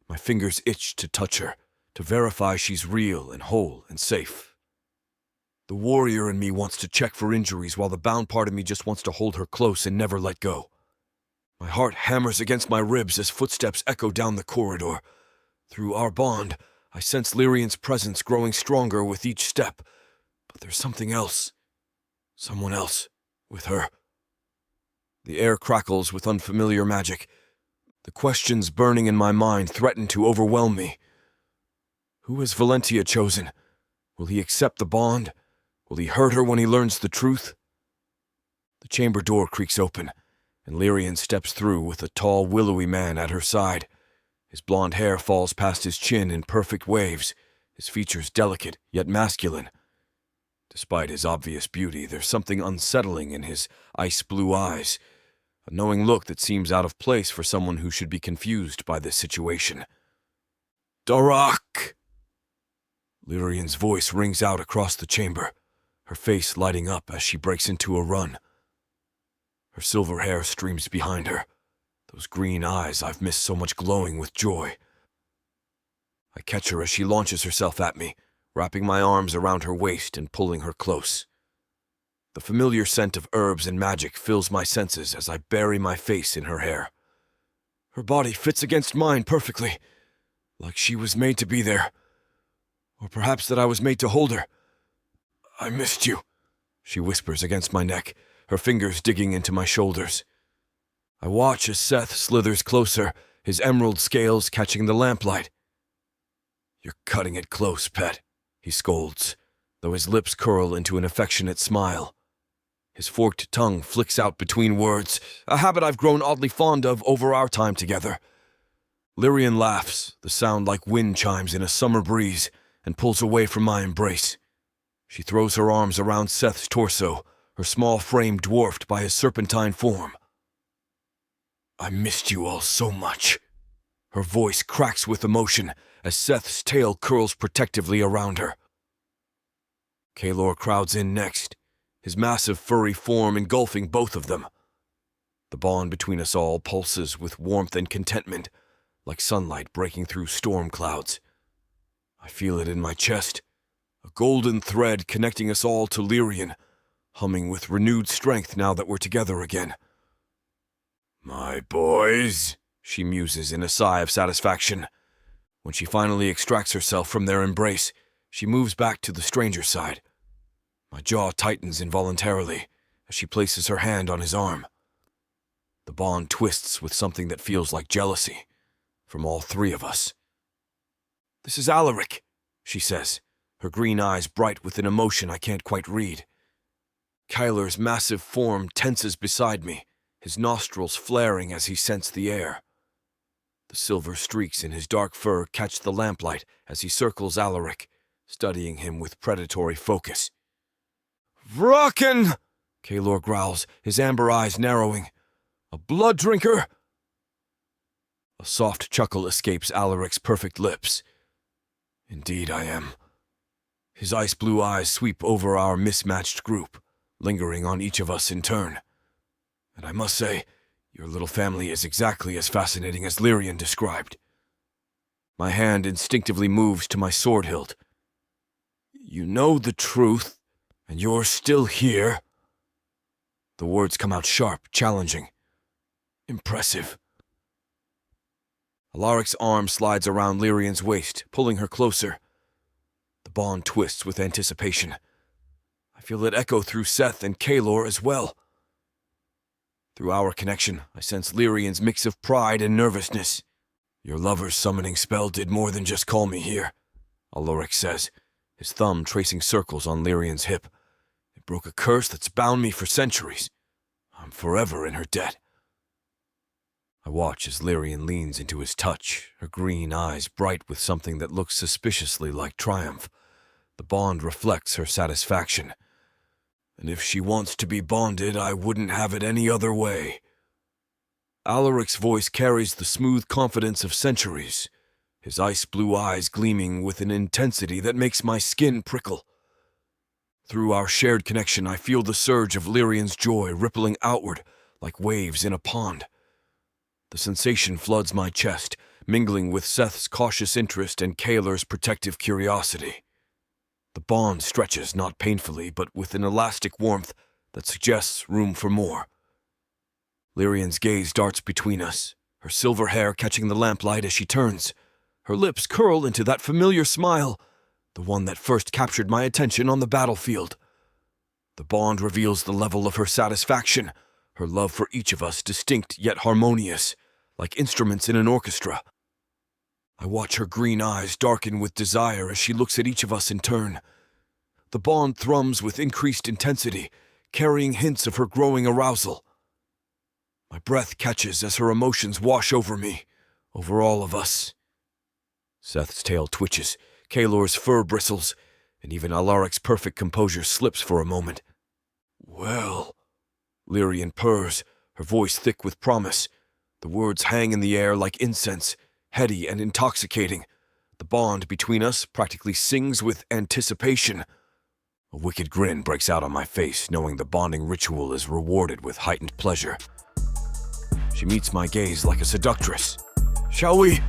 My fingers itch to touch her, to verify she's real and whole and safe. The warrior in me wants to check for injuries while the bound part of me just wants to hold her close and never let go. My heart hammers against my ribs as footsteps echo down the corridor. Through our bond, I sense Lyrian's presence growing stronger with each step. But there's something else. Someone else. With her. The air crackles with unfamiliar magic. The questions burning in my mind threaten to overwhelm me. Who has Valentia chosen? Will he accept the bond? Will he hurt her when he learns the truth? The chamber door creaks open, and Lyrian steps through with a tall, willowy man at her side. His blonde hair falls past his chin in perfect waves, his features delicate yet masculine. Despite his obvious beauty, there's something unsettling in his ice-blue eyes, a knowing look that seems out of place for someone who should be confused by this situation. Darak! Lyrian's voice rings out across the chamber, her face lighting up as she breaks into a run. Her silver hair streams behind her, those green eyes I've missed so much glowing with joy. I catch her as she launches herself at me, wrapping my arms around her waist and pulling her close. The familiar scent of herbs and magic fills my senses as I bury my face in her hair. Her body fits against mine perfectly, like she was made to be there. Or perhaps that I was made to hold her. I missed you, she whispers against my neck, her fingers digging into my shoulders. I watch as Seth slithers closer, his emerald scales catching the lamplight. You're cutting it close, pet, he scolds, though his lips curl into an affectionate smile. His forked tongue flicks out between words, a habit I've grown oddly fond of over our time together. Lyrian laughs, the sound like wind chimes in a summer breeze, and pulls away from my embrace. She throws her arms around Seth's torso, her small frame dwarfed by his serpentine form. I missed you all so much. Her voice cracks with emotion as Seth's tail curls protectively around her. Kalor crowds in next, his massive furry form engulfing both of them. The bond between us all pulses with warmth and contentment, like sunlight breaking through storm clouds. I feel it in my chest, a golden thread connecting us all to Lyrian, humming with renewed strength now that we're together again. My boys, she muses in a sigh of satisfaction. When she finally extracts herself from their embrace, she moves back to the stranger's side. My jaw tightens involuntarily as she places her hand on his arm. The bond twists with something that feels like jealousy from all three of us. This is Alaric, she says, her green eyes bright with an emotion I can't quite read. Kyler's massive form tenses beside me, his nostrils flaring as he scents the air. The silver streaks in his dark fur catch the lamplight as he circles Alaric, studying him with predatory focus. Rockin'! Kalor growls, his amber eyes narrowing. A blood drinker? A soft chuckle escapes Alaric's perfect lips. Indeed I am. His ice blue eyes sweep over our mismatched group, lingering on each of us in turn. And I must say, your little family is exactly as fascinating as Lyrian described. My hand instinctively moves to my sword hilt. You know the truth, and you're still here? The words come out sharp, challenging. Impressive. Alaric's arm slides around Lyrian's waist, pulling her closer. The bond twists with anticipation. I feel it echo through Seth and Kalor as well. Through our connection, I sense Lyrian's mix of pride and nervousness. Your lover's summoning spell did more than just call me here, Alaric says, his thumb tracing circles on Lyrian's hip. It broke a curse that's bound me for centuries. I'm forever in her debt. I watch as Lyrian leans into his touch, her green eyes bright with something that looks suspiciously like triumph. The bond reflects her satisfaction. And if she wants to be bonded, I wouldn't have it any other way. Alaric's voice carries the smooth confidence of centuries, his ice blue eyes gleaming with an intensity that makes my skin prickle. Through our shared connection, I feel the surge of Lyrian's joy rippling outward like waves in a pond. The sensation floods my chest, mingling with Seth's cautious interest and Kalor's protective curiosity. The bond stretches not painfully, but with an elastic warmth that suggests room for more. Lyrian's gaze darts between us, her silver hair catching the lamplight as she turns. Her lips curl into that familiar smile, the one that first captured my attention on the battlefield. The bond reveals the level of her satisfaction, her love for each of us distinct yet harmonious, like instruments in an orchestra. I watch her green eyes darken with desire as she looks at each of us in turn. The bond thrums with increased intensity, carrying hints of her growing arousal. My breath catches as her emotions wash over me, over all of us. Seth's tail twitches, Kalor's fur bristles, and even Alaric's perfect composure slips for a moment. Well, Lyrian purrs, her voice thick with promise. The words hang in the air like incense, heady and intoxicating. The bond between us practically sings with anticipation. A wicked grin breaks out on my face, knowing the bonding ritual is rewarded with heightened pleasure. She meets my gaze like a seductress. Shall we?